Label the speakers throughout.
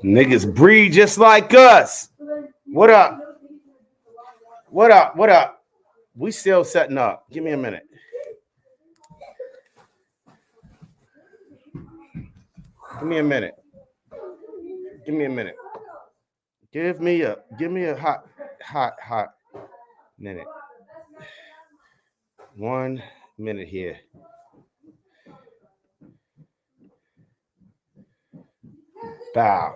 Speaker 1: Niggas breed just like us. What up? What up? What up? We still setting up. Give me a minute. Give me a minute. Give me a minute. Give me a hot minute. 1 minute here. Bow.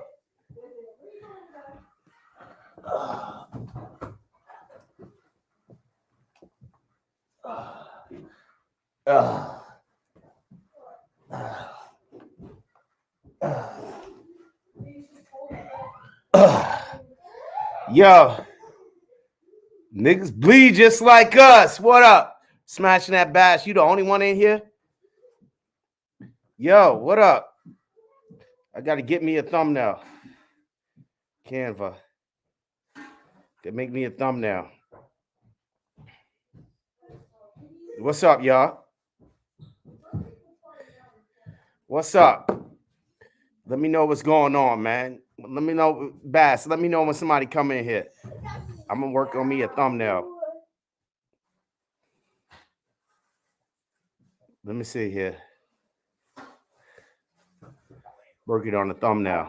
Speaker 1: Yo, niggas bleed just like us. What up? Smashing that bass. You the only one in here? Yo, what up? I gotta get me a thumbnail. Canva. They make me a thumbnail. What's up, y'all? What's up? Let me know what's going on, man. Let me know, Bass. Let me know when somebody come in here. I'm gonna work on me a thumbnail. Let me see here. Working on the thumbnail.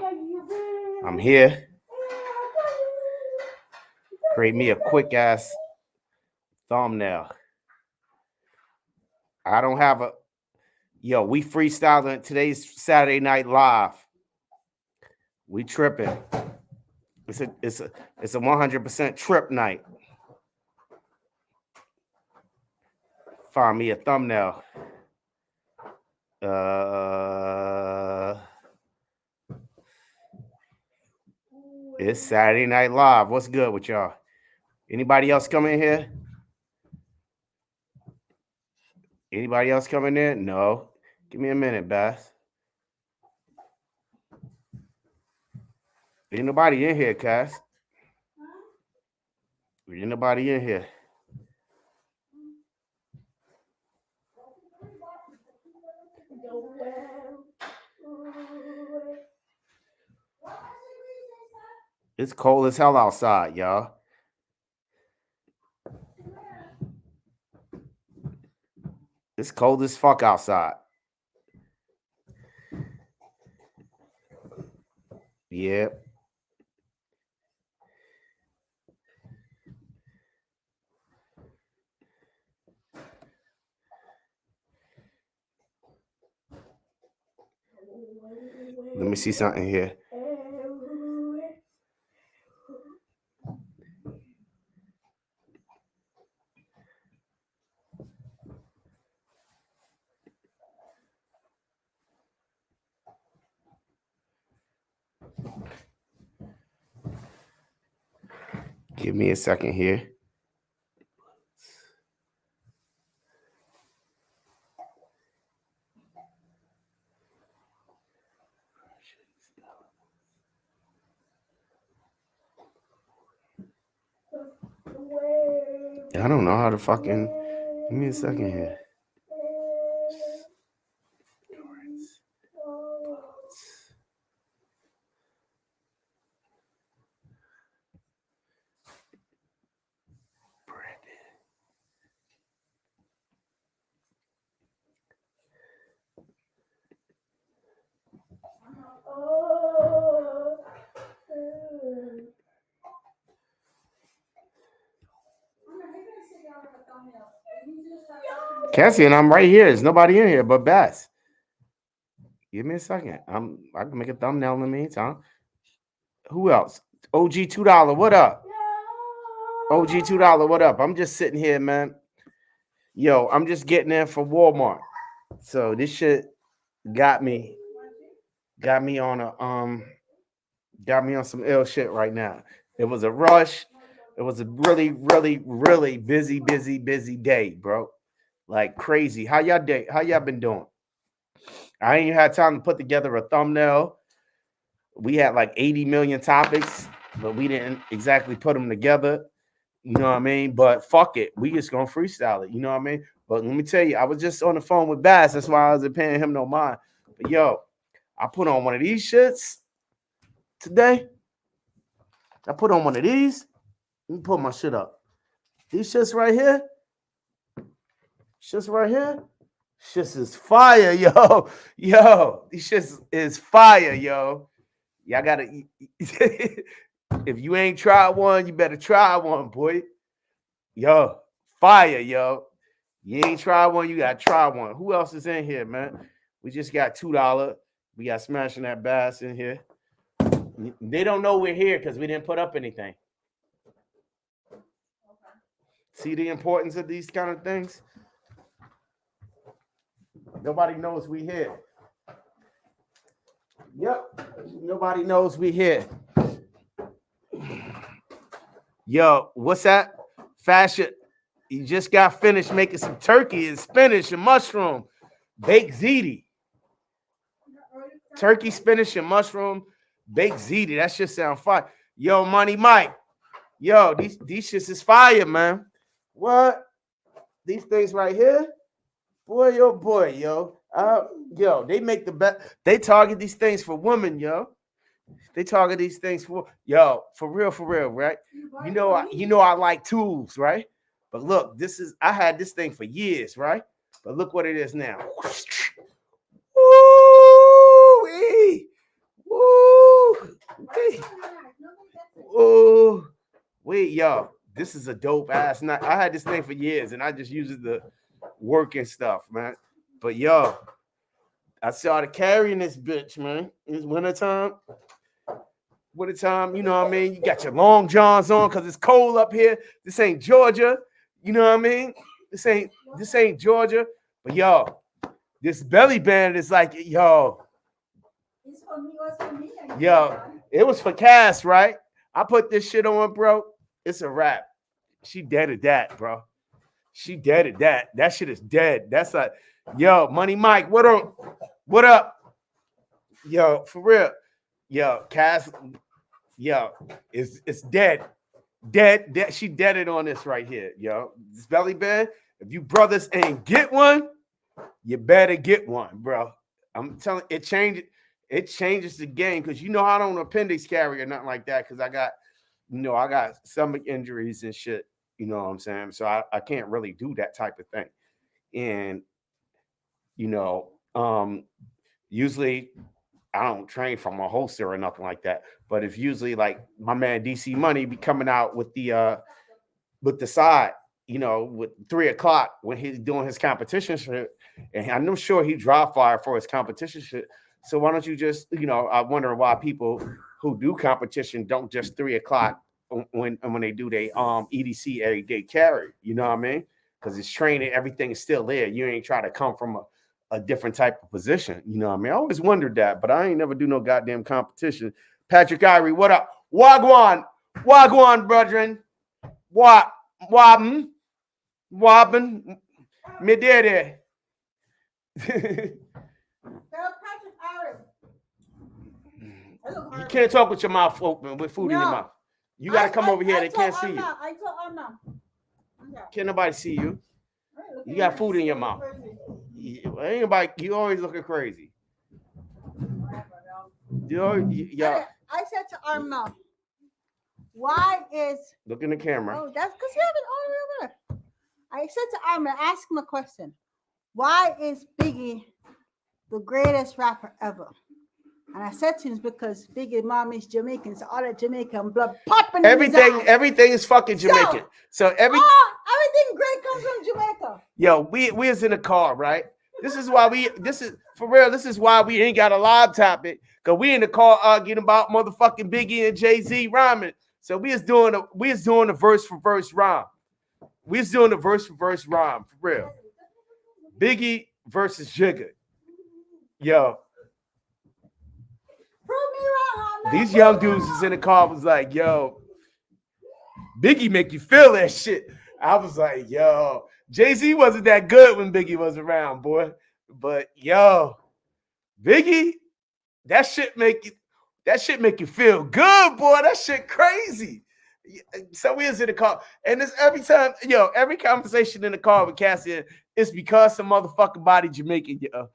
Speaker 1: I'm here. Create me a quick ass thumbnail. I don't have a. Yo, we freestyling. Today's Saturday Night Live. We tripping. It's a 100% trip night. Find me a thumbnail. It's Saturday Night Live. What's good with y'all? Anybody else come in here? Anybody else coming in? No. Give me a minute, Bass. Ain't nobody in here, Cass. Ain't nobody in here. It's cold as hell outside, y'all. It's cold as fuck outside. Yep. Let me see something here. Give me a second here. I don't know how to fucking. Give me a second here. Cassie, and I'm right here. There's nobody in here but Bass. Give me a second. I can make a thumbnail in the meantime. Who else? OG $2. What up? OG $2. What up? I'm just sitting here, man. Yo, I'm just getting in for Walmart. So this shit got me on some ill shit right now. It was a rush. It was a really, really, really busy day, bro. Like crazy. How y'all been doing? I ain't even had time to put together a thumbnail. We had like 80 million topics, but we didn't exactly put them together. You know what I mean? But fuck it. We just gonna freestyle it. You know what I mean? But let me tell you, I was just on the phone with Bass. That's why I wasn't paying him no mind. But yo, I put on one of these shits today. I put on one of these. Let me pull my shit up. These shits right here. Shits right here. Shits is fire, yo. Yo, these shits is fire, yo. Y'all gotta if you ain't tried one, you better try one, boy. Yo, fire, yo. You ain't tried one, you gotta try one. Who else is in here, man? We just got $2. We got Smashing That Bass in here. They don't know we're here because we didn't put up anything. See the importance of these kind of things? Nobody knows we here. Yep. Nobody knows we here. Yo, what's that? Fashion. You just got finished making some turkey and spinach and mushroom. Baked ziti. Turkey, spinach, and mushroom. Baked ziti. That shit sound fire. Yo, Money Mike. Yo, these shits is fire, man. What? These things right here? Boy, oh boy, yo. Yo, they make the best. They target these things for women, yo. They target these things for real, right? You know I like tools, right? But look, I had this thing for years, right? But look what it is now. Woo-wee. Woo-wee. Oh, wait, yo. This is a dope ass knife. I had this thing for years and I just use it to work and stuff, man. But yo, I started carrying this bitch, man. It's wintertime. Wintertime, you know what I mean? You got your long johns on because it's cold up here. This ain't Georgia. You know what I mean? This ain't Georgia. But yo, this belly band is like, yo.
Speaker 2: It's for me, what's for me?
Speaker 1: Yo, it was for Cass, right? I put this shit on, bro. It's a wrap. She dead at that, bro. She dead at that. That shit is dead. That's like, yo, Money Mike, what up? What up? Yo, for real. Yo, Cass, yo, it's dead. Dead. She deaded on this right here, yo. This belly band. If you brothers ain't get one, you better get one, bro. I'm telling it changes the game because you know I don't appendix carry or nothing like that because I got stomach injuries and shit. You know what I'm saying? So I can't really do that type of thing. And usually I don't train from a holster or nothing like that. But if usually like my man DC Money be coming out with the side, with 3 o'clock when he's doing his competition shit, and I'm sure he drop fire for his competition shit. So why don't you just, I wonder why people who do competition don't just 3 o'clock when they do their EDC everyday carry. You know what I mean? Because it's training, everything is still there. You ain't try to come from a different type of position. You know what I mean? I always wondered that, but I ain't never do no goddamn competition. Patrick Irie, what up? Wagwan, brethren. Wobbin, me there. You can't talk with your mouth open with food in your mouth. You got to come over here. They can't see you.
Speaker 2: I told Anna.
Speaker 1: Can't nobody see you. You got food in your mouth. Ain't nobody. You always looking crazy.
Speaker 2: I said to Arma, why is
Speaker 1: look in the camera?
Speaker 2: Oh, that's because you have it all over there. I said to Arma, ask him a question. Why is Biggie the greatest rapper ever? And I said to him, because Biggie's mom is Jamaican, so all that Jamaican blood popping.
Speaker 1: Everything is fucking Jamaican. So
Speaker 2: everything great comes from Jamaica.
Speaker 1: Yo, we was in the car, right? This is why we ain't got a live topic, because we in the car arguing about motherfucking Biggie and Jay-Z rhyming. So we was doing the verse for verse rhyme. We was doing the verse for verse rhyme, for real. Biggie versus Jigga. Yo. These young dudes is in the car was like, yo, Biggie make you feel that shit. I was like, yo, Jay-Z wasn't that good when Biggie was around, boy. But yo, Biggie, that shit make you feel good, boy. That shit crazy. So we was in the car, and this every conversation in the car with Cassie, it's because some motherfucking body Jamaican, yo.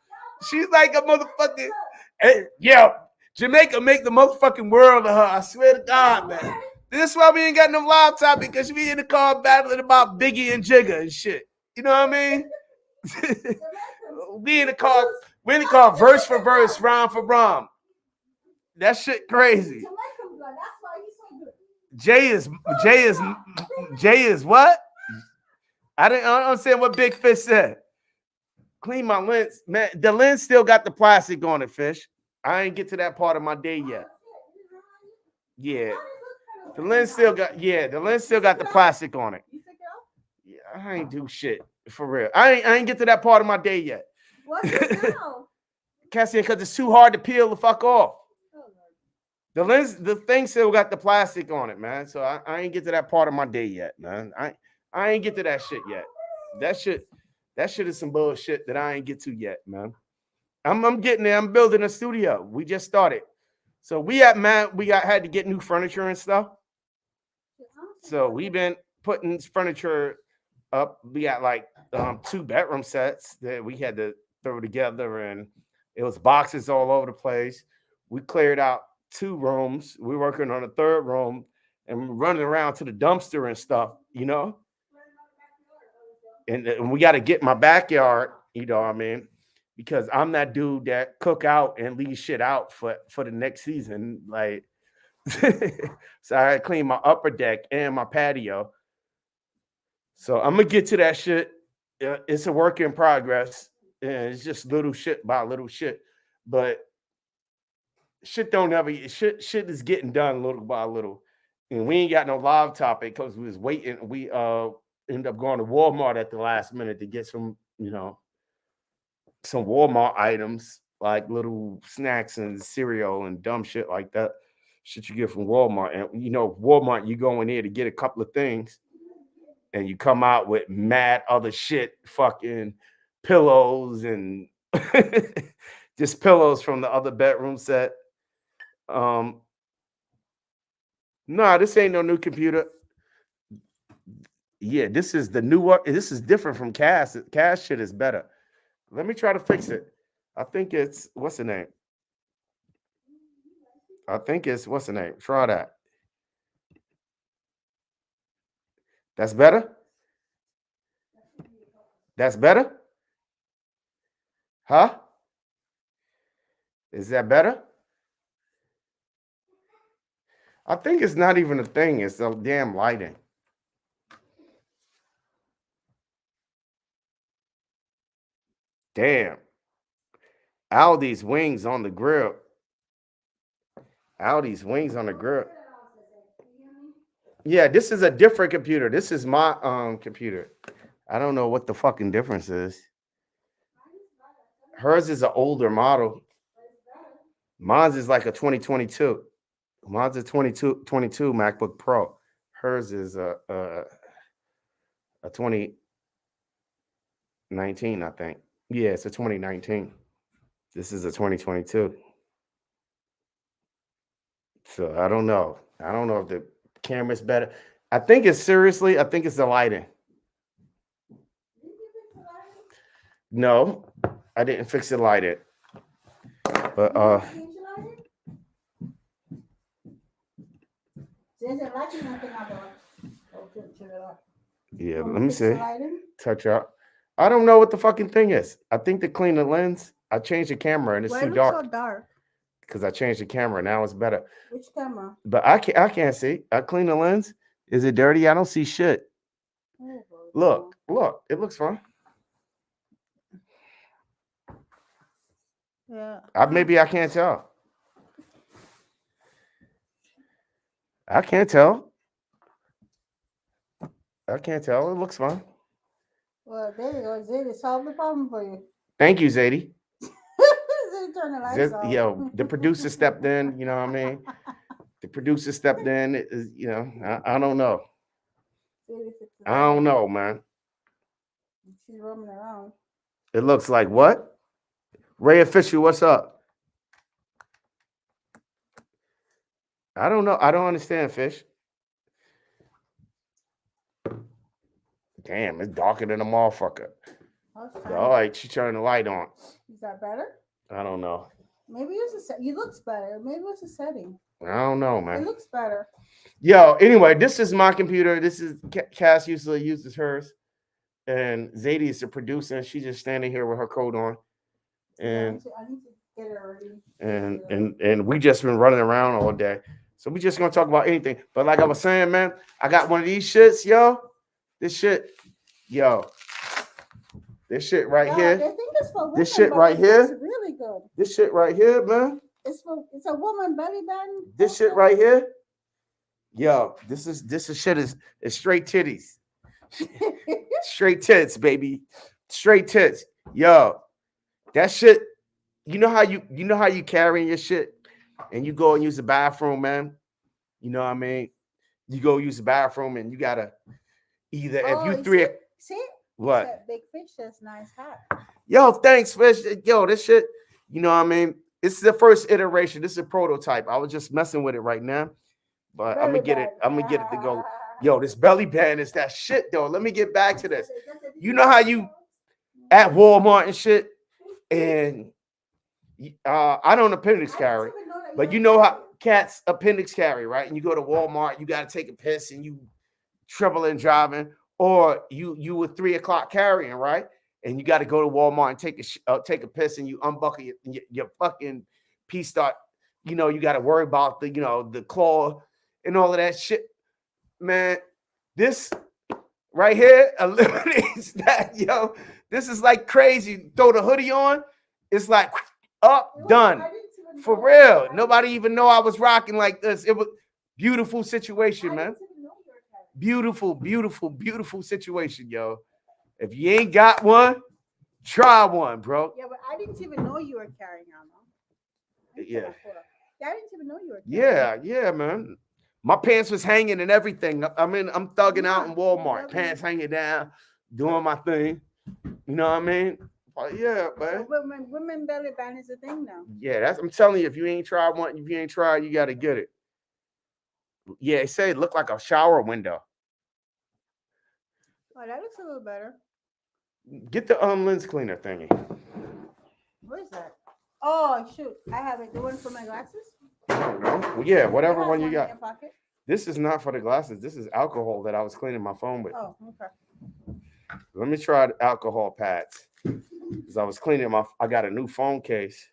Speaker 1: She's like a motherfucking. Hey, yo, Jamaica make the motherfucking world of her. I swear to God, man. This is why we ain't got no live topic because we in the car battling about Biggie and Jigga and shit. You know what I mean? we in the car. We in the car verse for verse, rhyme for rhyme. That shit crazy. Jay is Jay is Jay is what? I don't understand what Big Fish said. Clean my lens, man. The lens still got the plastic on it, Fish. I ain't get to that part of my day yet. Yeah, the lens still got. Yeah, the lens still got the plastic on it. Yeah, I ain't do shit for real. I ain't get to that part of my day yet.
Speaker 2: What's it now?
Speaker 1: Cassie, because it's too hard to peel the fuck off. The lens, the thing still got the plastic on it, man. So I ain't get to that part of my day yet, man. I ain't get to that shit yet. That shit is some bullshit that I ain't get to yet, man. I'm getting there. I'm building a studio. We just started. So we had to get new furniture and stuff. So we've been putting furniture up. We got like 2 bedroom sets that we had to throw together, and it was boxes all over the place. We cleared out 2 rooms. We're working on a 3rd room and running around to the dumpster and stuff, you know. And we got to get my backyard, you know what I mean? Because I'm that dude that cook out and leave shit out for the next season. Like, so I clean my upper deck and my patio. So I'm gonna get to that shit. It's a work in progress, and it's just little shit by little shit. But shit don't ever shit is getting done little by little, and we ain't got no live topic because we was waiting. We ended up going to Walmart at the last minute to get some, you know, some Walmart items like little snacks and cereal and dumb shit like that. Shit you get from Walmart. And you know, Walmart, you go in there to get a couple of things and you come out with mad other shit, fucking pillows and just pillows from the other bedroom set. Um, no, this ain't no new computer. Yeah, this is the new one. This is different from Cash. Cash shit is better. Let me try to fix it. I think it's what's the name? I think it's what's the name? Try that. That's better. That's better. Huh? Is that better? I think it's not even a thing. It's the damn lighting. Damn. Aldi's wings on the grill. Aldi's wings on the grill. Yeah, this is a different computer. This is my computer. I don't know what the fucking difference is. Hers is an older model. Mine's is like a 2022. Mine's a 22 MacBook Pro. Hers is a 2019, I think. Yeah, it's a 2019. This is a 2022. So I don't know. I don't know if the camera's better. I think it's seriously, I think it's the lighting. No, I didn't fix the lighting. But yeah, let me see. Touch up. I don't know what the fucking thing is. I think to clean the lens, I changed the camera and it's
Speaker 2: Why
Speaker 1: too
Speaker 2: it looks
Speaker 1: dark.
Speaker 2: so dark?
Speaker 1: Because I changed the camera. Now it's better.
Speaker 2: Which camera?
Speaker 1: But I can't see. I clean the lens. Is it dirty? I don't see shit. Look, it looks fine.
Speaker 2: Yeah.
Speaker 1: Maybe I can't tell. I can't tell. I can't tell. It looks fine.
Speaker 2: Well, there you go. Zadie solved the problem for you.
Speaker 1: Thank you, Zadie.
Speaker 2: Zadie turned the lights off.
Speaker 1: Yo, the producer stepped in. You know what I mean? The producer stepped in. It is, you know, I don't know. I don't know, man.
Speaker 2: She's roaming around.
Speaker 1: It looks like what? Ray Official, what's up? I don't know. I don't understand, Fish. Damn, it's darker than a motherfucker.
Speaker 2: Oh, it's
Speaker 1: All
Speaker 2: fine.
Speaker 1: right, she turned the light on.
Speaker 2: Is that better?
Speaker 1: I don't know.
Speaker 2: Maybe it's a set. You looks better. Maybe it's a setting.
Speaker 1: I don't know,
Speaker 2: It
Speaker 1: man.
Speaker 2: looks better.
Speaker 1: Yo, anyway, this is my computer. This is Cass usually uses hers, and Zadie is the producer. She's just standing here with her coat on,
Speaker 2: Yeah,
Speaker 1: and
Speaker 2: I need to get it ready.
Speaker 1: and we just been running around all day. So we just gonna talk about anything. But like I was saying, man, I got one of these shits, yo. This shit, yo. This shit right
Speaker 2: Yeah,
Speaker 1: here.
Speaker 2: they think it's for women,
Speaker 1: This shit
Speaker 2: but
Speaker 1: right
Speaker 2: it's
Speaker 1: here.
Speaker 2: really good.
Speaker 1: This shit right here, man.
Speaker 2: It's a woman belly button.
Speaker 1: This shit right here. Yo, this is shit is straight titties. Straight tits, baby. Straight tits. Yo, that shit. You know how you carrying your shit and you go and use the bathroom, man. You know what I mean? You go use the bathroom and you gotta either if you three
Speaker 2: see
Speaker 1: what?
Speaker 2: that big fish. That's nice hat.
Speaker 1: Yo, thanks, fish. Yo, this shit. You know what I mean? This is the first iteration. This is a prototype. I was just messing with it right now, but I'm gonna get it. I'm gonna get it to go. Yo, this belly band is that shit though. Let me get back to this. You know how you at Walmart and shit, and I don't appendix carry, but you know how cats appendix carry, right? And you go to Walmart, you got to take a piss, and you trebling driving, or you were 3 o'clock carrying, right? And you got to go to Walmart and take a piss, and you unbuckle your fucking pee start. You know you got to worry about the claw and all of that shit, man. This right here eliminates that, yo. This is like crazy. Throw the hoodie on, it's like up, done. For real. Nobody even know I was rocking like this. It was beautiful situation, man. Beautiful, beautiful, beautiful situation, yo. If you ain't got one, try one, bro.
Speaker 2: Yeah, but I didn't even know you were carrying on.
Speaker 1: Yeah.
Speaker 2: I didn't even know you were carrying.
Speaker 1: Yeah, man. My pants was hanging and everything. I'm thugging out in Walmart. Pants hanging down, doing my thing. You know what I mean? Yeah, man.
Speaker 2: So women belly band is a thing now.
Speaker 1: Yeah, I'm telling you, if you ain't tried one, you gotta get it. Yeah, they say it looked like a shower window.
Speaker 2: Oh, that looks a little better.
Speaker 1: Get the lens cleaner thingy.
Speaker 2: What is that? Oh shoot, I have it. The one for my glasses?
Speaker 1: I don't know. Well, yeah, whatever one you
Speaker 2: in
Speaker 1: got.
Speaker 2: your pocket?
Speaker 1: This is not for the glasses. This is alcohol that I was cleaning my phone with.
Speaker 2: Oh, okay.
Speaker 1: Let me try the alcohol pads. Because I was cleaning I got a new phone case.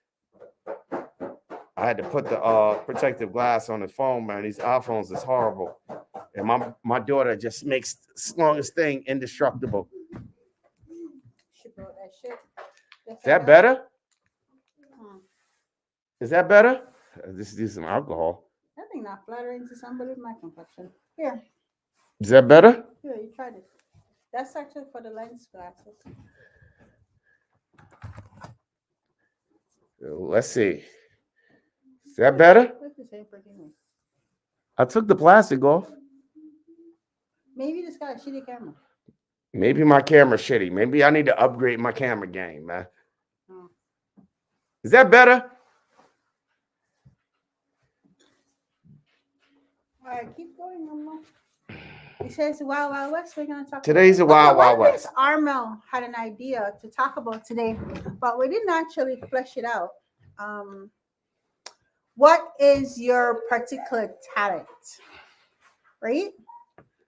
Speaker 1: I had to put the protective glass on the phone, man. These iPhones is horrible. And my daughter just makes the longest thing indestructible.
Speaker 2: She brought that shit.
Speaker 1: Is that better? Is that better? Just do some alcohol.
Speaker 2: That thing not flattering to somebody with my complexion. Here.
Speaker 1: Is that better?
Speaker 2: Here, you try this. That's actually for the lens glasses.
Speaker 1: Let's see. Is that better? I took the plastic off.
Speaker 2: Maybe you just got a shitty camera.
Speaker 1: Maybe my camera's shitty. Maybe I need to upgrade my camera game, man. Oh. Is that better?
Speaker 2: All right, keep going, Mama. It says Wild Wild West. We're gonna talk.
Speaker 1: Today's a Wild Wild West.
Speaker 2: Armel had an idea to talk about today, but we didn't actually flesh it out. What is your particular talent? Right?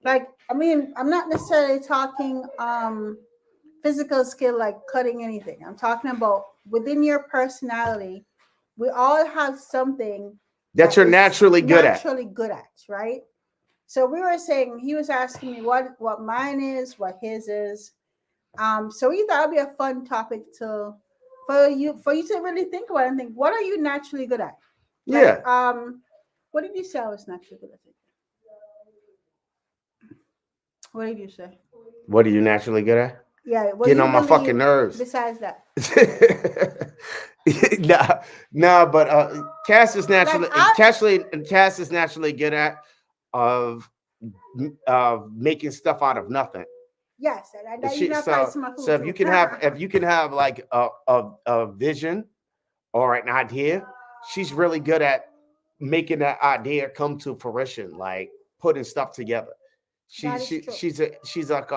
Speaker 2: Like, I mean, I'm not necessarily talking physical skill like cutting anything. I'm talking about within your personality. We all have something
Speaker 1: that you're naturally good at,
Speaker 2: right? So we were saying, he was asking me what mine is, what his is. So we thought it'd be a fun topic for you to really think about and think, what are you naturally good at?
Speaker 1: Like,
Speaker 2: yeah. What did you say I was naturally good at? What did you say?
Speaker 1: What are you naturally good at?
Speaker 2: Yeah,
Speaker 1: getting on my fucking nerves.
Speaker 2: Besides that,
Speaker 1: nah. But Cass is naturally Cass is naturally good at making stuff out of nothing.
Speaker 2: Yes,
Speaker 1: so if you can have like a vision or an idea, she's really good at making that idea come to fruition, like putting stuff together. She's like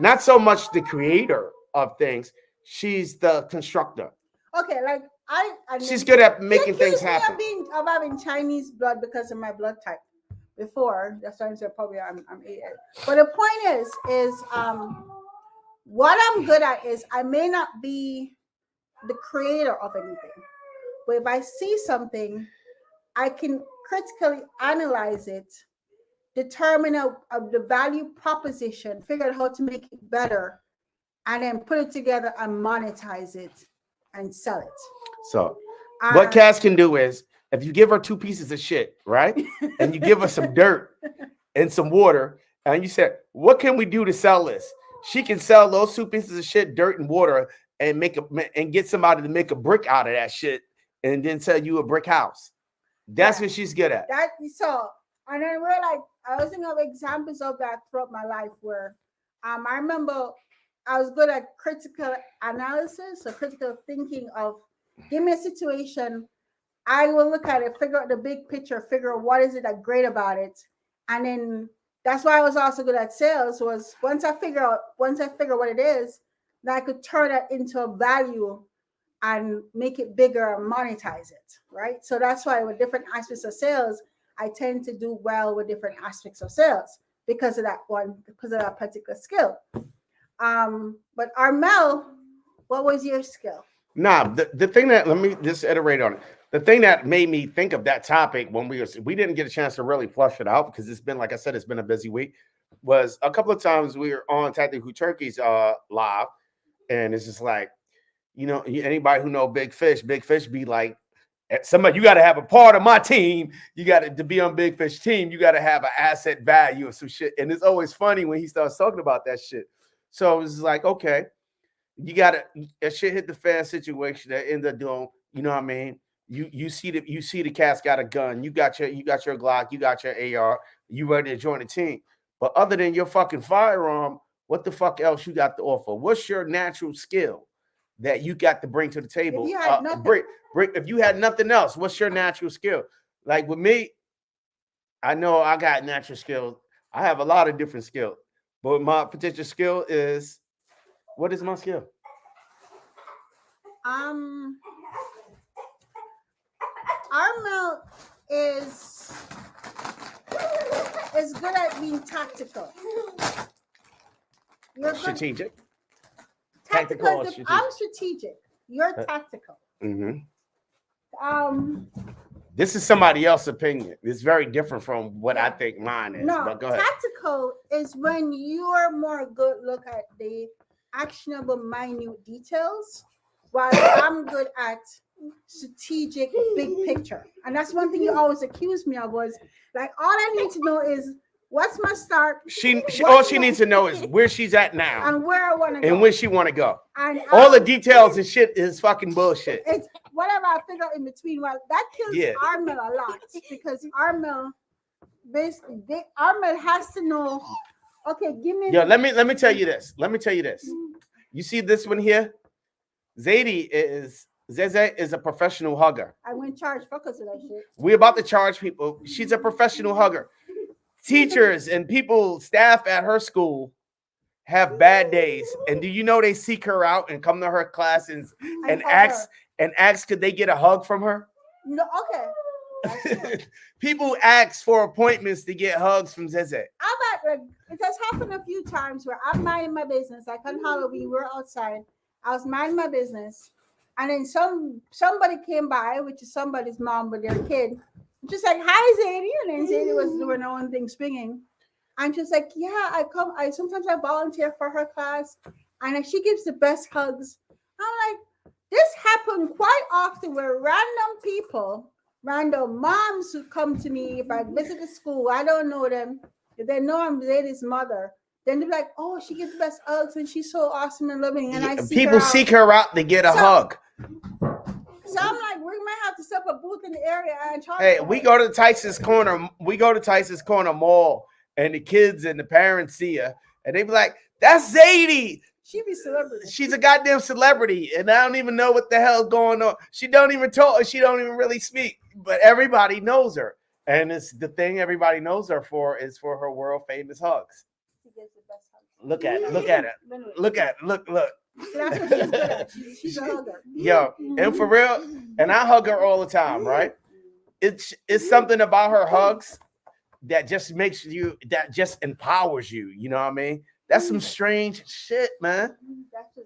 Speaker 1: Not so much the creator of things. She's the constructor.
Speaker 2: Okay, like and
Speaker 1: She's
Speaker 2: then
Speaker 1: good at
Speaker 2: she
Speaker 1: making things
Speaker 2: accused me
Speaker 1: happen.
Speaker 2: of having Chinese blood because of my blood type. Before that's why I said probably I'm AS. But the point is what I'm good at is I may not be the creator of anything, but if I see something, I can critically analyze it, determine the value proposition, figure out how to make it better, and then put it together and monetize it and sell it.
Speaker 1: So what Cass can do is if you give her 2 pieces of shit, right? And you give her some dirt and some water, and you said, what can we do to sell this? She can sell those 2 pieces of shit, dirt and water, and get somebody to make a brick out of that shit and then sell you a brick house. That's what she's good at.
Speaker 2: That so, and then we're like, I was thinking of examples of that throughout my life where I remember I was good at critical analysis or critical thinking of give me a situation, I will look at it, figure out the big picture, figure out what is it that great about it. And then that's why I was also good at sales was once I figure what it is, that I could turn that into a value and make it bigger and monetize it, right? So that's why with different aspects of sales, I tend to do well with different aspects of sales because of that particular skill. But Armel, what was your skill?
Speaker 1: Nah, the thing that let me just iterate on it. The thing that made me think of that topic when we didn't get a chance to really flush it out because it's been, like I said, it's been a busy week. Was a couple of times we were on Tactical Turkeys live, and it's just like, anybody who know Big Fish be like, somebody, you got to have a part of my team. You got to be on Big Fish team. You got to have an asset value or some shit. And it's always funny when he starts talking about that shit. So it's like, okay, you got to shit hit the fan situation that end up doing. You know what I mean? You see the cat's got a gun. You got your Glock. You got your AR. You ready to join the team. But other than your fucking firearm, what the fuck else you got to offer? What's your natural skill that you got to bring to the table?
Speaker 2: If you had nothing.
Speaker 1: If you had nothing else, what's your natural skill? Like with me, I know I got natural skills. I have a lot of different skills, but my potential skill is, what is my skill?
Speaker 2: Armel is good at being tactical. You're
Speaker 1: strategic.
Speaker 2: Tactical. I'm strategic. You're tactical.
Speaker 1: Mm-hmm. This is somebody else's opinion. It's very different from what I think mine is.
Speaker 2: No,
Speaker 1: but go ahead.
Speaker 2: Tactical is when you're more good look at the actionable, minute details, while I'm good at strategic, big picture. And that's one thing you always accuse me of was like, all I need to know is what's my start.
Speaker 1: All she needs to know is where she's at now
Speaker 2: and where I want to go
Speaker 1: and where she want to go.
Speaker 2: And
Speaker 1: all the details and shit is fucking bullshit.
Speaker 2: It's whatever I figure out in between. Well, that kills Armel a lot because Armel has to know. Okay, give me.
Speaker 1: Yo, let me tell you this. You see this one here? Zeze is a professional hugger.
Speaker 2: I went charge fuckers of that shit.
Speaker 1: We're about to charge people. She's a professional hugger. Teachers and people, staff at her school have bad days. And do you know they seek her out and come to her class and ask could they get a hug from her?
Speaker 2: No, okay.
Speaker 1: People ask for appointments to get hugs from Zeze.
Speaker 2: It has happened a few times where I'm minding my business. Like on Halloween, we're outside. I was minding my business. And then somebody came by, which is somebody's mom with their kid. Just like, hi, Zadie. And then Zadie was doing her own thing, swinging. And she's like, yeah, sometimes I volunteer for her class. And she gives the best hugs. I'm like, this happened quite often where random moms who come to me if I visit the school, I don't know them. If they know I'm Zadie's mother, then they're like, oh, she gives the best hugs and she's so awesome and loving. And
Speaker 1: people seek her out to get a hug.
Speaker 2: So I'm like, we might have to set up a booth in the area and charge.
Speaker 1: Hey, we go to Tyson's Corner. We go to Tyson's Corner Mall, and the kids and the parents see her, and they be like, "That's Zadie."
Speaker 2: She be celebrity.
Speaker 1: She's a goddamn celebrity, and I don't even know what the hell's going on. She don't even talk. She don't even really speak, but everybody knows her, and it's the thing everybody knows her for is for her world famous hugs.
Speaker 2: She gives the best hugs.
Speaker 1: Look at it. Look at it. Look at it. Look.
Speaker 2: So that's what she's good at. She's a hugger.
Speaker 1: Yo, and for real, and I hug her all the time, right? It's something about her hugs that just makes you, that just empowers you. You know what I mean? That's some strange shit, man.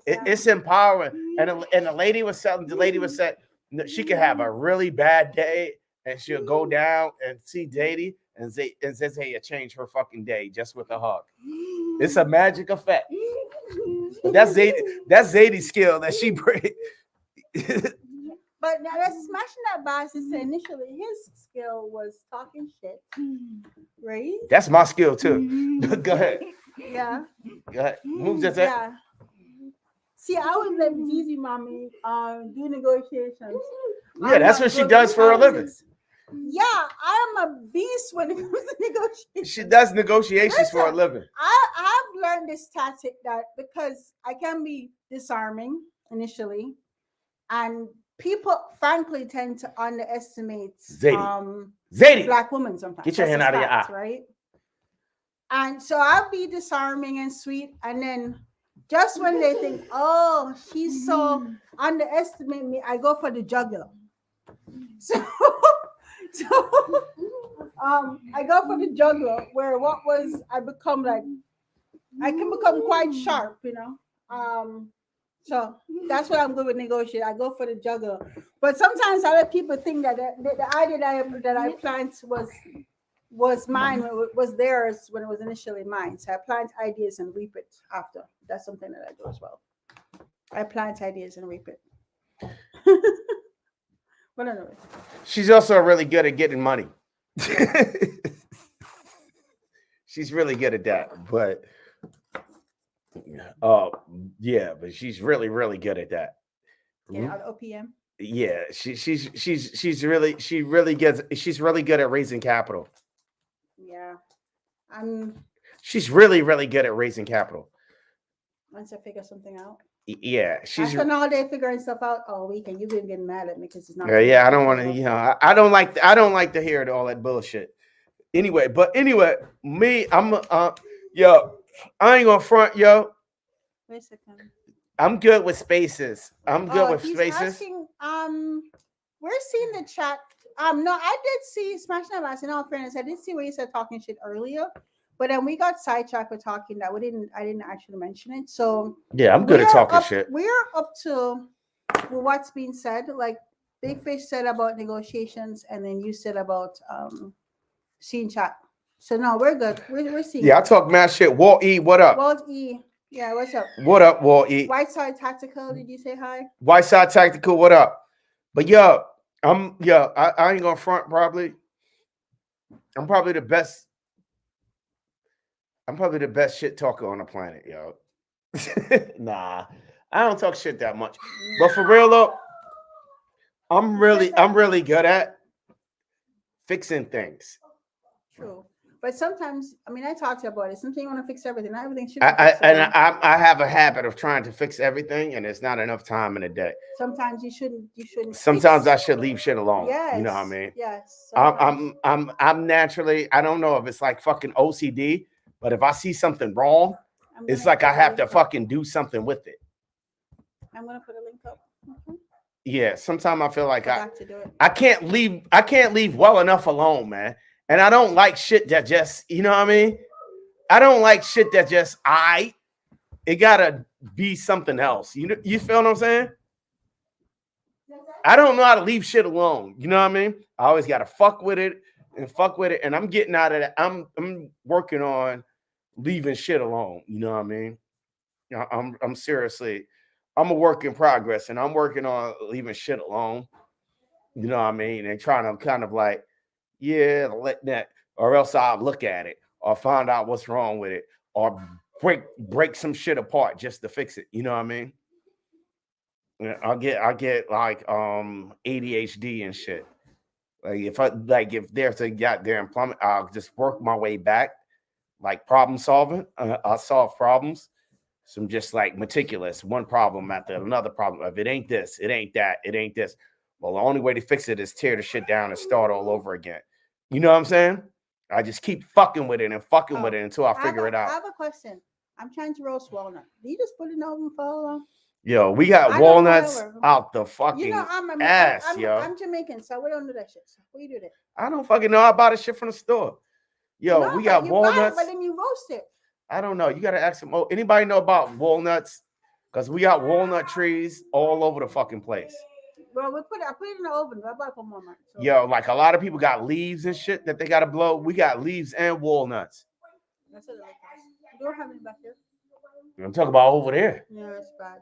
Speaker 1: It's empowering. And the lady was saying, she could have a really bad day and she'll go down and see Daddy and says, hey, it changed her fucking day just with a hug. It's a magic effect. That's Zadie's skill that she brings.
Speaker 2: But now that's smashing that box. Is initially his skill was talking shit, right?
Speaker 1: That's my skill too. Go ahead.
Speaker 2: Yeah.
Speaker 1: Go ahead. Move just that.
Speaker 2: Yeah. See, I would let Zizi mommy do negotiations.
Speaker 1: Yeah, that's what she does for a living.
Speaker 2: Yeah, I am a beast when it comes to negotiations.
Speaker 1: She does negotiations for a living.
Speaker 2: I've learned this tactic that because I can be disarming initially, and people frankly tend to underestimate
Speaker 1: Zadie.
Speaker 2: Black women sometimes.
Speaker 1: Get your hand out of your eye.
Speaker 2: Right? And so I'll be disarming and sweet, and then just when they think, oh, she's so underestimate me, I go for the jugular. So I go for the jugular where I can become quite sharp, you know. So that's what I'm good with negotiate. I go for the jugular. But sometimes other people think that the idea that I planned was mine, was theirs when it was initially mine. So I plant ideas and reap it after. That's something that I do as well. I plant ideas and reap it. But anyway.
Speaker 1: She's also really good at getting money. She's really good at that. But yeah, but she's really, really good at that.
Speaker 2: Yeah, OPM.
Speaker 1: Yeah, she's really good at raising capital.
Speaker 2: Yeah.
Speaker 1: She's really, really good at raising capital.
Speaker 2: Once I figure something out.
Speaker 1: Yeah, she's
Speaker 2: spend all day figuring stuff out all week, and you've been getting mad at me because it's not.
Speaker 1: Yeah, I don't want to. I don't like to hear all that bullshit. Anyway, me, yo, I ain't gonna front, yo.
Speaker 2: Wait a second.
Speaker 1: I'm good with spaces. I'm good with spaces.
Speaker 2: Asking, we're seeing the chat. No, I did see Smash Navas. In all fairness, I did see where you said talking shit earlier. But then we got sidetracked with talking that I didn't actually mention it. So
Speaker 1: yeah, I'm good at talking shit.
Speaker 2: We're up to what's being said. Like Big Fish said about negotiations, and then you said about seeing chat. So no, we're good. We're seeing.
Speaker 1: Yeah, I talk mad shit. Walt E, what up?
Speaker 2: Walt E, yeah, what's up?
Speaker 1: What up, Walt E?
Speaker 2: Whiteside Tactical, did you say hi?
Speaker 1: Whiteside Tactical, what up? But yo, I ain't gonna front probably. I'm probably the best shit talker on the planet, yo. Nah, I don't talk shit that much. But for real though, I'm really good at fixing things.
Speaker 2: True. But sometimes, I mean, I talked to you about it. Sometimes you want to fix everything. Not everything should.
Speaker 1: I have a habit of trying to fix everything, and it's not enough time in a day.
Speaker 2: Sometimes you shouldn't.
Speaker 1: Sometimes I should leave shit alone.
Speaker 2: Yes.
Speaker 1: You know what I mean?
Speaker 2: Yes.
Speaker 1: I'm naturally. I don't know if it's like fucking OCD, but if I see something wrong, it's like I have to fucking do something with it.
Speaker 2: I'm gonna put a link up. Mm-hmm.
Speaker 1: Yeah. Sometimes I feel like I can't leave well enough alone, man. And I don't like shit that just, you know what I mean? I don't like shit that just it gotta be something else. You feel what I'm saying? I don't know how to leave shit alone. You know what I mean? I always gotta fuck with it. And I'm getting out of that. I'm working on leaving shit alone. You know what I mean? I'm seriously, I'm a work in progress, and I'm working on leaving shit alone. You know what I mean? And trying to kind of like, yeah, let that, or else I'll look at it or find out what's wrong with it or break some shit apart just to fix it. You know what I mean? I get like ADHD and shit. Like if there's a goddamn plummet, I'll just work my way back, like problem solving. I'll solve problems. So I'm just like meticulous, one problem after another problem. If it ain't this, it ain't that, it ain't this. Well, the only way to fix it is tear the shit down and start all over again. You know what I'm saying? I just keep fucking with it and fucking with it until I figure it out.
Speaker 2: I have a question. I'm trying to roast walnut. Do you just put it in the oven for how long?
Speaker 1: Yo, we got
Speaker 2: I don't know how it
Speaker 1: walnuts
Speaker 2: works.
Speaker 1: out the
Speaker 2: You know,
Speaker 1: fucking
Speaker 2: I'm I'm I'm,
Speaker 1: ass,
Speaker 2: I'm,
Speaker 1: yo.
Speaker 2: I'm Jamaican, so we don't do that shit. So we do that.
Speaker 1: I don't fucking know. I bought this shit from the store. Yo,
Speaker 2: No,
Speaker 1: we
Speaker 2: but
Speaker 1: got
Speaker 2: you buy it, but
Speaker 1: walnuts.
Speaker 2: then you roast it.
Speaker 1: I don't know. You gotta ask them. Oh, anybody know about walnuts? Because we got walnut trees all over the fucking place.
Speaker 2: Well, I put it in the oven. I bought it from Walmart. So
Speaker 1: Yo, like a lot of people got leaves and shit that they gotta blow. We got leaves and walnuts.
Speaker 2: that's what it like. You don't have any back here.
Speaker 1: I'm talking about over there.
Speaker 2: Yeah, it's bad.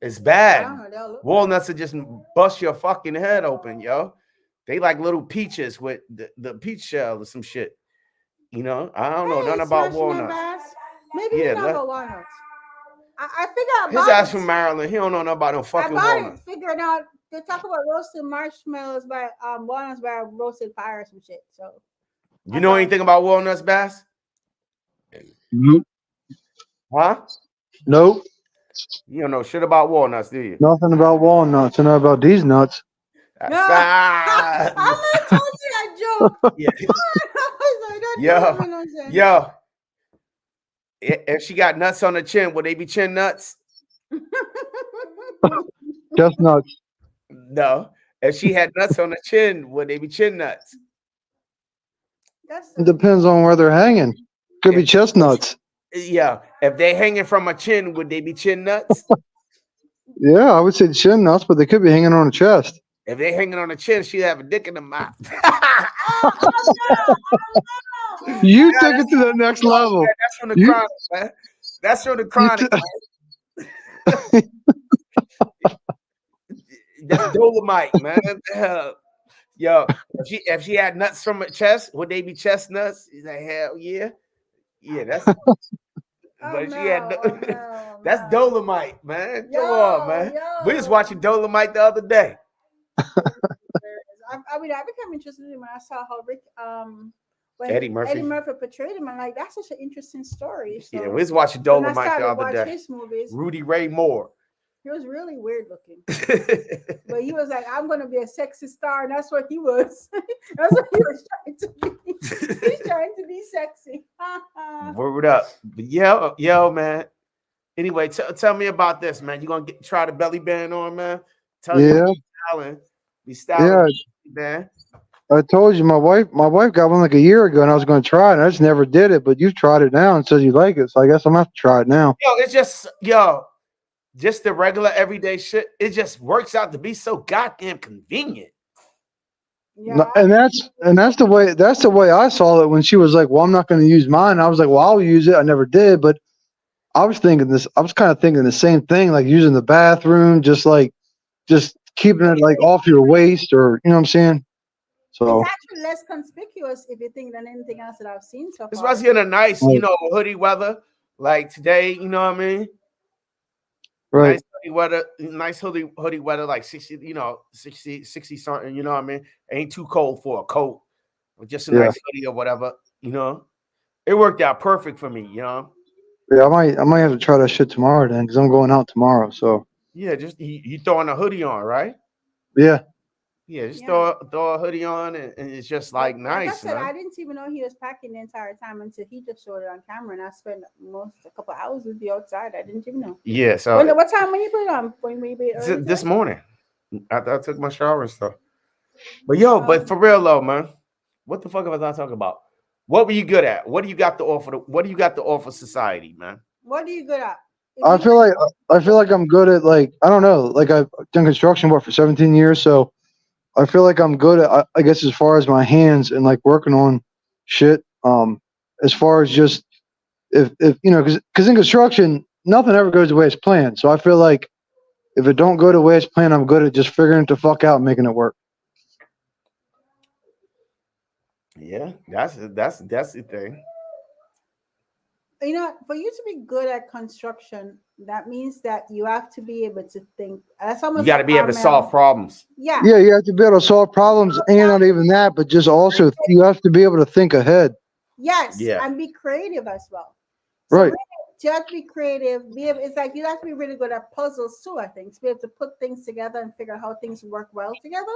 Speaker 1: It's
Speaker 2: I
Speaker 1: bad.
Speaker 2: don't know. They'll look bad.
Speaker 1: Walnuts will just bust your fucking head open, yo. They like little peaches with the peach shell or some shit. You know, I don't know nothing
Speaker 2: Hey,
Speaker 1: about
Speaker 2: smashing that
Speaker 1: walnuts.
Speaker 2: bass. Maybe
Speaker 1: Yeah,
Speaker 2: you know about walnuts. I figured I
Speaker 1: his
Speaker 2: bought
Speaker 1: ass
Speaker 2: it.
Speaker 1: from Maryland. He don't know nothing about no
Speaker 2: I
Speaker 1: fucking
Speaker 2: bought it.
Speaker 1: walnuts.
Speaker 2: Figuring out they talk about roasting marshmallows by walnuts by roasted fire or some shit. So
Speaker 1: You
Speaker 2: I
Speaker 1: know
Speaker 2: thought,
Speaker 1: anything about walnuts, Bass?
Speaker 3: Nope.
Speaker 1: Huh?
Speaker 3: Nope.
Speaker 1: You don't know shit about walnuts, do you?
Speaker 3: Nothing about walnuts. I know about these nuts.
Speaker 2: no,
Speaker 1: Ah,
Speaker 2: I'm not told you that joke.
Speaker 1: yeah.
Speaker 2: Don't
Speaker 1: Yo,
Speaker 2: make no sense.
Speaker 1: yo. If she got nuts on the chin, would they be chin nuts?
Speaker 3: Chestnuts.
Speaker 1: No. If she had nuts on the chin, would they be chin nuts?
Speaker 2: That's
Speaker 3: It depends on where they're hanging. Could be
Speaker 1: If,
Speaker 3: chestnuts.
Speaker 1: yeah. If they hanging from a chin, would they be chin nuts?
Speaker 3: Yeah, I would say chin nuts, but they could be hanging on a chest.
Speaker 1: If they hanging on the chin, she'd have a dick in the mouth.
Speaker 2: oh no! Oh no!
Speaker 3: You
Speaker 1: Yeah,
Speaker 3: take it to the next level.
Speaker 1: that's from the
Speaker 3: You,
Speaker 1: chronic, man. That's from the
Speaker 3: you
Speaker 1: chronic. That's Dolomite, man. Yo, if she had nuts from her chest, would they be chestnuts? He's like, hell yeah. Yeah, that's
Speaker 2: Oh
Speaker 1: but she had
Speaker 2: no! Oh
Speaker 1: no,
Speaker 2: no!
Speaker 1: that's
Speaker 2: No.
Speaker 1: Dolomite, man. Come on, man. We was
Speaker 2: Yo!
Speaker 1: watching Dolomite the other day.
Speaker 2: I became interested in him when I saw how Rick when
Speaker 1: Eddie Murphy.
Speaker 2: Eddie Murphy portrayed him. I'm like, that's such an interesting story. So
Speaker 1: Yeah, we was watching
Speaker 2: when I
Speaker 1: Dolomite
Speaker 2: started
Speaker 1: the
Speaker 2: to
Speaker 1: other
Speaker 2: watch
Speaker 1: day.
Speaker 2: his movies,
Speaker 1: Rudy Ray Moore.
Speaker 2: he was really weird looking. But he was like, I'm gonna be a sexy star, and that's what he was. That's what he was trying to be. He's trying to be sexy.
Speaker 1: Word up. But yo, man. Anyway, tell me about this, man. You gonna try the belly band on, man? Tell you
Speaker 3: yeah,
Speaker 1: be styling,
Speaker 3: yeah.
Speaker 1: man.
Speaker 3: I told you my wife got one like a year ago, and I was going to try it. And I just never did it, but you've tried it now and said you like it, so I guess I'm gonna have to try it now.
Speaker 1: Yo, it's just the regular everyday shit. It just works out to be so goddamn convenient.
Speaker 2: Yeah.
Speaker 3: And that's the way I saw it when she was like, "Well, I'm not going to use mine." I was like, "Well, I'll use it." I never did, but I was thinking this. I was kind of thinking the same thing, like using the bathroom, just keeping it like off your waist, or you know what I'm saying.
Speaker 2: It's
Speaker 3: So
Speaker 2: actually less conspicuous if you think than anything else that I've seen so far.
Speaker 1: Especially in a nice,
Speaker 3: right,
Speaker 1: hoodie weather like today. You know what I mean?
Speaker 3: right,
Speaker 1: Nice hoodie weather, like 60, 60 something, you know what I mean? Ain't too cold for a coat, but just a
Speaker 3: yeah,
Speaker 1: nice hoodie or whatever, you know. It worked out perfect for me, you know.
Speaker 3: yeah. I might have to try that shit tomorrow then, because I'm going out tomorrow. So
Speaker 1: Yeah, just you throwing a hoodie on, right?
Speaker 3: yeah,
Speaker 1: Yeah, just
Speaker 2: Yeah.
Speaker 1: throw a hoodie on and it's just
Speaker 2: But
Speaker 1: like
Speaker 2: like I
Speaker 1: nice,
Speaker 2: said, I
Speaker 1: man.
Speaker 2: didn't even know he was packing the entire time until he just showed it on camera, and I spent a couple hours with you outside. I didn't even know.
Speaker 1: Yeah, so
Speaker 2: What time when you put it on? When we put it early
Speaker 1: this
Speaker 2: today?
Speaker 1: morning after I took my shower and stuff. But
Speaker 2: Um,
Speaker 1: for real though, man, what the fuck was I talking about? What were you good at? What do you got to offer? What do you got to offer society, man?
Speaker 2: what are you good at? If
Speaker 3: I
Speaker 2: you
Speaker 3: feel like I feel like I'm good at, like, I don't know, like I've done construction work for 17 years, so I feel like I'm good at, I guess, as far as my hands and like working on shit. As far as just, if because in construction nothing ever goes the way it's planned. So I feel like if it don't go the way it's planned, I'm good at just figuring it the fuck out and making it work.
Speaker 1: Yeah, that's the thing.
Speaker 2: for you to be good at construction, that means that you have to be able to think. That's
Speaker 1: You
Speaker 2: almost
Speaker 1: got to
Speaker 2: like
Speaker 1: be able to solve problems.
Speaker 2: Yeah.
Speaker 3: Yeah, you have to be able to solve problems, and not even that, but just also you have to be able to think ahead.
Speaker 2: Yes,
Speaker 1: Yeah,
Speaker 2: and be creative as well. So
Speaker 3: Right.
Speaker 2: really, you have to be creative. It's like you have to be really good at puzzles too. I think to be able to put things together and figure out how things work well together.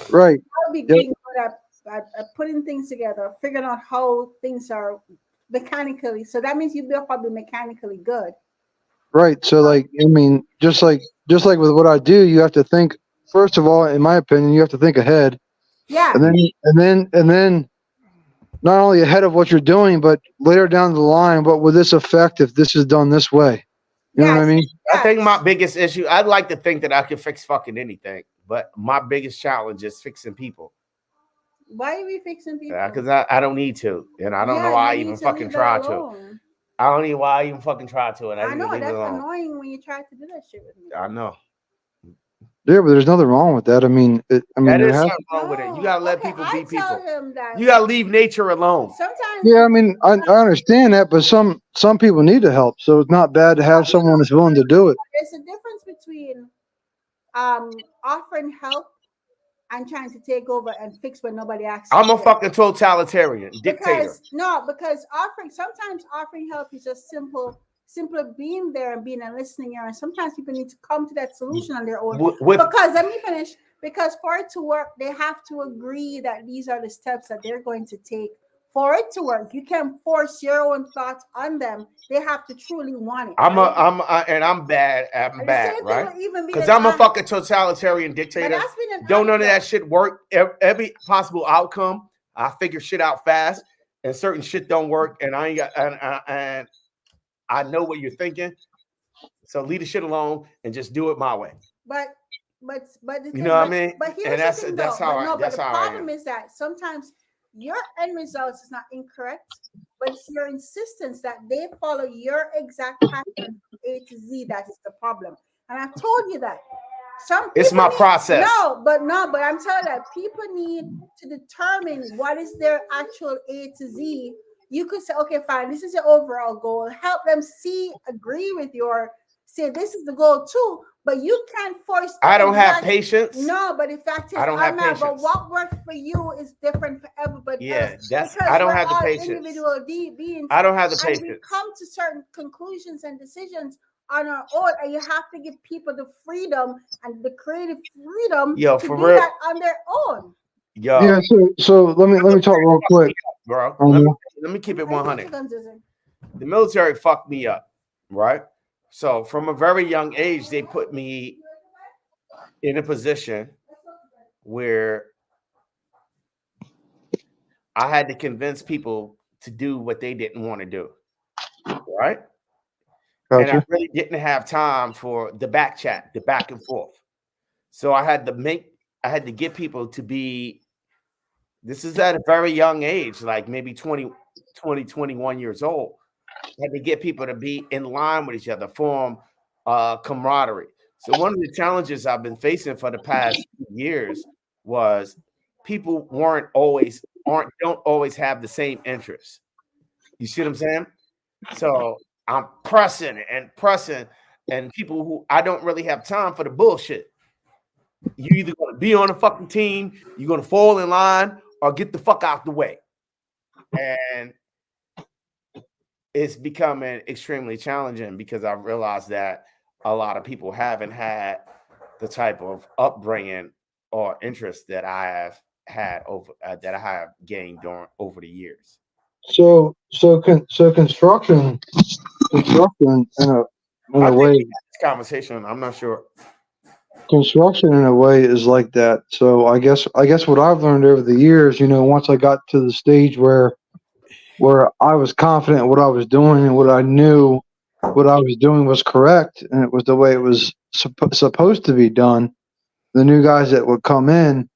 Speaker 3: Right.
Speaker 2: I'll be
Speaker 3: Yep.
Speaker 2: being good at putting things together, figuring out how things are mechanically. So that means you'll be probably mechanically good.
Speaker 3: Right. So like I mean, just like with what I do, you have to think first of all, in my opinion, you have to think ahead.
Speaker 2: Yeah.
Speaker 3: And then not only ahead of what you're doing, but later down the line, what would this affect if this is done this way? You know what I
Speaker 2: Yes.
Speaker 3: mean?
Speaker 1: I think
Speaker 2: Yes.
Speaker 1: my biggest issue, I'd like to think that I can fix fucking anything, but my biggest challenge is fixing people.
Speaker 2: Why are we fixing people?
Speaker 1: Because I don't need to. And I don't know
Speaker 2: Yeah,
Speaker 1: why I
Speaker 2: you
Speaker 1: even
Speaker 2: need to
Speaker 1: fucking
Speaker 2: leave that
Speaker 1: try to.
Speaker 2: alone.
Speaker 1: I don't know why I even fucking try to, and I
Speaker 2: I
Speaker 1: need to
Speaker 2: know
Speaker 1: leave it
Speaker 2: that's
Speaker 1: alone.
Speaker 2: annoying when you try to do that shit with me.
Speaker 1: I know.
Speaker 3: Yeah, but there's nothing wrong with that. I mean,
Speaker 1: That
Speaker 3: there
Speaker 1: is
Speaker 3: has.
Speaker 1: something wrong with it. You gotta let
Speaker 2: Okay,
Speaker 1: people
Speaker 2: I
Speaker 1: be
Speaker 2: tell
Speaker 1: people.
Speaker 2: him that
Speaker 1: You gotta leave nature alone.
Speaker 2: sometimes.
Speaker 3: Yeah, I mean, I understand that, but some people need the help, so it's not bad to have someone that's willing to do it.
Speaker 2: There's a difference between offering help and trying to take over and fix when nobody asks.
Speaker 1: I'm a
Speaker 2: for it.
Speaker 1: fucking totalitarian dictator.
Speaker 2: Because sometimes offering help is just simply being there and being a listening ear. And sometimes people need to come to that solution on their own. Because let me finish. Because for it to work, they have to agree that these are the steps that they're going to take for it to work. You can't force your own thoughts on them. They have to truly want it.
Speaker 1: I'm bad.
Speaker 2: And
Speaker 1: I'm
Speaker 2: the
Speaker 1: bad,
Speaker 2: same thing
Speaker 1: right?
Speaker 2: with even being
Speaker 1: Because
Speaker 2: an
Speaker 1: I'm a
Speaker 2: actor.
Speaker 1: fucking totalitarian
Speaker 2: But
Speaker 1: dictator.
Speaker 2: that's been an
Speaker 1: Don't none of
Speaker 2: actor.
Speaker 1: that shit work. Every possible outcome, I figure shit out fast, and certain shit don't work, and I ain't got and I know what you're thinking. So leave the shit alone and just do it my way.
Speaker 2: But the
Speaker 1: You
Speaker 2: thing,
Speaker 1: know what I mean?
Speaker 2: but here's
Speaker 1: And
Speaker 2: the thing though.
Speaker 1: that's how I
Speaker 2: But the
Speaker 1: am.
Speaker 2: problem is that sometimes your end results is not incorrect, but it's your insistence that they follow your exact pattern from A to Z that is the problem. And I've told you that. Some
Speaker 1: It's
Speaker 2: people
Speaker 1: my
Speaker 2: need,
Speaker 1: process.
Speaker 2: but I'm telling you that people need to determine what is their actual A to Z. You could say, okay, fine, this is your overall goal. Help them agree with your say this is the goal too, but you can't force.
Speaker 1: I don't have patience.
Speaker 2: No, but the fact is,
Speaker 1: I don't have
Speaker 2: But
Speaker 1: patience.
Speaker 2: what works for you is different for everybody else.
Speaker 1: That's
Speaker 2: Because
Speaker 1: I don't
Speaker 2: we're
Speaker 1: have the
Speaker 2: all
Speaker 1: patience.
Speaker 2: individual beings.
Speaker 1: I don't have the
Speaker 2: And we
Speaker 1: patience.
Speaker 2: come to certain conclusions and decisions on our own, and you have to give people the freedom and the creative freedom
Speaker 1: Yo,
Speaker 2: to
Speaker 1: for
Speaker 2: do
Speaker 1: real.
Speaker 2: that on their own.
Speaker 1: Yo,
Speaker 3: Yeah. So let me talk real quick,
Speaker 1: bro. Let me keep it 100. The military fucked me up, right? So from a very young age, they put me in a position where I had to convince people to do what they didn't want to do, right? And I
Speaker 3: Gotcha.
Speaker 1: really didn't have time for the back chat, the back and forth. So I had to get people to be, this is at a very young age, like maybe 21 years old. I had to get people to be in line with each other, form camaraderie. So one of the challenges I've been facing for the past few years was people don't always have the same interests. You see what I'm saying? So I'm pressing and pressing, and people who I don't really have time for the bullshit. You either gonna be on a fucking team, you're gonna fall in line, or get the fuck out the way. And it's becoming extremely challenging because I realized that a lot of people haven't had the type of upbringing or interest that I have had that I have gained over the years.
Speaker 3: So construction in
Speaker 1: I
Speaker 3: a
Speaker 1: think
Speaker 3: way,
Speaker 1: we had this conversation. I'm not sure.
Speaker 3: construction in a way is like that. So I guess what I've learned over the years, once I got to the stage where I was confident in what I was doing and what I knew what I was doing was correct and it was the way it was supposed to be done. The new guys that would come in,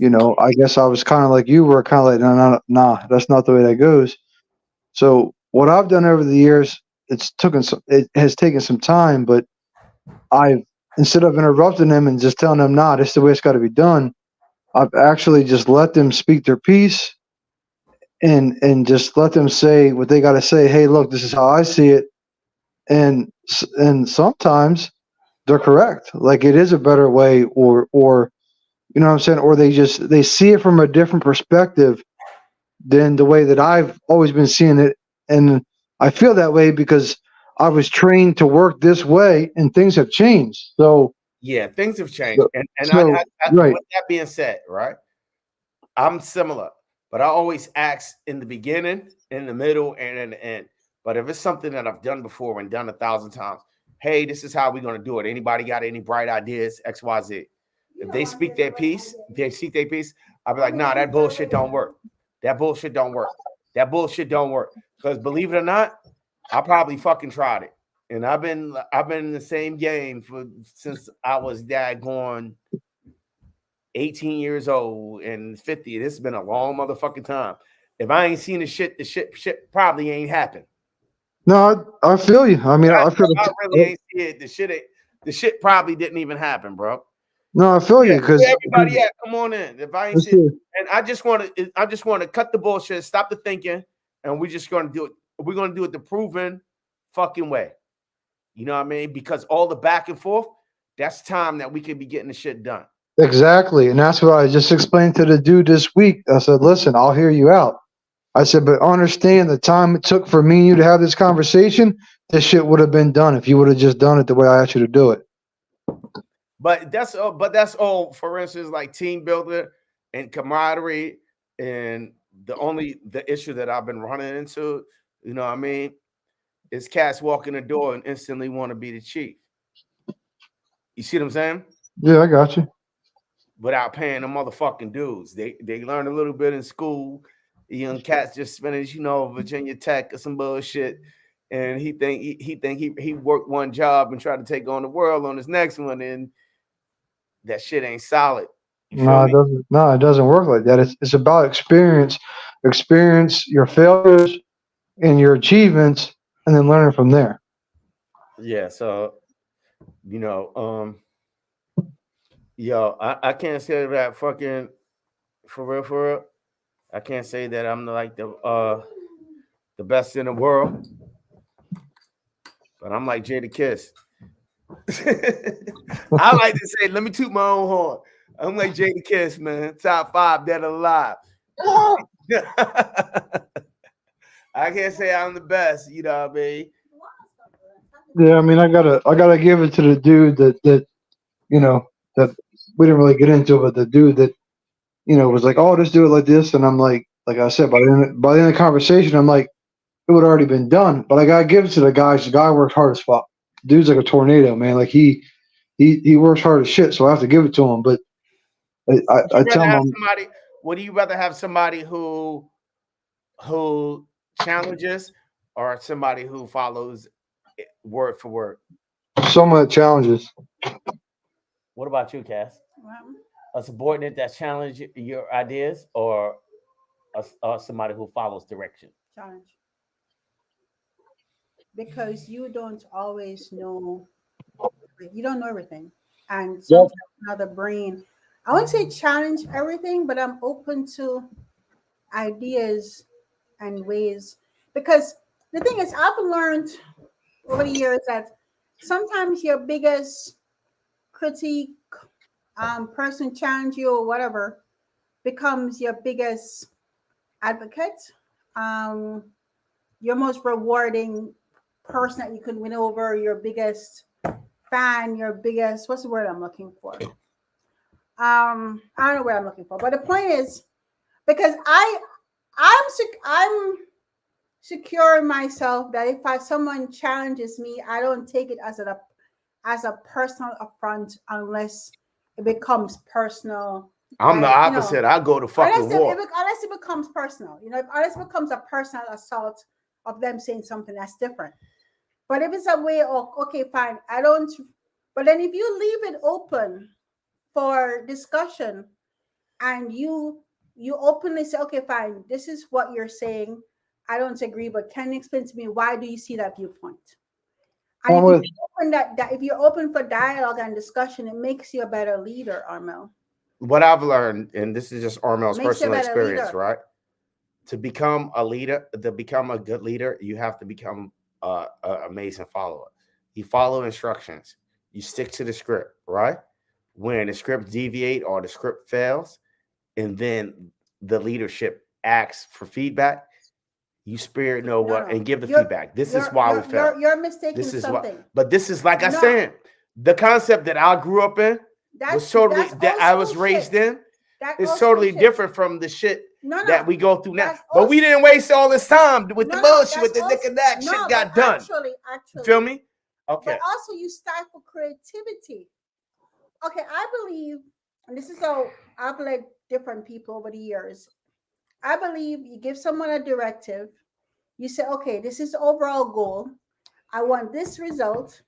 Speaker 3: I guess I was kind of like you were, kind of like, no, no, no, nah, that's not the way that goes. So what I've done over the years, it has taken some time, but I've instead of interrupting them and just telling them, nah, this is the way it's got to be done, I've actually just let them speak their piece and just let them say what they got to say. Hey, look, this is how I see it, and sometimes they're correct. Like it is a better way, or you know what I'm saying, or they see it from a different perspective than the way that I've always been seeing it, and I feel that way because I was trained to work this way, and things have changed. So,
Speaker 1: Yeah, things have changed.
Speaker 3: so,
Speaker 1: And
Speaker 3: so right,
Speaker 1: with that being said, right, I'm similar, but I always ask in the beginning in the middle and in the end. But if it's something that I've done before and done 1,000 times, hey, this is how we're gonna do it. Anybody got any bright ideas? X, Y, Z. If they speak their piece, I'll be like, nah, that bullshit don't work. That bullshit don't work. That bullshit don't work. Because believe it or not, I probably fucking tried it. And I've been in the same game since I was daggone 18 years old and 50. This has been a long motherfucking time. If I ain't seen the shit probably ain't happened.
Speaker 3: No, I feel you. I mean, I feel
Speaker 1: I really ain't see it. The shit probably didn't even happen, bro.
Speaker 3: no, I feel you because
Speaker 1: Everybody come on in. If I ain't see it, and I just want to cut the bullshit, stop the thinking, and we're just gonna do it. We're gonna do it the proven fucking way. You know what I mean? Because all the back and forth, that's time that we could be getting the shit done.
Speaker 3: exactly, and that's what I just explained to the dude this week. I said, "Listen, I'll hear you out." I said, "But understand the time it took for me and you to have this conversation. This shit would have been done if you would have just done it the way I asked you to do it."
Speaker 1: But that's all. For instance, like team builder and camaraderie, and the issue that I've been running into, you know what I mean, is cats walk in the door and instantly want to be the chief. You see what I'm saying?
Speaker 3: Yeah, I got you.
Speaker 1: Without paying the motherfucking dues. They learn a little bit in school. The young cats just finished, Virginia Tech or some bullshit. And he think he worked one job and tried to take on the world on his next one, and that shit ain't solid.
Speaker 3: No, it doesn't. No, it doesn't work like that. It's about experience, experience your failures and your achievements, and then learning from there.
Speaker 1: Yeah. So, yo, I can't say that fucking for real. I can't say that I'm like the best in the world, but I'm like Jada Kiss. I like to say, let me toot my own horn. I'm like Jada Kiss, man. Top 5 dead or alive. I can't say I'm the best, you know what I mean?
Speaker 3: Yeah, I mean, I gotta give it to the dude that that we didn't really get into, but the dude that was like, "Oh, just do it like this," and I'm like I said, by the end of the conversation, I'm like, it would already been done. But I gotta give it to the guy. The guy worked hard as fuck. Dude's like a tornado, man. Like he works hard as shit. So I have to give it to him. But I tell him,
Speaker 1: would you rather have somebody who challenges or somebody who follows word for word?
Speaker 3: someone that challenges.
Speaker 1: What about you, Cass? A subordinate that challenges your ideas, or somebody who follows direction?
Speaker 2: Challenge. Because you don't always know, you don't know everything. And sometimes another brain, I wouldn't say challenge everything, but I'm open to ideas and ways. Because the thing is, I've learned over the years that sometimes your biggest critique, person challenge you or whatever, becomes your biggest advocate, your most rewarding person that you could win over, your biggest fan, your biggest, what's the word I'm looking for? I don't know what I'm looking for, but the point is, because I'm secure in myself that if someone challenges me, I don't take it as a personal affront unless it becomes personal.
Speaker 1: I'm the opposite. I go to fucking war.
Speaker 2: Unless it becomes personal, unless it becomes a personal assault of them saying something, that's different. But if it's a way of, okay, fine, I don't. But then if you leave it open for discussion and you openly say, okay, fine, this is what you're saying, I don't agree, but can you explain to me why do you see that viewpoint? And if you're open for dialogue and discussion, it makes you a better leader, Armel.
Speaker 1: What I've learned, and this is just Armel's personal experience, right? To become a leader, to become a good leader, you have to become an amazing follower. You follow instructions. You stick to the script, right? When the script deviate or the script fails, and then the leadership asks for feedback, you spirit know what and give the feedback. This is why we failed.
Speaker 2: You're mistaken.
Speaker 1: This is
Speaker 2: something.
Speaker 1: But this is like I said, the concept that I grew up in was totally that I was raised in. It's totally different from the shit
Speaker 2: No,
Speaker 1: that
Speaker 2: no.
Speaker 1: we go through now.
Speaker 2: That's
Speaker 1: But we
Speaker 2: also,
Speaker 1: didn't waste all this time with the
Speaker 2: no, no.
Speaker 1: bullshit, with
Speaker 2: That's
Speaker 1: the dick
Speaker 2: also,
Speaker 1: and that
Speaker 2: no,
Speaker 1: shit
Speaker 2: but
Speaker 1: got done.
Speaker 2: actually,
Speaker 1: You feel me?
Speaker 2: but
Speaker 1: Okay.
Speaker 2: also you stifle creativity. Okay, I believe, and this is how I've led different people over the years. I believe you give someone a directive. You say, okay, this is the overall goal. I want this result.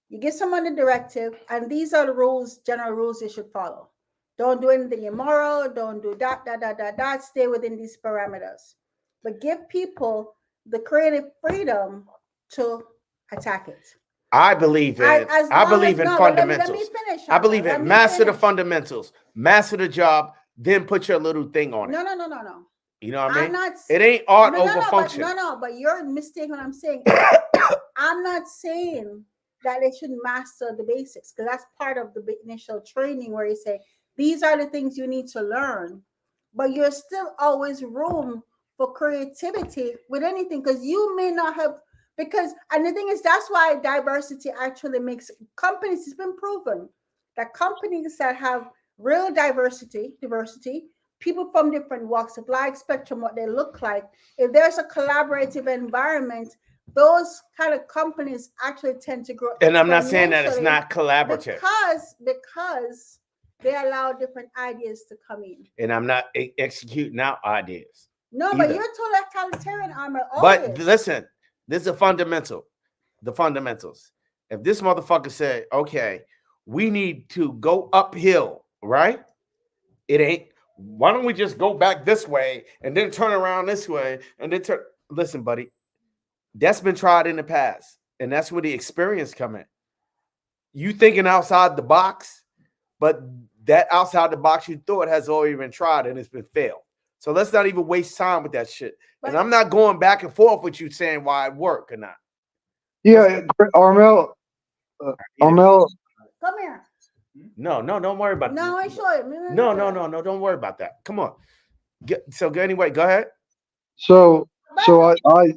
Speaker 2: You give someone a directive, and these are the rules, general rules they should follow. Don't do anything immoral. Don't do that. Stay within these parameters. But give people the creative freedom to attack it.
Speaker 1: I believe in
Speaker 2: As
Speaker 1: I
Speaker 2: long as
Speaker 1: believe in
Speaker 2: no, but let me
Speaker 1: fundamentals.
Speaker 2: finish.
Speaker 1: I believe
Speaker 2: Let
Speaker 1: in
Speaker 2: me
Speaker 1: master the
Speaker 2: finish.
Speaker 1: fundamentals, master the job, then put your little thing on it.
Speaker 2: No.
Speaker 1: You know what I
Speaker 2: I'm
Speaker 1: mean?
Speaker 2: not.
Speaker 1: It ain't art
Speaker 2: No,
Speaker 1: over function.
Speaker 2: but you're mistaken what I'm saying. I'm not saying that they should master the basics because that's part of the initial training where you say these are the things you need to learn, but you're still always room for creativity with anything because you may not have because and the thing is that's why diversity actually makes companies. It's been proven that companies that have real diversity, people from different walks of life, spectrum, what they look like. If there's a collaborative environment, those kind of companies actually tend to grow
Speaker 1: And I'm not saying that it's
Speaker 2: exponentially
Speaker 1: not collaborative.
Speaker 2: because they allow different ideas to come in.
Speaker 1: And I'm not executing out ideas.
Speaker 2: No,
Speaker 1: either.
Speaker 2: but you're totalitarian armor.
Speaker 1: But listen, this is a fundamental. The fundamentals. If this motherfucker said, okay, we need to go uphill, right? It ain't. Why don't we just go back this way and then turn around this way and then turn? Listen, buddy, that's been tried in the past, and that's where the experience come in. You thinking outside the box, but that outside the box you thought has already been tried and it's been failed. So let's not even waste time with that shit. And I'm not going back and forth with you saying why it worked or not.
Speaker 3: Yeah, Armel. Armel.
Speaker 2: Come here.
Speaker 1: No, don't worry about that.
Speaker 2: No, I show it.
Speaker 1: No, don't worry about that. Come on. Anyway, go ahead.
Speaker 3: So I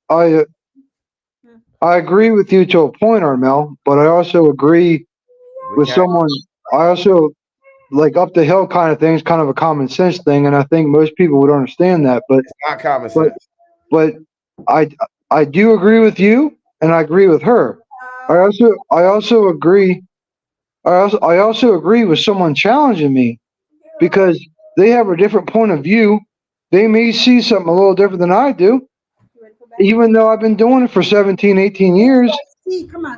Speaker 3: I agree with you to a point, Armel, but I also agree with someone. I also like up the hill kind of thing is kind of a common sense thing, and I think most people would understand that. But
Speaker 1: it's not common sense.
Speaker 3: But I do agree with you, and I agree with her. I also agree. I also agree with someone challenging me because they have a different point of view. They may see something a little different than I do. Even though I've been doing it for 17, 18 years,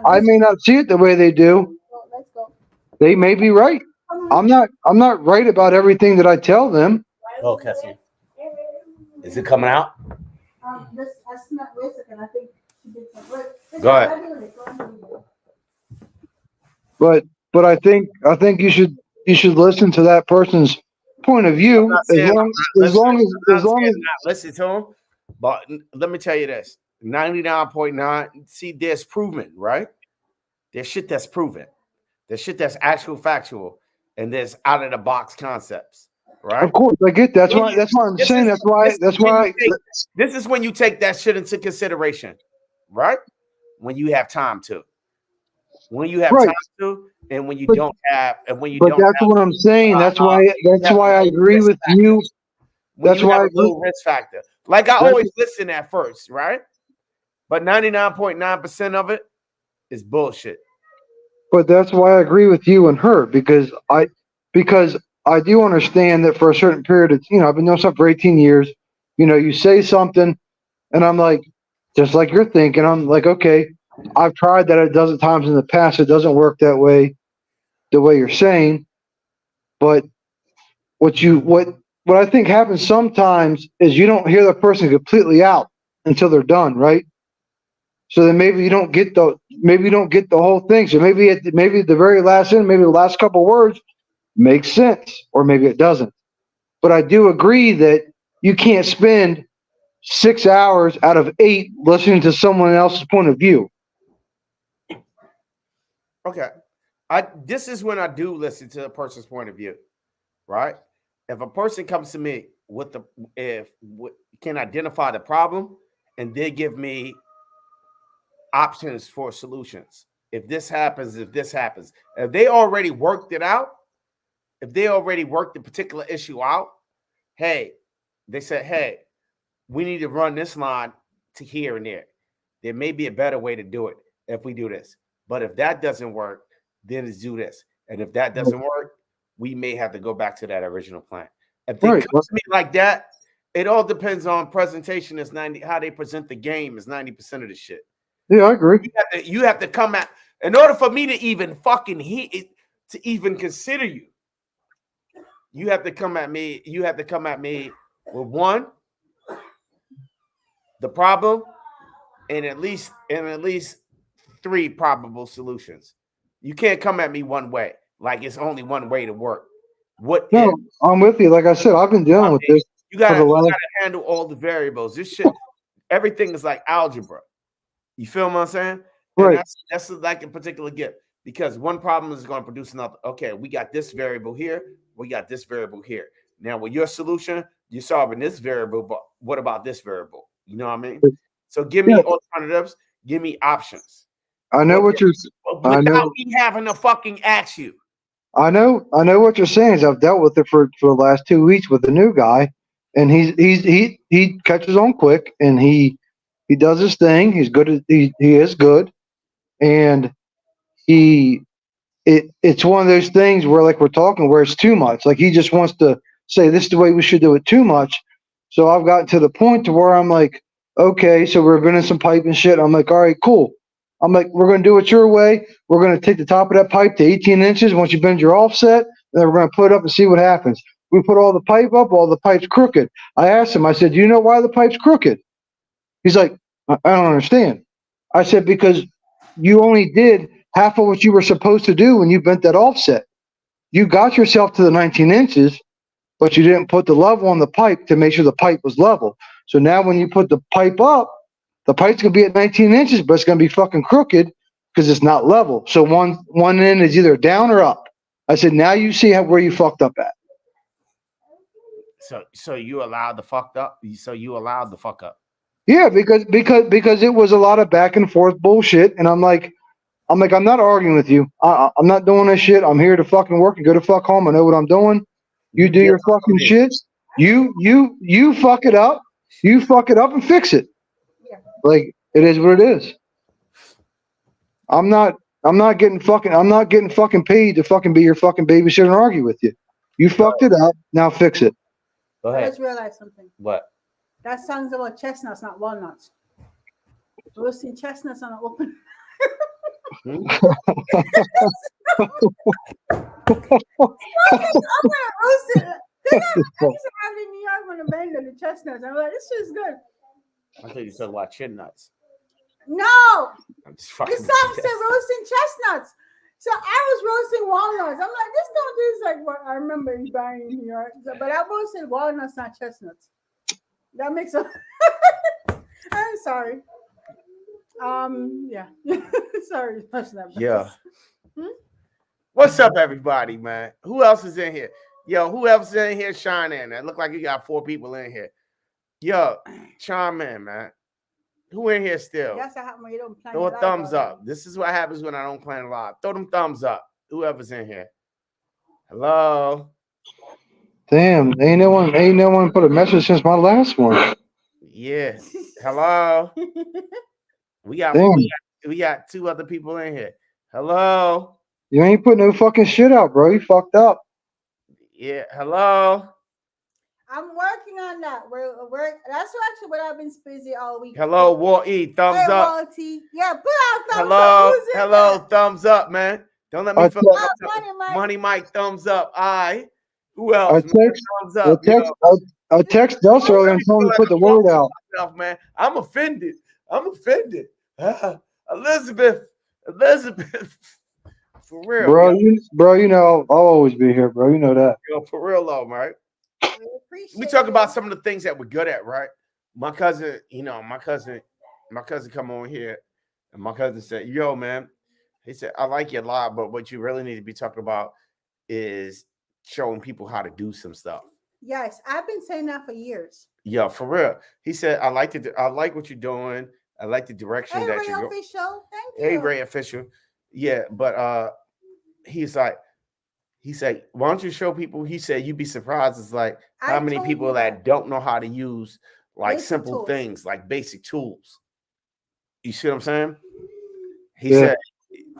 Speaker 3: I may not see it the way they do. They may be right. I'm not right about everything that I tell them.
Speaker 1: Oh, Cassie. Is it coming out?
Speaker 2: That's not wait a second. I think she did some work.
Speaker 1: Go ahead.
Speaker 3: But I think you should listen to that person's point of view as long as
Speaker 1: listen to him. But let me tell you this: 99.9. See, there's proven, right? There's shit that's proven. There's shit that's actual factual, and there's out of the box concepts, right?
Speaker 3: Of course, I get that. That's why I'm saying. That's why.
Speaker 1: This is when you take that shit into consideration, right? When you have time to. When you have time to, and when you don't have, and when you don't.
Speaker 3: But that's what I'm saying. That's why I agree with you.
Speaker 1: That's why a low risk factor. Like I always listen at first, right? But 99.9% of it is bullshit.
Speaker 3: But that's why I agree with you and her because I do understand that for a certain period of I've been doing something for 18 years. You say something, and I'm like, just like you're thinking, I'm like, okay, I've tried that a dozen times in the past. It doesn't work that way, the way you're saying. But what I think happens sometimes is you don't hear the person completely out until they're done, right? So then maybe you don't get the whole thing. So maybe at the very last end, maybe the last couple words makes sense, or maybe it doesn't. But I do agree that you can't spend 6 hours out of 8 listening to someone else's point of view.
Speaker 1: Okay. This is when I do listen to a person's point of view, right? If a person comes to me can identify the problem and they give me options for solutions. If this happens, if they already worked it out, if they already worked the particular issue out, hey, They said, hey, we need to run this line to here and there. There may be a better way to do it if we do this. But if that doesn't work, then let's do this. And if that doesn't work, we may have to go back to that original plan. If they
Speaker 3: Right.
Speaker 1: come to me like that, it all depends on presentation. Is 90 how they present the game is 90% of the shit.
Speaker 3: Yeah, I agree.
Speaker 1: You have to come at in order for me to even fucking to even consider you. You have to come at me. You have to come at me with one, the problem, and at least three probable solutions. You can't come at me one way, like it's only one way to work. What if
Speaker 3: No, I'm with you. Like I said, I've been dealing with this
Speaker 1: you
Speaker 3: for the
Speaker 1: gotta
Speaker 3: last.
Speaker 1: handle all the variables. This shit, everything is like algebra. You feel what I'm saying? And
Speaker 3: Right.
Speaker 1: that's like a particular gift because one problem is going to produce another. Okay, we got this variable here, we got this variable here. Now, with your solution, you're solving this variable, but what about this variable? You know what I mean? So give me
Speaker 3: Yeah,
Speaker 1: alternatives, give me options.
Speaker 3: I know what you're. I
Speaker 1: Without
Speaker 3: know.
Speaker 1: me having to fucking ask you.
Speaker 3: I know. I know what you're saying. Is I've dealt with it for the last 2 weeks with the new guy, and he catches on quick, and he does his thing. He's good. He is good, and he it's one of those things where like we're talking where it's too much. Like he just wants to say this is the way we should do it too much. So I've gotten to the point to where I'm like, okay, so we're bending some pipe and shit. I'm like, all right, cool. I'm like, we're gonna do it your way. We're gonna take the top of that pipe to 18 inches once you bend your offset, and then we're gonna put it up and see what happens. We put all the pipe up, all the pipe's crooked. I asked him, I said, do you know why the pipe's crooked? He's like, I don't understand. I said, because you only did half of what you were supposed to do when you bent that offset. You got yourself to the 19 inches, but you didn't put the level on the pipe to make sure the pipe was level. So now when you put the pipe up, the pipe's gonna be at 19 inches, but it's gonna be fucking crooked because it's not level. So one end is either down or up. I said, now you see where you fucked up at.
Speaker 1: So you allowed the fucked up. So you allowed the fuck up.
Speaker 3: Yeah, because it was a lot of back and forth bullshit, and I'm not arguing with you. I'm not doing this shit. I'm here to fucking work and go to fuck home. I know what I'm doing. You do your fucking shit. You fuck it up. You fuck it up and fix it.
Speaker 2: Yeah.
Speaker 3: Like it is what it is. I'm not getting fucking paid to fucking be your fucking babysitter and argue with you. You fucked it up. Now fix it.
Speaker 1: Go
Speaker 2: I
Speaker 1: ahead.
Speaker 2: just realized something.
Speaker 1: What?
Speaker 2: That song's about chestnuts, not walnuts. Roasting chestnuts on an open.
Speaker 1: Hmm?
Speaker 2: I'm gonna roast it. I used to have it in New York when I made the chestnuts. I'm like, this shit's good.
Speaker 1: I thought you talking about chin nuts.
Speaker 2: No,
Speaker 1: I'm just
Speaker 2: this
Speaker 1: fucking.
Speaker 2: song said roasting chestnuts. So I was roasting walnuts. I'm like, this don't taste like what I remember buying in New York. So, but I roasted walnuts, not chestnuts. That makes a. I'm sorry. Yeah. Sorry,
Speaker 1: Yeah. What's up, everybody, man? Who else is in here? Yo, who else is in here? Shine in. It look like you got 4 people in here. Yo, chime in, man. Who in here still?
Speaker 2: That's how when you don't plan.
Speaker 1: Throw a thumbs up. This is what happens when I don't plan live. Throw them thumbs up. Whoever's in here. Hello.
Speaker 3: Damn, ain't no one put a message since my last one.
Speaker 1: Yeah. Hello. We got
Speaker 3: Damn.
Speaker 1: we got 2 other people in here. Hello.
Speaker 3: You ain't put no fucking shit out, bro. You fucked up.
Speaker 1: Yeah. Hello.
Speaker 2: I'm working on that. That's actually what I've been busy all week.
Speaker 1: Hello, Walt E. Thumbs
Speaker 2: Hey,
Speaker 1: up.
Speaker 2: Walty. Yeah, put out thumbs
Speaker 1: Hello.
Speaker 2: up. Who's in
Speaker 1: Hello.
Speaker 2: there?
Speaker 1: Thumbs up, man. Don't let me
Speaker 3: I
Speaker 1: feel Money Mike, thumbs up. Who
Speaker 3: I
Speaker 1: else? Man?
Speaker 3: text
Speaker 1: Thumbs up.
Speaker 3: I text Dust earlier and told him to put the word out.
Speaker 1: Man. I'm offended. Elizabeth. For real.
Speaker 3: Bro, you know I'll always be here, bro. You know that.
Speaker 1: Yo, for real though, right?
Speaker 2: We
Speaker 1: talk about some of the things that we're good at, right? My cousin come on here, and my cousin said, yo, man, he said, I like you a lot, but what you really need to be talking about is showing people how to do some stuff.
Speaker 2: Yes, I've been saying that for years.
Speaker 1: Yeah, for real. He said, I like what you're doing. I like the direction that
Speaker 2: Ray
Speaker 1: you're going.
Speaker 2: Official. Thank you.
Speaker 1: Hey, Ray Official. Yeah, but he's like, He said, "Why don't you show people?" He said, "You'd be surprised. It's like how
Speaker 2: I
Speaker 1: many
Speaker 2: told
Speaker 1: people
Speaker 2: you
Speaker 1: that
Speaker 2: that.
Speaker 1: don't know how to use like
Speaker 2: Basic
Speaker 1: simple
Speaker 2: tools.
Speaker 1: things, like basic tools." You see what I'm saying? He
Speaker 3: Yeah.
Speaker 1: said,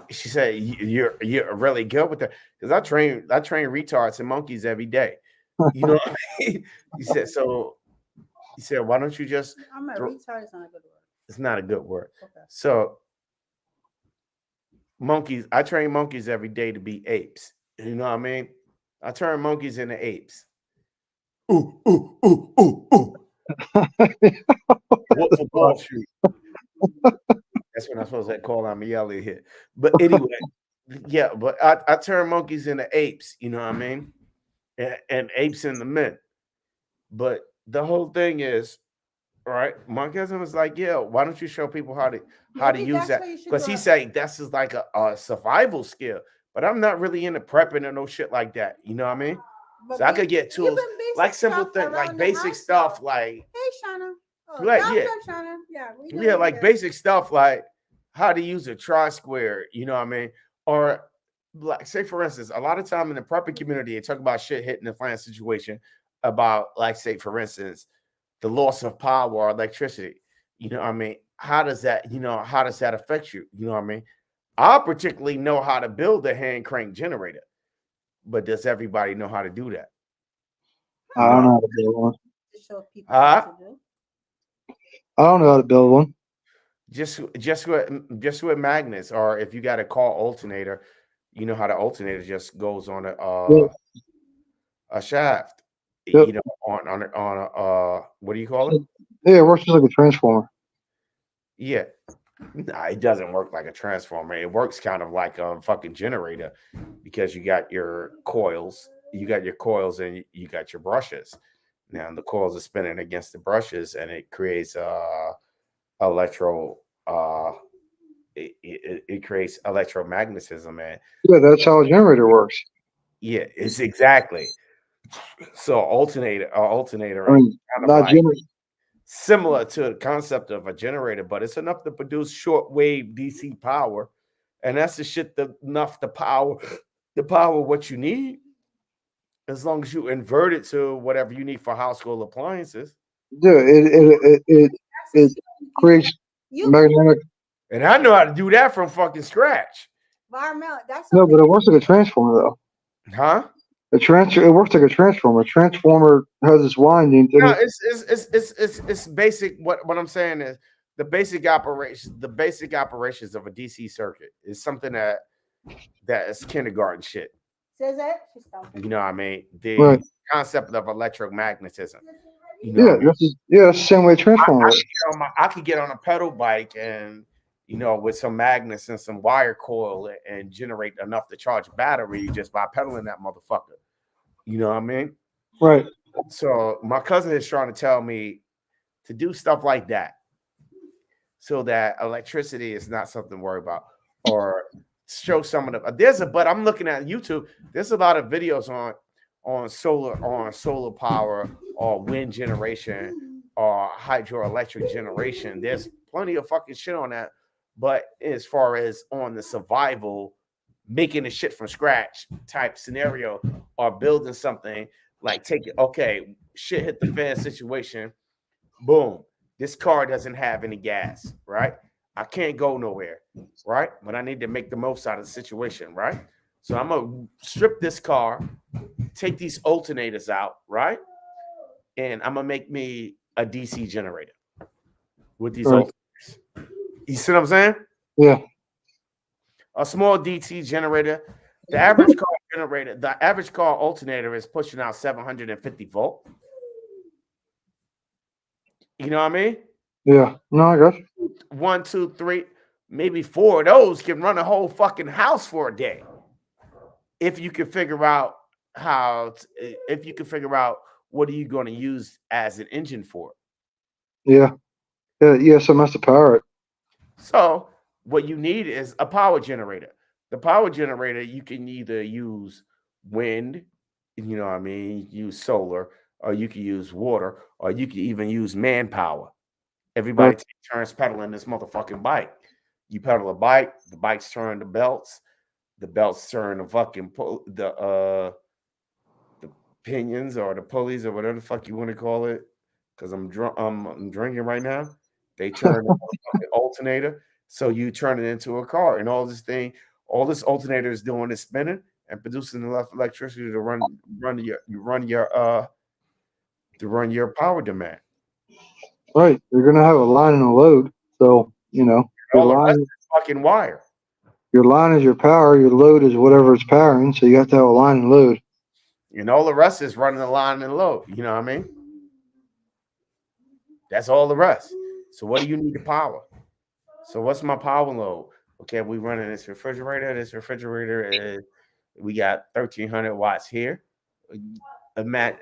Speaker 1: "She said you're really good with that because I train retards and monkeys every day." You know what I mean? He said, "So." He said, "Why don't you just
Speaker 2: I'm a
Speaker 1: throw?"
Speaker 2: retard. Is not a good word.
Speaker 1: It's not a good word.
Speaker 2: Okay.
Speaker 1: So monkeys, I train monkeys every day to be apes. You know what I mean? I turn monkeys into apes. Ooh, ooh, ooh, ooh, ooh. Wolf of Wall Street. That's when I'm supposed to call I'm yelling here. But anyway, yeah, but I turn monkeys into apes, you know what I mean? And apes into men. But the whole thing is, right? My cousin was like, "Yeah, why don't you show people how to
Speaker 2: Maybe
Speaker 1: use
Speaker 2: that's
Speaker 1: that?"
Speaker 2: what you should
Speaker 1: Because
Speaker 2: do.
Speaker 1: he said that's just like a survival skill. But I'm not really into prepping or no shit like that. You know what I mean? So
Speaker 2: But
Speaker 1: I could get
Speaker 2: even
Speaker 1: tools
Speaker 2: basic
Speaker 1: like simple
Speaker 2: stuff
Speaker 1: things, like
Speaker 2: around the
Speaker 1: basic
Speaker 2: house,
Speaker 1: stuff,
Speaker 2: though.
Speaker 1: like
Speaker 2: Hey, Shauna. Oh,
Speaker 1: like
Speaker 2: thumbs
Speaker 1: yeah,
Speaker 2: up, Shauna. Yeah, we
Speaker 1: yeah,
Speaker 2: know you're
Speaker 1: like
Speaker 2: here.
Speaker 1: basic stuff like how to use a tri square. You know what I mean? Or like say for instance, a lot of time in the prepping community, they talk about shit hitting the fan situation about like say for instance the loss of power or electricity. You know what I mean? How does that affect you? You know what I mean? I particularly know how to build a hand crank generator, but does everybody know how to do that? You
Speaker 3: I
Speaker 1: know,
Speaker 3: don't know how to build one.
Speaker 2: To show people what
Speaker 1: huh?
Speaker 2: to do.
Speaker 3: I don't know how to build one.
Speaker 1: Just with magnets, or if you got a car alternator, you know how the alternator just goes on
Speaker 3: Yeah.
Speaker 1: a shaft.
Speaker 3: Yep.
Speaker 1: You know, on a what do you call it?
Speaker 3: Yeah, it works just like a transformer.
Speaker 1: Yeah, nah, it doesn't work like a transformer. It works kind of like a fucking generator because you got your coils and you got your brushes. Now the coils are spinning against the brushes and it creates electro it creates electromagnetism and
Speaker 3: Yeah, that's how a generator works.
Speaker 1: yeah, it's exactly. So alternator
Speaker 3: I
Speaker 1: is
Speaker 3: mean,
Speaker 1: kind of
Speaker 3: not
Speaker 1: like
Speaker 3: gener.
Speaker 1: similar to the concept of a generator, but it's enough to produce short wave DC power, and that's the shit enough to power what you need, as long as you invert it to whatever you need for household appliances.
Speaker 3: Yeah,
Speaker 2: That's a
Speaker 3: it
Speaker 2: skill
Speaker 3: creates
Speaker 2: you
Speaker 3: magnetic.
Speaker 1: And I know how to do that from fucking scratch,
Speaker 2: environmental. That's
Speaker 3: No,
Speaker 2: something
Speaker 3: but it works like a transformer though.
Speaker 1: huh?
Speaker 3: It works like a transformer. A transformer has this winding, and
Speaker 1: No,
Speaker 3: it
Speaker 1: it's basic. What I'm saying is the basic operations of a DC circuit is something that is kindergarten shit.
Speaker 2: says that. She's stomping.
Speaker 1: You know what I mean? The
Speaker 3: right.
Speaker 1: concept of electromagnetism. You know what I
Speaker 3: Yeah,
Speaker 1: mean?
Speaker 3: that's the same way a transformer
Speaker 1: I
Speaker 3: works.
Speaker 1: could get on a pedal bike and with some magnets and some wire coil and generate enough to charge a battery just by pedaling that motherfucker. You know what I mean?
Speaker 3: Right.
Speaker 1: So my cousin is trying to tell me to do stuff like that so that electricity is not something to worry about or show some of the but I'm looking at YouTube, there's a lot of videos on solar power or wind generation or hydroelectric generation. There's plenty of fucking shit on that, but as far as on the survival, making the shit from scratch type scenario or building something like okay, shit hit the fan situation, boom, this car doesn't have any gas, right? I can't go nowhere, right? But I need to make the most out of the situation, right? So I'm gonna strip this car, take these alternators out, right? And I'm gonna make me a DC generator with these
Speaker 3: Right.
Speaker 1: alternators. You see what I'm saying?
Speaker 3: Yeah.
Speaker 1: A small DC generator. The average car alternator is pushing out 750 volt. You know what I mean?
Speaker 3: Yeah. No, I got you.
Speaker 1: One, two, three, maybe four of those can run a whole fucking house for a day. If you can figure out if you can figure out what are you going to use as an engine for.
Speaker 3: Yeah. Yeah. Yeah. Something has to power it.
Speaker 1: So what you need is a power generator. The power generator you can either use wind, you know what I mean, use solar, or you can use water, or you can even use manpower.
Speaker 3: Right.
Speaker 1: Everybody take turns pedaling this motherfucking bike. You pedal a bike, the bike's turning the belts. the belts turn the fucking the pinions or the pulleys or whatever the fuck you want to call it. Because I'm drunk, I'm drinking right now. They turn the fucking alternator, so you turn it into a car, and all this alternator is doing is spinning and producing enough electricity to run your power demand.
Speaker 3: Right. You're gonna have a line and a load. So, your
Speaker 1: All the rest
Speaker 3: line
Speaker 1: is fucking wire.
Speaker 3: your line is your power, your load is whatever it's powering, so you have to have a line and load.
Speaker 1: And all the rest is running the line and load. You know what I mean? That's all the rest. So what do you need to power? So what's my power load? Okay, we running this refrigerator. This refrigerator is we got 1,300 watts here. Matt,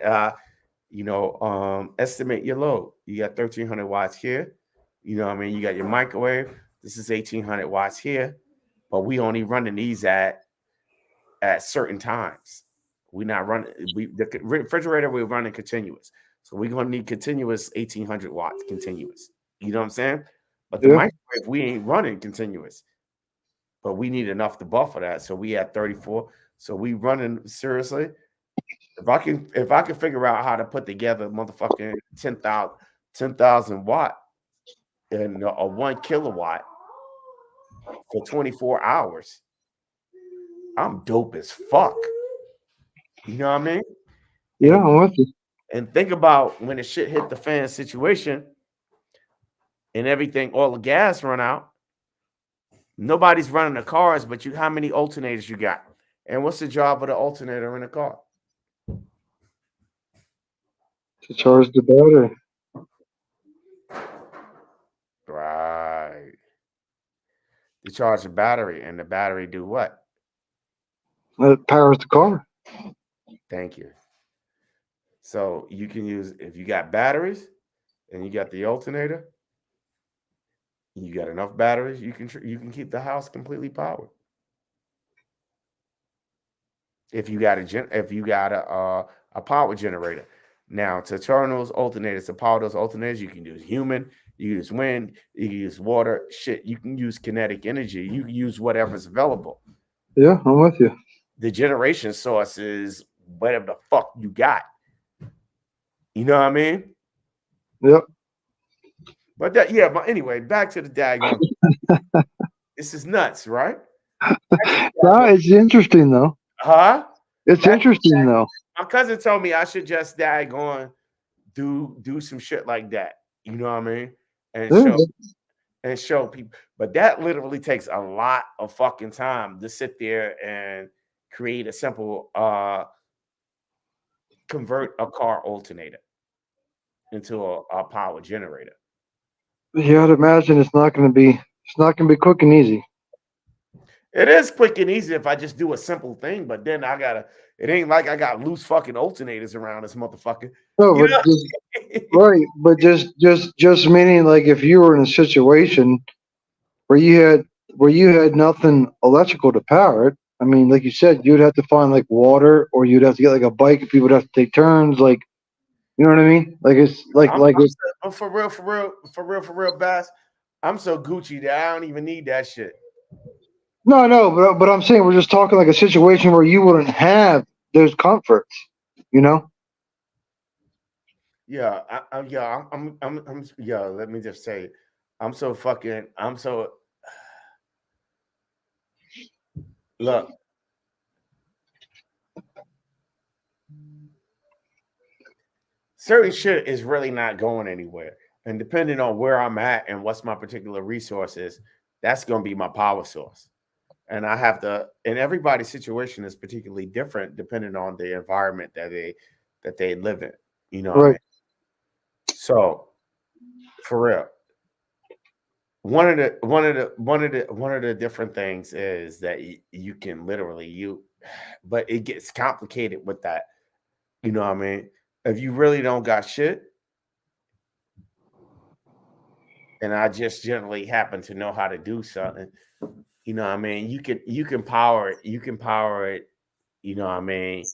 Speaker 1: estimate your load. You got 1,300 watts here. You know what I mean? You got your microwave. This is 1,800 watts here, but we only running these at certain times. We not running the refrigerator. We're running continuous, so we're gonna need continuous 1,800 watts continuous. You know what I'm saying? But the
Speaker 3: Yeah.
Speaker 1: microwave we ain't running continuous, but we need enough to buffer that. So we at 34. So we running seriously. If I can figure out how to put together motherfucking 10,000 watt and a 1 kilowatt for 24 hours, I'm dope as fuck. You know what I mean?
Speaker 3: Yeah,
Speaker 1: And
Speaker 3: I'm with you.
Speaker 1: and think about when the shit hit the fan situation and everything, all the gas run out. Nobody's running the cars, but how many alternators you got? And what's the job of the alternator in a car?
Speaker 3: To charge the battery.
Speaker 1: Right. To charge the battery, and the battery do what?
Speaker 3: That powers the car.
Speaker 1: Thank you. So you can use if you got batteries and you got the alternator, you got enough batteries, you can keep the house completely powered. If you got a power generator. Now to turn those alternators to power those alternators, you can use human, you use wind, you can use water, shit. You can use kinetic energy. You can use whatever's available.
Speaker 3: Yeah, I'm with you.
Speaker 1: The generation source is whatever the fuck you got. You know what I mean?
Speaker 3: Yep.
Speaker 1: But anyway, back to the daggone. This is nuts, right?
Speaker 3: No, it's interesting though.
Speaker 1: Huh?
Speaker 3: It's
Speaker 1: Back,
Speaker 3: interesting though.
Speaker 1: my cousin told me I should just daggone do some shit like that. You know what I mean? And
Speaker 3: Yeah.
Speaker 1: show people. But that literally takes a lot of fucking time to sit there and create a simple convert a car alternator into a power generator.
Speaker 3: You gotta imagine it's not gonna be quick and easy.
Speaker 1: It is quick and easy if I just do a simple thing, but then it ain't like I got loose fucking alternators around this motherfucker.
Speaker 3: No,
Speaker 1: You
Speaker 3: but
Speaker 1: know?
Speaker 3: just right, but just meaning like if you were in a situation where you had nothing electrical to power it, I mean, like you said, you'd have to find like water or you'd have to get like a bike and people would have to take turns, like you know what I mean? Like it's like it's
Speaker 1: For real, Bass. I'm so Gucci that I don't even need that shit.
Speaker 3: no, but I'm saying we're just talking like a situation where you wouldn't have those comforts, you know?
Speaker 1: Yeah, yeah. Let me just say, I'm so look. Certain shit is really not going anywhere, and depending on where I'm at and what's my particular resources, that's going to be my power source. And I have to. And everybody's situation is particularly different depending on the environment that they live in. You know what I
Speaker 3: Right.
Speaker 1: mean? So for real, one of the different things is that you can literally but it gets complicated with that. You know what I mean? If you really don't got shit, and I just generally happen to know how to do something, you know what I mean? You can power it. You can power it. You know what I mean?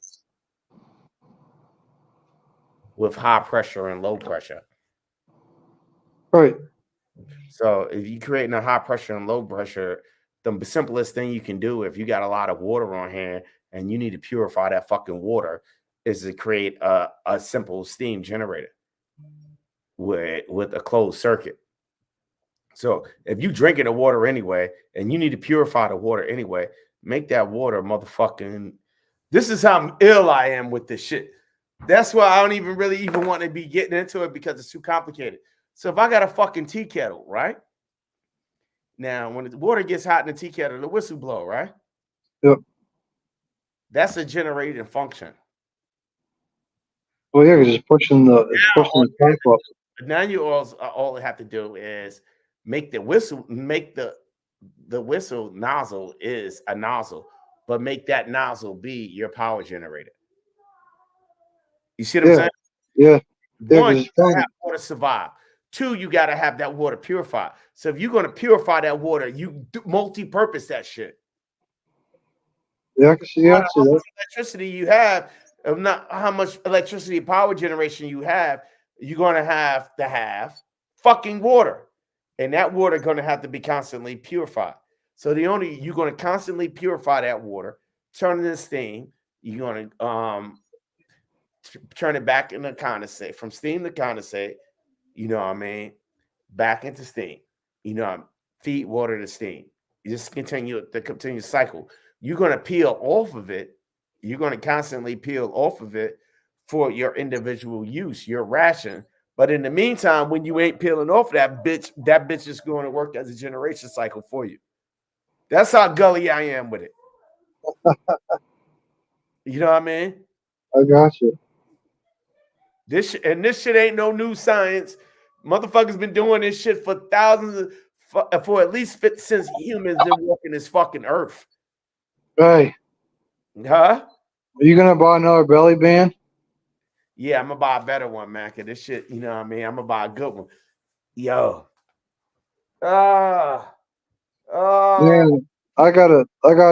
Speaker 1: With high pressure and low pressure.
Speaker 3: Right.
Speaker 1: So if you creating a high pressure and low pressure, the simplest thing you can do if you got a lot of water on hand and you need to purify that fucking water is to create a simple steam generator with a closed circuit. So if you drinking the water anyway and you need to purify the water anyway, make that water motherfucking. This is how ill I am with this shit. That's why I don't even really even want to be getting into it because it's too complicated. So if I got a fucking tea kettle, right? Now, when the water gets hot in the tea kettle, the whistle blow, right?
Speaker 3: Yep.
Speaker 1: That's a generating function.
Speaker 3: Well, yeah, 'cause it's pushing the tank up.
Speaker 1: Now you all have to do is make the whistle, make the whistle nozzle is a nozzle, but make that nozzle be your power generator. You see what I'm
Speaker 3: Yeah,
Speaker 1: saying?
Speaker 3: yeah, yeah.
Speaker 1: One,
Speaker 3: 'Cause
Speaker 1: you
Speaker 3: it's
Speaker 1: gotta
Speaker 3: fun.
Speaker 1: have water survive. Two, you gotta have that water purified. So if you're gonna purify that water, you multi-purpose that shit.
Speaker 3: Yeah, I can see.
Speaker 1: No
Speaker 3: Yeah, I
Speaker 1: matter
Speaker 3: can see
Speaker 1: how
Speaker 3: that.
Speaker 1: much electricity you have, not how much electricity power generation you have, you're gonna have to have fucking water, and that water gonna have to be constantly purified. So you're gonna constantly purify that water, turn it into steam. You're gonna turn it back into condensate, from steam to condensate. You know what I mean? Back into steam. You know, feed water to steam. You just continue the continuous cycle. You're going to peel off of it. You're going to constantly peel off of it for your individual use, your ration. But in the meantime, when you ain't peeling off that bitch is going to work as a generation cycle for you. That's how gully I am with it. You know what I mean?
Speaker 3: I got you.
Speaker 1: This shit ain't no new science. Motherfuckers been doing this shit for thousands for at least since humans been walking this fucking earth.
Speaker 3: Hey,
Speaker 1: Huh?
Speaker 3: are you gonna buy another belly band?
Speaker 1: Yeah, I'm gonna buy a better one, man. Cause this shit, you know what I mean? I'm gonna buy a good one. Yo. Ah. Ah.
Speaker 3: Man, I gotta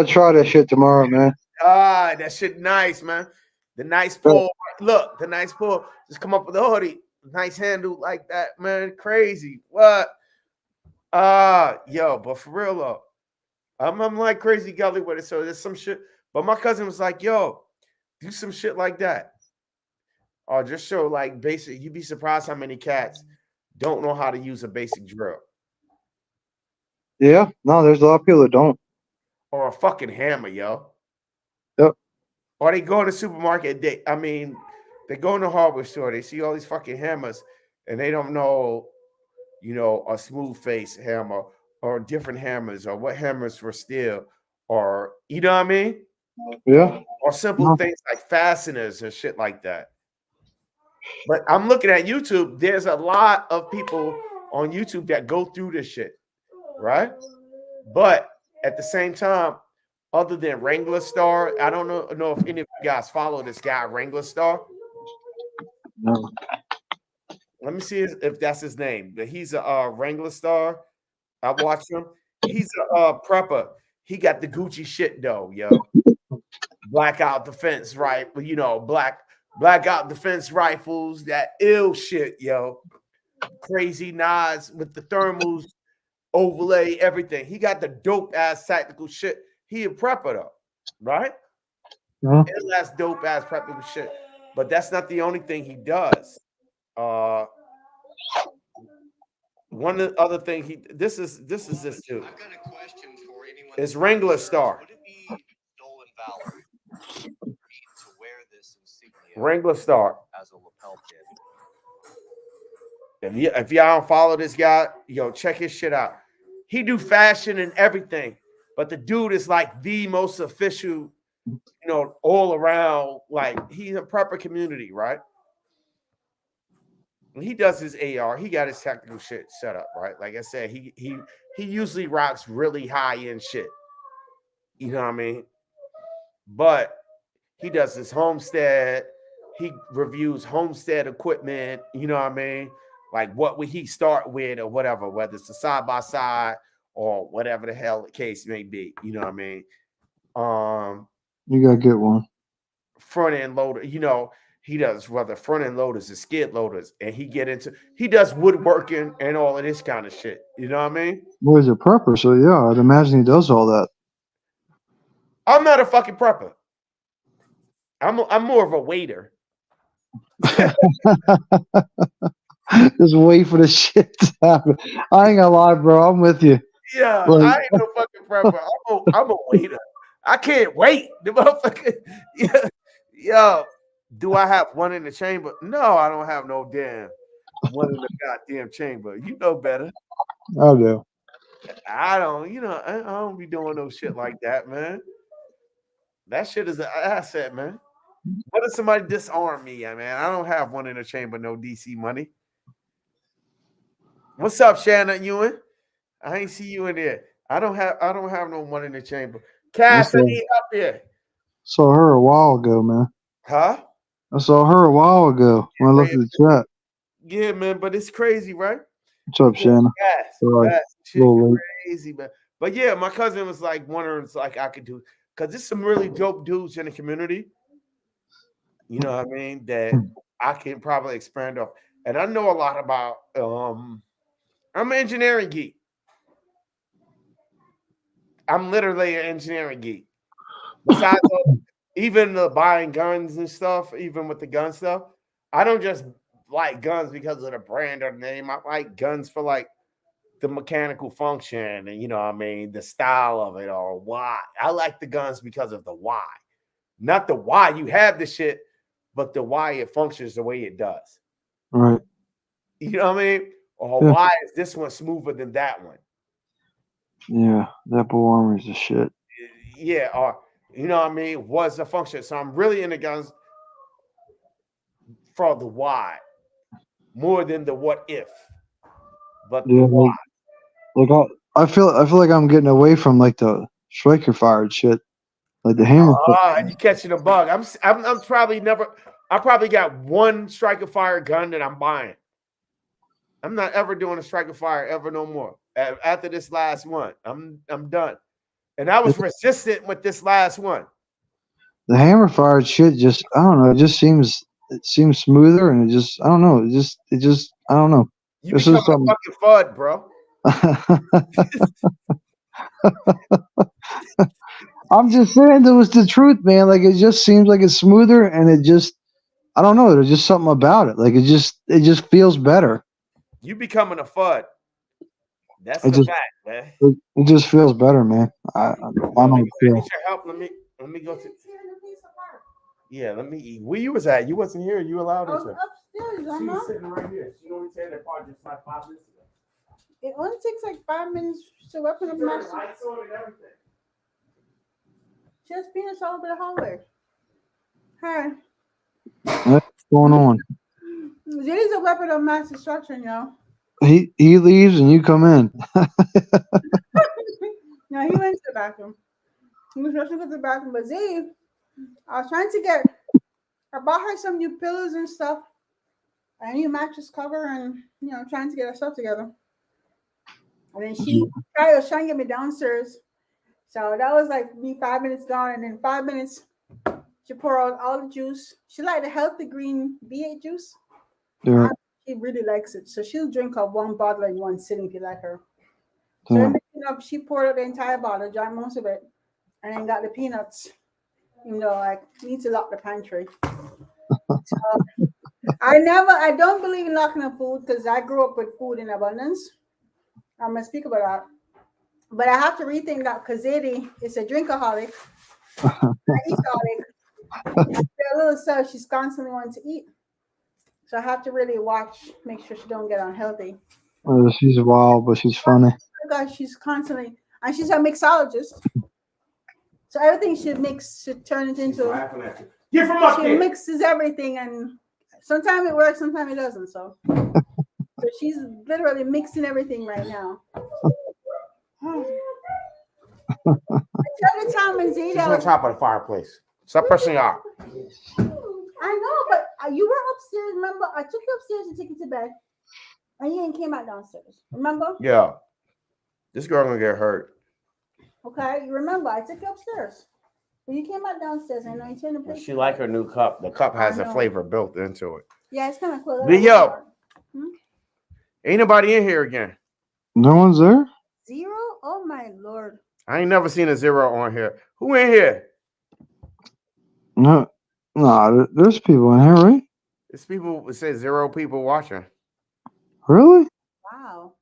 Speaker 3: try that shit tomorrow, man.
Speaker 1: That shit nice, man. The nice
Speaker 3: But,
Speaker 1: pull. Look, the nice pull. Just come up with a hoodie. Nice handle like that, man. Crazy. What? Yo, but for real though. I'm like crazy gully with it. So there's some shit. But my cousin was like, yo, do some shit like that. Or just show like basic. You'd be surprised how many cats don't know how to use a basic drill.
Speaker 3: yeah, no, there's a lot of people that don't.
Speaker 1: Or a fucking hammer, yo.
Speaker 3: Yep.
Speaker 1: Or they go in the supermarket, they go in the hardware store, they see all these fucking hammers, and they don't know, a smooth face hammer or different hammers or what hammers for steel, or you know what I mean?
Speaker 3: Yeah.
Speaker 1: Or simple
Speaker 3: No.
Speaker 1: things like fasteners and shit like that. But I'm looking at YouTube. There's a lot of people on YouTube that go through this shit, right? But at the same time, other than Wrangler Star, I don't know if any of you guys follow this guy, Wrangler Star.
Speaker 3: No.
Speaker 1: Let me see if that's his name. But he's a Wrangler Star. I watched him. He's a prepper. He got the Gucci shit though, yo. Blackout defense, right? Blackout defense rifles, that ill shit, yo. Crazy knives with the thermals, overlay, everything. He got the dope ass tactical shit. He a prepper though, right?
Speaker 3: Uh-huh.
Speaker 1: Ill ass dope ass practical shit. But that's not the only thing he does. Uh One of the other thing this is this dude.
Speaker 4: I've got a question for anyone.
Speaker 1: It's Wrangler Star.
Speaker 4: Would it be stolen valor for me to wear this insignia
Speaker 1: Wrangler Star.
Speaker 4: as a lapel pin?
Speaker 1: If y'all don't follow this guy, check his shit out. He do fashion and everything, but the dude is like the most official, all around. Like he's a prepper community, right? When he does his AR, he got his tactical shit set up, right? Like I said, he usually rocks really high end shit. You know what I mean? But he does his homestead. He reviews homestead equipment. You know what I mean? Like what would he start with or whatever, whether it's a side by side or whatever the hell the case may be. You know what I mean?
Speaker 3: You gotta get one.
Speaker 1: Front end loader. He does whether front end loaders or skid loaders, and he does woodworking and all of this kind of shit. You know what I mean?
Speaker 3: Well, he's a prepper, so yeah, I'd imagine he does all that.
Speaker 1: I'm not a fucking prepper. I'm more of a waiter.
Speaker 3: Just wait for the shit to happen. I ain't gonna lie, bro. I'm with you.
Speaker 1: Yeah,
Speaker 3: Like,
Speaker 1: I ain't no fucking prepper. I'm a waiter. I can't wait. The motherfucker. Yeah, yo, do I have one in the chamber? No, I don't have no damn one in the goddamn chamber. You know better.
Speaker 3: I do.
Speaker 1: I don't. I don't be doing no shit like that, man. That shit is an asset, man. What if somebody disarm me, man? I don't have one in the chamber, no DC money. What's up, Shannon Ewan? I ain't see you in there. I don't have no one in the chamber. Cass, I need up here.
Speaker 3: Saw her a while ago, man.
Speaker 1: Huh?
Speaker 3: I saw her a while ago when I looked at the chat.
Speaker 1: Yeah, man, but it's crazy, right?
Speaker 3: What's up, Shannon? Sorry,
Speaker 1: Shit
Speaker 3: little late.
Speaker 1: crazy, man. But yeah, my cousin was like wondering, it's like I could do, because there's some really dope dudes in the community. You know what I mean? That I can probably expand off. And I know a lot about I'm an engineering geek. I'm literally an engineering geek. Besides even the buying guns and stuff, even with the gun stuff, I don't just like guns because of the brand or the name. I like guns for like the mechanical function and what I mean, the style of it or why. I like the guns because of the why. Not the why you have the shit, but the why it functions the way it does.
Speaker 3: Right.
Speaker 1: You know what I mean? Or
Speaker 3: Yeah.
Speaker 1: why is this one smoother than that one?
Speaker 3: Yeah, that bull armor is the shit.
Speaker 1: Yeah, or you know what I mean? What's the function? So I'm really into guns for the why more than the what if, but the
Speaker 3: Yeah,
Speaker 1: why.
Speaker 3: like I feel like I'm getting away from like the striker fired shit, like the hammer.
Speaker 1: You catching a bug. I'm probably never. I probably got one striker fire gun that I'm buying. I'm not ever doing a striker fire ever no more. After this last one, I'm done. And I was resistant with this last one.
Speaker 3: The hammer fired shit just I don't know. It seems smoother and I don't know. It just I don't know.
Speaker 1: You
Speaker 3: This
Speaker 1: becoming
Speaker 3: is something.
Speaker 1: a fucking FUD, bro.
Speaker 3: I'm just saying that was the truth, man. Like it just seems like it's smoother and I don't know. There's just something about it. Like it just feels better.
Speaker 1: You becoming a FUD. That's
Speaker 3: It
Speaker 1: the
Speaker 3: just
Speaker 1: fact, man.
Speaker 3: it just feels better, man. I don't
Speaker 1: I need
Speaker 3: feel.
Speaker 1: your help. Let me go to. Yeah, let me eat. Where you was at? You wasn't here. You allowed
Speaker 2: I was
Speaker 1: her to.
Speaker 2: upstairs,
Speaker 1: She
Speaker 2: Mama.
Speaker 1: was sitting right here. She only teared that part just like 5 minutes ago.
Speaker 2: It only takes like 5 minutes to open up my.
Speaker 1: Lights on and everything.
Speaker 2: Just peanuts all over the hallway. Hi.
Speaker 3: What's going on?
Speaker 2: It is a weapon of mass destruction, y'all.
Speaker 3: He leaves and you come in.
Speaker 2: No, he went to the bathroom. He was rushing to the bathroom, but Z, I was trying to I bought her some new pillows and stuff, a new mattress cover, and trying to get her stuff together. And then she was trying to get me downstairs. So that was like me 5 minutes gone, and in 5 minutes, she poured out all the juice. She liked the healthy green V8 juice.
Speaker 3: Yeah.
Speaker 2: She really likes it. So she'll drink up one bottle in one sitting if you like her. So
Speaker 3: Yeah.
Speaker 2: she poured out the entire bottle, drank most of it, and then got the peanuts. Like need to lock the pantry. So, I don't believe in locking up food because I grew up with food in abundance. I'm gonna speak about that. But I have to rethink that because Zadie is a drinkaholic, eataholic. A little so she's constantly wanting to eat. So I have to really watch, make sure she don't get unhealthy.
Speaker 3: She's wild, but she's funny.
Speaker 2: Oh gosh, she's constantly, and she's a mixologist. So everything should turn it into.
Speaker 1: Get from up
Speaker 2: She
Speaker 1: here.
Speaker 2: mixes everything, and sometimes it works, sometimes it doesn't. So she's literally mixing everything right now. Every time when
Speaker 1: She's on top of the fireplace. Stop pressing out.
Speaker 2: I know, but you were upstairs. Remember, I took you upstairs and took you to bed, and you came out downstairs. Remember?
Speaker 1: Yeah. This girl gonna get hurt.
Speaker 2: Okay, you remember? I took you upstairs. But you came out downstairs. I know you turned the plate.
Speaker 1: She like her new cup. The cup has a flavor built into it.
Speaker 2: Yeah, it's kind of cool.
Speaker 1: But yo, ain't nobody in here again.
Speaker 3: No one's there?
Speaker 2: Zero? Oh my lord.
Speaker 1: I ain't never seen a zero on here. Who in here?
Speaker 3: No. Nah, there's people in here, right?
Speaker 1: It's people. It says 0 people watching.
Speaker 3: Really?
Speaker 2: Wow.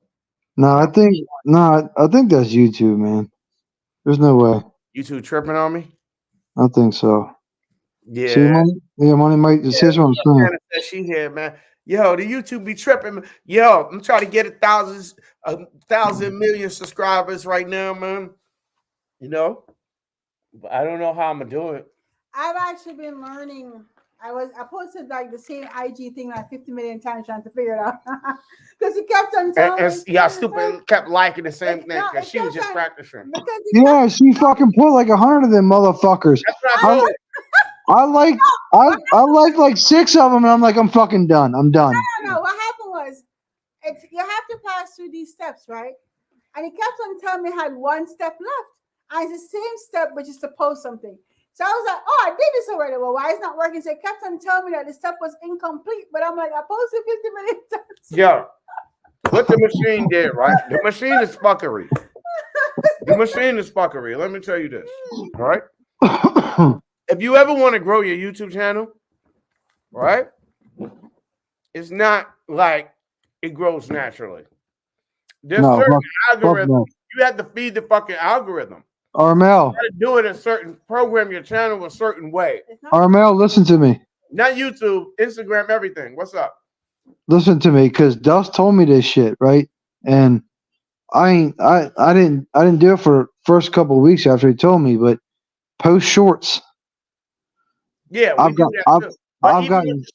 Speaker 3: No, I think that's YouTube, man. There's no way.
Speaker 1: You two tripping on me?
Speaker 3: I think so.
Speaker 1: Yeah.
Speaker 3: See, money might just say what I'm saying.
Speaker 1: Hannah said she here, man. Yo, the YouTube be tripping. Yo, I'm trying to get 1,000 million subscribers right now, man. You know, but I don't know how I'm gonna do it.
Speaker 2: I've actually been learning. I posted like the same IG thing like 50 million times trying to figure it out because he kept on telling me.
Speaker 1: Yeah, stupid kept liking the same thing because she was just practicing.
Speaker 3: Yeah, she fucking put like 100 of them motherfuckers. I like 6 of them, and I'm like, I'm fucking done. I'm done.
Speaker 2: No. What happened was, you have to pass through these steps, right? And he kept on telling me I had 1 step left. And it's the same step, but just to post something. So I was like, oh, I did this already. Well, why is it not working? So he kept on telling me that the step was incomplete. But I'm like, I posted 50 million times.
Speaker 1: Yeah. What the machine did, right? The machine is fuckery. The machine is fuckery. Let me tell you this. All right? If you ever want to grow your YouTube channel, right? It's not like it grows naturally. There's certain algorithms. You have to feed the fucking algorithm.
Speaker 3: Armel.
Speaker 1: You gotta do it a certain program your channel a certain way.
Speaker 3: Armel, listen to me.
Speaker 1: Not YouTube, Instagram, everything. What's up?
Speaker 3: Listen to me, because Dust told me this shit, right? And I didn't do it for first couple of weeks after he told me, but post shorts.
Speaker 1: Yeah, I've gotten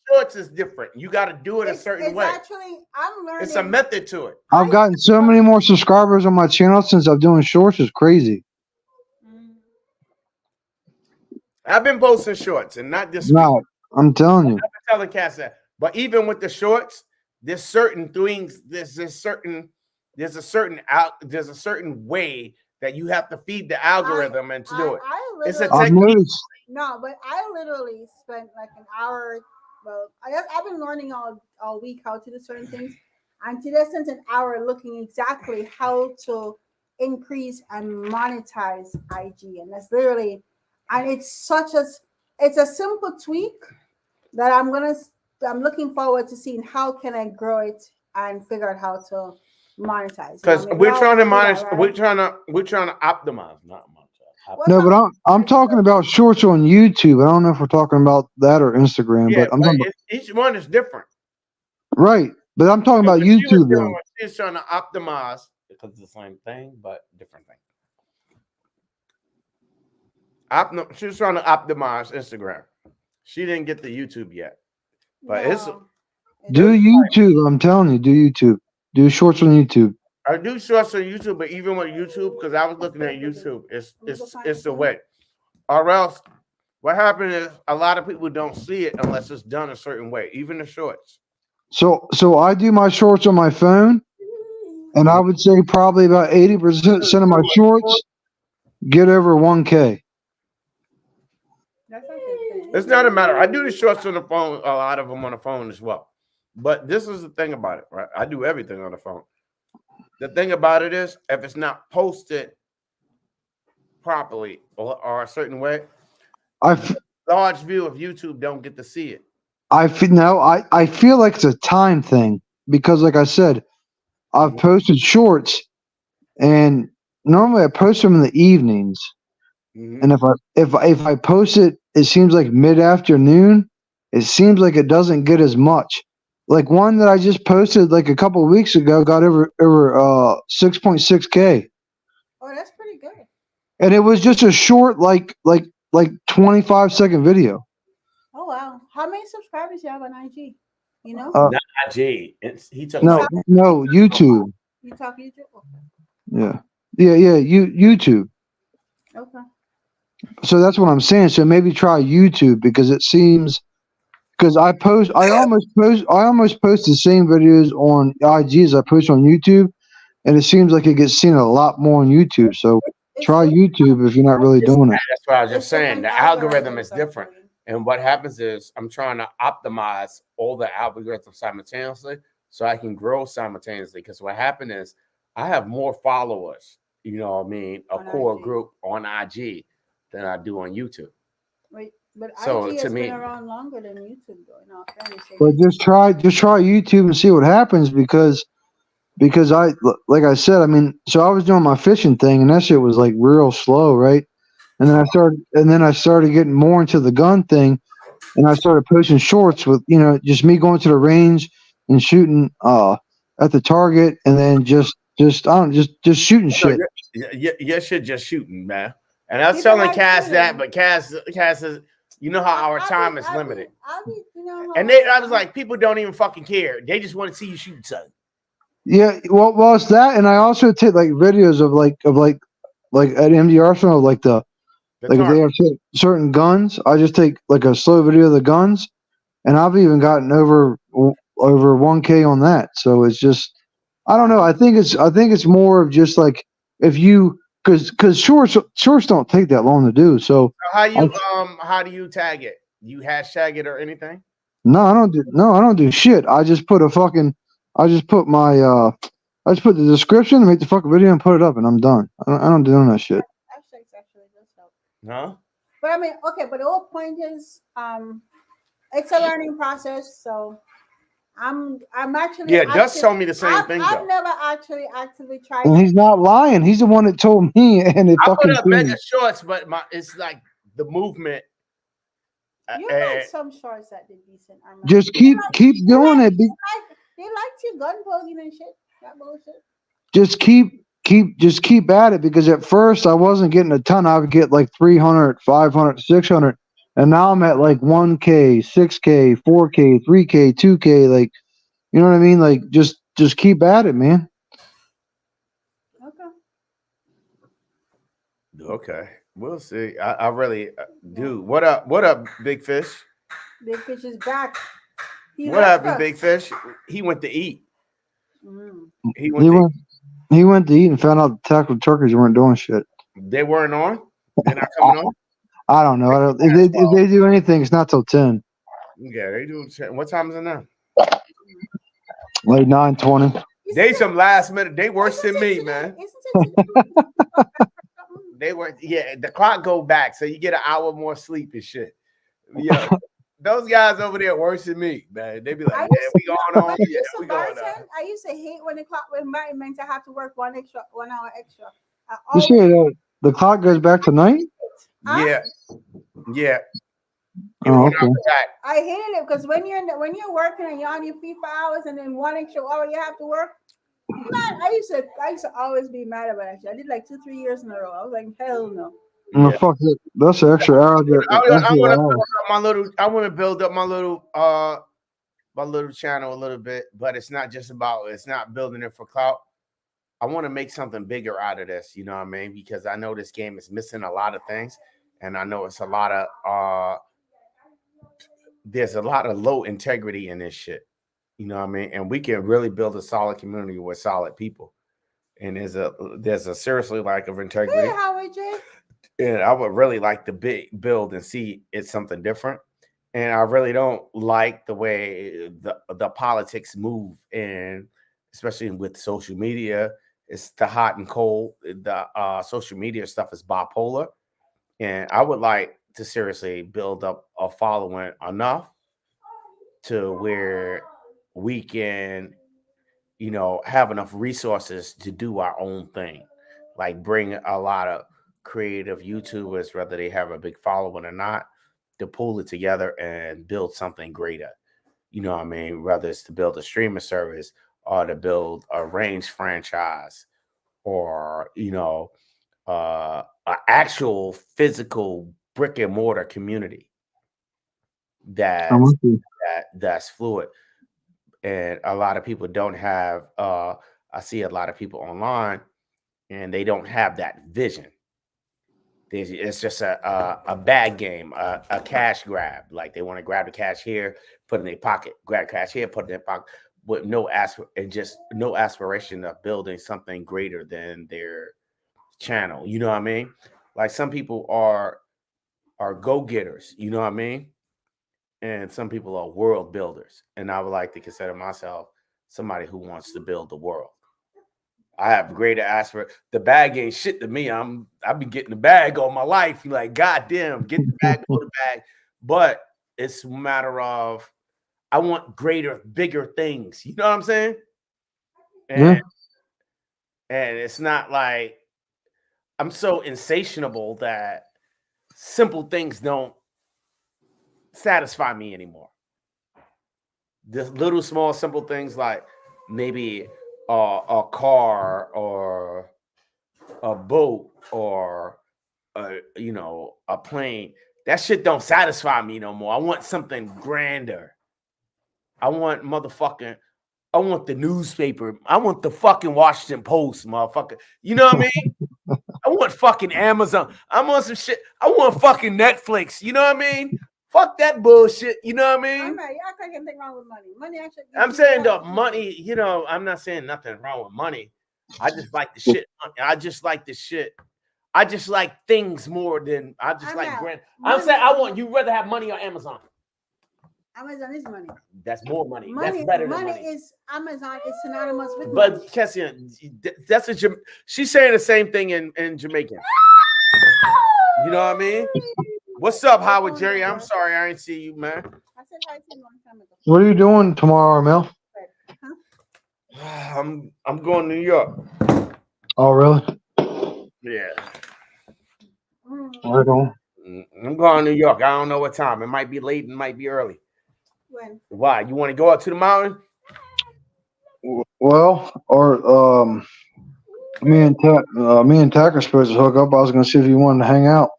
Speaker 1: shorts is different. You got to do it a certain way.
Speaker 2: Actually, I'm learning.
Speaker 1: It's a method to it.
Speaker 3: I've gotten so many more subscribers on my channel since I'm doing shorts. It's crazy.
Speaker 1: I've been posting shorts and not this.
Speaker 3: No, I'm telling you.
Speaker 1: I've been telling cats that. But even with the shorts, there's certain things. There's a certain way that you have to feed the algorithm and to do it. It's a technique.
Speaker 2: No, but I literally spent like an hour. Well, I've been learning all week how to do certain things, and today I spent an hour looking exactly how to increase and monetize IG, and that's literally, and it's a simple tweak that I'm looking forward to seeing how can I grow it and figure out how to monetize.
Speaker 1: Because we're trying to monetize, right? we're trying to optimize, not monetize.
Speaker 3: No, but I'm talking about shorts on YouTube. I don't know if we're talking about that or Instagram,
Speaker 1: yeah,
Speaker 3: but I'm talking about,
Speaker 1: each one is different.
Speaker 3: Right. But I'm talking about YouTube though.
Speaker 1: She's trying to optimize because it's the same thing, but different thing. She's trying to optimize Instagram. She didn't get the YouTube yet. But
Speaker 3: do YouTube. I'm telling you, do YouTube. Do shorts on YouTube.
Speaker 1: I do shorts on YouTube, but even with YouTube, because I was looking at YouTube, it's the way. Or else, what happened is a lot of people don't see it unless it's done a certain way, even the shorts.
Speaker 3: So I do my shorts on my phone, and I would say probably about 80% of my shorts get over 1K.
Speaker 1: It's not a matter. I do the shorts on the phone, a lot of them on the phone as well. But this is the thing about it, right? I do everything on the phone. The thing about it is, if it's not posted properly or a certain way, large view of YouTube don't get to see it.
Speaker 3: I feel like it's a time thing because, like I said, I've posted shorts, and normally I post them in the evenings. Mm-hmm. And if I post it, it seems like mid-afternoon. It seems like it doesn't get as much. Like one that I just posted like a couple of weeks ago got over 6.6K.
Speaker 2: Oh, that's pretty good.
Speaker 3: And it was just a short, like 25-second video.
Speaker 2: Oh wow! How many subscribers do you have on IG? You know?
Speaker 1: Not IG.
Speaker 3: No, YouTube.
Speaker 2: You talk YouTube?
Speaker 3: Okay. Yeah. YouTube.
Speaker 2: Okay.
Speaker 3: So that's what I'm saying. So maybe try YouTube because it seems. Because I almost post the same videos on IG as I post on YouTube, and it seems like it gets seen a lot more on YouTube. So try YouTube if you're not really doing it.
Speaker 1: That's what I was just
Speaker 2: It's
Speaker 1: saying.
Speaker 2: different
Speaker 1: The algorithm
Speaker 2: algorithms
Speaker 1: is
Speaker 2: are
Speaker 1: different.
Speaker 2: doing.
Speaker 1: And what happens is I'm trying to optimize all the algorithms simultaneously so I can grow simultaneously. Because what happened is I have more followers, you know what I mean, a
Speaker 2: On
Speaker 1: core
Speaker 2: IG.
Speaker 1: group on IG than I do on YouTube.
Speaker 2: Wait, but
Speaker 1: So
Speaker 2: IG
Speaker 1: to
Speaker 2: has
Speaker 1: me,
Speaker 2: been around longer than YouTube, though. In all fairness,
Speaker 3: But just try YouTube and see what happens because like I said, I mean, so I was doing my fishing thing and that shit was like real slow, right? And then I started getting more into the gun thing, and I started posting shorts with just me going to the range and shooting at the target, and then just I don't just shooting
Speaker 1: no,
Speaker 3: shit.
Speaker 1: you're shit just shooting, man. And I was
Speaker 2: people
Speaker 1: telling
Speaker 2: like
Speaker 1: Cass that,
Speaker 2: shooting.
Speaker 1: but Cass is, you know how our time is limited.
Speaker 2: I'll be, you know how
Speaker 1: And I was like, people don't even fucking care. They just want to see you shoot something.
Speaker 3: Yeah, well, it's that, and I also take like videos of like at MD Arsenal, like
Speaker 1: The
Speaker 3: like if they
Speaker 1: target.
Speaker 3: have certain guns, I just take like a slow video of the guns, and I've even gotten over 1K on that. So it's just, I don't know. I think it's more of just like if you because shorts don't take that long to do. So I,
Speaker 1: How do you tag it? You hashtag it or anything?
Speaker 3: no, I don't do shit. I just put my I just put the description, make the fucking video, and put it up, and I'm done. I don't do none of that shit.
Speaker 2: hashtags actually does help.
Speaker 1: Huh?
Speaker 2: But I mean, okay, but the whole point is, it's a learning process. So I'm actually
Speaker 1: Yeah, Dust
Speaker 2: active.
Speaker 1: told me the same thing
Speaker 2: I've
Speaker 1: though.
Speaker 2: never actually actively tried
Speaker 3: And
Speaker 2: to.
Speaker 3: he's not lying. He's the one that told me, and it
Speaker 1: I put
Speaker 3: fucking
Speaker 1: up mega
Speaker 3: changed.
Speaker 1: shorts, but it's like the movement.
Speaker 2: You had some shorts that did decent. I remember.
Speaker 3: Just keep
Speaker 2: They
Speaker 3: doing
Speaker 2: like,
Speaker 3: it.
Speaker 2: they liked your gun voguing and shit. That bullshit.
Speaker 3: Just keep at it, because at first I wasn't getting a ton. I would get like 300, 500, 600, and now I'm at like 1K, 6K, 4K, 3K, 2K. Like, you know what I mean? Like, just keep at it, man.
Speaker 2: Okay.
Speaker 1: Okay, we'll see. I really do. What up? What up, Big Fish?
Speaker 2: Big Fish is back. He
Speaker 1: What
Speaker 2: left
Speaker 1: happened,
Speaker 2: us.
Speaker 1: Big Fish? He went to eat.
Speaker 2: Mm.
Speaker 1: He went
Speaker 3: He
Speaker 1: to.
Speaker 3: went he went to eat and found out the tackled turkeys weren't doing shit.
Speaker 1: They weren't on. They're not coming on.
Speaker 3: I don't know. If they do anything, it's not till 10,
Speaker 1: Yeah, they do. What time is it now?
Speaker 3: like 9:20.
Speaker 1: They some last minute. They worse than
Speaker 2: Isn't
Speaker 1: me,
Speaker 2: it today?
Speaker 1: man.
Speaker 2: Isn't it today?
Speaker 1: They were. Yeah, the clock go back, so you get an hour more sleep and shit. Yeah, those guys over there worse than me, man. They be like,
Speaker 2: I
Speaker 1: yeah,
Speaker 2: used
Speaker 1: we
Speaker 2: to,
Speaker 1: going on.
Speaker 2: when I
Speaker 1: Yeah,
Speaker 2: used to
Speaker 1: we going on.
Speaker 2: bartend, I used to hate when the clock went by. It meant I have to work 1 hour extra. I
Speaker 3: You
Speaker 2: always
Speaker 3: say the clock goes back to night?
Speaker 2: Huh?
Speaker 1: Yeah, yeah. You
Speaker 3: Oh,
Speaker 1: run
Speaker 3: okay.
Speaker 1: out the back.
Speaker 2: I hated it because when you're working and you're on your feet for hours and then 1 extra hour you have to work. Man, I used to always be mad about that shit. I did like 2-3 years in a row. I was like, hell no.
Speaker 3: No,
Speaker 1: Yeah.
Speaker 3: fuck it. That's an extra hour.
Speaker 1: I want to
Speaker 3: Hour.
Speaker 1: build up my little. I want to build up my little channel a little bit, but it's not just about. It's not building it for clout. I want to make something bigger out of this. You know what I mean? Because I know this game is missing a lot of things, and I know it's a lot of there's a lot of low integrity in this shit. You know what I mean? And we can really build a solid community with solid people. And there's a seriously lack of integrity.
Speaker 2: Hey, Howard J.
Speaker 1: And I would really like to build and see it's something different. And I really don't like the way the politics move, and especially with social media, it's the hot and cold. The social media stuff is bipolar, and I would like to seriously build up a following enough to where we can, have enough resources to do our own thing, like bring a lot of creative YouTubers, whether they have a big following or not, to pull it together and build something greater. You know what I mean? Whether it's to build a streaming service or to build a range franchise or, an actual physical brick and mortar community
Speaker 3: I'm
Speaker 1: that's
Speaker 3: with you.
Speaker 1: that's fluid. And a lot of people don't have I see a lot of people online and they don't have that vision. It's just a bag game, a cash grab. Like they want to grab the cash here, put it in their pocket, grab cash here, put it in their pocket, with no and just no aspiration of building something greater than their channel. You know what I mean? Like some people are go-getters, you know what I mean? And some people are world builders. And I would like to consider myself somebody who wants to build the world. I have greater aspirations. The bag ain't shit to me. I've been getting the bag all my life. You're like, God damn, get the bag, go the bag. But it's a matter of I want greater, bigger things. You know what I'm saying?
Speaker 3: Yeah.
Speaker 1: And it's not like I'm so insatiable that simple things don't satisfy me anymore. The little small simple things like maybe a car or a boat or a plane, that shit don't satisfy me no more. I want something grander. I want the newspaper. I want the fucking Washington Post, motherfucker. You know what I mean? I want fucking Amazon. I'm on some shit. I want fucking Netflix. You know what I mean? Fuck that bullshit. You know what I mean?
Speaker 2: I'm right. You act like anything wrong with money. Money actually.
Speaker 1: I'm saying the money, I'm not saying nothing wrong with money. I just like the shit. I just like the shit. I just like things more than I just like grand. I'm saying you rather have money or Amazon.
Speaker 2: Amazon is money.
Speaker 1: That's more money. That's better than money.
Speaker 2: Money is Amazon is synonymous with
Speaker 1: but
Speaker 2: money.
Speaker 1: Cassia, that's she's saying the same thing in Jamaican. You know what I mean? What's up, Howard Jerry? I'm sorry I didn't see you, man.
Speaker 2: I said hi to you long time ago.
Speaker 3: What are you doing tomorrow, Mel?
Speaker 2: Huh?
Speaker 1: I'm going to New York.
Speaker 3: Oh, really?
Speaker 1: Yeah.
Speaker 3: Right on.
Speaker 1: I'm going to New York. I don't know what time. It might be late. It might be early.
Speaker 2: When?
Speaker 1: Why? You want to go up to the mountain?
Speaker 3: Well, or me and Tack are supposed to hook up. I was going to see if you wanted to hang out.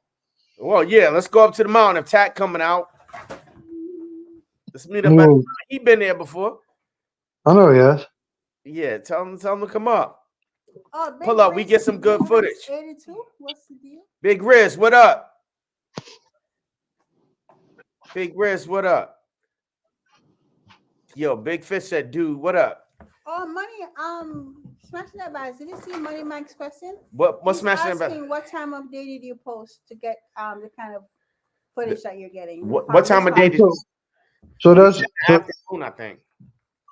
Speaker 1: Well, yeah. Let's go up to the mountain. If Tack coming out, let's meet up. He been there before.
Speaker 3: I know he has.
Speaker 1: Yeah, tell him to come up.
Speaker 2: Oh,
Speaker 1: pull up. We get some good footage.
Speaker 2: 82. What's the deal?
Speaker 1: Big Riz, what up? Big Riz, what up? Yo, Big Fish said, dude, what up?
Speaker 2: Oh, money. Smashing that bars. Did you see Money Mike's question?
Speaker 1: What's smashing that bars?
Speaker 2: What time of day did you post to get the kind of footage that you're getting?
Speaker 1: What time of day did you?
Speaker 3: So that's
Speaker 1: afternoon, I think.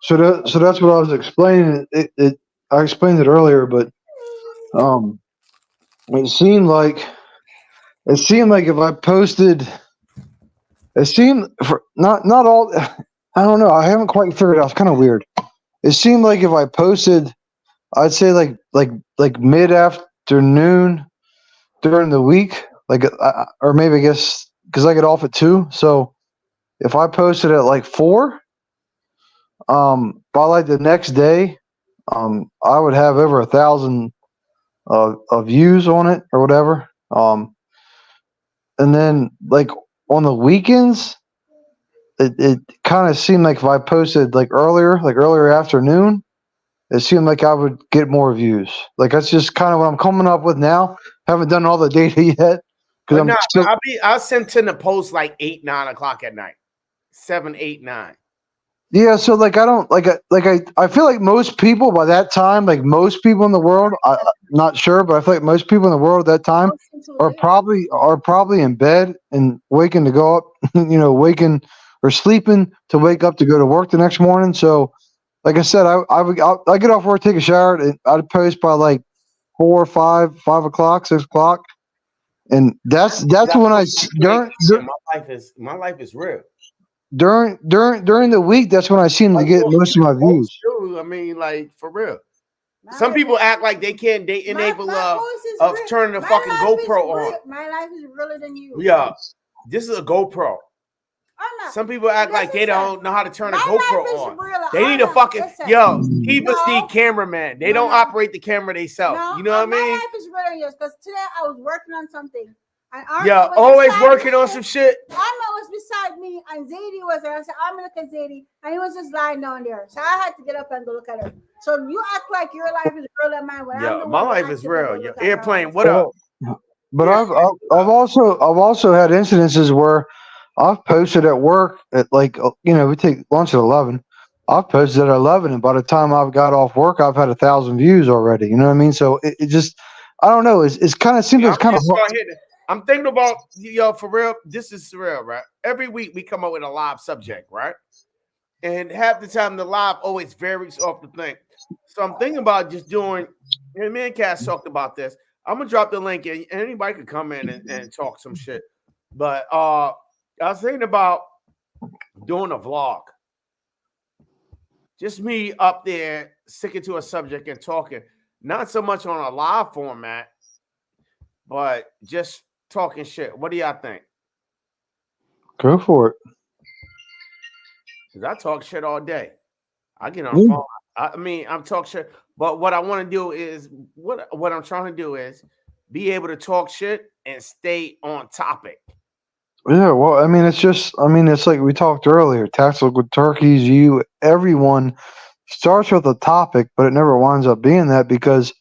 Speaker 3: So that's what I was explaining. I explained it earlier, but it seemed like if I posted, it seemed for not all. I don't know. I haven't quite figured it out. It's kind of weird. It seemed like if I posted, I'd say like mid afternoon during the week, or maybe I guess because I get off at 2. So if I posted at like 4, by like the next day, I would have over 1,000 of views on it or whatever. And then like on the weekends, it kind of seemed like if I posted like earlier afternoon, it seemed like I would get more views. Like that's just kind of what I'm coming up with now. Haven't done all the data yet because
Speaker 1: I'll send to the post like 8, 9 o'clock at night, 7, 8, 9.
Speaker 3: Yeah, so like I don't I feel like most people by that time, like most people in the world, I'm not sure, but I feel like most people in the world at that time are probably in bed and waking to go up, waking or sleeping to wake up to go to work the next morning. So, like I said, I get off work, take a shower, and I'd post by like 4 or 5 o'clock, 6 o'clock, and that's when I
Speaker 1: my life is real.
Speaker 3: During the week, that's when I seem to get most of my views.
Speaker 1: I mean, like for real. Some people act like they can't. They enable of turning the fucking GoPro on.
Speaker 2: My life is realer than you.
Speaker 1: Yeah, this is a GoPro. Some people act like they don't know how to turn a GoPro on. They need a fucking keep us the cameraman. They don't operate the camera themselves. You know what I mean?
Speaker 2: My life is realer than yours because today I was working on something.
Speaker 1: Always working on some shit.
Speaker 2: Arma was beside me and Zadie was there. I said, I'm gonna look at Zadie, and he was just lying down there. So I had to get up and go look at him. So you act like your life is real than mine.
Speaker 1: My life is real. Your airplane, what up?
Speaker 3: But I've also had incidences where I've posted at work at we take lunch at 11. I've posted at 11, and by the time I've got off work, I've had 1,000 views already. You know what I mean? So it just I don't know. It's kind of seems
Speaker 1: Yeah,
Speaker 3: it's kind of
Speaker 1: I'm thinking about for real. This is surreal, right? Every week we come up with a live subject, right? And half the time the live always varies off the thing. So I'm thinking about just doing. And me and Cass talked about this. I'm gonna drop the link, and anybody can come in and talk some shit. But I was thinking about doing a vlog. Just me up there sticking to a subject and talking, not so much on a live format, but just talking shit. What do y'all think?
Speaker 3: go for it.
Speaker 1: Because I talk shit all day. I get on the
Speaker 3: Yeah.
Speaker 1: phone. I mean, I'm talk shit. But what I want to do is what I'm trying to do is be able to talk shit and stay on topic.
Speaker 3: Yeah, well, I mean, it's like we talked earlier. Tactical turkeys, you, everyone starts with a topic, but it never winds up being that because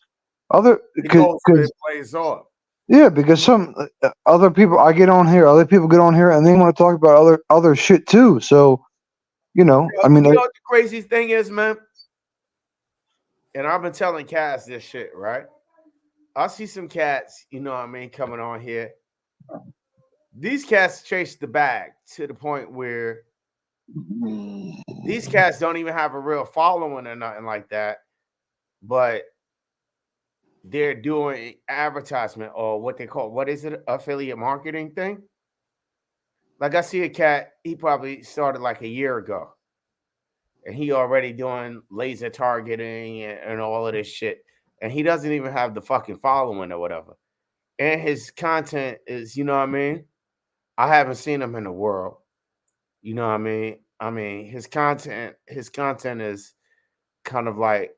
Speaker 1: It goes where it plays off.
Speaker 3: yeah, because some other people I get on here, other people get on here, and they want to talk about other shit too. So I mean,
Speaker 1: You know what the crazy thing is, man? And I've been telling cats this shit, right? I see some cats, you know what I mean, coming on here. These cats chase the bag to the point where these cats don't even have a real following or nothing like that, but they're doing advertisement or what they call, what is it, affiliate marketing thing? Like I see a cat, he probably started like a year ago, and he already doing laser targeting and all of this shit, and he doesn't even have the fucking following or whatever. And his content is, you know what I mean? I haven't seen him in the world. You know what I mean? I mean, his content is kind of like,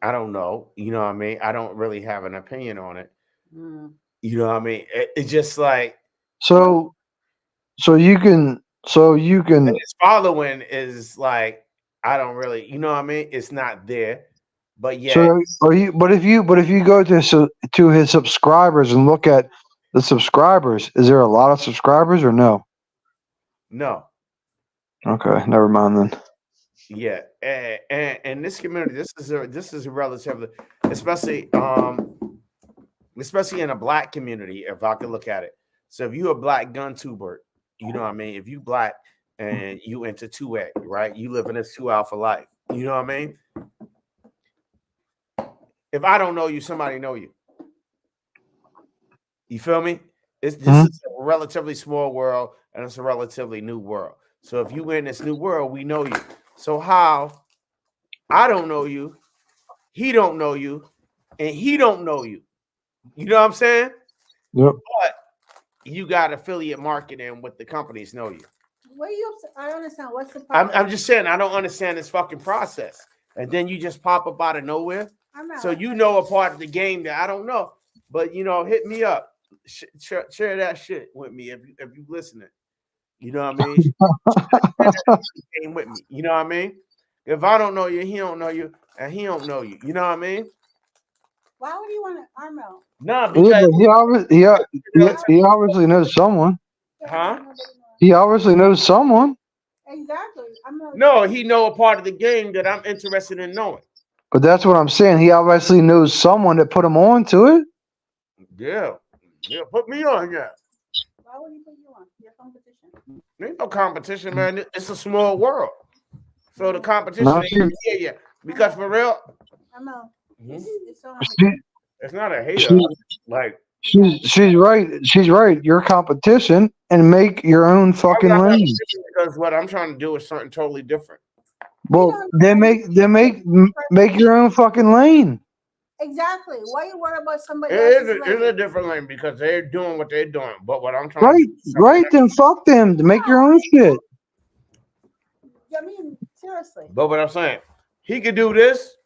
Speaker 1: I don't know. You know what I mean? I don't really have an opinion on it.
Speaker 2: Mm.
Speaker 1: You know what I mean? It's just like
Speaker 3: so you can
Speaker 1: his following is like, I don't really, you know what I mean? It's not there. But yet,
Speaker 3: so are you but if you go to his subscribers and look at the subscribers, is there a lot of subscribers or no?
Speaker 1: no.
Speaker 3: Okay, never mind then.
Speaker 1: Yeah. And this community, this is a relatively, especially especially in a black community, if I could look at it. So if you're a black gun tuber, you know what I mean? If you black and you into 2A, right? You live in this 2 alpha life. You know what I mean? If I don't know you, somebody know you. You feel me? This
Speaker 3: Mhm.
Speaker 1: is a relatively small world and it's a relatively new world. So if you in this new world, we know you. So how I don't know you, he don't know you, and he don't know you. You know what I'm saying?
Speaker 3: Yep.
Speaker 1: But you got affiliate marketing with the companies know you.
Speaker 2: What are you? I don't understand. What's the
Speaker 1: I'm
Speaker 2: problem?
Speaker 1: just saying I don't understand this fucking process. And then you just pop up out of nowhere.
Speaker 2: I'm not.
Speaker 1: So you know a part of the game that I don't know. But hit me up. Share that shit with me if you listening. You know what I mean? Share that game with me. You know what I mean? If I don't know you, he don't know you, and he don't know you. You know what I mean?
Speaker 2: Why would you want an arm out?
Speaker 1: No,
Speaker 3: Yeah,
Speaker 1: because
Speaker 3: but he obviously knows someone.
Speaker 1: huh?
Speaker 3: He obviously knows someone.
Speaker 2: Exactly. I'm not.
Speaker 1: No, he know a part of the game that I'm interested in knowing.
Speaker 3: But that's what I'm saying. He obviously knows someone that put him on to it.
Speaker 1: Yeah, put me on. Yeah,
Speaker 2: Why would he put you on? Your competition.
Speaker 1: ain't no competition, man. It's a small world, so the competition
Speaker 3: Not
Speaker 1: ain't
Speaker 3: you.
Speaker 1: here yet. Because for real,
Speaker 2: I'm out.
Speaker 1: Mhm.
Speaker 2: It's so
Speaker 3: She,
Speaker 1: it's not a hater.
Speaker 3: she,
Speaker 1: Like
Speaker 3: she's right. She's right. Your competition and make your own
Speaker 1: I'm
Speaker 3: fucking
Speaker 1: not
Speaker 3: lane.
Speaker 1: competition because what I'm trying to do is something totally different.
Speaker 3: Well, then make your own fucking lane.
Speaker 2: Exactly. Why you worry about somebody
Speaker 1: It
Speaker 2: else's
Speaker 1: is
Speaker 2: lane?
Speaker 1: a different lane because they're doing what they're doing. But what I'm trying to
Speaker 3: Right,
Speaker 1: do is something
Speaker 3: right. Then fuck them. To make your own shit.
Speaker 2: I mean, seriously.
Speaker 1: But what I'm saying, he could do this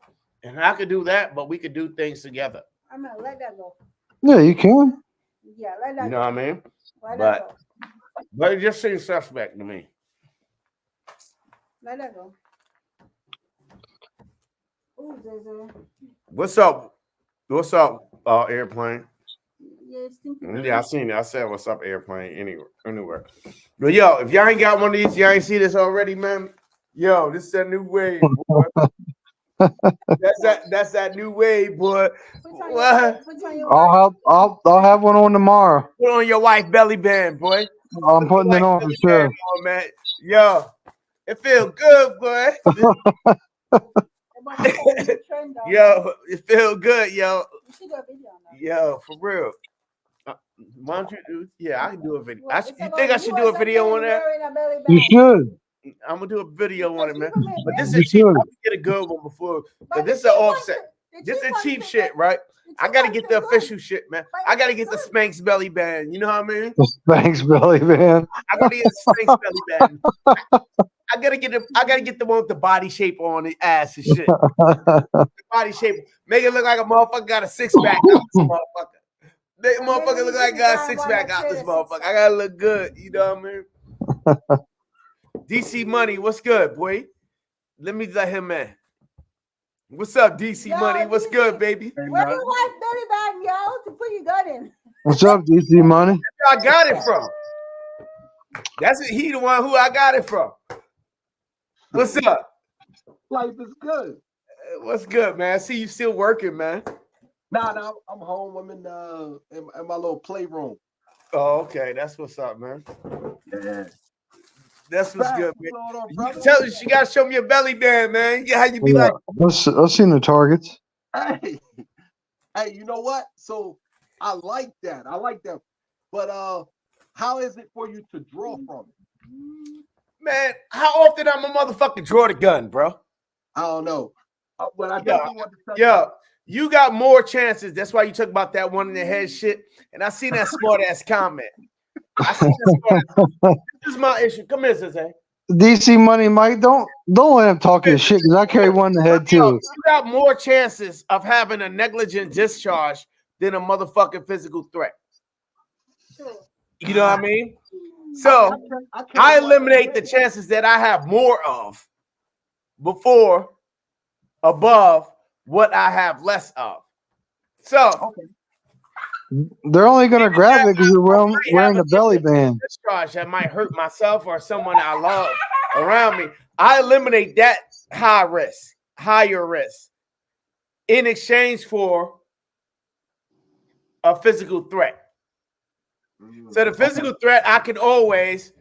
Speaker 1: and I could do that, but we could do things together.
Speaker 2: I'm gonna let that go.
Speaker 3: Yeah, you can.
Speaker 2: Yeah, let that
Speaker 1: You
Speaker 2: go.
Speaker 1: know what I mean?
Speaker 2: Let that
Speaker 1: But
Speaker 2: go.
Speaker 1: but it just seems suspect to me.
Speaker 2: Let that go. Ooh, there's
Speaker 1: What's up? What's up, airplane?
Speaker 2: yeah, stinky.
Speaker 1: Yeah, I seen it. I said what's up, airplane, anywhere. But yo, if y'all ain't got one of these, y'all ain't see this already, man. Yo, this is a new wave, boy. That's that new wave, boy.
Speaker 2: Put on
Speaker 1: What?
Speaker 2: put on your
Speaker 3: I'll have one on tomorrow.
Speaker 1: Put on your wife belly band, boy.
Speaker 3: I'm
Speaker 1: Put your
Speaker 3: putting it
Speaker 1: wife
Speaker 3: on for
Speaker 1: belly
Speaker 3: sure.
Speaker 1: band on, man. Yo, it feel good, boy.
Speaker 2: trend on.
Speaker 1: Yo, it feel good, yo.
Speaker 2: You should do a video on that.
Speaker 1: Yo, for real. Why don't you do? Yeah, I can do a video.
Speaker 2: Well,
Speaker 1: You
Speaker 2: it's
Speaker 1: think
Speaker 2: about
Speaker 1: I should do a
Speaker 2: as
Speaker 1: video
Speaker 2: man
Speaker 1: on that?
Speaker 2: wearing a belly
Speaker 3: You
Speaker 2: band.
Speaker 3: should.
Speaker 1: I'm gonna do a video on it, man.
Speaker 2: Cheaper
Speaker 1: But this
Speaker 3: You
Speaker 1: is cheap.
Speaker 3: should.
Speaker 1: I can get a good one before.
Speaker 2: But
Speaker 1: Cause
Speaker 2: the
Speaker 1: this is an
Speaker 2: cheap ones
Speaker 1: offset.
Speaker 2: fit- the
Speaker 1: This is
Speaker 2: ones
Speaker 1: cheap
Speaker 2: fit
Speaker 1: shit,
Speaker 2: good.
Speaker 1: right?
Speaker 2: The
Speaker 1: I
Speaker 2: cheap
Speaker 1: gotta
Speaker 2: ones
Speaker 1: get
Speaker 2: fit
Speaker 1: the
Speaker 2: good.
Speaker 1: official shit, man.
Speaker 2: But
Speaker 1: I
Speaker 2: it
Speaker 1: gotta
Speaker 2: fit
Speaker 1: get the
Speaker 2: good.
Speaker 1: Spanx belly band. You know what I mean?
Speaker 3: The Spanx belly band.
Speaker 1: I gotta get the Spanx belly band. I gotta get the one with the body shape on the ass and shit. The body shape. Make it look like a motherfucker got a six-pack out this motherfucker. Make a motherfucker look like I got a six-pack out this motherfucker. I gotta look good. You know what I mean? DC Money, what's good, boy? Let me let him in. What's up, DC
Speaker 2: Yo,
Speaker 1: Money? What's
Speaker 2: DC.
Speaker 1: good, baby?
Speaker 2: Where your wife belly band, yo, to put your gun in?
Speaker 3: What's up, DC Money?
Speaker 1: Where I got it from. That's he the one who I got it from. What's up?
Speaker 5: Life is good.
Speaker 1: What's good, man? I see you still working, man.
Speaker 5: Nah, I'm home. I'm in my little playroom.
Speaker 1: Oh, okay. That's what's up, man.
Speaker 5: Yeah.
Speaker 1: That's what's
Speaker 5: Facts.
Speaker 1: good,
Speaker 5: What's
Speaker 1: man.
Speaker 5: going on,
Speaker 1: You
Speaker 5: brother?
Speaker 1: tell her she gotta show me a belly band, man. Yeah, how you be
Speaker 3: Yeah.
Speaker 1: like,
Speaker 3: I've seen the targets.
Speaker 5: Hey, hey, you know what? So I like that. But how is it for you to draw from it?
Speaker 1: man, how often I'm a motherfucking draw the gun, bro?
Speaker 5: I don't know. But I
Speaker 1: Yeah.
Speaker 5: definitely want to tell
Speaker 1: Yo, you got more chances. That's why you talk about that one in the head shit. And I seen that smart ass comment. I seen that smart ass. This is my issue. Come here, Sensei.
Speaker 3: DC Money, Mike, don't let him talk his shit because I carry one in the head
Speaker 1: Yo,
Speaker 3: too.
Speaker 1: you got more chances of having a negligent discharge than a motherfucking physical threat.
Speaker 2: True.
Speaker 1: You know what I mean? So I eliminate the chances that I have more of before above what I have less of. So
Speaker 3: They're only gonna grab it because you're wearing the belly band.
Speaker 1: discharge that might hurt myself or someone I love around me. I eliminate that higher risk in exchange for a physical threat. So the physical threat I can always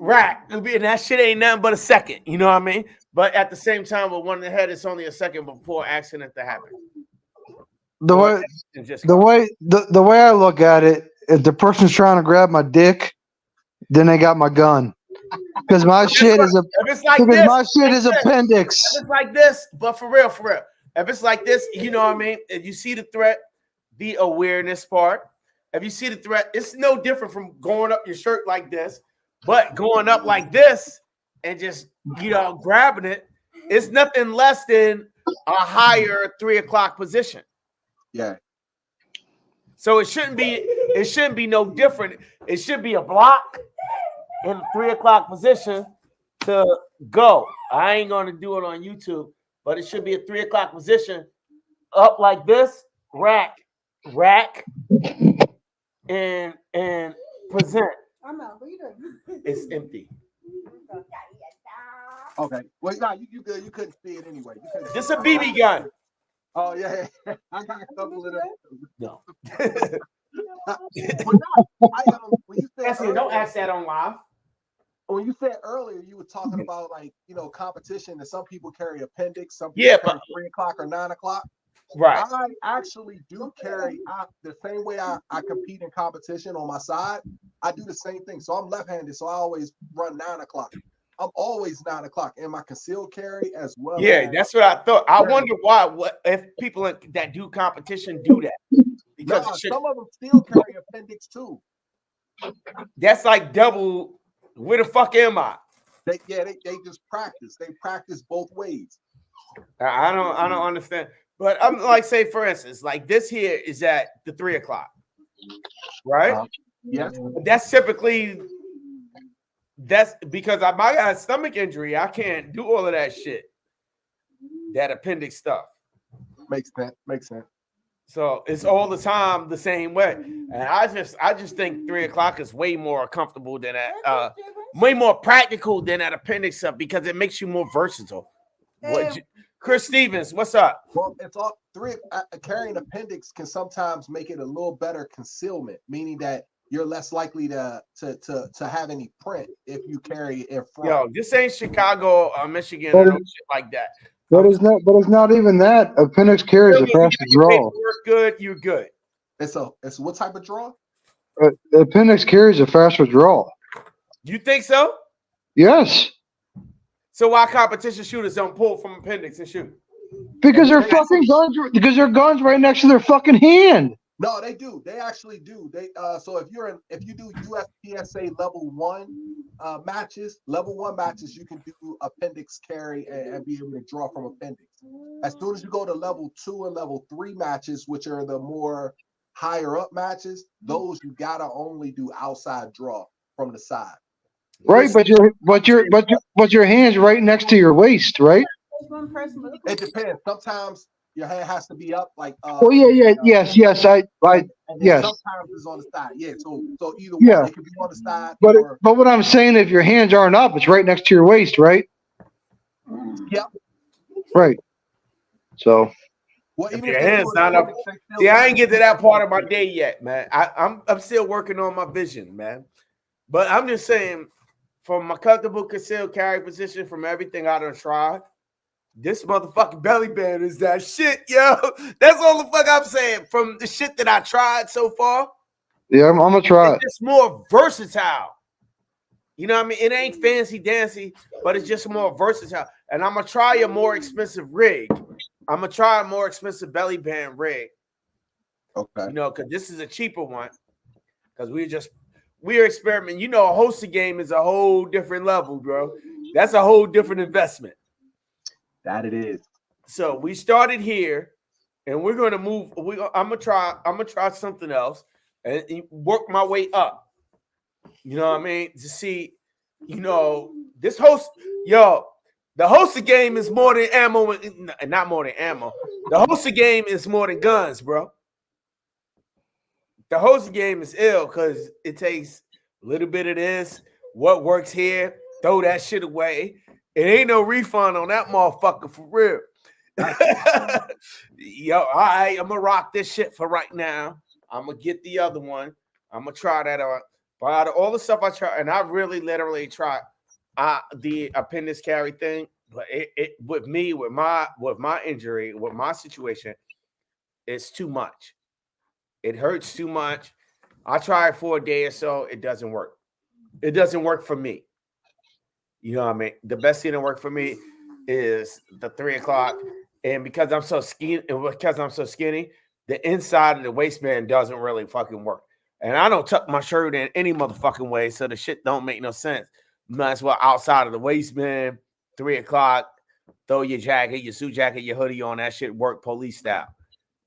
Speaker 1: rack, and that shit ain't nothing but a second. You know what I mean? But at the same time, with one in the head, it's only a second before accident to happen.
Speaker 3: The way I look at it, if the person's trying to grab my dick, then they got my gun. Because my shit is appendix.
Speaker 1: If it's like this, but for real. If it's like this, you know what I mean? If you see the threat, the awareness part. If you see the threat, it's no different from going up your shirt like this, but going up like this and just, grabbing it. It's nothing less than a higher 3 o'clock position.
Speaker 5: Yeah.
Speaker 1: So it shouldn't be no different. It should be a block in a 3 o'clock position to go. I ain't gonna do it on YouTube, but it should be a 3 o'clock position up like this, rack, and present.
Speaker 2: I'm out. What you doing?
Speaker 1: It's empty.
Speaker 5: Okay. Well, no, you good. You couldn't see it anyway.
Speaker 1: Just a BB gun.
Speaker 5: Oh yeah. I got a couple of them.
Speaker 1: No.
Speaker 5: When you said
Speaker 1: Don't
Speaker 5: earlier,
Speaker 1: ask that on live.
Speaker 5: when you said earlier, you were talking about competition, and some people carry appendix, some people carry 3 o'clock or 9 o'clock.
Speaker 1: Right.
Speaker 5: I actually do carry the same way I compete in competition on my side. I do the same thing. So I'm left-handed, so I always run 9 o'clock. I'm always 9 o'clock, and my concealed carry as well.
Speaker 1: Yeah, that's what I thought. I wonder why. What if people that do competition do that? Because
Speaker 5: some of them still carry appendix too.
Speaker 1: That's like double. Where the fuck am I?
Speaker 5: They just practice. They practice both ways.
Speaker 1: I don't understand. But I'm like, say for instance, like this here is at the 3 o'clock, right?
Speaker 5: Yes.
Speaker 1: That's typically because I might have a stomach injury. I can't do all of that shit. That appendix stuff.
Speaker 5: Makes sense.
Speaker 1: So it's all the time the same way. And I just think 3 o'clock is way more comfortable than that, way more practical than that appendix stuff because it makes you more versatile. Chris Stevens, what's up?
Speaker 5: Well, it's all three. Carrying appendix can sometimes make it a little better concealment, meaning that you're less likely to have any print if you carry it in front.
Speaker 1: Yo, this ain't Chicago, Michigan,
Speaker 3: But
Speaker 1: or no
Speaker 3: it,
Speaker 1: shit like that.
Speaker 3: but it's not. But it's not even that. Appendix carries a
Speaker 1: You got
Speaker 3: faster
Speaker 1: your
Speaker 3: draw.
Speaker 1: paperwork good, you're good.
Speaker 5: It's what type of draw?
Speaker 3: Appendix carries a faster draw.
Speaker 1: You think so?
Speaker 3: Yes,
Speaker 1: So why competition shooters don't pull from appendix and shoot?
Speaker 3: because they're fucking guns. Because their guns right next to their fucking hand.
Speaker 5: No, they do. They actually do. They so if you do USPSA level one matches, you can do appendix carry and be able to draw from appendix. As soon as you go to level 2 and level 3 matches, which are the more higher up matches, those you gotta only do outside draw from the side.
Speaker 3: Right, but your hand's right next to your waist, right?
Speaker 2: One person, but look
Speaker 5: It depends. Sometimes your hand has to be up, like
Speaker 3: Oh yeah, yes,
Speaker 5: and then
Speaker 3: yes.
Speaker 5: sometimes it's on the side. Yeah, so either one,
Speaker 3: Yeah.
Speaker 5: it could be on the side
Speaker 3: But
Speaker 5: or
Speaker 3: what I'm saying, if your hands aren't up, it's right next to your waist, right?
Speaker 5: Yep.
Speaker 3: Right. So
Speaker 5: well,
Speaker 1: If
Speaker 5: even
Speaker 1: your
Speaker 5: if they
Speaker 1: hands
Speaker 5: do
Speaker 1: not
Speaker 5: it,
Speaker 1: up.
Speaker 5: they still
Speaker 1: See, I
Speaker 5: do
Speaker 1: ain't get to that part of my day yet, man. I'm still working on my vision, man. But I'm just saying, from my comfortable concealed carry position, from everything I done tried, this motherfucking belly band is that shit, yo. That's all the fuck I'm saying. From the shit that I tried so far,
Speaker 3: yeah, I'm gonna try it.
Speaker 1: it's just more versatile. You know what I mean? It ain't fancy dancy, but it's just more versatile. And I'm gonna try a more expensive rig. I'm gonna try a more expensive belly band rig.
Speaker 5: Okay.
Speaker 1: You know, because this is a cheaper one. Because we're experimenting. You know, a hosted game is a whole different level, bro. That's a whole different investment.
Speaker 5: That it is.
Speaker 1: So we started here, and we're gonna move. I'm gonna try something else and work my way up. You know what I mean? To see, you know, this host, yo, the hosted game is more than ammo, not more than ammo. The hosted game is more than guns, bro. The hosted game is ill because it takes a little bit of this, what works here, throw that shit away. It ain't no refund on that motherfucker for real. Yo, all right, I'm gonna rock this shit for right now. I'm gonna get the other one. I'm gonna try that out. But out of all the stuff I tried, and I really literally tried the appendix carry thing, but it with me, with my injury, with my situation, it's too much. It hurts too much. I tried for a day or so. It doesn't work. It doesn't work for me. You know what I mean? The best thing that worked for me is the 3 o'clock. And because I'm so skinny, the inside of the waistband doesn't really fucking work. And I don't tuck my shirt in any motherfucking way, so the shit don't make no sense. Might as well outside of the waistband, 3 o'clock, throw your jacket, your suit jacket, your hoodie on. That shit work police style.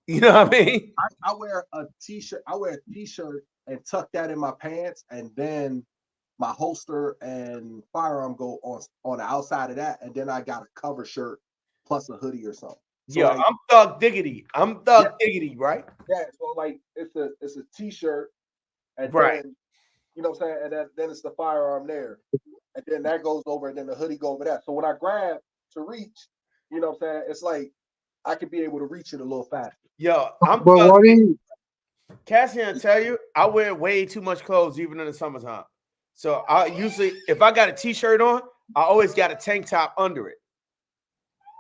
Speaker 1: You know what I mean?
Speaker 5: I wear a t-shirt. I wear a t-shirt and tuck that in my pants, and then my holster and firearm go on the outside of that, and then I got a cover shirt plus a hoodie or something. So
Speaker 1: yeah,
Speaker 5: like,
Speaker 1: I'm thug diggity. I'm thug diggity, right?
Speaker 5: Yeah, so like it's a t-shirt, and
Speaker 1: Right.
Speaker 5: then you know what I'm saying, and then it's the firearm there, and then that goes over, and then the hoodie go over that. So when I grab to reach, you know what I'm saying, it's like I could be able to reach it a little faster.
Speaker 1: Yo, I'm
Speaker 3: But what do you?
Speaker 1: Cassian, tell you, I wear way too much clothes even in the summertime. So I usually, if I got a t-shirt on, I always got a tank top under it.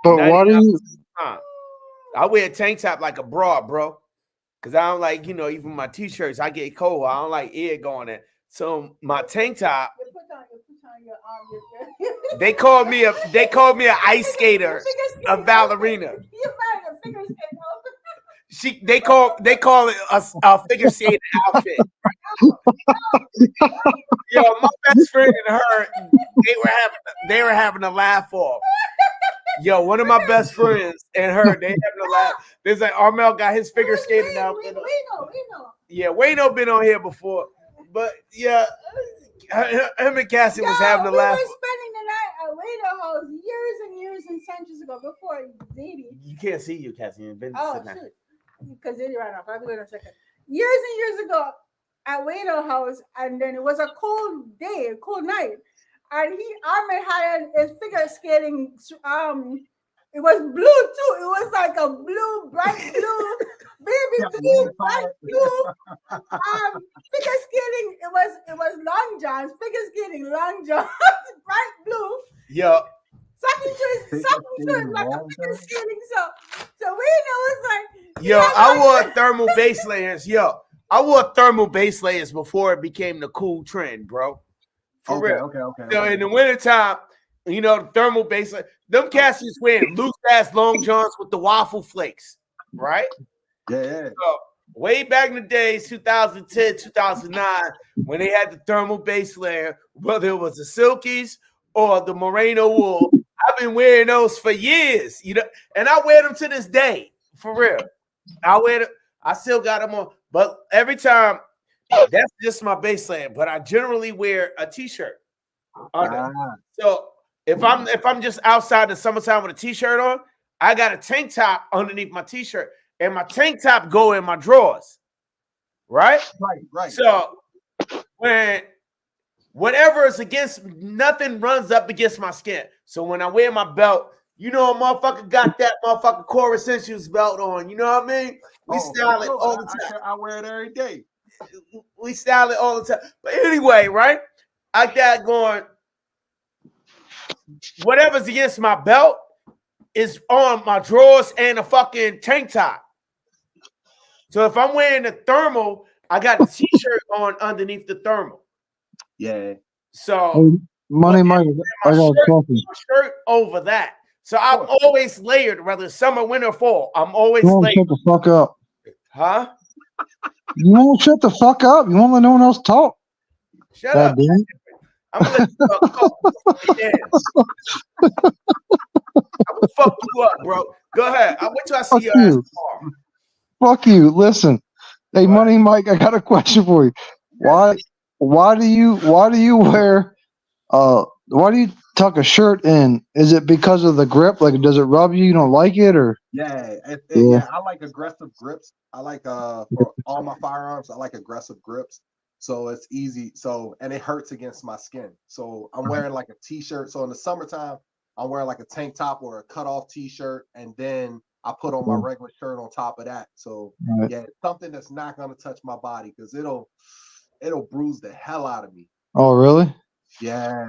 Speaker 3: But what do you?
Speaker 1: I wear a tank top like a bra, bro. Cause I don't like, you know, even my t-shirts, I get cold. I don't like air going in. So my tank top, they called me an ice skater, a ballerina. They call it a figure skating outfit. Yo, my best friend and her, they were having a laugh off. Yo, one of my best friends and her, they having a laugh. There's like Armel got his figure skating outfit. Yeah, Wayno been on here before, but yeah, him and Cassie was having a laugh.
Speaker 2: We were spending the night at Wayno House years and years and centuries ago before dating.
Speaker 1: You can't see you, Cassie. You've been
Speaker 2: shoot. Because Diddy ran off. I'll be in a second. Years and years ago at Wayno House, and then it was a cold day, a cold night. And Ahmed had his figure skating It was blue too. It was like a blue, bright blue, baby
Speaker 5: Yeah,
Speaker 2: blue,
Speaker 5: you
Speaker 2: bright blue. Figure skating. It was long johns. Figure skating, long johns, bright blue.
Speaker 1: Yo,
Speaker 5: Figure
Speaker 2: Something to it
Speaker 5: skating
Speaker 2: like a
Speaker 5: long
Speaker 2: figure
Speaker 5: john?
Speaker 2: skating. So we know it's like he
Speaker 1: yo,
Speaker 2: had
Speaker 1: I
Speaker 2: on
Speaker 1: wore thermal base layers. Yo, I wore thermal base layers before it became the cool trend, bro. For
Speaker 5: Okay,
Speaker 1: real.
Speaker 5: okay, okay.
Speaker 1: So
Speaker 5: okay.
Speaker 1: in the wintertime, you know, the thermal base layer, them cats was wearing loose ass long johns with the waffle flakes, right?
Speaker 5: Yeah.
Speaker 1: So way back in the days, 2010, 2009, when they had the thermal base layer, whether it was the silkies or the merino wool, I've been wearing those for years, you know, and I wear them to this day, for real. I wear them, I still got them on, but every time, that's just my base layer. But I generally wear a t-shirt under.
Speaker 5: Ah,
Speaker 1: So if I'm just outside in the summertime with a t-shirt on, I got a tank top underneath my t-shirt, and my tank top go in my drawers, right?
Speaker 5: right.
Speaker 1: So when whatever is against, nothing runs up against my skin. So when I wear my belt, you know, a motherfucker got that motherfucking core essentials belt on. You know what I mean? We
Speaker 5: Oh, for
Speaker 1: style it
Speaker 5: sure.
Speaker 1: all the time.
Speaker 5: I wear it every day.
Speaker 1: We style it all the time. But anyway, right? I got going. Whatever's against my belt is on my drawers and a fucking tank top. So if I'm wearing the thermal, I got the t-shirt on underneath the thermal.
Speaker 5: Yeah.
Speaker 1: So
Speaker 3: Hey, Money Mike, I
Speaker 1: my
Speaker 3: got a question.
Speaker 1: shirt over that. So
Speaker 5: Of
Speaker 1: I'm
Speaker 5: course.
Speaker 1: always layered, whether it's summer, winter, or fall. I'm always
Speaker 3: You won't
Speaker 1: layered.
Speaker 3: shut the fuck up.
Speaker 1: Huh?
Speaker 3: You won't shut the fuck up. You won't let no one else talk.
Speaker 1: Shut
Speaker 3: God
Speaker 1: up.
Speaker 3: damn it.
Speaker 1: I'm gonna let you talk. I'm gonna fuck you up, bro. Go ahead. I'll wait till I see
Speaker 3: Fuck
Speaker 1: your ass
Speaker 3: you.
Speaker 1: tomorrow.
Speaker 3: Fuck you. Listen. Hey,
Speaker 1: What?
Speaker 3: Money Mike, I got a question for you. Why do you wear why do you tuck a shirt in? Is it because of the grip? Like, does it rub you? You don't like it, or
Speaker 5: Yeah.
Speaker 3: yeah?
Speaker 5: Yeah. I like aggressive grips. I like for all my firearms, I like aggressive grips. So it's easy. So and it hurts against my skin. So I'm wearing like a t-shirt. So in the summertime, I'm wearing like a tank top or a cutoff t-shirt, and then I put on my regular shirt on top of that. So
Speaker 3: Right.
Speaker 5: yeah, it's something that's not gonna touch my body because it'll bruise the hell out of me.
Speaker 3: Oh, really?
Speaker 5: Yeah,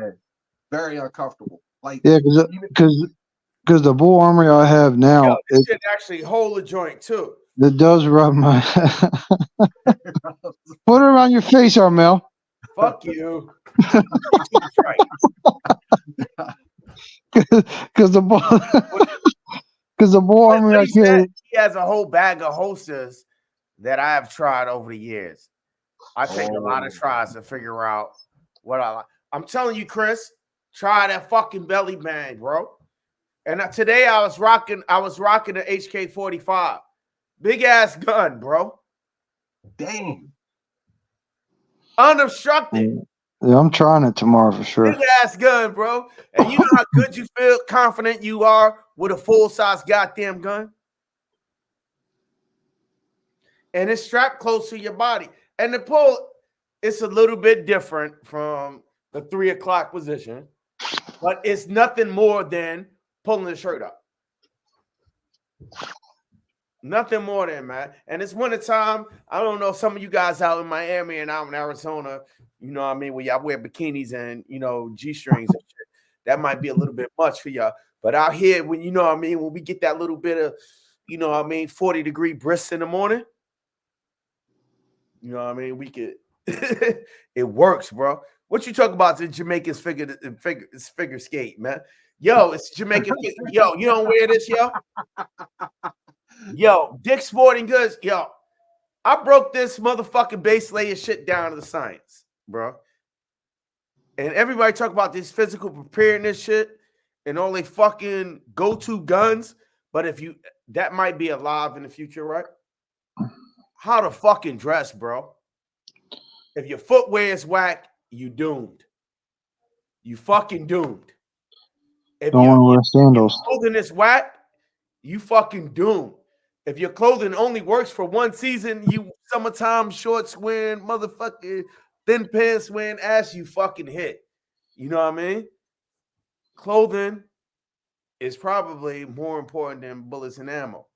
Speaker 5: very uncomfortable. Like
Speaker 3: Yeah,
Speaker 5: even
Speaker 3: because the bull armory I have
Speaker 1: Yo,
Speaker 3: now,
Speaker 1: this shit actually hold a joint too.
Speaker 3: it does rub my. Put it around your face, Armel.
Speaker 1: Fuck you.
Speaker 3: Because the bull, because the bull
Speaker 1: What
Speaker 3: armory I
Speaker 1: he said,
Speaker 3: carry.
Speaker 1: he has a whole bag of holsters that I have tried over the years. I take a lot of tries to figure out what I like. I'm telling you, Chris, try that fucking belly band, bro. And today I was rocking the HK-45. Big ass gun, bro.
Speaker 5: Damn.
Speaker 1: Unobstructed.
Speaker 3: Yeah, I'm trying it tomorrow for sure.
Speaker 1: Big ass gun, bro. And you know how good you feel, confident you are with a full-size goddamn gun? And it's strapped close to your body. And the pull, it's a little bit different from the 3 o'clock position, but it's nothing more than pulling the shirt up. Nothing more than, man. And it's wintertime. I don't know if some of you guys out in Miami and out in Arizona, you know what I mean, where y'all wear bikinis and, you know, G-strings and shit. That might be a little bit much for y'all. But out here, when, you know what I mean, when we get that little bit of, you know what I mean, 40-degree brisk in the morning, you know what I mean, we could, it works, bro. What you talk about the Jamaicans figure skate, man. Yo, it's Jamaican. Yo, you don't wear this, yo? Yo, Dick Sporting Goods, yo. I broke this motherfucking base layer shit down to the science, bro. And everybody talk about this physical preparedness shit and all they fucking go-to guns. But if you, that might be alive in the future, right? How to fucking dress, bro. If your footwear is whack, you doomed. You fucking doomed. If
Speaker 3: Don't want to wear sandals.
Speaker 1: clothing is whack, you fucking doomed. If your clothing only works for one season, you summertime shorts wearing, motherfucking thin pants wearing ass, you fucking hit. You know what I mean? Clothing is probably more important than bullets and ammo.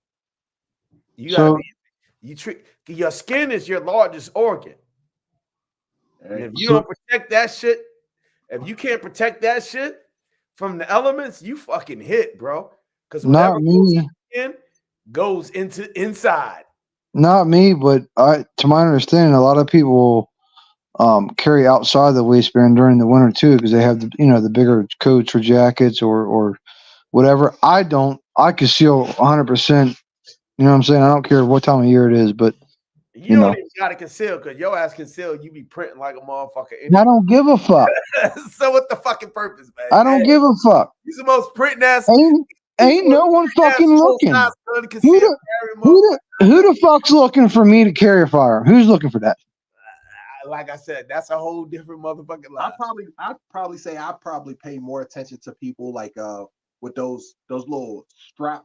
Speaker 1: You gotta
Speaker 3: So
Speaker 1: be, you treat your skin is your largest organ. And if you
Speaker 3: So-
Speaker 1: don't protect that shit, if you can't protect that shit from the elements, you fucking hit, bro. Because whatever
Speaker 3: not
Speaker 1: goes
Speaker 3: me,
Speaker 1: in goes into inside.
Speaker 3: not me, but to my understanding, a lot of people carry outside the waistband during the winter too, because they have the bigger coats or jackets or whatever. I don't. I conceal 100%. You know what I'm saying? I don't care what time of year it is, but
Speaker 1: You
Speaker 3: you
Speaker 1: don't
Speaker 3: know,
Speaker 1: even gotta conceal because your ass conceal, you be printing like a motherfucker.
Speaker 3: I
Speaker 1: Anyway.
Speaker 3: don't give a fuck.
Speaker 1: So what the fucking purpose, man?
Speaker 3: I don't give a fuck.
Speaker 1: He's the most printing ass.
Speaker 3: Ain't no one fucking looking. Who the,
Speaker 1: Who
Speaker 3: who the fuck's looking for me to carry a fire? Who's looking for that?
Speaker 1: like I said, that's a whole different motherfucking life.
Speaker 5: I'd probably say I probably pay more attention to people like with those little strap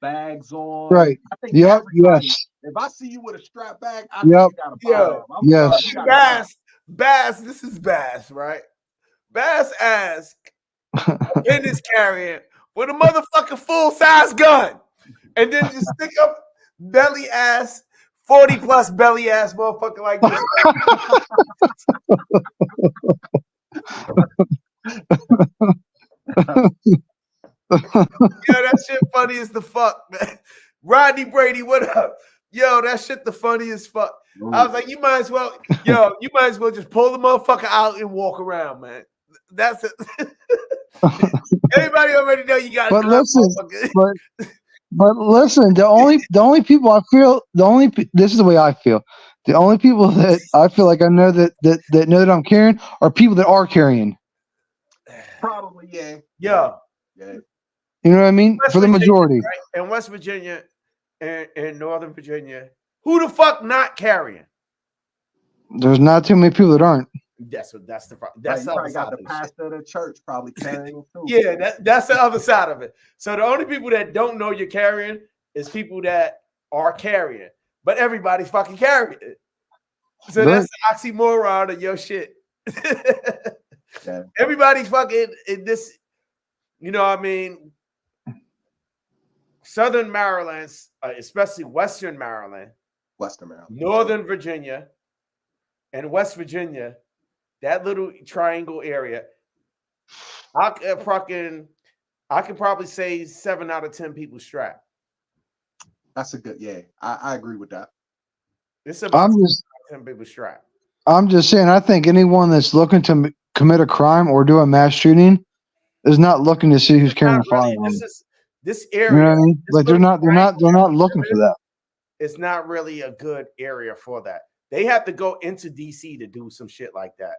Speaker 5: bags on.
Speaker 3: Right.
Speaker 5: I think
Speaker 3: Yep.
Speaker 5: everybody,
Speaker 3: Yes.
Speaker 5: if I see you with a strap bag, I
Speaker 3: Yep.
Speaker 5: think you got a firearm. I'm
Speaker 3: Yes.
Speaker 5: sorry, you got a firearm.
Speaker 1: Bass, this is Bass, right? Bass asked, "Pen is carrying with a motherfucking full size gun, and then just stick up belly ass, 40 plus belly ass motherfucker like this." Yo, that shit funny as the fuck, man. Rodney Brady, what up? Yo, that shit the funniest fuck. I was like, you might as well just pull the motherfucker out and walk around, man. That's it. Everybody already know you got.
Speaker 3: But listen, but listen, the only people I feel this is the way I feel. The only people that I feel like I know that know that I'm carrying are people that are carrying.
Speaker 5: Probably, yeah.
Speaker 1: Yeah.
Speaker 3: You know what I mean?
Speaker 1: West
Speaker 3: For the
Speaker 1: Virginia,
Speaker 3: majority.
Speaker 1: right? In West Virginia and Northern Virginia, who the fuck not carrying?
Speaker 3: There's not too many people that aren't.
Speaker 1: That's the that's
Speaker 5: You
Speaker 1: the other
Speaker 5: probably
Speaker 1: side
Speaker 5: got the
Speaker 1: of the shit.
Speaker 5: pastor of the church probably carrying too.
Speaker 1: Yeah, that's the other side of it. So the only people that don't know you're carrying is people that are carrying, but everybody's fucking carrying it. So that's the oxymoron of your shit.
Speaker 5: Yeah.
Speaker 1: Everybody's fucking in this, you know what I mean? Southern Maryland, especially Western Maryland, Northern Virginia, and West Virginia, that little triangle area, I can probably say 7 out of 10 people strapped.
Speaker 5: That's a good, yeah. I agree with that.
Speaker 1: It's about 10 people strapped.
Speaker 3: I'm just saying, I think anyone that's looking to commit a crime or do a mass shooting is not looking to see who's carrying a firearm.
Speaker 1: This area,
Speaker 3: you know what I mean? Like they're not looking for that.
Speaker 1: It's not really a good area for that. They have to go into DC to do some shit like that.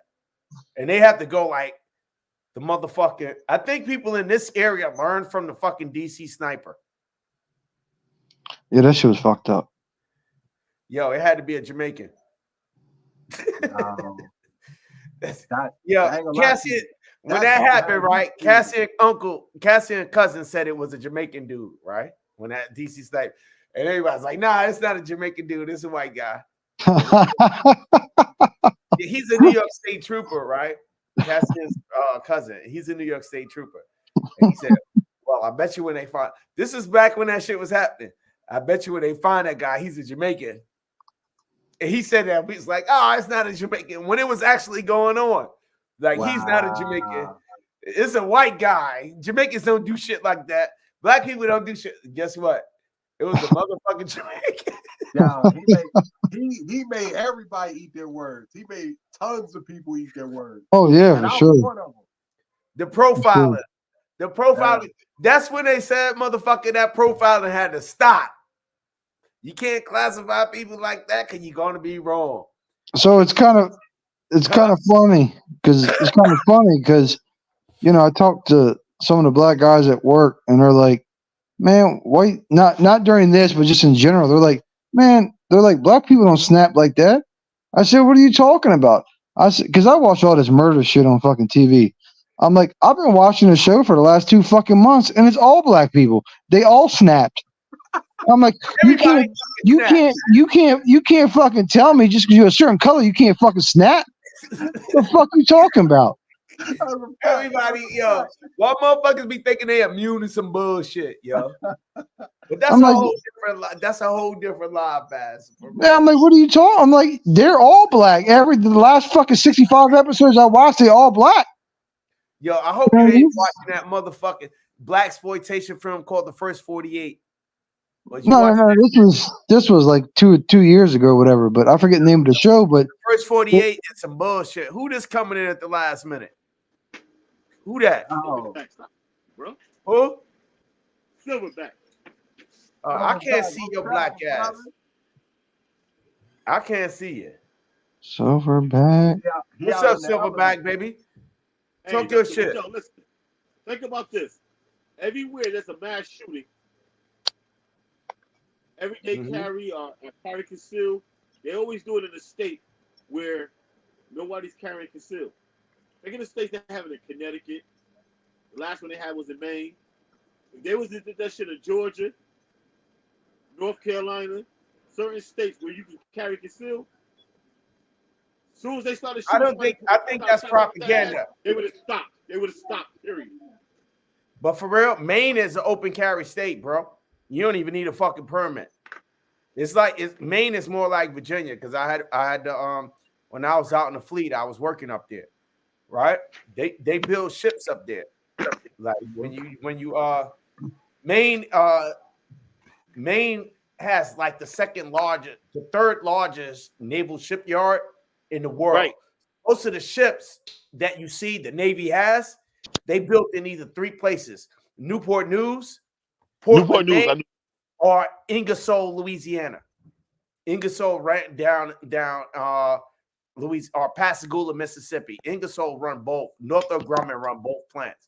Speaker 1: And they have to go like the motherfucking. I think people in this area learn from the fucking DC sniper.
Speaker 3: Yeah, that shit was fucked up.
Speaker 1: Yo, it had to be a Jamaican. Cassie, when that happened, right? Cassie and cousin said it was a Jamaican dude, right? When that DC sniper, and everybody's like, "Nah, it's not a Jamaican dude. It's a white guy." He's a New York State trooper, right? Cassie's cousin. He's a New York State trooper. And he said, "Well, I bet you when they find this is back when that shit was happening. I bet you when they find that guy, he's a Jamaican." And he said that he's like, "Oh, it's not a Jamaican." When it was actually going on, like he's not a Jamaican. It's a white guy. Jamaicans don't do shit like that. Black people don't do shit. Guess what? It was a motherfucking Jamaican.
Speaker 5: He made everybody eat their words. He made tons of people eat their words.
Speaker 3: Oh yeah, for sure.
Speaker 1: The profiling. The profiling. That's when they said, motherfucker, that profiling had to stop. You can't classify people like that because you're going to be wrong.
Speaker 3: So it's kind of funny because I talked to some of the black guys at work and they're like, man, why not during this, but just in general, they're like, man, black people don't snap like that. I said, what are you talking about? I said, because I watch all this murder shit on fucking TV. I'm like, I've been watching the show for the last 2 fucking months and it's all black people. They all snapped. I'm like, you can't fucking tell me just because you're a certain color you can't fucking snap. What the fuck are you talking about?
Speaker 1: Everybody, yo, why motherfuckers be thinking they immune to some bullshit, yo? But that's
Speaker 3: I'm
Speaker 1: a
Speaker 3: like,
Speaker 1: whole different. That's a whole different live pass.
Speaker 3: yeah, I'm like, what are you talking? I'm like, they're all black. The last fucking 65 episodes I watched, they all black.
Speaker 1: Yo, I hope
Speaker 3: You know
Speaker 1: you
Speaker 3: what I
Speaker 1: ain't
Speaker 3: mean?
Speaker 1: watching that motherfucking black exploitation film called The First 48. Was you
Speaker 3: No,
Speaker 1: watching that?
Speaker 3: this was like two years ago, or whatever. But I forget the name of the show. But
Speaker 1: First 48 is some bullshit. Who just coming in at the last minute? Who that?
Speaker 5: Oh,
Speaker 6: Bro,
Speaker 1: Who?
Speaker 6: Silverback.
Speaker 1: I can't see your black ass. I can't see you.
Speaker 3: Silverback.
Speaker 1: What's up, Silverback, baby? Talk your shit.
Speaker 6: Yo, listen. Think about this. Everywhere there's a mass shooting, everyday carry conceal. They always do it in a state where nobody's carrying conceal. Think of the states that have it in Connecticut. The last one they had was in Maine. If they was did that shit in Georgia, North Carolina, certain states where you can carry conceal. As soon as they started shooting,
Speaker 1: I think that's propaganda.
Speaker 6: They would have stopped. They would have stopped. Period.
Speaker 1: But for real, Maine is an open carry state, bro. You don't even need a fucking permit. It's like Maine is more like Virginia because I had to when I was out in the fleet, I was working up there, right? They build ships up there. Like when you Maine has like the third largest naval shipyard in the world.
Speaker 6: Right.
Speaker 1: Most of the ships that you see the Navy has, they built in either three places: Newport News, Portland, Maine, or Ingersoll, Louisiana. Ingersoll right down or Pascagoula, Mississippi. Ingersoll run both. Northrop Grumman run both plants,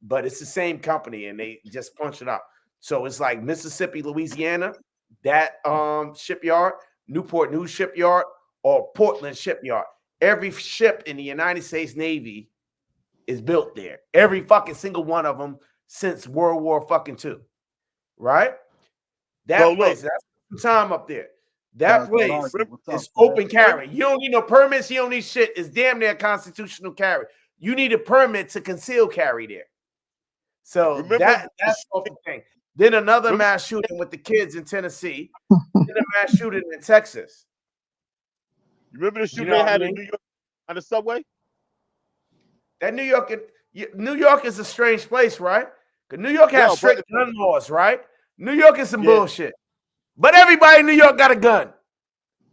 Speaker 1: but it's the same company, and they just punch it out. So it's like Mississippi, Louisiana, that shipyard, Newport News shipyard, or Portland shipyard. Every ship in the United States Navy is built there. Every fucking single one of them since World War fucking II, right? That place, that's some time up there. That place is open carry. You don't need no permits. You don't need shit. It's damn near constitutional carry. You need a permit to conceal carry there. So that's the thing. Then another mass shooting with the kids in Tennessee. Then a mass shooting in Texas.
Speaker 6: You remember the shooting they had in New York on the subway?
Speaker 1: That New York is a strange place, right? Because New York has strict gun laws, right? New York is some bullshit. But everybody in New York got a gun.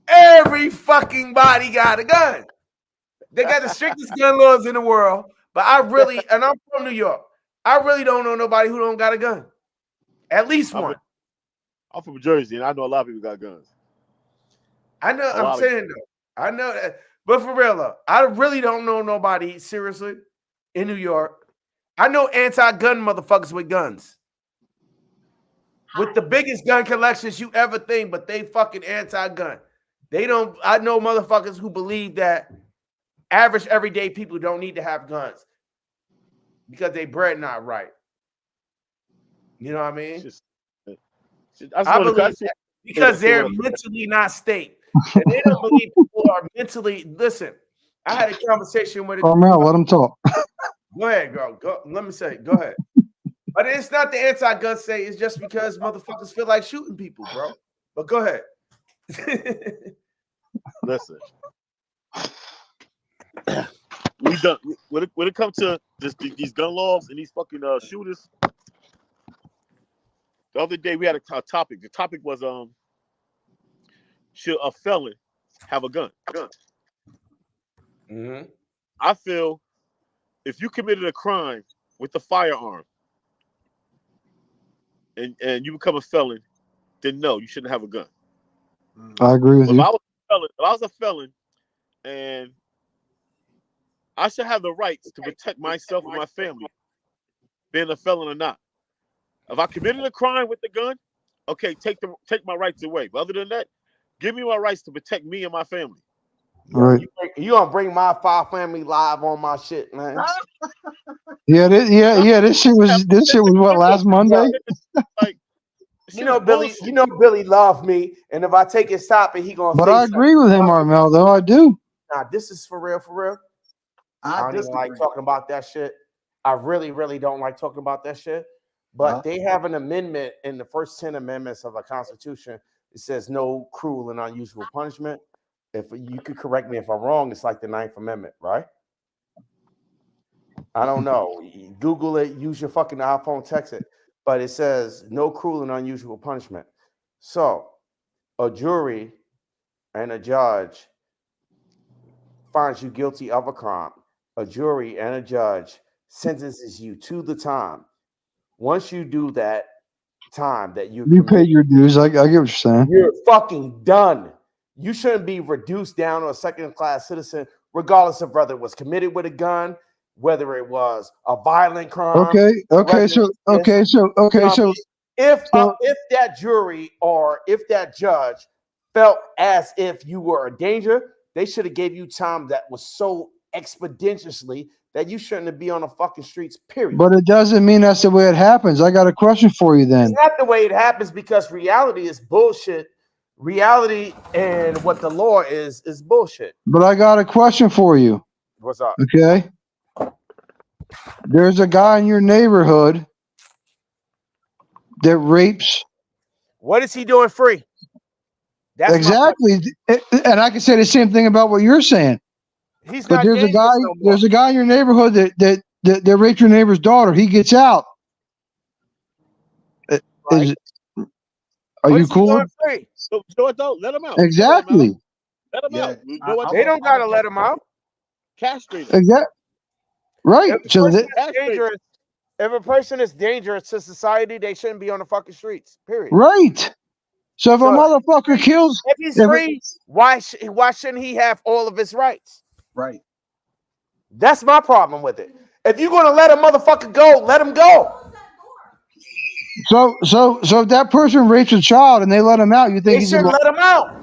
Speaker 1: Every fucking body got a gun. They got the strictest gun laws in the world. But and I'm from New York, I really don't know nobody who don't got a gun. At least one.
Speaker 6: I'm from Jersey, and I know a lot of people got guns.
Speaker 1: I know. I'm saying though. I know that. But for real though, I really don't know nobody seriously in New York. I know anti-gun motherfuckers with guns. With the biggest gun collections you ever think, but they fucking anti-gun. They don't. I know motherfuckers who believe that average everyday people don't need to have guns because they bred not right. You know what I mean? I believe that because they're mentally not state. And they don't believe people are mentally. Listen, I had a conversation with.
Speaker 3: Carmel, let them talk.
Speaker 1: Go ahead, girl. Go. Let me say. Go ahead. But it's not the anti-gun state. It's just because motherfuckers feel like shooting people, bro. But go ahead.
Speaker 6: Listen, we done when it comes to these gun laws and these fucking shooters. The other day we had a topic. The topic was should a felon have a gun?
Speaker 1: Mm-hmm.
Speaker 6: I feel if you committed a crime with a firearm and you become a felon, then no, you shouldn't have a gun.
Speaker 3: I agree with you.
Speaker 6: If I was a felon and I should have the rights to protect myself and my family, being a felon or not. If I committed a crime with the gun, okay, take my rights away. But other than that, give me my rights to protect me and my family.
Speaker 3: Right.
Speaker 1: You gonna bring my family live on my shit, man?
Speaker 3: This shit was what, last Monday?
Speaker 6: Like,
Speaker 1: Billy. You know Billy loved me, and if I take his topic, he gonna.
Speaker 3: But
Speaker 1: say
Speaker 3: I agree with him, Armel. Though I do.
Speaker 1: Nah, this is for real. I don't even like
Speaker 5: disagree.
Speaker 1: talking about that shit. I really, really don't like talking about that shit. But they have an amendment in the first 10 amendments of the Constitution. It says no cruel and unusual punishment. If you could correct me if I'm wrong, it's like the 9th Amendment, right? I don't know. Google it, use your fucking iPhone, text it. But it says no cruel and unusual punishment. So a jury and a judge finds you guilty of a crime. A jury and a judge sentences you to the time. Once you do that time that you
Speaker 3: You
Speaker 1: commit,
Speaker 3: pay your dues. I get what you're saying.
Speaker 1: you're fucking done. You shouldn't be reduced down to a second-class citizen, regardless of whether it was committed with a gun, whether it was a violent crime.
Speaker 3: Okay. So
Speaker 1: If that jury or if that judge felt as if you were a danger, they should have gave you time that was so expeditiously that you shouldn't be on the fucking streets, period.
Speaker 3: But it doesn't mean that's the way it happens. I got a question for you then.
Speaker 1: It's not the way it happens because reality is bullshit. Reality and what the law is bullshit.
Speaker 3: But I got a question for you.
Speaker 1: What's up?
Speaker 3: Okay. There's a guy in your neighborhood that rapes.
Speaker 1: What is he doing free? That's
Speaker 3: Exactly. And I can say the same thing about what you're saying.
Speaker 1: He's
Speaker 3: But
Speaker 1: not
Speaker 3: there's a
Speaker 1: dangerous
Speaker 3: guy.
Speaker 1: no more.
Speaker 3: There's a guy in your neighborhood that raped your neighbor's daughter. He gets out.
Speaker 1: Right.
Speaker 3: Are
Speaker 1: What
Speaker 3: you
Speaker 1: is he
Speaker 3: cool?
Speaker 1: doing free?
Speaker 6: So, you know what though? Let him out.
Speaker 3: Exactly.
Speaker 6: Let him
Speaker 5: Yeah,
Speaker 6: out. You know what?
Speaker 1: They don't gotta let him out.
Speaker 6: Castrate him.
Speaker 3: Exactly. Right.
Speaker 1: If a
Speaker 3: So
Speaker 1: person
Speaker 3: that,
Speaker 1: is dangerous, if a person is dangerous to society, they shouldn't be on the fucking streets. Period.
Speaker 3: right. So if a
Speaker 1: So-
Speaker 3: motherfucker kills,
Speaker 1: If he's
Speaker 3: If-
Speaker 1: free, why shouldn't he have all of his rights?
Speaker 5: Right.
Speaker 1: That's my problem with it. If you're gonna let a motherfucker go, let him go.
Speaker 3: so if that person rapes a child and they let him out, you think
Speaker 1: They
Speaker 3: he's
Speaker 1: shouldn't let him out.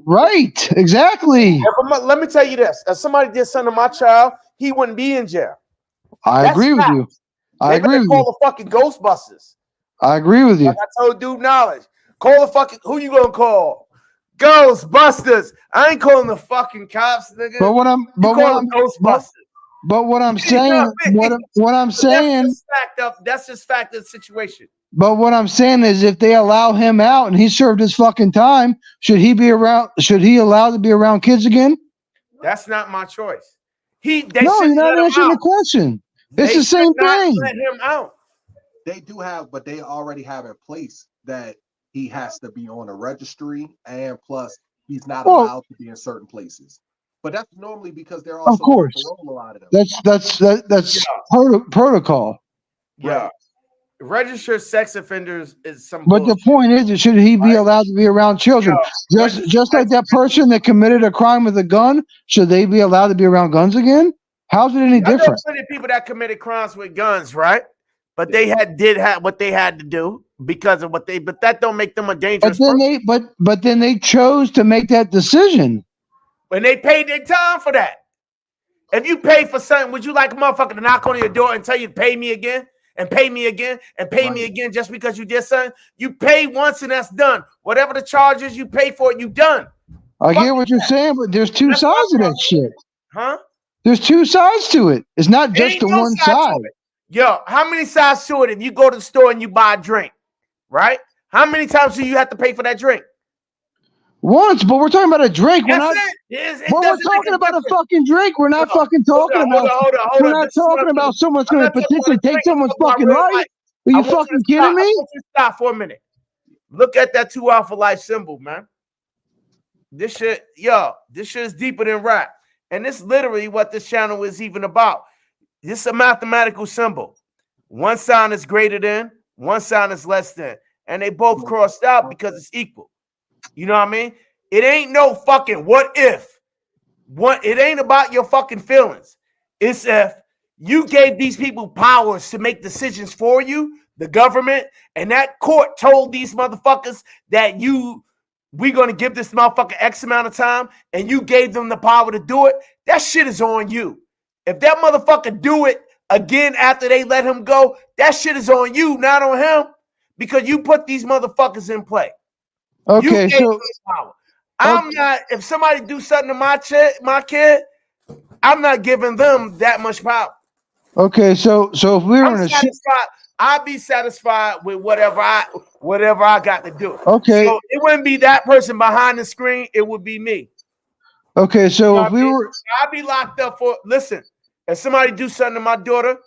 Speaker 3: right? Exactly.
Speaker 1: Let me tell you this: if somebody did something to my child, he wouldn't be in jail.
Speaker 3: I
Speaker 1: That's
Speaker 3: agree with
Speaker 1: fact.
Speaker 3: you. I
Speaker 1: They
Speaker 3: agree
Speaker 1: better
Speaker 3: with
Speaker 1: call
Speaker 3: you.
Speaker 1: the fucking Ghostbusters.
Speaker 3: I agree with you.
Speaker 1: Like I told Dude Knowledge. Call the fucking who you gonna call? Ghostbusters. I ain't calling the fucking cops, nigga.
Speaker 3: But what I'm
Speaker 1: You
Speaker 3: but
Speaker 1: call
Speaker 3: what
Speaker 1: them
Speaker 3: I'm
Speaker 1: Ghostbusters.
Speaker 3: but what I'm
Speaker 1: You know
Speaker 3: saying
Speaker 1: what I mean?
Speaker 3: what I'm
Speaker 1: But
Speaker 3: saying
Speaker 1: that's just fact of the situation.
Speaker 3: but what I'm saying is if they allow him out and he served his fucking time, should he be around? Should he allowed to be around kids again?
Speaker 1: That's not my choice.
Speaker 3: No,
Speaker 1: They
Speaker 3: you're
Speaker 1: shouldn't
Speaker 3: not
Speaker 1: let him
Speaker 3: answering the
Speaker 1: out.
Speaker 3: question. It's
Speaker 1: They
Speaker 3: the same
Speaker 1: should not
Speaker 3: thing.
Speaker 1: let him out.
Speaker 5: They do have, but they already have in place that he has to be on a registry, and plus he's not
Speaker 3: Well-
Speaker 5: allowed to be in certain places. But that's normally because they're also on
Speaker 3: course.
Speaker 5: parole, a lot of them.
Speaker 3: That's protocol.
Speaker 1: Yeah.
Speaker 5: Right.
Speaker 1: Registered sex offenders is some
Speaker 3: But the
Speaker 1: bullshit.
Speaker 3: point is, should he be allowed to be around children?
Speaker 1: Yeah.
Speaker 3: Just like that person that committed a crime with a gun, should they be allowed to be around guns again? How's it any
Speaker 1: I know
Speaker 3: different?
Speaker 1: plenty of people that committed crimes with guns, right? But they did have what they had to do because of what but that don't make them a dangerous person.
Speaker 3: But then they chose to make that decision.
Speaker 1: And they paid their time for that. If you pay for something, would you like a motherfucker to knock on your door and tell you to pay me again and pay me again and pay me again just because you did something? You pay once and that's done. Whatever the charge is, you pay for it, you done.
Speaker 3: I
Speaker 1: Fuck
Speaker 3: get what you're saying, but there's two
Speaker 1: That's my
Speaker 3: sides of that
Speaker 1: problem.
Speaker 3: shit.
Speaker 1: Huh?
Speaker 3: There's two sides to it. It's not
Speaker 1: It
Speaker 3: just
Speaker 1: ain't
Speaker 3: the
Speaker 1: no
Speaker 3: one
Speaker 1: side to
Speaker 3: side.
Speaker 1: it. Yo, how many sides to it if you go to the store and you buy a drink, right? How many times do you have to pay for that drink?
Speaker 3: Once, but we're talking about a drink. We're
Speaker 1: That's
Speaker 3: not.
Speaker 1: it.
Speaker 3: But we're talking about a fucking drink. We're not fucking talking about. We're not talking about someone's going to potentially take someone's fucking life. Are you fucking kidding me?
Speaker 1: I want you to stop for a minute. Look at that 2 Hour for Life symbol, man. This shit is deeper than rap. And this is literally what this channel is even about. This is a mathematical symbol. One sign is greater than, one sign is less than. And they both crossed out because it's equal. You know what I mean? It ain't no fucking what if. It ain't about your fucking feelings. It's if you gave these people powers to make decisions for you, the government, and that court told these motherfuckers that we're going to give this motherfucker X amount of time, and you gave them the power to do it, that shit is on you. If that motherfucker do it again after they let him go, that shit is on you, not on him, because you put these motherfuckers in play.
Speaker 3: Okay,
Speaker 1: you gave them power. I'm not. If somebody do something to my kid, I'm not giving them that much power.
Speaker 3: Okay, so if we were
Speaker 1: I'm
Speaker 3: in a ship,
Speaker 1: satisfied. I'll be satisfied with whatever I got to do.
Speaker 3: okay,
Speaker 1: So it wouldn't be that person behind the screen. It would be me.
Speaker 3: okay,
Speaker 1: You
Speaker 3: so
Speaker 1: know
Speaker 3: if
Speaker 1: what
Speaker 3: we
Speaker 1: I mean?
Speaker 3: were,
Speaker 1: I'll be locked up for. Listen, if somebody do something to my daughter,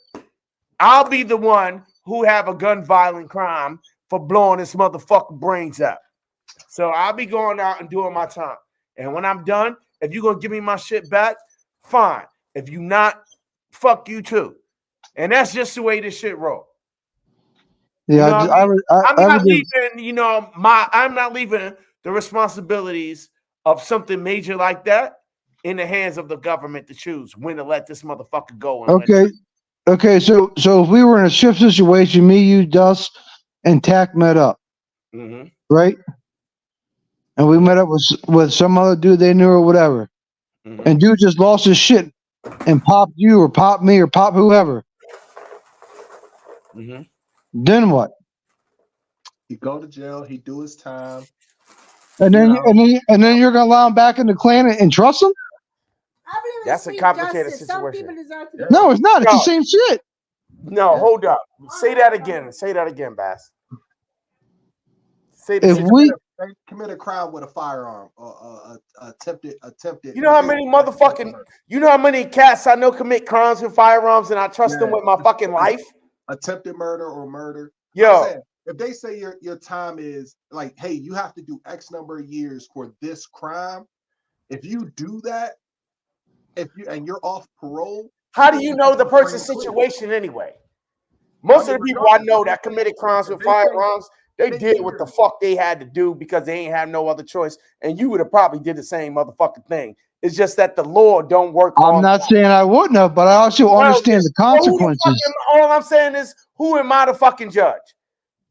Speaker 1: I'll be the one who have a gun violent crime for blowing this motherfucking brains out. So I'll be going out and doing my time. And when I'm done, if you're gonna give me my shit back, fine. If you not, fuck you too. And that's just the way this shit roll.
Speaker 3: yeah,
Speaker 1: You know what I mean? I'm
Speaker 3: I
Speaker 1: not
Speaker 3: would just,
Speaker 1: leaving, I'm not leaving the responsibilities of something major like that in the hands of the government to choose when to let this motherfucker go and when.
Speaker 3: okay, okay, so if we were in a ship situation, me, you, Dust, and Tack met up,
Speaker 1: Mhm.
Speaker 3: right? And we met up with some other dude they knew or whatever,
Speaker 1: Mhm.
Speaker 3: and dude just lost his shit and popped you or popped me or popped whoever.
Speaker 1: Mhm.
Speaker 3: Then what?
Speaker 5: He go to jail. He do his time.
Speaker 3: And
Speaker 5: You
Speaker 3: then
Speaker 5: know,
Speaker 3: you're gonna allow him back in the clan and trust him?
Speaker 2: I believe in
Speaker 1: That's a
Speaker 2: sweet
Speaker 1: complicated
Speaker 2: justice. Some
Speaker 1: situation.
Speaker 2: people deserve to
Speaker 5: Yeah.
Speaker 2: go.
Speaker 3: No, it's not. It's the
Speaker 1: No.
Speaker 3: same shit.
Speaker 1: No,
Speaker 5: Yeah.
Speaker 1: hold up. Say that again. Say that again, Bass. Say
Speaker 3: If
Speaker 1: this.
Speaker 5: They commit a crime with a firearm or attempted.
Speaker 1: You know how many cats I know commit crimes with firearms and I trust them with my fucking life?
Speaker 5: attempted murder or murder.
Speaker 1: Yo.
Speaker 5: I'm saying, if they say your time is like, hey, you have to do X number of years for this crime, if you do that, and you're off parole,
Speaker 1: How do you know the person's situation anyway? Most of the people I know that committed crimes with firearms, they did what the fuck they had to do because they ain't have no other choice. And you would have probably did the same motherfucking thing. It's just that the law don't work.
Speaker 3: I'm not saying I wouldn't have, but I also understand the consequences.
Speaker 1: All I'm saying is, who am I to fucking judge?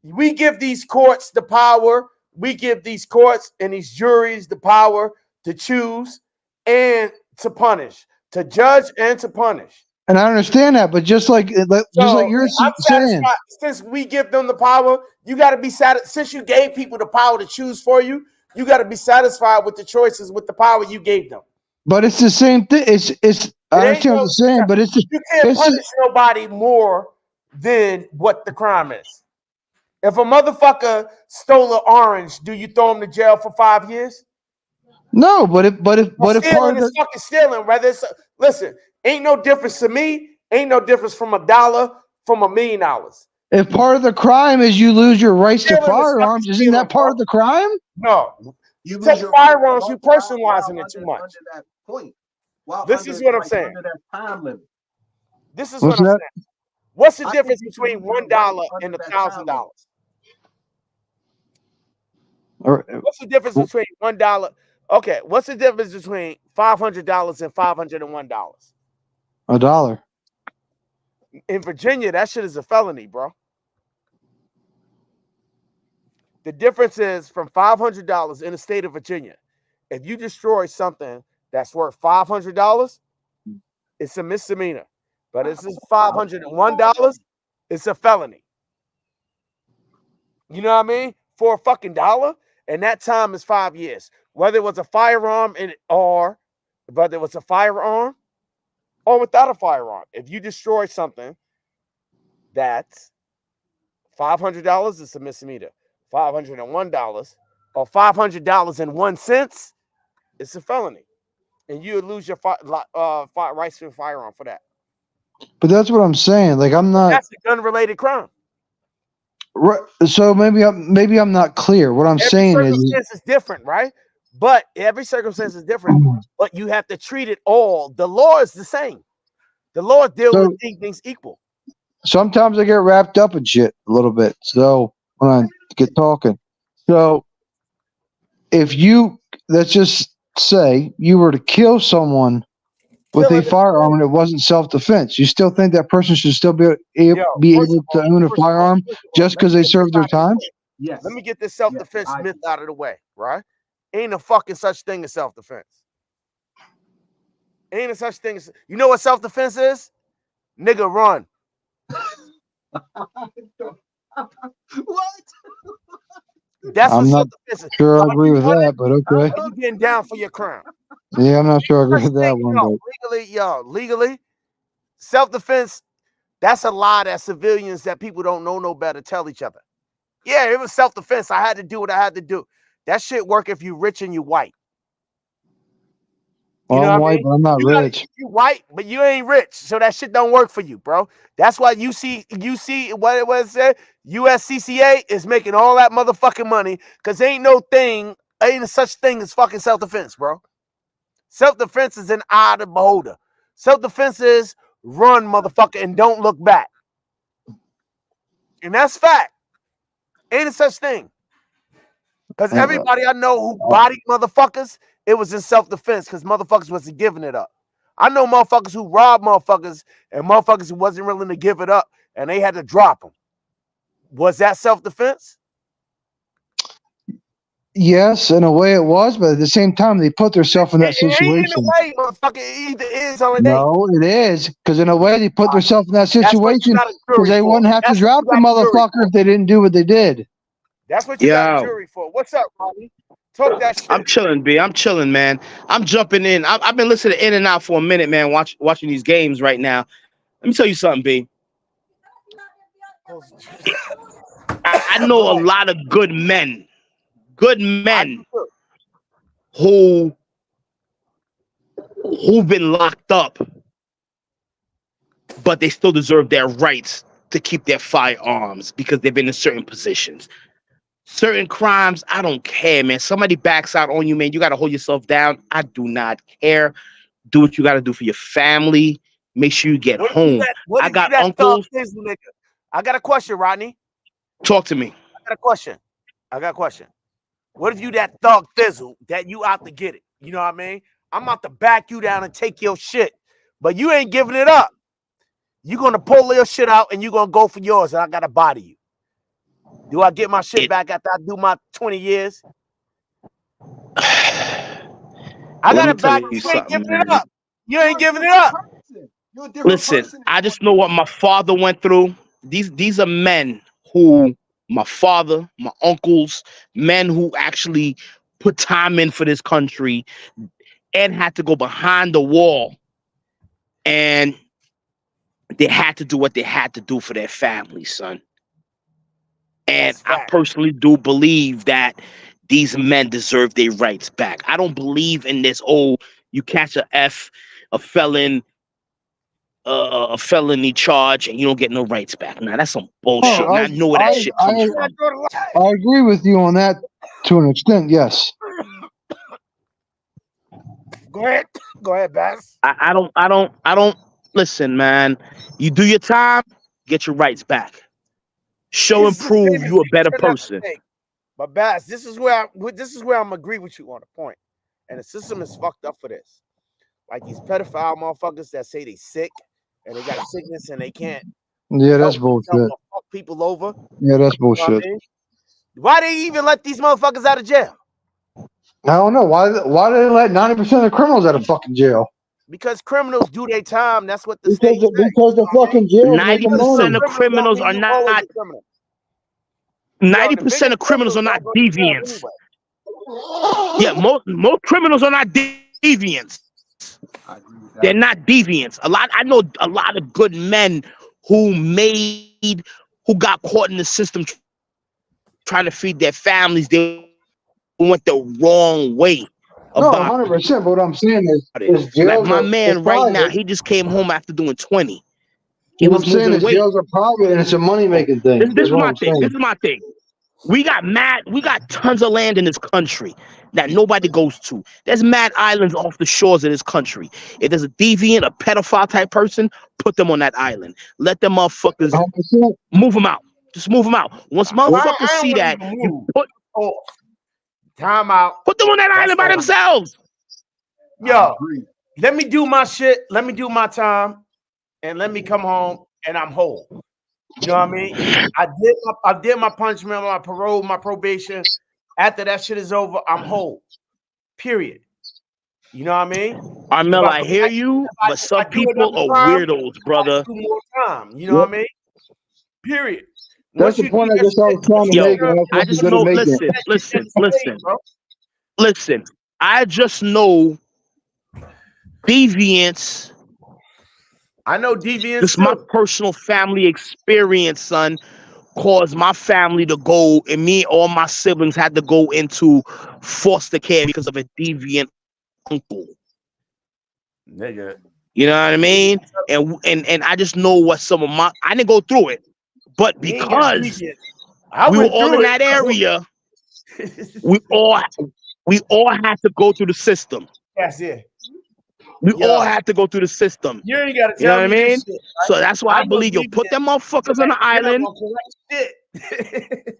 Speaker 1: We give these courts the power. We give these courts and these juries the power to choose and to punish, to judge and to punish.
Speaker 3: And I understand that, but just like you're
Speaker 1: I'm
Speaker 3: saying,
Speaker 1: satisfied. Since we give them the power, you got to be satisfied. Since you gave people the power to choose for you, you got to be satisfied with the choices, with the power you gave them.
Speaker 3: but it's the same thing. It's I understand what you're saying, but
Speaker 1: you can't punish nobody more than what the crime is. If a motherfucker stole an orange, do you throw him to jail for 5 years?
Speaker 3: No, but if part
Speaker 1: stealing
Speaker 3: of
Speaker 1: is fucking stealing. Rather, listen, ain't no difference to me. Ain't no difference from $1 from $1 million.
Speaker 3: if part of the crime is you lose your rights to firearms, isn't that part of the crime?
Speaker 1: No,
Speaker 5: you
Speaker 1: lose your firearms. You personalizing it too much.
Speaker 5: Under that point,
Speaker 1: this is what I'm saying.
Speaker 5: Under that time limit.
Speaker 1: This is what I'm saying. What's the difference between $1 and $1,000? What's the difference between $1? Okay, what's the difference between $500 and $501?
Speaker 3: $1.
Speaker 1: In Virginia, that shit is a felony, bro. The difference is from $500 in the state of Virginia. If you destroy something that's worth $500, it's a misdemeanor. But if it's $501, it's a felony. You know what I mean? For a fucking dollar, and that time is 5 years. Whether it was a firearm or whether it was a firearm or without a firearm. If you destroy something that's $500, it's a misdemeanor. $501 or $500.01, it's a felony, and you would lose your rights to a firearm for that.
Speaker 3: But that's what I'm saying. Like I'm not.
Speaker 1: That's a gun-related crime.
Speaker 3: Right. So maybe I'm not clear. What I'm saying is
Speaker 1: circumstance is different, right? But every circumstance is different. But you have to treat it all. The law is the same. The law deals with things equal.
Speaker 3: Sometimes I get wrapped up in shit a little bit. So when I get talking, so if you, let's just say you were to kill someone with a firearm and it wasn't self-defense, you still think that person should still be able to own a firearm just because they served their time?
Speaker 5: Yes.
Speaker 1: Let me get this self-defense myth out of the way, right? Ain't a fucking such thing as self-defense. Ain't a such thing as, you know what self-defense is? Nigga, run.
Speaker 5: What?
Speaker 1: That's
Speaker 3: I'm
Speaker 1: what
Speaker 3: not
Speaker 1: self-defense is.
Speaker 3: sure I agree with that, but okay.
Speaker 1: You getting down for your crime.
Speaker 3: Yeah, I'm not sure I agree with that
Speaker 1: Yo,
Speaker 3: one,
Speaker 1: legally, self-defense, that's a lie that civilians that people don't know no better tell each other. Yeah, it was self-defense. I had to do what I had to do. That shit work if you rich and you white.
Speaker 3: but
Speaker 1: You know
Speaker 3: I'm
Speaker 1: what I
Speaker 3: white,
Speaker 1: mean?
Speaker 3: but I'm not rich.
Speaker 1: You white, but you ain't rich, so that shit don't work for you, bro. That's why you see what it was said. USCCA is making all that motherfucking money because ain't a such thing as fucking self-defense, bro. Self-defense is an eye of the beholder. Self-defense is run, motherfucker, and don't look back. And that's fact. Ain't a such thing. Because everybody I know who bodied motherfuckers, it was in self-defense because motherfuckers wasn't giving it up. I know motherfuckers who robbed motherfuckers and motherfuckers who wasn't willing to give it up and they had to drop them. Was that self-defense?
Speaker 3: Yes, in a way it was, but at the same time, they put themselves in that
Speaker 1: It ain't in a
Speaker 3: situation.
Speaker 1: way, motherfucker. It either is or it ain't.
Speaker 3: No, it is, because in a way they put themselves in that
Speaker 1: That's what you
Speaker 3: situation
Speaker 1: got a
Speaker 3: because
Speaker 1: jury
Speaker 3: they
Speaker 1: for.
Speaker 3: wouldn't have to
Speaker 1: That's what
Speaker 3: drop
Speaker 1: you
Speaker 3: the
Speaker 1: got a jury
Speaker 3: motherfucker
Speaker 1: for.
Speaker 3: if they didn't do what they did.
Speaker 1: That's what you got a
Speaker 7: Yo,
Speaker 1: jury for. What's up, Bobby? Talk that
Speaker 7: I'm
Speaker 1: shit.
Speaker 7: chilling, B. I'm chilling, man. I'm jumping in. I've been listening to In and Out for a minute, man. Watching these games right now. Let me tell you something, B. I know a
Speaker 1: Go ahead.
Speaker 7: lot of good men
Speaker 1: I do too.
Speaker 7: who who've been locked up, but they still deserve their rights to keep their firearms because they've been in certain positions. Certain crimes, I don't care, man. Somebody backs out on you, man. You got to hold yourself down. I do not care. Do what you got to do for your family. Make sure you get home.
Speaker 1: What
Speaker 7: I
Speaker 1: if you
Speaker 7: got
Speaker 1: that thug
Speaker 7: uncles.
Speaker 1: thizzle nigga? I got a question, Rodney.
Speaker 7: Talk to me.
Speaker 1: I got a question. What if you that thug thizzle that you out to get it? You know what I mean? I'm out to back you down and take your shit, but you ain't giving it up. You gonna pull your shit out and you gonna go for yours, and I gotta body you. Do I get my shit back after I do my 20 years? I
Speaker 7: Let
Speaker 1: gotta
Speaker 7: me tell
Speaker 1: back
Speaker 7: you
Speaker 1: you. You ain't
Speaker 7: something,
Speaker 1: giving it
Speaker 7: man.
Speaker 1: up. You
Speaker 5: You're
Speaker 1: ain't
Speaker 5: a
Speaker 1: giving it
Speaker 5: different
Speaker 1: up.
Speaker 5: person. You're a different
Speaker 7: Listen,
Speaker 5: person.
Speaker 7: I just know what my father went through. These are men who my father, my uncles, men who actually put time in for this country and had to go behind the wall, and they had to do what they had to do for their family, son. And
Speaker 1: That's
Speaker 7: I
Speaker 1: fact.
Speaker 7: personally do believe that these men deserve their rights back. I don't believe in this, oh, you catch a felon, a felony charge and you don't get no rights back. Now that's some
Speaker 3: Oh,
Speaker 7: bullshit. And I know where that shit comes from.
Speaker 3: I agree with you on that to an extent. Yes.
Speaker 1: Go ahead, Bass.
Speaker 7: I don't listen, man. You do your time, get your rights back. Show and
Speaker 1: It's the
Speaker 7: prove
Speaker 1: same as
Speaker 7: you a better
Speaker 1: each and
Speaker 7: person.
Speaker 1: everything. But Bass, this is where I'm agree with you on a point. And the system is fucked up for this. Like these pedophile motherfuckers that say they sick and they got a sickness and they can't
Speaker 3: Yeah, that's
Speaker 1: help themselves
Speaker 3: bullshit.
Speaker 1: or fuck people over.
Speaker 3: Yeah, that's
Speaker 1: You know what
Speaker 3: bullshit.
Speaker 1: I mean? Why they even let these motherfuckers out of jail?
Speaker 3: I don't know why. Why do they let 90% of criminals out of fucking jail?
Speaker 1: Because criminals do their time. That's what the state
Speaker 3: Because
Speaker 1: say.
Speaker 3: because the
Speaker 1: You know what I mean?
Speaker 3: fucking jails
Speaker 1: Just
Speaker 3: making
Speaker 1: because you're a
Speaker 7: 90%
Speaker 3: money.
Speaker 7: of
Speaker 1: criminal don't
Speaker 7: criminals
Speaker 1: mean
Speaker 7: are
Speaker 1: you always
Speaker 7: not
Speaker 1: a criminal. Yo, the
Speaker 7: 90%
Speaker 1: biggest
Speaker 7: of criminals
Speaker 1: criminals
Speaker 7: are not
Speaker 1: don't go to jail
Speaker 7: deviants.
Speaker 1: anyway.
Speaker 7: Yeah, most criminals are not deviants.
Speaker 5: I agree with
Speaker 7: They're
Speaker 5: that.
Speaker 7: not deviants. I know a lot of good men who got caught in the system trying to feed their families. They went the wrong way
Speaker 3: No,
Speaker 7: about
Speaker 3: 100%. But what I'm saying
Speaker 7: it.
Speaker 3: is
Speaker 7: Like
Speaker 3: jails
Speaker 7: my
Speaker 3: are
Speaker 7: man right now,
Speaker 3: private.
Speaker 7: he just came home after doing 20. He
Speaker 3: What
Speaker 7: was
Speaker 3: I'm saying
Speaker 7: moving
Speaker 3: is
Speaker 7: weight.
Speaker 3: jails are private and it's a money making
Speaker 7: This,
Speaker 3: thing.
Speaker 7: this
Speaker 3: That's
Speaker 7: is
Speaker 3: what
Speaker 7: my
Speaker 3: I'm
Speaker 7: thing. This
Speaker 3: saying.
Speaker 7: is my thing. We got tons of land in this country that nobody goes to. There's mad islands off the shores of this country. If there's a deviant, a pedophile type person, put them on that island. Let them motherfuckers
Speaker 3: 100%.
Speaker 7: move them out. Just move them out. Once motherfuckers
Speaker 1: I
Speaker 7: see
Speaker 1: ain't want to
Speaker 7: that,
Speaker 1: even
Speaker 7: you
Speaker 1: move.
Speaker 7: put
Speaker 1: Oh, time out.
Speaker 7: put them on that
Speaker 1: That's
Speaker 7: island by
Speaker 1: all I need.
Speaker 7: themselves.
Speaker 5: I
Speaker 1: Yo,
Speaker 5: agree.
Speaker 1: let me do my shit. Let me do my time, and let me come home, and I'm whole. You know what I mean? I did my punishment, my parole, my probation. After that shit is over, I'm whole. Period. You know what I mean? If
Speaker 7: Armel,
Speaker 1: I
Speaker 7: I
Speaker 1: go
Speaker 7: hear
Speaker 1: back,
Speaker 7: you, but
Speaker 1: if I
Speaker 7: some
Speaker 1: do
Speaker 7: people
Speaker 1: another
Speaker 7: are
Speaker 1: crime,
Speaker 7: weirdos,
Speaker 1: I got to
Speaker 7: brother.
Speaker 1: do more time. You know
Speaker 3: Yep.
Speaker 1: what I mean? Period.
Speaker 3: That's
Speaker 1: Once
Speaker 3: the
Speaker 1: you do
Speaker 3: point I
Speaker 1: that
Speaker 3: guess I
Speaker 1: shit,
Speaker 3: was trying to
Speaker 7: Yo,
Speaker 3: make, and I was
Speaker 7: I
Speaker 3: supposed to be
Speaker 7: just
Speaker 3: good at
Speaker 7: know.
Speaker 3: making it.
Speaker 1: that shit never stayed, bro.
Speaker 7: Listen. I just know deviance.
Speaker 1: I know deviants
Speaker 7: This my
Speaker 1: too.
Speaker 7: personal family experience, son, caused my family to go, and me, all my siblings had to go into foster care because of a deviant uncle.
Speaker 1: Nigga.
Speaker 7: You know what I mean? And I just know what some of my, I didn't go through it, but
Speaker 1: We ain't got
Speaker 7: because
Speaker 1: deviants. I
Speaker 7: we were
Speaker 1: went
Speaker 7: all
Speaker 1: through
Speaker 7: in that area,
Speaker 1: it.
Speaker 7: we all had to go through the system.
Speaker 1: That's it.
Speaker 7: We all
Speaker 1: Yo,
Speaker 7: had to go through the system.
Speaker 1: you ain't gotta
Speaker 7: You know
Speaker 1: tell
Speaker 7: what I
Speaker 1: me this
Speaker 7: mean?
Speaker 1: shit.
Speaker 7: So that's why
Speaker 1: I
Speaker 7: I
Speaker 1: know
Speaker 7: believe, yo, put them
Speaker 1: deviants.
Speaker 7: motherfuckers on the
Speaker 1: They're not
Speaker 7: island.
Speaker 1: gonna correct shit.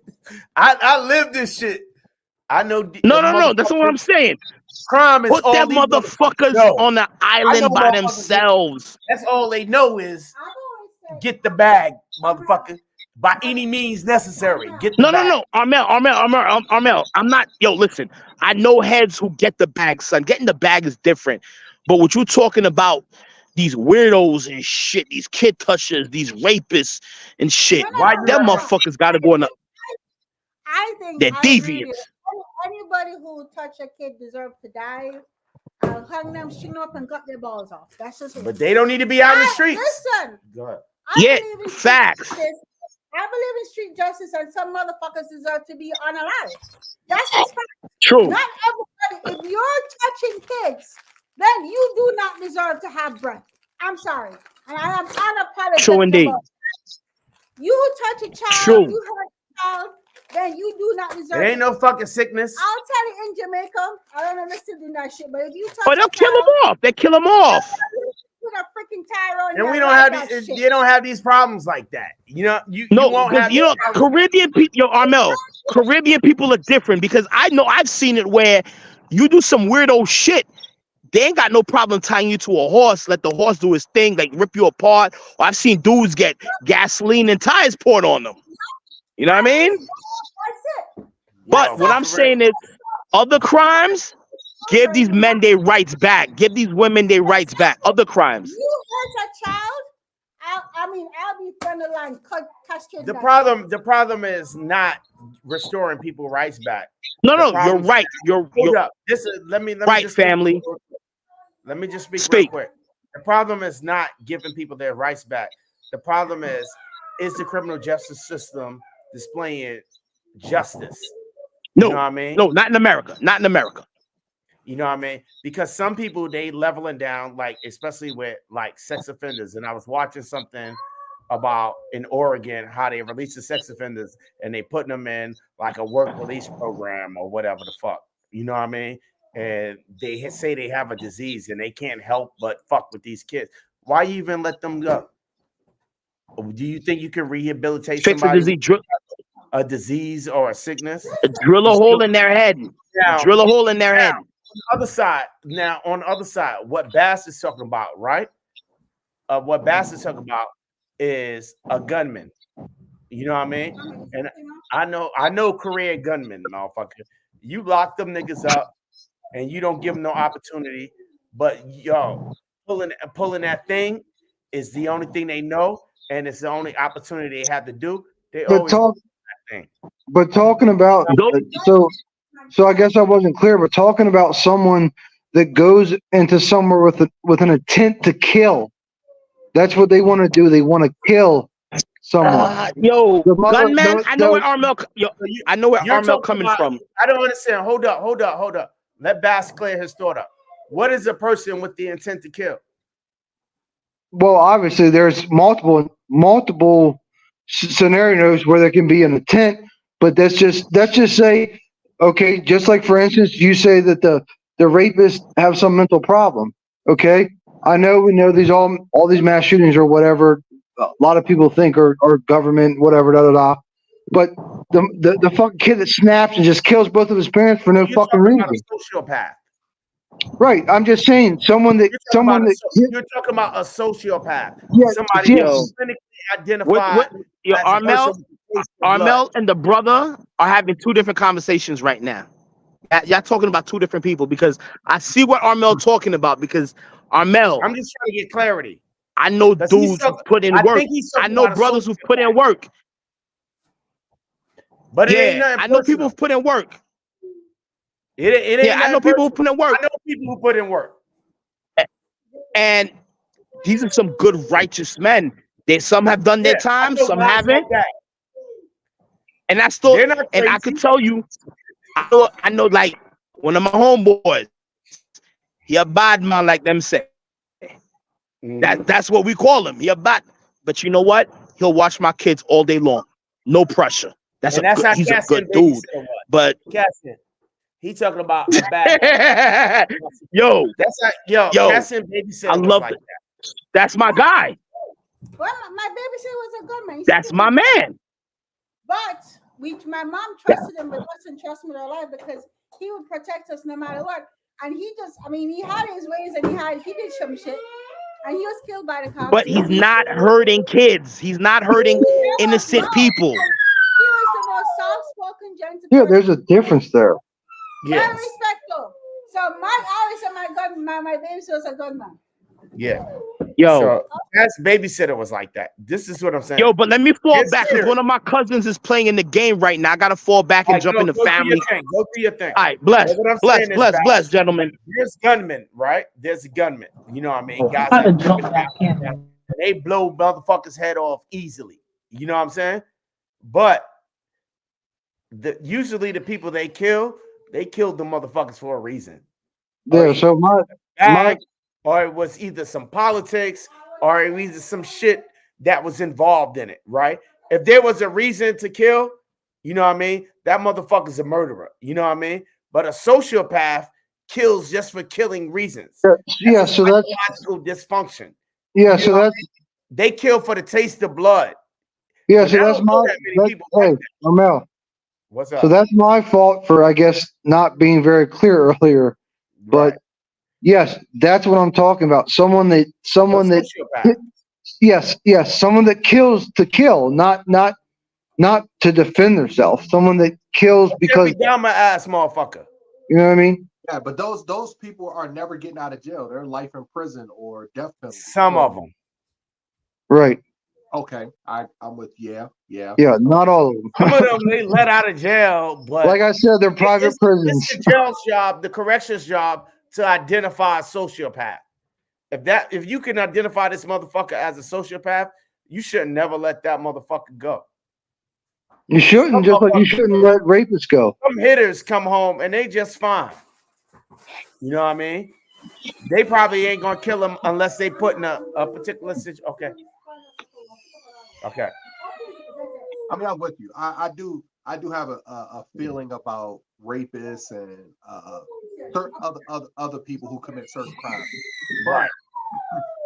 Speaker 1: I live this shit. I know
Speaker 7: No. That's what I'm
Speaker 1: motherfuckers.
Speaker 7: saying.
Speaker 1: Crime is
Speaker 7: Put
Speaker 1: all
Speaker 7: them
Speaker 1: these motherfuckers
Speaker 7: motherfuckers
Speaker 1: know.
Speaker 7: on the
Speaker 1: I know
Speaker 7: island by
Speaker 1: motherfuckers.
Speaker 7: themselves.
Speaker 1: That's all they know is
Speaker 2: I've always said,
Speaker 1: get the bag, motherfucker. By any means necessary, get the bag.
Speaker 7: No. Armel. I'm not. Yo, listen. I know heads who get the bag, son. Getting the bag is different. But what you're talking about, these weirdos and shit, these kid touchers, these rapists and shit,
Speaker 1: Why you
Speaker 7: them
Speaker 1: let them?
Speaker 7: motherfuckers got to go in the.
Speaker 2: I think
Speaker 7: They're
Speaker 2: I agree with you.
Speaker 7: deviants.
Speaker 2: Anybody who touch a kid deserves to die. I'll hang them, string them up, and cut their balls off. That's just it.
Speaker 1: But they don't need to be out in the streets.
Speaker 2: Listen,
Speaker 1: Go ahead.
Speaker 2: I
Speaker 7: Yeah,
Speaker 2: believe in street
Speaker 7: facts.
Speaker 2: justice. I believe in street justice, and some motherfuckers deserve to be unalive. That's just fact.
Speaker 7: True.
Speaker 2: Not everybody. If you're touching kids, then you do not deserve to have breath. I'm sorry, and I am unapologetic
Speaker 7: True indeed.
Speaker 2: about it. You touch a child,
Speaker 7: True.
Speaker 2: you hurt a child, then you do not deserve.
Speaker 1: It ain't no fucking sickness.
Speaker 2: I'll tell you, in Jamaica, I don't know if they still do that shit, but if you touch
Speaker 7: But they'll
Speaker 2: a
Speaker 7: kill them
Speaker 2: child,
Speaker 7: off. They kill them off.
Speaker 2: put a freaking tire on
Speaker 1: And
Speaker 2: your
Speaker 1: we don't
Speaker 2: life,
Speaker 1: have
Speaker 2: that
Speaker 1: these.
Speaker 2: shit.
Speaker 1: You don't have these problems like that. You know, you
Speaker 7: No,
Speaker 1: won't
Speaker 7: because
Speaker 1: have.
Speaker 7: you know, Caribbean people, yo, Armel, Caribbean people are different because I know I've seen it where you do some weirdo shit. They ain't got no problem tying you to a horse, let the horse do his thing, like rip you apart. Or I've seen dudes get gasoline and tires poured on them. You know what I mean?
Speaker 2: That's it.
Speaker 7: But
Speaker 1: Yo,
Speaker 7: what I'm
Speaker 1: for
Speaker 7: saying is, other crimes, give these men their rights back. Give these women their rights back. Other crimes.
Speaker 2: You hurt a child, I'll be front of the line, castrate
Speaker 1: the
Speaker 2: that
Speaker 1: problem is not restoring people rights back.
Speaker 7: No,
Speaker 1: The
Speaker 7: you're
Speaker 1: problem-
Speaker 7: right. You're
Speaker 1: Hold up. This is let me
Speaker 7: right,
Speaker 1: just
Speaker 7: family.
Speaker 1: Let me just speak real
Speaker 7: Speak.
Speaker 1: quick. The problem is not giving people their rights back. The problem is the criminal justice system displaying justice? You
Speaker 7: No,
Speaker 1: know what I mean?
Speaker 7: no, not in America. Not in America.
Speaker 1: You know what I mean? Because some people they leveling down, like especially with like sex offenders. And I was watching something about in Oregon how they release the sex offenders and they putting them in like a work release program or whatever the fuck. You know what I mean? And they say they have a disease and they can't help but fuck with these kids. Why you even let them go? Do you think you can rehabilitate
Speaker 7: Fix a
Speaker 1: somebody
Speaker 7: disease.
Speaker 1: with a disease or a sickness?
Speaker 7: Drill a hole in their head.
Speaker 1: Now,
Speaker 7: Drill a hole in their head.
Speaker 1: on the other side, what Bass is talking about, right? What Bass is talking about is a gunman. You know what I mean? And I know career gunmen, motherfucker. You lock them niggas up and you don't give them no opportunity. But yo, pulling that thing is the only thing they know, and it's the only opportunity they have to do. They
Speaker 3: But
Speaker 1: always do that thing.
Speaker 3: but talking about so I guess I wasn't clear, but talking about someone that goes into somewhere with an intent to kill. That's what they want to do. They want to kill someone.
Speaker 7: Yo,
Speaker 3: The mother-
Speaker 7: gunman.
Speaker 3: the-
Speaker 7: I know where
Speaker 3: the-
Speaker 7: Armel. Yo, I know where
Speaker 1: You're
Speaker 7: Armel
Speaker 1: talking
Speaker 7: coming
Speaker 1: about-
Speaker 7: from.
Speaker 1: I don't understand. Hold up. Let Bass clear his thought up. What is a person with the intent to kill?
Speaker 3: Well, obviously, there's multiple scenarios where there can be an intent, but let's just say, okay, just like for instance, you say that the rapists have some mental problem. Okay, we know all these mass shootings or whatever. A lot of people think are government, whatever, da da da. But the fucking kid that snaps and just kills both of his parents for no
Speaker 1: You're
Speaker 3: fucking
Speaker 1: talking about
Speaker 3: reason.
Speaker 1: a sociopath.
Speaker 3: Right. I'm just saying someone
Speaker 1: You're talking about a sociopath.
Speaker 3: Yeah,
Speaker 1: Somebody
Speaker 3: yes.
Speaker 1: who's clinically identified.
Speaker 7: Yo,
Speaker 1: as a person
Speaker 7: Armel,
Speaker 1: with a taste of blood.
Speaker 7: Armel and the brother are having two different conversations right now. Y'all talking about two different people because I see what Armel talking about because Armel,
Speaker 1: I'm just trying to get clarity.
Speaker 7: I know
Speaker 1: 'Cause he's
Speaker 7: dudes who
Speaker 1: talking-
Speaker 7: put in
Speaker 1: I
Speaker 7: work.
Speaker 1: think he's
Speaker 7: I
Speaker 1: talking
Speaker 7: know
Speaker 1: about a
Speaker 7: brothers who've
Speaker 1: sociopath.
Speaker 7: put in work.
Speaker 1: But it ain't
Speaker 7: Yeah,
Speaker 1: nothing
Speaker 7: I know people
Speaker 1: personal.
Speaker 7: who've put in work.
Speaker 1: It ain't
Speaker 7: Yeah, I know
Speaker 1: nothing
Speaker 7: people who
Speaker 1: personal.
Speaker 7: put in work.
Speaker 1: I know people who put in work.
Speaker 7: And these are some good, righteous men. Some have done
Speaker 1: Yeah,
Speaker 7: their
Speaker 1: I
Speaker 7: time,
Speaker 1: know
Speaker 7: some
Speaker 1: guys like
Speaker 7: haven't.
Speaker 1: that.
Speaker 7: And that's still,
Speaker 1: They're not
Speaker 7: and I could
Speaker 1: crazy.
Speaker 7: tell you, I know, like one of my homeboys, he a bad man, like them say.
Speaker 1: Mhm.
Speaker 7: That's what we call him. He a bad. But you know what? He'll watch my kids all day long. No pressure.
Speaker 1: And that's how
Speaker 7: He's a
Speaker 1: Cassian
Speaker 7: good dude.
Speaker 1: babysitter was.
Speaker 7: But
Speaker 1: Cassian, he talking about a bad.
Speaker 7: yo,
Speaker 1: That's how Cassian
Speaker 7: I
Speaker 1: babysitter was
Speaker 7: love
Speaker 1: like
Speaker 7: it.
Speaker 1: that.
Speaker 7: That's my guy.
Speaker 2: Well, my babysitter was a good man. He
Speaker 7: That's
Speaker 2: said
Speaker 7: my
Speaker 2: he-
Speaker 7: man.
Speaker 2: But my mom
Speaker 7: That-
Speaker 2: trusted him, but wasn't trusting him with her life because he would protect us no matter what. And he just, I mean, he had his ways and he did some shit. And he was killed by the cops.
Speaker 7: But he's not hurting kids. He's not hurting innocent people.
Speaker 2: He was the most soft-spoken, gentle
Speaker 3: Yeah,
Speaker 2: person.
Speaker 3: there's a difference there.
Speaker 2: Very
Speaker 1: Yes.
Speaker 2: respectful. So my babysitter was a gunman.
Speaker 1: Yeah.
Speaker 7: Yo,
Speaker 1: So that's babysitter was like that. This is what I'm saying.
Speaker 7: yo, but let me fall
Speaker 1: Yes,
Speaker 7: back because
Speaker 1: sir.
Speaker 7: one of my cousins is playing in the game right now. I gotta fall back and
Speaker 1: All right,
Speaker 7: jump in the
Speaker 1: go do
Speaker 7: family.
Speaker 1: your thing. Go do your thing.
Speaker 7: All right, bless,
Speaker 1: But what I'm
Speaker 7: bless,
Speaker 1: saying is,
Speaker 7: bless,
Speaker 1: guys,
Speaker 7: bless, gentlemen.
Speaker 1: there's gunmen, right? There's a gunman. You know what I mean? Guys
Speaker 8: I
Speaker 1: that
Speaker 8: jump back in.
Speaker 1: and they blow motherfuckers' head off easily. You know what I'm saying? But usually the people they killed the motherfuckers for a reason.
Speaker 3: Yeah. So my
Speaker 1: Bag, or it was either some politics or it was some shit that was involved in it, right? If there was a reason to kill, you know what I mean? That motherfucker's a murderer, you know what I mean? But a sociopath kills just for killing reasons.
Speaker 3: yeah. So that's
Speaker 1: Psychological dysfunction.
Speaker 3: yeah.
Speaker 1: You
Speaker 3: So
Speaker 1: know,
Speaker 3: that's
Speaker 1: they kill for the taste of blood.
Speaker 3: yeah.
Speaker 1: And
Speaker 3: So
Speaker 1: I
Speaker 3: that's
Speaker 1: don't know
Speaker 3: my
Speaker 1: that many
Speaker 3: that's,
Speaker 1: people like
Speaker 3: hey,
Speaker 1: that.
Speaker 3: Ramel.
Speaker 1: What's up?
Speaker 3: So that's my fault for, I guess, not being very clear earlier. But
Speaker 1: Right.
Speaker 3: yes, that's what I'm talking about. Someone
Speaker 1: A
Speaker 3: that
Speaker 1: sociopath.
Speaker 3: yes, someone that kills to kill, not to defend themselves. Someone that kills because
Speaker 1: Jeffrey Dahmer ass motherfucker.
Speaker 3: you know what I mean.
Speaker 5: Yeah, but those people are never getting out of jail. They're life in prison or death penalty.
Speaker 1: Some
Speaker 5: So,
Speaker 1: of them.
Speaker 3: Right.
Speaker 5: okay, I'm with yeah.
Speaker 3: Yeah. Not all of them.
Speaker 1: Some of them they let out of jail, but
Speaker 3: Like I said, they're private prisons.
Speaker 1: it's the jail's job, the corrections job, to identify a sociopath. If you can identify this motherfucker as a sociopath, you should never let that motherfucker go.
Speaker 3: You shouldn't, just like you shouldn't let rapists go.
Speaker 1: Some hitters come home and they just fine. You know what I mean? They probably ain't gonna kill him unless they put in a particular situation. Okay.
Speaker 5: I mean, I'm with you. I do have a feeling about rapists and certain other people who commit certain crimes.
Speaker 1: Right.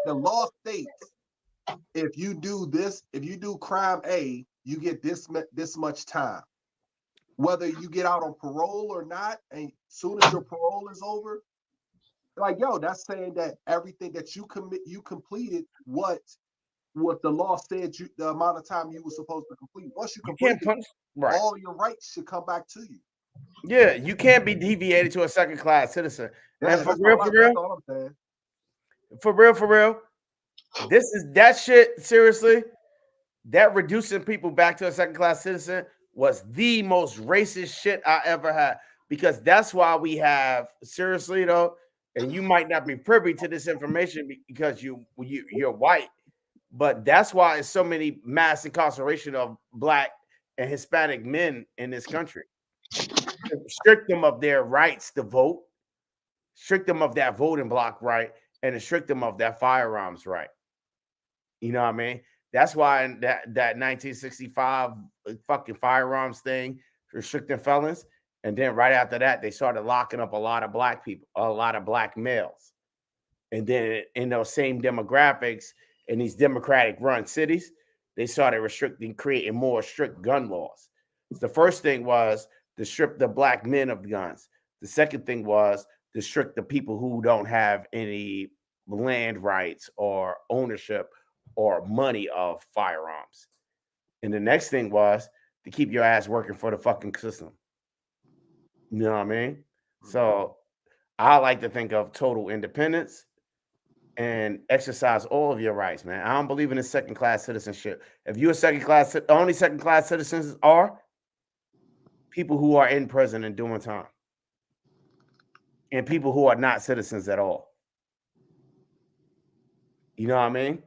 Speaker 5: The law states if you do crime A, you get this much time. Whether you get out on parole or not, and soon as your parole is over, like that's saying that everything that you completed what the law said the amount of time you were supposed to complete. Once you complete it,
Speaker 1: right.
Speaker 5: all your rights should come back to you.
Speaker 1: Yeah, you can't be deviated to a second class citizen.
Speaker 5: Yeah,
Speaker 1: and
Speaker 5: that's all I'm saying.
Speaker 1: For real, this is that shit. Seriously, that reducing people back to a second class citizen was the most racist shit I ever had, because that's why we have, seriously though, and you might not be privy to this information because you're white, but that's why it's so many mass incarceration of Black and Hispanic men in this country. Restrict them of their rights to vote, strict them of that voting block right, and restrict them of that firearms right. You know what I mean? That's why that 1965 fucking firearms thing, restricting felons, and then right after that, they started locking up a lot of Black people, a lot of Black males. And then in those same demographics, in these Democratic-run cities, they started creating more strict gun laws. So the first thing was to strip the Black men of guns. The second thing was to restrict the people who don't have any land rights or ownership or money of firearms. And the next thing was to keep your ass working for the fucking system. You know what I mean? So I like to think of total independence and exercise all of your rights, man. I don't believe in a second class citizenship. If you're a second class, only second class citizens are people who are in prison and doing time, and people who are not citizens at all. You know what I mean?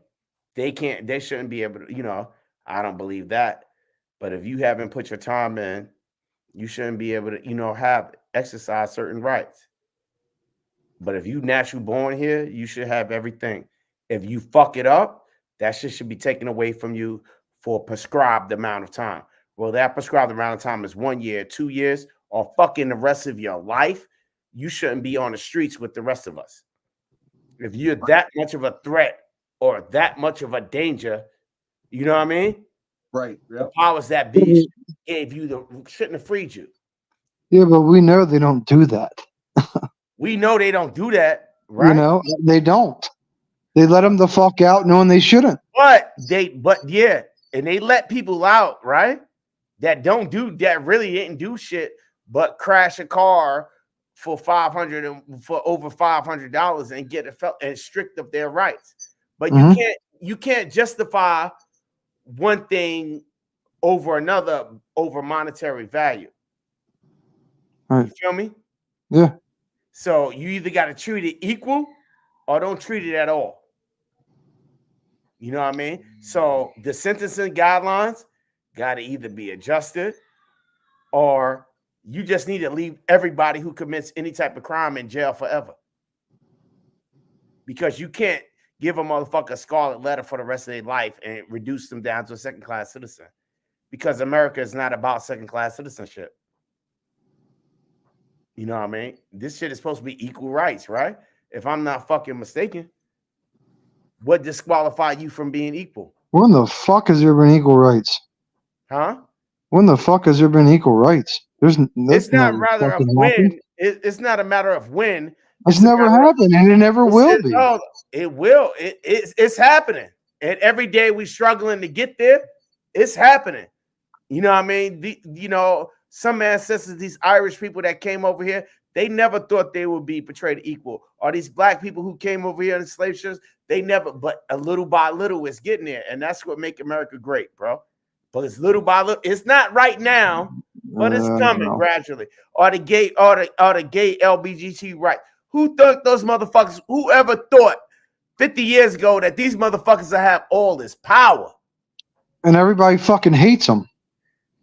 Speaker 1: They shouldn't be able to, I don't believe that. But if you haven't put your time in, you shouldn't be able to, have exercise certain rights. But if you naturally born here, you should have everything. If you fuck it up, that shit should be taken away from you for a prescribed amount of time. Well, that prescribed amount of time is 1 year, 2 years, or fucking the rest of your life. You shouldn't be on the streets with the rest of us. If you're that much of a threat or that much of a danger, you know what I mean?
Speaker 5: Right.
Speaker 1: The
Speaker 5: Yep.
Speaker 1: powers that be gave you shouldn't have freed you.
Speaker 3: Yeah, but we know they don't do that.
Speaker 1: We know they don't do that, right?
Speaker 3: They don't. They let them the fuck out knowing they shouldn't.
Speaker 1: But yeah, and they let people out, right? That really didn't do shit but crash a car for over $500 and get and strict of their rights. But you can't justify one thing over another over monetary value.
Speaker 3: Right.
Speaker 1: You feel me?
Speaker 3: Yeah.
Speaker 1: So you either got to treat it equal or don't treat it at all. You know what I mean? So the sentencing guidelines got to either be adjusted or you just need to leave everybody who commits any type of crime in jail forever. Because you can't give a motherfucker a scarlet letter for the rest of their life and reduce them down to a second-class citizen. Because America is not about second-class citizenship. You know what I mean? This shit is supposed to be equal rights, right? If I'm not fucking mistaken. What disqualified you from being equal?
Speaker 3: When the fuck has there been equal rights?
Speaker 1: Huh?
Speaker 3: When the fuck has there been equal rights?
Speaker 1: It's not rather of when. It's not a matter of when.
Speaker 3: It's never happened, and it never will be.
Speaker 1: No, it will. It's happening, and every day we're struggling to get there. It's happening. You know what I mean? Some ancestors, these Irish people that came over here, they never thought they would be portrayed equal. Or these black people who came over here in the slave ships, they never. But a little by little, it's getting there, and that's what make America great, bro. But it's little by little. It's not right now, but it's coming gradually. Or the gay LGBT right. Who thought those motherfuckers? Whoever thought 50 years ago that these motherfuckers would have all this power?
Speaker 3: And everybody fucking hates them.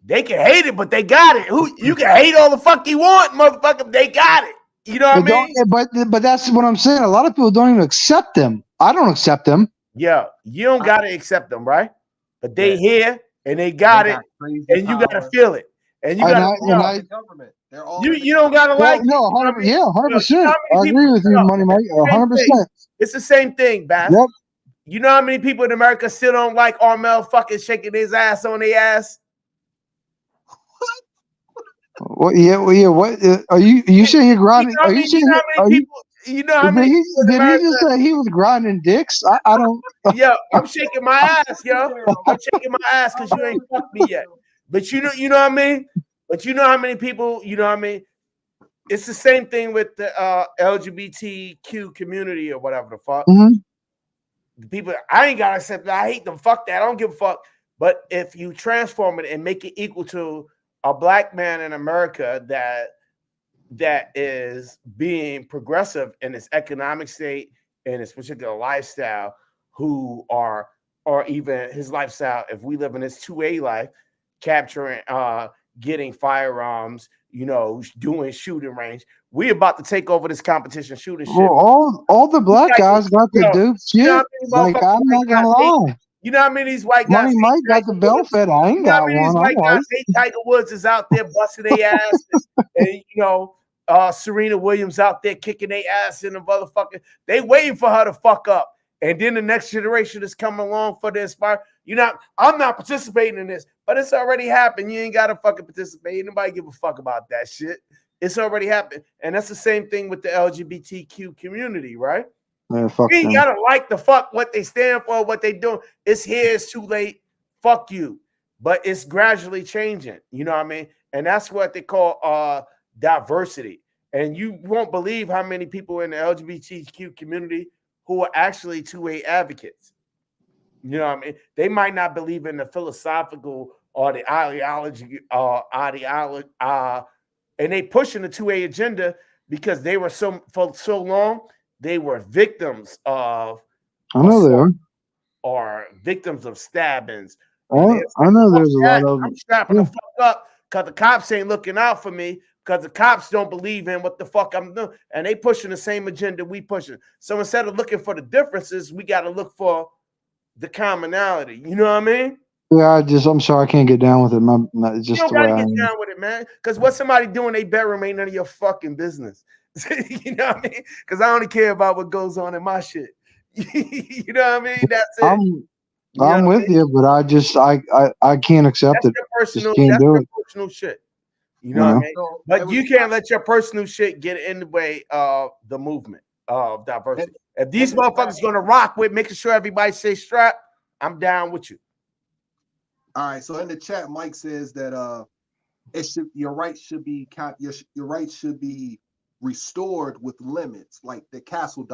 Speaker 1: They can hate it, but they got it. You can hate all the fuck you want, motherfucker. They got it. You know what I mean?
Speaker 3: But that's what I'm saying. A lot of people don't even accept them. I don't accept them.
Speaker 1: Yeah, you don't gotta accept them, right? But they here and they got it, and you gotta feel it, and you gotta
Speaker 5: the government. They're all
Speaker 1: you don't gotta like it.
Speaker 3: No, 100%. I agree with you, Money Mike. 100%.
Speaker 1: It's the same thing, Bass.
Speaker 3: Yep.
Speaker 1: You know how many people in America still don't like Armel fucking shaking his ass on their ass?
Speaker 3: What? Yeah. What are you saying? You're grinding? Are you saying?
Speaker 1: You know how many people?
Speaker 3: Did he just say he was grinding dicks? I don't.
Speaker 1: Yo, I'm shaking my ass, yo. I'm shaking my ass because you ain't fucked me yet. But you know what I mean. But you know how many people? You know what I mean. It's the same thing with the LGBTQ community or whatever the fuck.
Speaker 3: Mm-hmm.
Speaker 1: The people, I ain't gotta accept that. I hate them. Fuck that. I don't give a fuck. But if you transform it and make it equal to a black man in America that is being progressive in its economic state and its particular lifestyle, who are or even his lifestyle, if we live in this 2A life, capturing, getting firearms, doing shooting range. We about to take over this competition shooting shit.
Speaker 3: Well, all the black guys got the dope shit. Like, I'm not gonna lie.
Speaker 1: You know how many of these white guys?
Speaker 3: Money Mike got the bell fed. I ain't got one.
Speaker 1: These white guys hate Tiger Woods is out there busting their asses, and Serena Williams out there kicking their ass in the motherfucker. They waiting for her to fuck up, and then the next generation is coming along for the inspire. I'm not participating in this, but it's already happened. You ain't gotta fucking participate. Nobody give a fuck about that shit. It's already happened, and that's the same thing with the LGBTQ community, right?
Speaker 3: Man,
Speaker 1: we ain't gotta like the fuck what they stand for, what they doing. It's here, it's too late. Fuck you. But it's gradually changing. You know what I mean? And that's what they call diversity. And you won't believe how many people in the LGBTQ community who are actually 2A advocates. You know what I mean? They might not believe in the philosophical or the ideology, and they pushing the 2A agenda because they were for so long. They were victims of
Speaker 3: I know they are.
Speaker 1: or victims of stabbings.
Speaker 3: I,
Speaker 1: And it's
Speaker 3: I
Speaker 1: like,
Speaker 3: know
Speaker 1: fuck
Speaker 3: there's a
Speaker 1: that.
Speaker 3: lot of
Speaker 1: I'm
Speaker 3: them.
Speaker 1: strapping
Speaker 3: Yeah.
Speaker 1: the fuck up because the cops ain't looking out for me because the cops don't believe in what the fuck I'm doing. And they pushing the same agenda we pushing. So instead of looking for the differences, we got to look for the commonality. You know what I mean?
Speaker 3: Yeah, I'm sorry, I can't get down with it. It's
Speaker 1: You
Speaker 3: just
Speaker 1: don't
Speaker 3: the way
Speaker 1: got to
Speaker 3: I
Speaker 1: get
Speaker 3: am.
Speaker 1: down with it, man. Because what somebody doing, they bedroom ain't none of your fucking business. You know what I mean? Because I only care about what goes on in my shit. You know what I mean? That's it.
Speaker 3: I'm
Speaker 1: You know what
Speaker 3: I'm
Speaker 1: I
Speaker 3: with
Speaker 1: mean?
Speaker 3: you, but I can't accept it. Just can't do it.
Speaker 1: Personal shit. You know
Speaker 3: You
Speaker 1: what I
Speaker 3: know.
Speaker 1: mean?
Speaker 5: So it
Speaker 1: But
Speaker 5: was,
Speaker 1: you can't let your personal shit get in the way of the movement of diversity. If these
Speaker 5: in the chat,
Speaker 1: motherfuckers gonna rock with making sure everybody stays strapped, I'm down with you.
Speaker 5: all right. So in the chat, Mike says that your rights should be your rights should be restored with limits, like the castle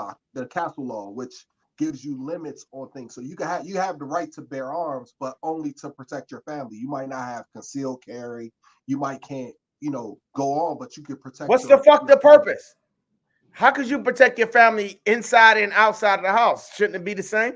Speaker 5: law, which gives you limits on things. So you have the right to bear arms, but only to protect your family. You might not have concealed carry. You might can't, go on, but you can protect
Speaker 1: What's the fuck
Speaker 5: your
Speaker 1: the
Speaker 5: family.
Speaker 1: purpose? How could you protect your family inside and outside of the house? Shouldn't it be the same?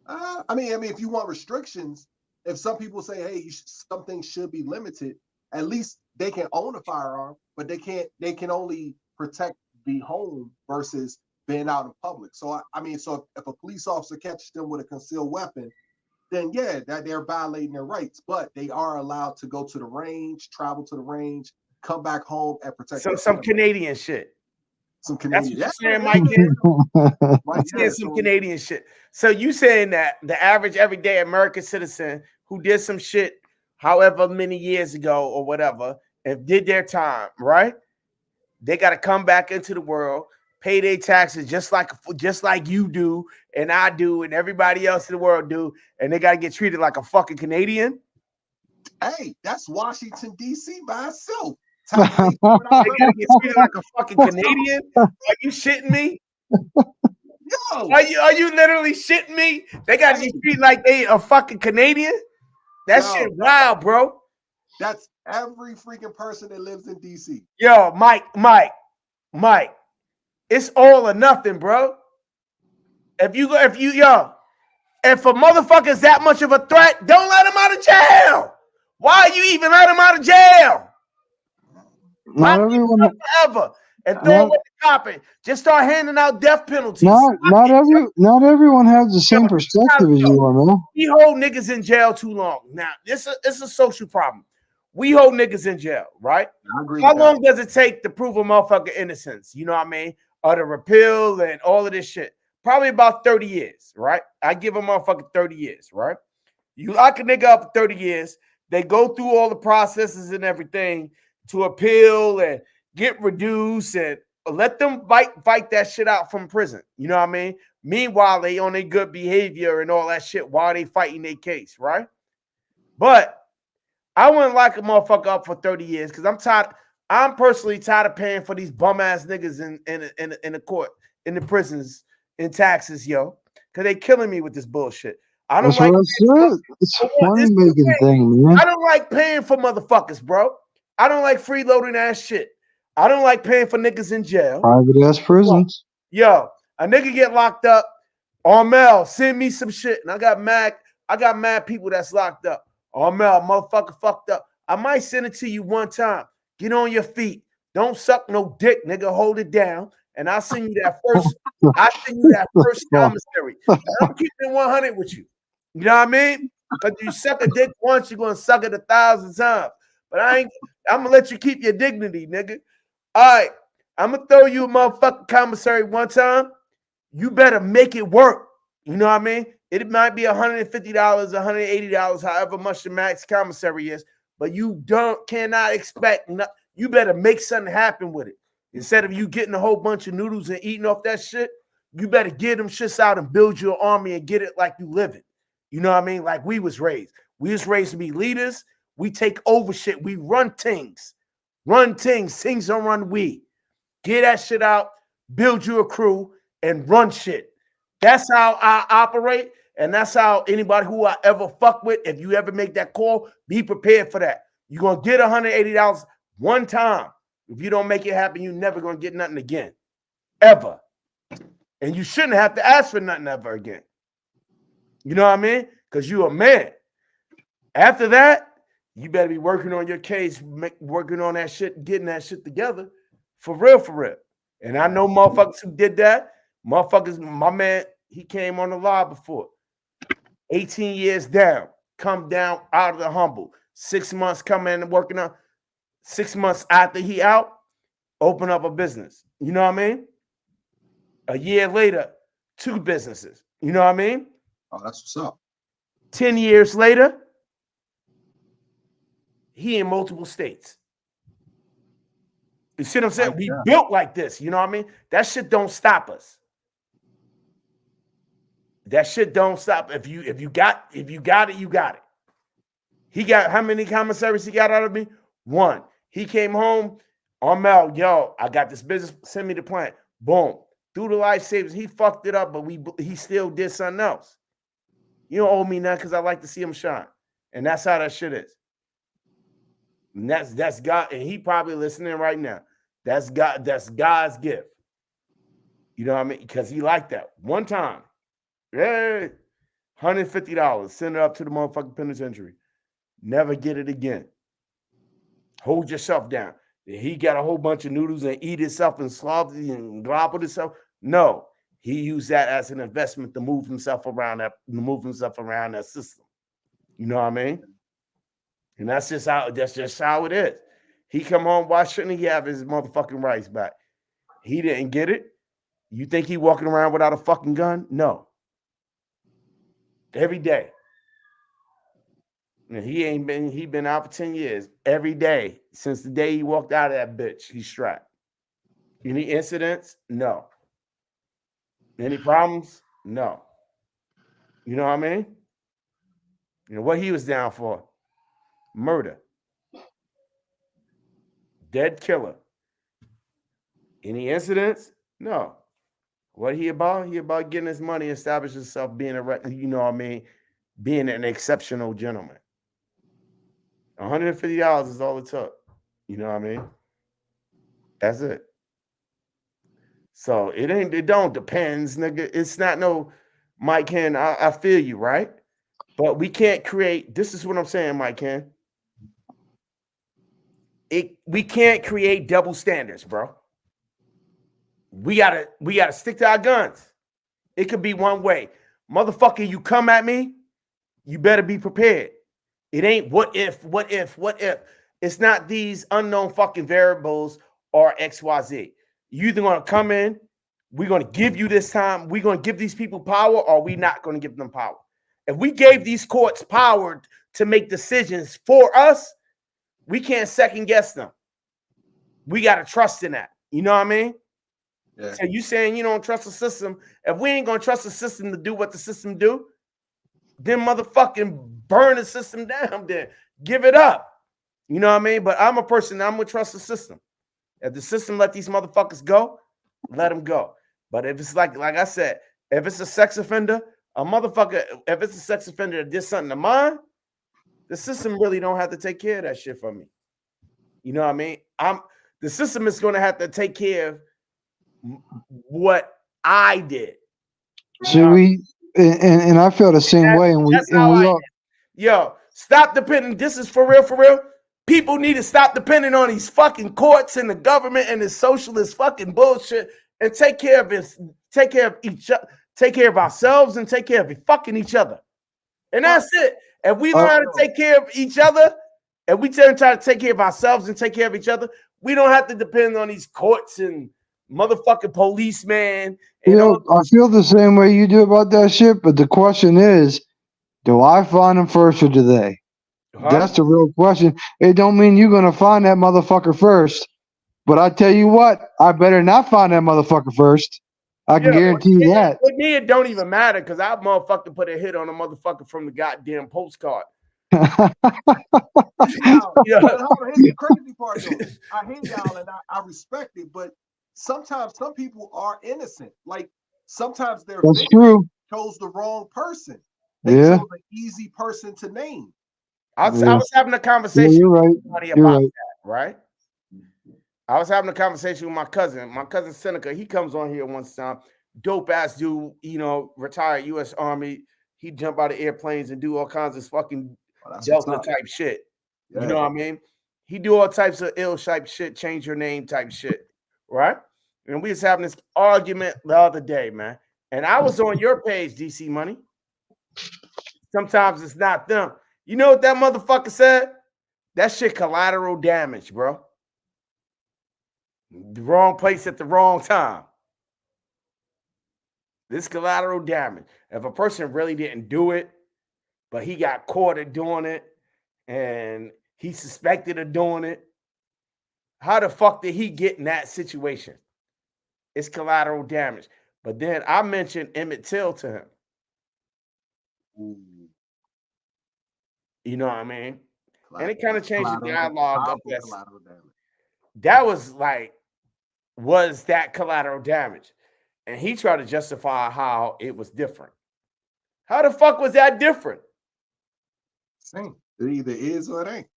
Speaker 5: I mean, if you want restrictions, if some people say, hey, some things should be limited, at least they can own a firearm, but they can only protect the home versus being out in public. So so if a police officer catches them with a concealed weapon, then yeah, that they're violating their rights, but they are allowed to go to the range, travel to the range, come back home and protect
Speaker 1: So
Speaker 5: their
Speaker 1: some
Speaker 5: family.
Speaker 1: Canadian shit.
Speaker 5: Some
Speaker 1: That's
Speaker 5: Canadian.
Speaker 1: what you're saying, Mike.
Speaker 5: Right,
Speaker 1: I'm saying some Canadian shit. So you saying that the average everyday American citizen who did some shit however many years ago or whatever and did their time, right? They got to come back into the world, pay their taxes just like you do and I do and everybody else in the world do, and they got to get treated like a fucking Canadian.
Speaker 5: Hey, that's Washington D.C. by itself.
Speaker 1: They gotta get treated like a fucking Canadian. Are you shitting me?
Speaker 5: Yo,
Speaker 1: Are you literally shitting me? They gotta get treated like they a fucking Canadian. That shit wild, bro.
Speaker 5: That's every freaking person that lives in D.C.
Speaker 1: Yo, Mike. It's all or nothing, bro. If a motherfucker's that much of a threat, don't let him out of jail. Why you even let him out of jail?
Speaker 3: Not everyone.
Speaker 1: Forever and throw away the copy. Just start handing out death penalties.
Speaker 3: Not everyone has the same perspective as you are, man.
Speaker 1: We hold niggas in jail too long. Now, it's a social problem. We hold niggas in jail, right?
Speaker 5: I agree.
Speaker 1: How long does it take to prove a motherfucker innocence? You know what I mean? Or to repeal and all of this shit. Probably about 30 years, right? I give a motherfucker 30 years, right? You lock a nigga up for 30 years. They go through all the processes and everything to appeal and get reduced and let them fight that shit out from prison. You know what I mean? Meanwhile, they on their good behavior and all that shit while they fighting their case, right? But I wouldn't lock a motherfucker up for 30 years because I'm tired. I'm personally tired of paying for these bum ass niggas in the court, in the prisons, in taxes, yo. Because they killing me with this bullshit. I don't
Speaker 3: That's
Speaker 1: like.
Speaker 3: what I said. It's a money making thing, man.
Speaker 1: I don't like paying for motherfuckers, bro. I don't like freeloading ass shit. I don't like paying for niggas in jail.
Speaker 3: Private ass prisons.
Speaker 1: Yo, a nigga get locked up. Mel, send me some shit. And I got mad people that's locked up. Mel, motherfucker fucked up. I might send it to you one time. Get on your feet. Don't suck no dick, nigga. Hold it down. And I'll send you that first. Commissary. And I'm keeping it 100 with you. You know what I mean? Because you suck a dick once, you're gonna suck it 1,000 times. But I'm gonna let you keep your dignity, nigga. All right, I'm gonna throw you a motherfucking commissary one time. You better make it work. You know what I mean? It might be $150, $180, however much the max commissary is, but you cannot expect. You better make something happen with it. Instead of you getting a whole bunch of noodles and eating off that shit, you better get them shits out and build your army and get it like you live it. You know what I mean? Like we was raised. We was raised to be leaders. We take over shit. We run things. Run things. Things don't run we. Get that shit out. Build you a crew and run shit. That's how I operate. And that's how anybody who I ever fuck with, if you ever make that call, be prepared for that. You're going to get $180 one time. If you don't make it happen, you're never going to get nothing again. Ever. And you shouldn't have to ask for nothing ever again. You know what I mean? Because you're a man. After that, you better be working on your case, working on that shit, getting that shit together. For real, for real. And I know motherfuckers who did that. Motherfuckers, my man, he came on the live before. 18 years down, come down out of the humble. 6 months coming in and working on. 6 months after he out, open up a business. You know what I mean? A year later, 2 businesses. You know what I mean?
Speaker 5: Oh, that's what's up.
Speaker 1: 10 years later, he in multiple states. You see what I'm saying? We built like this. You know what I mean? That shit don't stop us. That shit don't stop. If you got it, you got it. He got how many commissaries he got out of me? 1. He came home. I'm out. Yo, I got this business. Send me the plan. Boom. Through the life savings, he fucked it up, but he still did something else. You don't owe me nothing because I like to see him shine. And that's how that shit is. And that's God, and he probably listening right now. That's God, that's God's gift. You know what I mean? Because he liked that. One time. Hey, $150. Send it up to the motherfucking penitentiary. Never get it again. Hold yourself down. He got a whole bunch of noodles and eat himself and slop and globble himself. No, he used that as an investment to move himself around that system. You know what I mean? And that's just how it is. He come home, why shouldn't he have his motherfucking rights back? He didn't get it. You think he walking around without a fucking gun? No. Every day. And he been out for 10 years. Every day. Since the day he walked out of that bitch, he's strapped. Any incidents? No. Any problems? No. You know what I mean? You know what he was down for? Murder. Dead killer. Any incidents? No. What he about? He about getting his money, establish himself, being you know what I mean, being an exceptional gentleman. $150 is all it took. You know what I mean? That's it. So it don't depends, nigga. It's not no Mike Ken. I feel you, right? But we can't create. This is what I'm saying, Mike Ken. We can't create double standards, bro. We gotta stick to our guns. It could be one way. Motherfucker, you come at me, you better be prepared. It ain't what if. It's not these unknown fucking variables or XYZ. You either gonna come in, we're gonna give you this time, we're gonna give these people power, or we not gonna give them power. If we gave these courts power to make decisions for us, we can't second guess them. We gotta trust in that. You know what I mean? Yeah. So you saying you don't trust the system? If we ain't gonna trust the system to do what the system do, then motherfucking burn the system down. Then give it up. You know what I mean? But I'm a person. I'm gonna trust the system. If the system let these motherfuckers go, let them go. But if it's like I said, if it's a sex offender, a motherfucker. If it's a sex offender that did something to mine, the system really don't have to take care of that shit for me. You know what I mean? The system is gonna have to take care of what I did.
Speaker 3: So and I feel the same way, and we all.
Speaker 1: Yo, stop depending. This is for real, for real. People need to stop depending on these fucking courts and the government and this socialist fucking bullshit, and take care of each other, take care of ourselves, and take care of fucking each other. And that's it. If we learn how to take care of each other, and we try to take care of ourselves and take care of each other, we don't have to depend on these courts and motherfucking policeman.
Speaker 3: You know, I feel the same way you do about that shit, but the question is, do I find them first or do they? That's the real question. It don't mean you're gonna find that motherfucker first, but I tell you what, I better not find that motherfucker first. I can guarantee you that.
Speaker 1: With me, it don't even matter because I motherfucking put a hit on a motherfucker from the goddamn postcard.
Speaker 5: Here's the crazy part, though. I hate y'all and I respect it, but sometimes some people are innocent. Like sometimes their victim chose the wrong person. They chose an easy person to name.
Speaker 1: I was having a conversation with somebody about that, right? I was having a conversation with my cousin. My cousin Seneca, he comes on here once time. dope ass dude, retired U.S. Army. He jump out of airplanes and do all kinds of fucking
Speaker 5: That's what's
Speaker 1: Delta
Speaker 5: up.
Speaker 1: type shit. You
Speaker 5: Yeah.
Speaker 1: know what I mean? He do all types of ill type shit, change your name type shit, right? And we was having this argument the other day, man. And I was on your page, DC Money. Sometimes it's not them. You know what that motherfucker said? That shit collateral damage, bro. The wrong place at the wrong time. This collateral damage. If a person really didn't do it, but he got caught at doing it and he suspected of doing it, how the fuck did he get in that situation? It's collateral damage. But then I mentioned Emmett Till to him.
Speaker 5: Ooh.
Speaker 1: You know what I mean? And it kind of changed the
Speaker 5: Collateral-
Speaker 1: dialogue up
Speaker 5: powerful
Speaker 1: there.
Speaker 5: collateral damage.
Speaker 1: That was like, was that collateral damage? And he tried to justify how it was different. How the fuck was that different?
Speaker 5: Same. It either is or it ain't.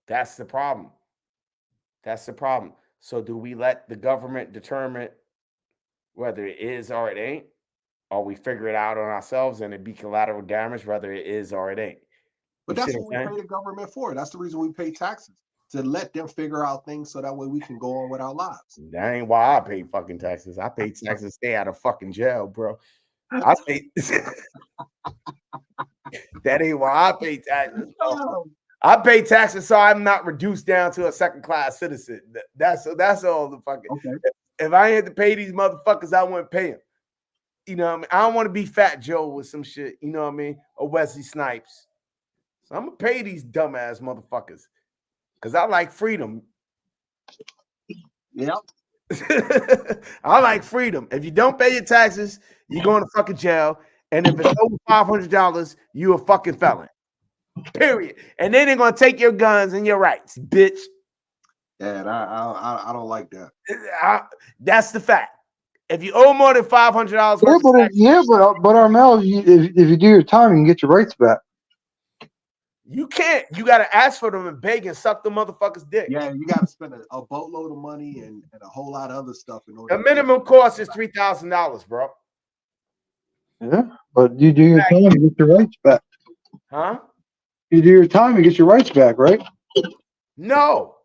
Speaker 1: That's the problem. That's the problem. So do we let the government determine whether it is or it ain't? Or we figure it out on ourselves and it be collateral damage, whether it is or it ain't?
Speaker 5: But
Speaker 1: You
Speaker 5: that's
Speaker 1: see
Speaker 5: what
Speaker 1: I'm
Speaker 5: we
Speaker 1: saying?
Speaker 5: pay the government for. That's the reason we pay taxes, to let them figure out things so that way we can go on with our lives.
Speaker 1: That ain't why I pay fucking taxes. I pay taxes to stay out of fucking jail, bro. I pay that ain't why I pay taxes. Bro. I pay taxes so I'm not reduced down to a second class citizen. That's all the fucking.
Speaker 5: Okay.
Speaker 1: If I had to pay these motherfuckers, I wouldn't pay them. You know what I mean? I don't want to be Fat Joe with some shit. You know what I mean? Or Wesley Snipes. So I'm gonna pay these dumbass motherfuckers because I like freedom.
Speaker 5: Yep.
Speaker 1: I like freedom. If you don't pay your taxes, you're going to fucking jail. And if it's over $500, you a fucking felon. Period. And then they're gonna take your guns and your rights, bitch.
Speaker 5: Yeah, I don't like that.
Speaker 1: That's the fact. If you owe more than $500
Speaker 3: Yeah, but Armel, if you do your time, you can get your rights back.
Speaker 1: you can't. You got to ask for them and beg and suck the motherfucker's dick.
Speaker 5: Yeah, you got to spend a boatload of money and a whole lot of other stuff in order.
Speaker 1: The minimum cost is $3,000, bro.
Speaker 3: Yeah, but you do your time, you get your rights back.
Speaker 1: Huh?
Speaker 3: You do your time, you get your rights back, right?
Speaker 1: No.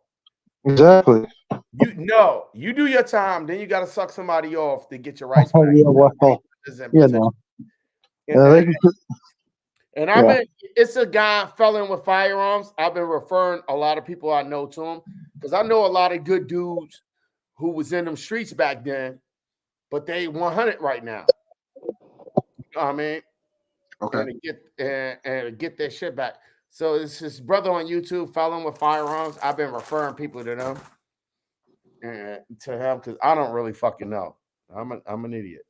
Speaker 3: Exactly.
Speaker 1: You do your time, then you got to suck somebody off to get your rights back.
Speaker 3: Yeah, well, yeah, no.
Speaker 1: And I've been, it's a guy felon with firearms. I've been referring a lot of people I know to him because I know a lot of good dudes who was in them streets back then, but they 100 right now. You know what I mean?
Speaker 5: Okay.
Speaker 1: And get their shit back. So it's his brother on YouTube, felon with firearms. I've been referring people to them and to him because I don't really fucking know. I'm an idiot.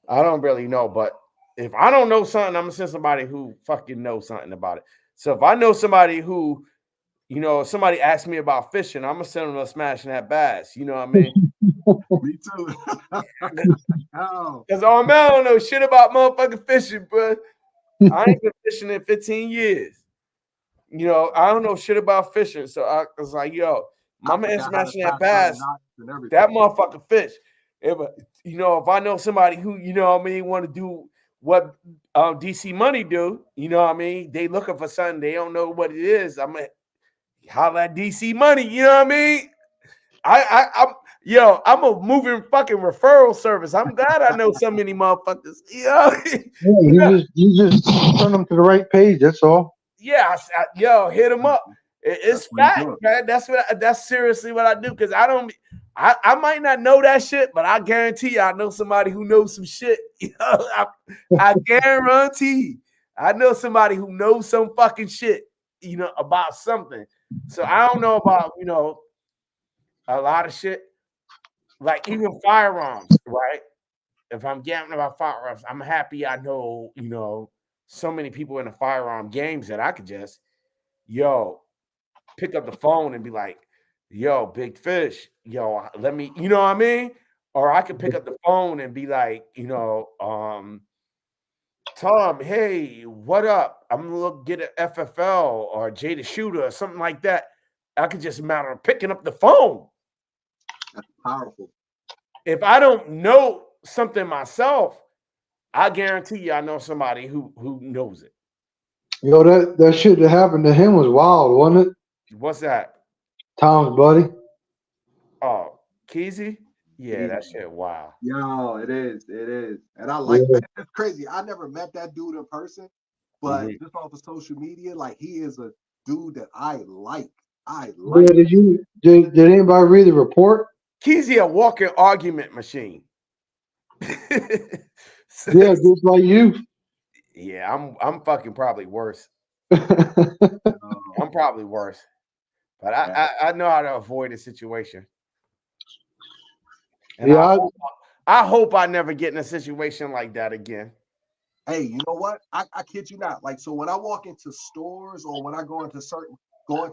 Speaker 1: I don't really know, but if I don't know something, I'm gonna send somebody who fucking knows something about it. So if I know somebody who, somebody asks me about fishing, I'm gonna send them to smashing that bass. You know what I mean?
Speaker 5: Me too. Oh.
Speaker 1: Because I don't know shit about motherfucking fishing, bro. I ain't been fishing in 15 years. I don't know shit about fishing. So I was like, yo, my man smashing that bass, that motherfucking fish. If I know somebody who, want to do what DC Money do, they looking for something, they don't know what it is. I'm gonna holler at DC Money, you know what I mean? I'm a moving fucking referral service. I'm glad I know so many motherfuckers.
Speaker 3: You just turn them to the right page. That's all.
Speaker 1: Yeah, hit them up. It's fact, man. That's seriously what I do because I might not know that shit, but I guarantee you I know somebody who knows some shit. I guarantee I know somebody who knows some fucking shit, about something. So I don't know about, a lot of shit. Like even firearms, right? If I'm gambling about firearms, I'm happy I know, so many people in the firearm games that I could just, pick up the phone and be like, yo, big fish, let me, you know what I mean? Or I could pick up the phone and be like, Tom, hey, what up? I'm gonna look get an FFL or Jay the Shooter or something like that. I could just matter of picking up the phone.
Speaker 5: That's powerful.
Speaker 1: If I don't know something myself, I guarantee you I know somebody who knows it.
Speaker 3: Yo, that shit that happened to him was wild, wasn't it?
Speaker 1: What's that?
Speaker 3: Tom's buddy.
Speaker 1: Oh, Keezy? Yeah, that
Speaker 5: Easy.
Speaker 1: shit. Wow.
Speaker 5: Yo, it is. It is. And I like
Speaker 3: Yeah.
Speaker 5: it's crazy. I never met that dude in person, but
Speaker 1: Mhm.
Speaker 5: just off of social media, like he is a dude that I like. I
Speaker 3: Yeah,
Speaker 5: like.
Speaker 3: did anybody read the report?
Speaker 1: Keezy a walking argument machine.
Speaker 3: Yeah, just like you.
Speaker 1: Yeah, I'm fucking probably worse.
Speaker 5: Oh,
Speaker 1: I'm probably worse. But
Speaker 5: yeah.
Speaker 1: I know how to avoid a situation. And
Speaker 3: Yeah,
Speaker 1: I hope I never get in a situation like that again.
Speaker 5: Hey, you know what? I kid you not. Like, so when I walk into stores or when I go into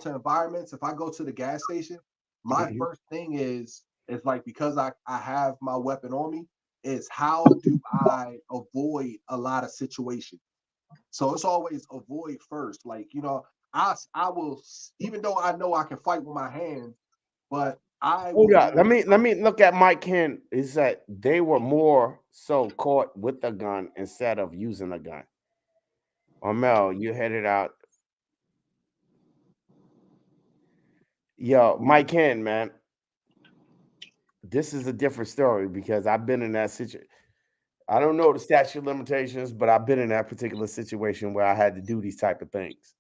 Speaker 5: environments, if I go to the gas station, my
Speaker 1: Mhm.
Speaker 5: first thing is like because I have my weapon on me, is how do I avoid a lot of situations? So it's always avoid first. Like, I will, even though I know I can fight with my hands, but I
Speaker 1: Hold
Speaker 5: will
Speaker 1: up.
Speaker 5: avoid
Speaker 1: Let
Speaker 5: first.
Speaker 1: me look at Mike Ken. Is that they were more so caught with a gun instead of using a gun. Or Mel, you headed out. Yo, Mike Ken, man. This is a different story because I've been in that situation. I don't know the statute of limitations, but I've been in that particular situation where I had to do these type of things.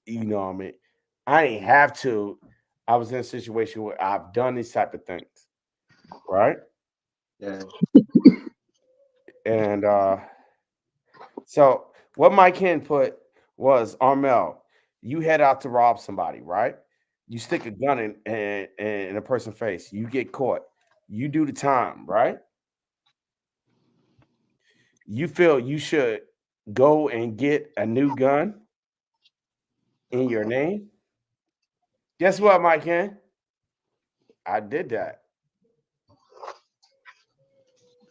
Speaker 1: You know what I mean? I didn't have to. I was in a situation where I've done these type of things, right?
Speaker 5: Yeah.
Speaker 1: And so what Mike Ken put was Armel, you head out to rob somebody, right? You stick a gun in a person's face, you get caught, you do the time, right? You feel you should go and get a new gun in your name. Guess what, Mike Ken? I did that.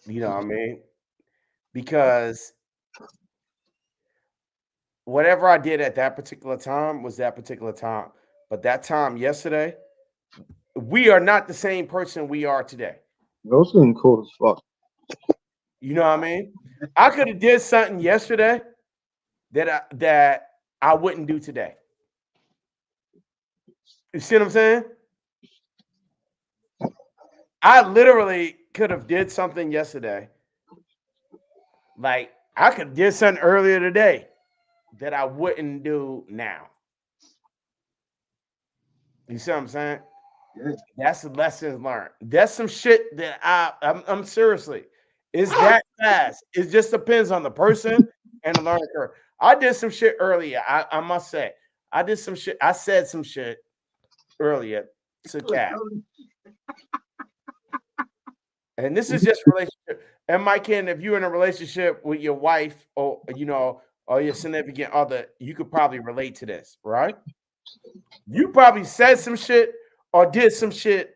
Speaker 1: You know what I mean? Because whatever I did at that particular time was that particular time. But that time yesterday, we are not the same person we are today.
Speaker 3: those things cool as fuck.
Speaker 1: You know what I mean? I could have did something yesterday that I wouldn't do today. You see what I'm saying? I literally could have did something yesterday. Like I could have did something earlier today that I wouldn't do now. You see what I'm saying?
Speaker 5: Yeah.
Speaker 1: That's the lessons learned. That's some shit that I'm seriously. It's that fast. It just depends on the person and the learning curve. I did some shit earlier. I must say, I did some shit. I said some shit earlier to Cat, and this is just relationship. And Mike, Ken, if you're in a relationship with your wife or or your significant other, you could probably relate to this, right? You probably said some shit or did some shit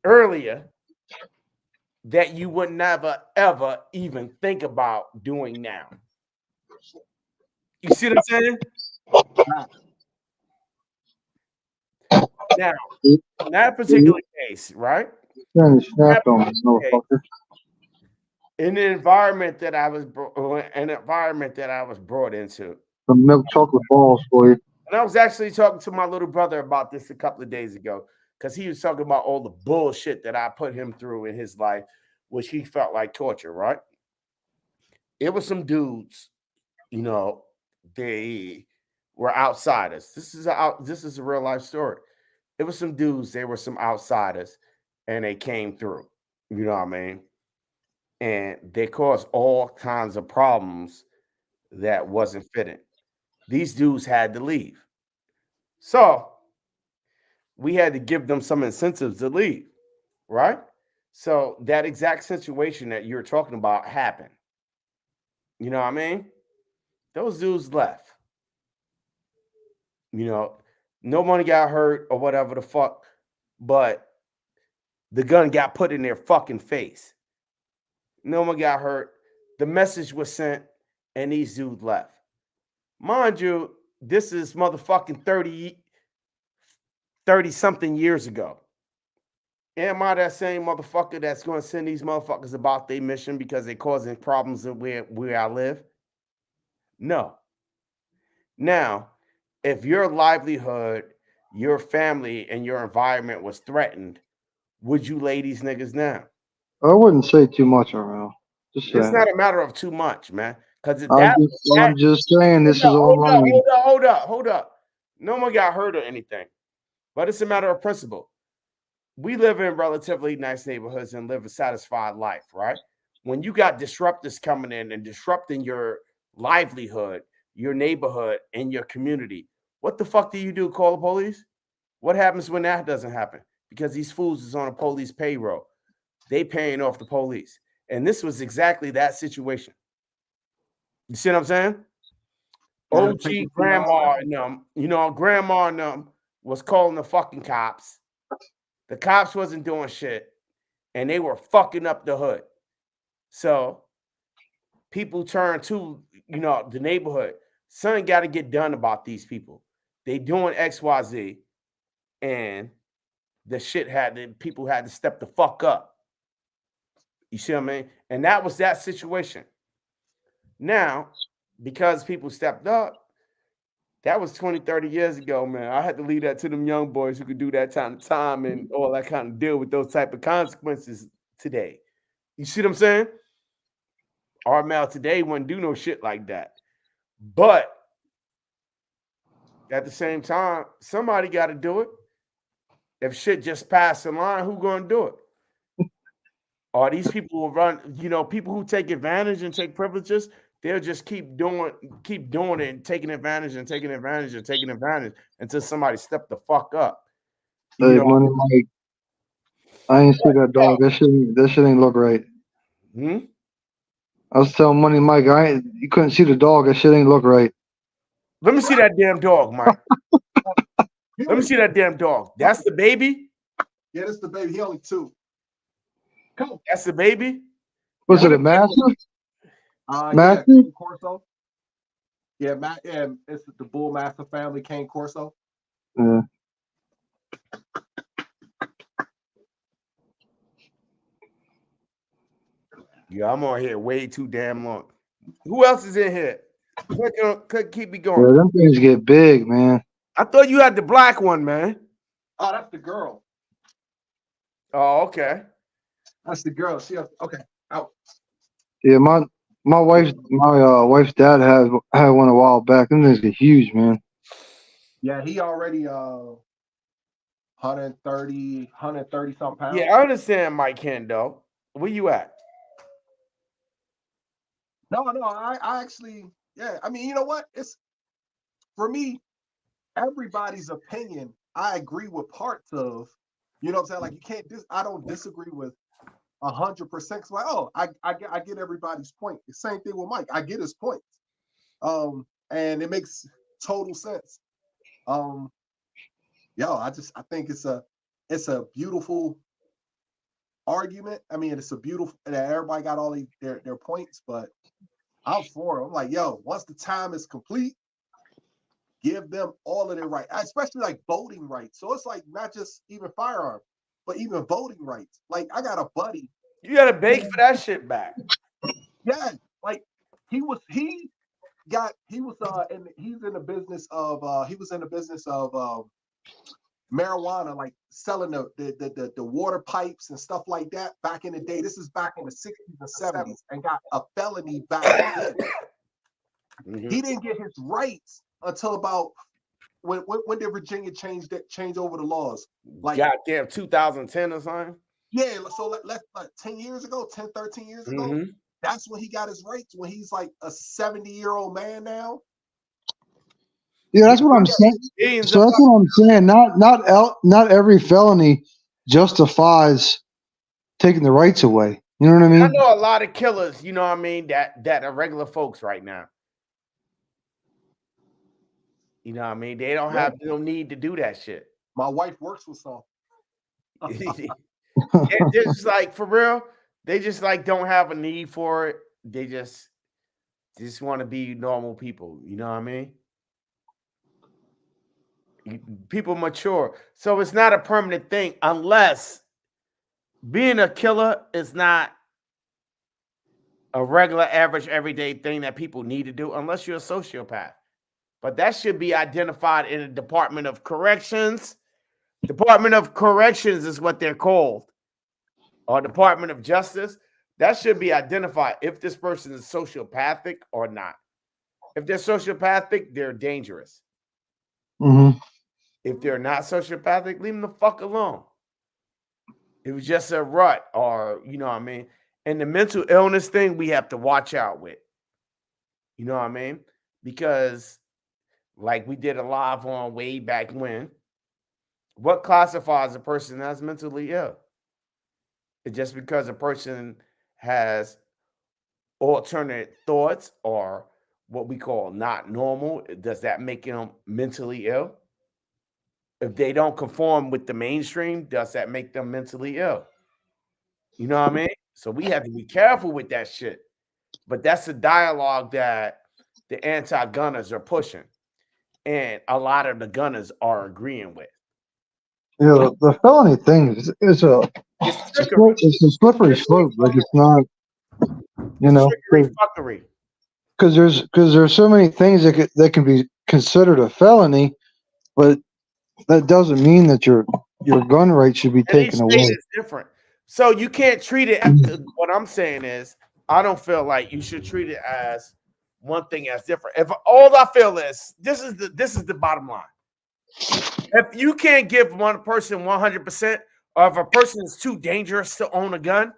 Speaker 1: earlier that you would never ever even think about doing now. You see what I'm saying? Now, in that particular case, right?
Speaker 3: Trying to
Speaker 1: That
Speaker 3: snap on this
Speaker 1: particular case,
Speaker 3: motherfucker.
Speaker 1: in the environment that I was an environment that I was brought into.
Speaker 3: Some milk chocolate balls for you.
Speaker 1: And I was actually talking to my little brother about this a couple of days ago because he was talking about all the bullshit that I put him through in his life, which he felt like torture, right? It was some dudes, you know, they were outsiders. This is a real life story. It was some dudes, they were some outsiders, and they came through. You know what I mean? And they caused all kinds of problems that wasn't fitting. These dudes had to leave. So we had to give them some incentives to leave, right? So that exact situation that you're talking about happened. You know what I mean? Those dudes left. You know, nobody got hurt or whatever the fuck, but the gun got put in their fucking face. No one got hurt. The message was sent, and these dudes left. Mind you, this is motherfucking 30 something years ago. Am I that same motherfucker that's going to send these motherfuckers about their mission because they're causing problems in where I live? No. Now, if your livelihood, your family, and your environment was threatened, would you lay these niggas down?
Speaker 3: I wouldn't say too much around. Just
Speaker 1: It's
Speaker 3: saying.
Speaker 1: not a matter of too much, man. Because
Speaker 3: I'm
Speaker 1: that
Speaker 3: just
Speaker 1: that
Speaker 3: I'm just saying
Speaker 1: hold
Speaker 3: this is
Speaker 1: up,
Speaker 3: all
Speaker 1: hold up,
Speaker 3: running.
Speaker 1: hold up, hold up, hold up. No one got hurt or anything, but it's a matter of principle. We live in relatively nice neighborhoods and live a satisfied life, right? When you got disruptors coming in and disrupting your livelihood, your neighborhood, and your community, what the fuck do you do? Call the police? What happens when that doesn't happen? Because these fools is on a police payroll. They paying off the police. And this was exactly that situation. You see what I'm saying?
Speaker 5: Gotta take
Speaker 1: OG
Speaker 5: it to your own
Speaker 1: grandma
Speaker 5: level.
Speaker 1: and them, grandma and them was calling the fucking cops. The cops wasn't doing shit, and they were fucking up the hood. So people turn to, the neighborhood. Something got to get done about these people. They doing XYZ, and people had to step the fuck up. You see what I mean? And that was that situation. Now, because people stepped up, that was 20, 30 years ago, man. I had to leave that to them young boys who could do that time to time and all that kind of deal with those type of consequences today. You see what I'm saying? Our male today wouldn't do no shit like that. But at the same time, somebody got to do it. If shit just passed the line, who gonna do it? Or these people will run, people who take advantage and take privileges, they'll just keep doing it and taking advantage and taking advantage and taking advantage until somebody step the fuck up. You
Speaker 3: Hey,
Speaker 1: know,
Speaker 3: Money Mike, I ain't see that
Speaker 1: yo,
Speaker 3: dog. That shit ain't look right.
Speaker 1: hmm?
Speaker 3: I was telling Money Mike, you couldn't see the dog. That shit ain't look right.
Speaker 1: Let me see that damn dog, Mike.
Speaker 5: He
Speaker 1: Let me
Speaker 5: only
Speaker 1: see that damn dog. That's the baby?
Speaker 5: Yeah, this the baby. He only 2. Come.
Speaker 1: That's the baby?
Speaker 3: Was
Speaker 5: Yeah.
Speaker 3: it
Speaker 1: What
Speaker 3: a
Speaker 1: if they
Speaker 3: master?
Speaker 5: Yeah,
Speaker 3: Master?
Speaker 5: Cane Corso. Yeah, yeah, it's the Bull Master family, Cane Corso.
Speaker 3: Yeah.
Speaker 1: Yeah, I'm on here way too damn long. Who else is in here? Keep me going.
Speaker 3: Yeah, them things get big, man.
Speaker 1: I thought you had the black one, man.
Speaker 5: Oh, that's the girl.
Speaker 1: Oh, okay.
Speaker 5: That's the girl. Okay. Out.
Speaker 3: Yeah, my wife's dad had one a while back. Them things get huge, man.
Speaker 5: Yeah, he already 130 something pounds.
Speaker 1: Yeah, I understand Mike Hendo. Where you at?
Speaker 5: No, I actually, yeah. I mean, you know what? It's for me, everybody's opinion. I agree with parts of, you know what I'm saying? Like you can't I don't disagree with 100%. Like, oh, I get everybody's point. The same thing with Mike. I get his points. And it makes total sense. I think it's a beautiful argument. I mean, it's a beautiful that everybody got all their points, but I'm for it. I'm like, once the time is complete, give them all of their rights, especially like voting rights. So it's like not just even firearm, but even voting rights. Like I got a buddy.
Speaker 1: You got to bake for that shit back.
Speaker 5: Yeah, like he was in the business of marijuana, like selling the water pipes and stuff like that back in the day. This is back in the 60s and 70s, and got a felony back then.
Speaker 1: Mm-hmm.
Speaker 5: He didn't get his rights until about when did Virginia change over the laws? Like
Speaker 1: goddamn 2010 or something.
Speaker 5: Yeah, so let's 10 years ago, 10, 13 years ago,
Speaker 1: Mm-hmm.
Speaker 5: that's when he got his rights, when he's like a 70-year-old man now.
Speaker 3: Yeah, that's what I'm saying. So that's what I'm saying. Not every felony justifies taking the rights away. You know what I mean?
Speaker 1: I know a lot of killers, you know what I mean, that are regular folks right now. You know what I mean? They don't need to do that shit.
Speaker 5: My wife works with some.
Speaker 1: They're just like, for real, they just like don't have a need for it. They just want to be normal people. You know what I mean? People mature. So it's not a permanent thing unless being a killer is not a regular, average, everyday thing that people need to do unless you're a sociopath. But that should be identified in the Department of Corrections. Department of Corrections is what they're called, or Department of Justice. That should be identified if this person is sociopathic or not. If they're sociopathic, they're dangerous.
Speaker 3: Mm-hmm.
Speaker 1: If they're not sociopathic, leave them the fuck alone. It was just a rut, or you know what I mean. And the mental illness thing, we have to watch out with. You know what I mean? Because, like we did a live on way back when, what classifies a person as mentally ill? It's just because a person has alternate thoughts or what we call not normal, does that make them mentally ill? If they don't conform with the mainstream, does that make them mentally ill? You know what I mean? So we have to be careful with that shit. But that's the dialogue that the anti-gunners are pushing. And a lot of the gunners are agreeing with.
Speaker 3: Yeah, the felony thing is
Speaker 1: It's trickery.
Speaker 3: it's a slippery slope. Like it's not, you
Speaker 1: It's
Speaker 3: know,
Speaker 1: trickery fuckery.
Speaker 3: because there's so many things that can be considered a felony, but that doesn't mean that your gun right should be
Speaker 1: And each
Speaker 3: taken
Speaker 1: state
Speaker 3: away.
Speaker 1: is different. So you can't treat it. What I'm saying is, I don't feel like you should treat it as one thing as different. If all I feel is this is the bottom line. If you can't give one person 100%, or if a person is too dangerous to own a gun,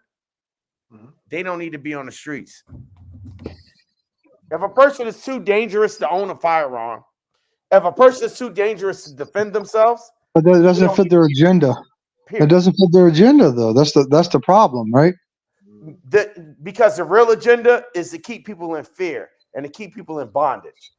Speaker 1: they don't need to be on the streets. If a person is too dangerous to own a firearm, if a person is too dangerous to defend themselves,
Speaker 3: But that
Speaker 1: they
Speaker 3: doesn't
Speaker 1: don't
Speaker 3: fit
Speaker 1: need
Speaker 3: their
Speaker 1: to be there,
Speaker 3: agenda. It
Speaker 1: period.
Speaker 3: doesn't fit their agenda, though. That's the problem, right?
Speaker 1: Because the real agenda is to keep people in fear and to keep people in bondage.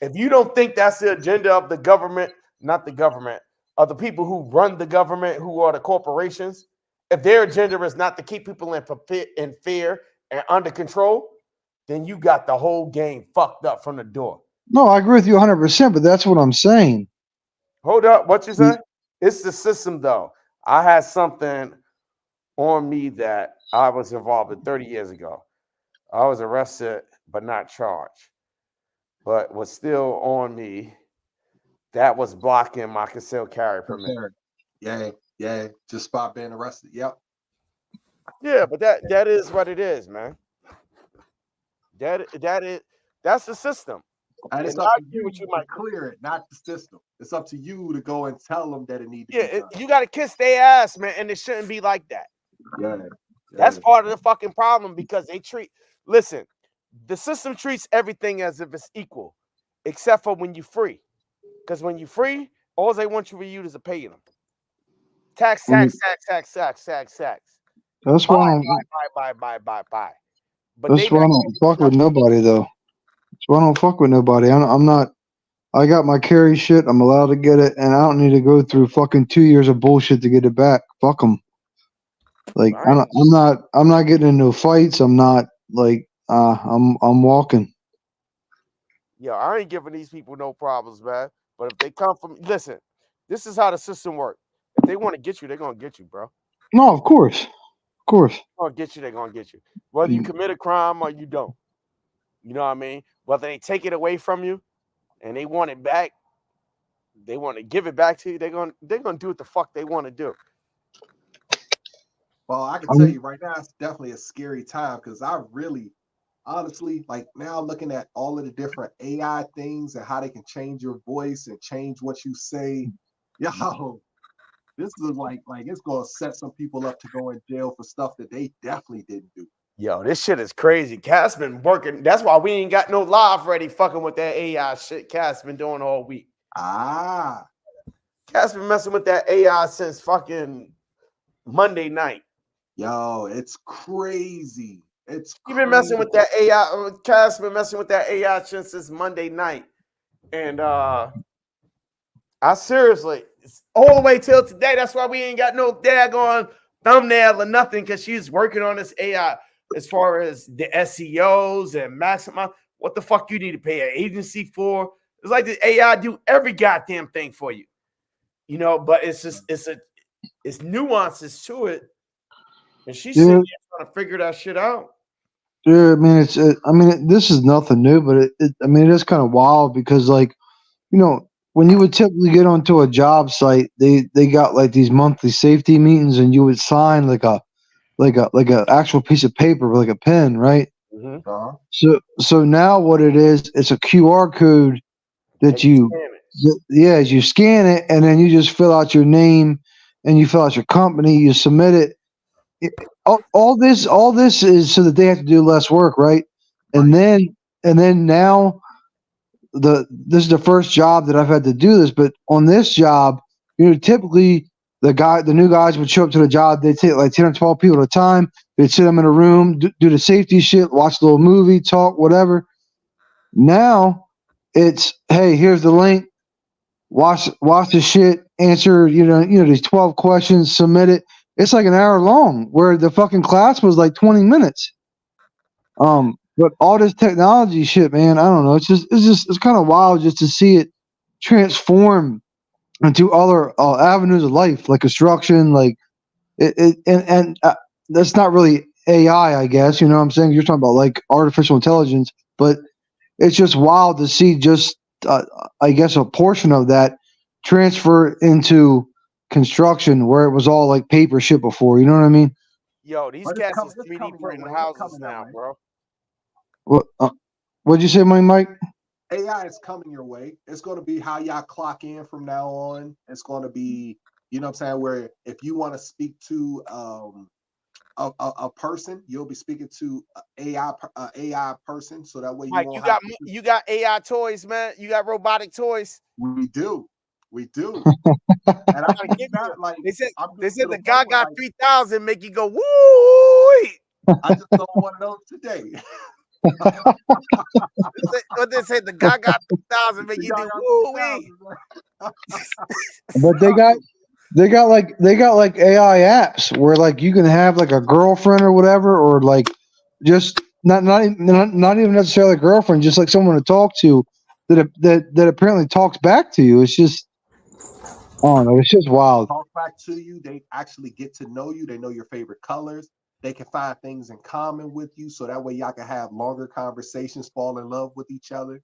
Speaker 1: If you don't think that's the agenda of the government, not the government, of the people who run the government, who are the corporations, if their agenda is not to keep people in fear and under control, then you got the whole game fucked up from the door.
Speaker 3: No, I agree with you 100%. But that's what I'm saying.
Speaker 1: Hold up, what you say? It's the system, though. I had something on me that I was involved in 30 years ago. I was arrested but not charged, but was still on me. That was blocking my concealed carry permit.
Speaker 5: Yeah. Just by being arrested. Yep.
Speaker 1: Yeah, but that is what it is, man. That's the system.
Speaker 5: And it's
Speaker 1: And
Speaker 5: up
Speaker 1: I
Speaker 5: to
Speaker 1: agree
Speaker 5: you
Speaker 1: with you,
Speaker 5: to
Speaker 1: Mike.
Speaker 5: clear it, not the system. It's up to you to go and tell them that it needs to
Speaker 1: Yeah,
Speaker 5: be done.
Speaker 1: you got to kiss their ass, man, and it shouldn't be like that.
Speaker 5: Yeah.
Speaker 1: That's part of the fucking problem because listen, the system treats everything as if it's equal, except for when you're free. Because when you're free, all they want you to use is to pay them. Tax.
Speaker 3: That's why I don't.
Speaker 1: Buy. But they
Speaker 3: That's why I
Speaker 1: not
Speaker 3: don't fuck with nobody, though. That's why I don't fuck with nobody. I'm not. I got my carry shit. I'm allowed to get it, and I don't need to go through fucking 2 years of bullshit to get it back. Fuck them. Like
Speaker 1: right.
Speaker 3: I'm not getting into fights. I'm not like I'm walking.
Speaker 1: Yo, I ain't giving these people no problems, man. But if they come from, listen, this is how the system works. If they want to get you, they're gonna get you, bro.
Speaker 3: No, of course,
Speaker 1: They're gonna get you, they're gonna get you. Whether you commit a crime or you don't. You know what I mean? Whether they take it away from you and they want it back, they want to give it back to you, they're gonna do what the fuck they want to do.
Speaker 5: Well, I can tell you right now, it's definitely a scary time because I really, honestly, like now looking at all of the different AI things and how they can change your voice and change what you say. Yo, this is like it's gonna set some people up to go in jail for stuff that they definitely didn't do.
Speaker 1: Yo, this shit is crazy. Cass been working. That's why we ain't got no live ready fucking with that AI shit Cass been doing all week.
Speaker 5: Ah,
Speaker 1: Cass been messing with that AI since fucking Monday night.
Speaker 5: yo, it's crazy.
Speaker 1: He been messing with that AI. Cass been messing with that AI since Monday night. And I seriously, all the way till today. That's why we ain't got no daggone thumbnail or nothing, because she's working on this AI as far as the SEOs and maximize. What the fuck you need to pay an agency for? It's like the AI do every goddamn thing for you. You know, but it's just it's nuances to it And she's
Speaker 3: Yeah,
Speaker 1: sitting there trying to figure that shit out.
Speaker 3: yeah. I mean, this is nothing new, but I mean, it is kind of wild because, like, when you would typically get onto a job site, they got like these monthly safety meetings, and you would sign like a actual piece of paper with like a pen, right?
Speaker 1: Mm-hmm.
Speaker 5: Uh-huh.
Speaker 3: So now what it is, it's a QR code
Speaker 1: And
Speaker 3: that
Speaker 1: you
Speaker 3: you,
Speaker 1: scan it.
Speaker 3: yeah, you scan it, and then you just fill out your name, and you fill out your company, you submit it. All this is so that they have to do less work, right? And
Speaker 5: Right.
Speaker 3: then now this is the first job that I've had to do this, but on this job, typically the new guys would show up to the job. They'd take like 10 or 12 people at a time. They'd sit them in a room, do the safety shit, watch a little movie, talk, whatever. Now it's, hey, here's the link. Watch the shit. Answer, these 12 questions. Submit it. It's like an hour long, where the fucking class was like 20 minutes. But all this technology shit, man, I don't know. It's kind of wild just to see it transform into other avenues of life, like construction, like and that's not really AI, I guess. You know what I'm saying? You're talking about like artificial intelligence, but it's just wild to see just, I guess, a portion of that transfer into construction where it was all like paper shit before. You know what I mean?
Speaker 1: Yo, these
Speaker 5: But it's
Speaker 1: cats
Speaker 5: coming.
Speaker 1: is
Speaker 5: It's
Speaker 1: 3D
Speaker 5: coming your
Speaker 1: printing
Speaker 5: way. It's
Speaker 1: houses
Speaker 5: coming that
Speaker 1: now,
Speaker 5: way.
Speaker 1: bro.
Speaker 3: What'd you say, Mike?
Speaker 5: AI is coming your way. It's going to be how y'all clock in from now on. It's going to be, what I'm saying, where if you want to speak to a person, you'll be speaking to AI person, so that way you
Speaker 1: Mike,
Speaker 5: won't have to.
Speaker 1: you got AI toys, man. You got robotic toys.
Speaker 5: We do, and I'm
Speaker 1: Gotta
Speaker 5: doing
Speaker 1: give you
Speaker 5: that.
Speaker 1: one.
Speaker 5: Like
Speaker 1: They said
Speaker 5: I'm
Speaker 1: they
Speaker 5: getting to
Speaker 1: said
Speaker 5: the
Speaker 1: the
Speaker 5: point where
Speaker 1: Gaga
Speaker 5: like
Speaker 1: 3000 make you go woo.
Speaker 5: I just sold one of those today.
Speaker 1: What they say, the Gaga 3000 make
Speaker 5: The
Speaker 1: you do
Speaker 5: Gaga
Speaker 1: woo
Speaker 5: 3000,
Speaker 1: wee.
Speaker 3: But they got like AI apps where like you can have like a girlfriend or whatever, or like just not even necessarily a girlfriend, just like someone to talk to that apparently talks back to you. It's just, I don't know, it's just wild.
Speaker 5: Talk back to you. They actually get to know you. They know your favorite colors. They can find things in common with you, so that way y'all can have longer conversations, fall in love with each other,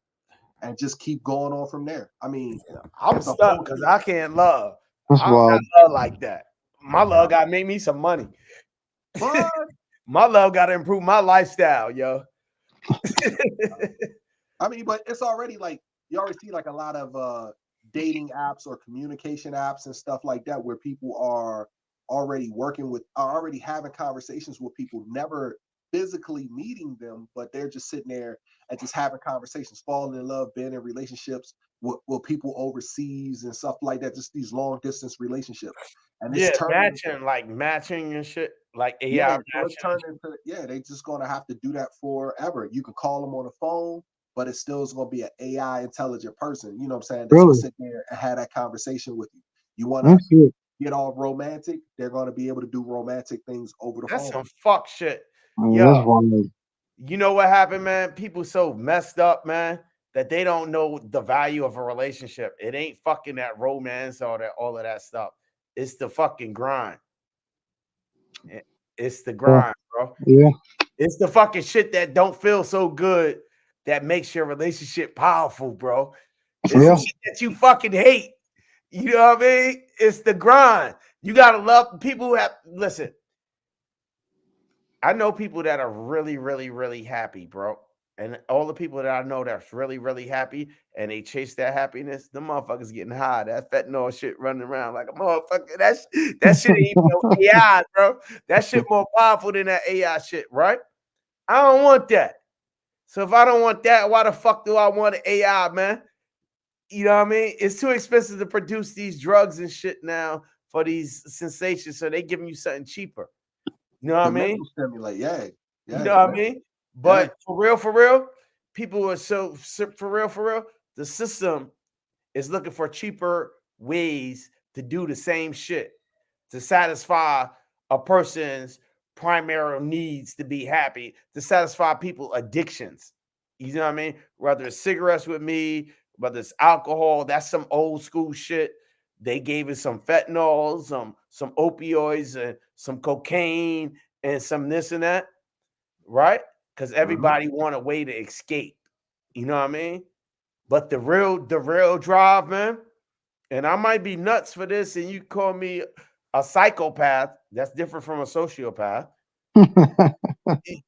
Speaker 5: and just keep going on from there. I mean,
Speaker 1: I'm
Speaker 5: it's a
Speaker 1: stuck
Speaker 5: whole
Speaker 1: because
Speaker 5: thing.
Speaker 1: I can't love.
Speaker 3: That's
Speaker 1: I'm not
Speaker 3: wild.
Speaker 1: love like that. My love gotta make me some money.
Speaker 5: But
Speaker 1: My love gotta improve my lifestyle, yo.
Speaker 5: I mean, but it's already like you already see like a lot of dating apps or communication apps and stuff like that where people are already having conversations with people, never physically meeting them, but they're just sitting there and just having conversations, falling in love, being in relationships with people overseas and stuff like that, just these long distance relationships. And it's
Speaker 1: Yeah,
Speaker 5: turning
Speaker 1: matching and shit, like AI
Speaker 5: Yeah, so it's
Speaker 1: matching.
Speaker 5: turned into they just gonna have to do that forever. You can call them on the phone, but it still is gonna be an AI intelligent person. You know what I'm saying? That's gonna
Speaker 3: Really?
Speaker 5: sit there and have that conversation with you. You wanna
Speaker 3: That's it.
Speaker 5: get all romantic, they're gonna be able to do romantic things over the
Speaker 1: That's
Speaker 5: phone.
Speaker 1: some fuck shit.
Speaker 3: I mean,
Speaker 1: Yo,
Speaker 3: that's wild.
Speaker 1: you know what happened, man? People so messed up, man, that they don't know the value of a relationship. It ain't fucking that romance or that all of that stuff. It's the fucking grind. It's the
Speaker 3: Yeah,
Speaker 1: grind, bro.
Speaker 3: yeah,
Speaker 1: It's the fucking shit that don't feel so good that makes your relationship powerful, bro. It's the
Speaker 3: yeah.
Speaker 1: shit that you fucking hate. You know what I mean? It's the grind. You gotta love people who have listen. I know people that are really, really, really happy, bro. And all the people that I know that's really, really happy and they chase that happiness, the motherfuckers getting high. That fentanyl shit running around like a motherfucker. That shit ain't even no AI, bro. That shit more powerful than that AI shit, right? I don't want that. So if I don't want that, why the fuck do I want an AI, man? You know what I mean? It's too expensive to produce these drugs and shit now for these sensations. So they giving you something cheaper. You know what I
Speaker 5: To
Speaker 1: mean?
Speaker 5: mental stimulate, yeah.
Speaker 1: You
Speaker 5: Yeah,
Speaker 1: know what I mean?
Speaker 5: yeah.
Speaker 1: But for people are for real. The system is looking for cheaper ways to do the same shit to satisfy a person's primary needs to be happy, to satisfy people addictions. You know what I mean? Whether it's cigarettes with me, whether it's alcohol, that's some old school shit. They gave us some fentanyl, some opioids, and some cocaine, and some this and that, right? Because everybody want a way to escape. You know what I mean? But the real drive, man. And I might be nuts for this, and you call me a psychopath. That's different from a sociopath.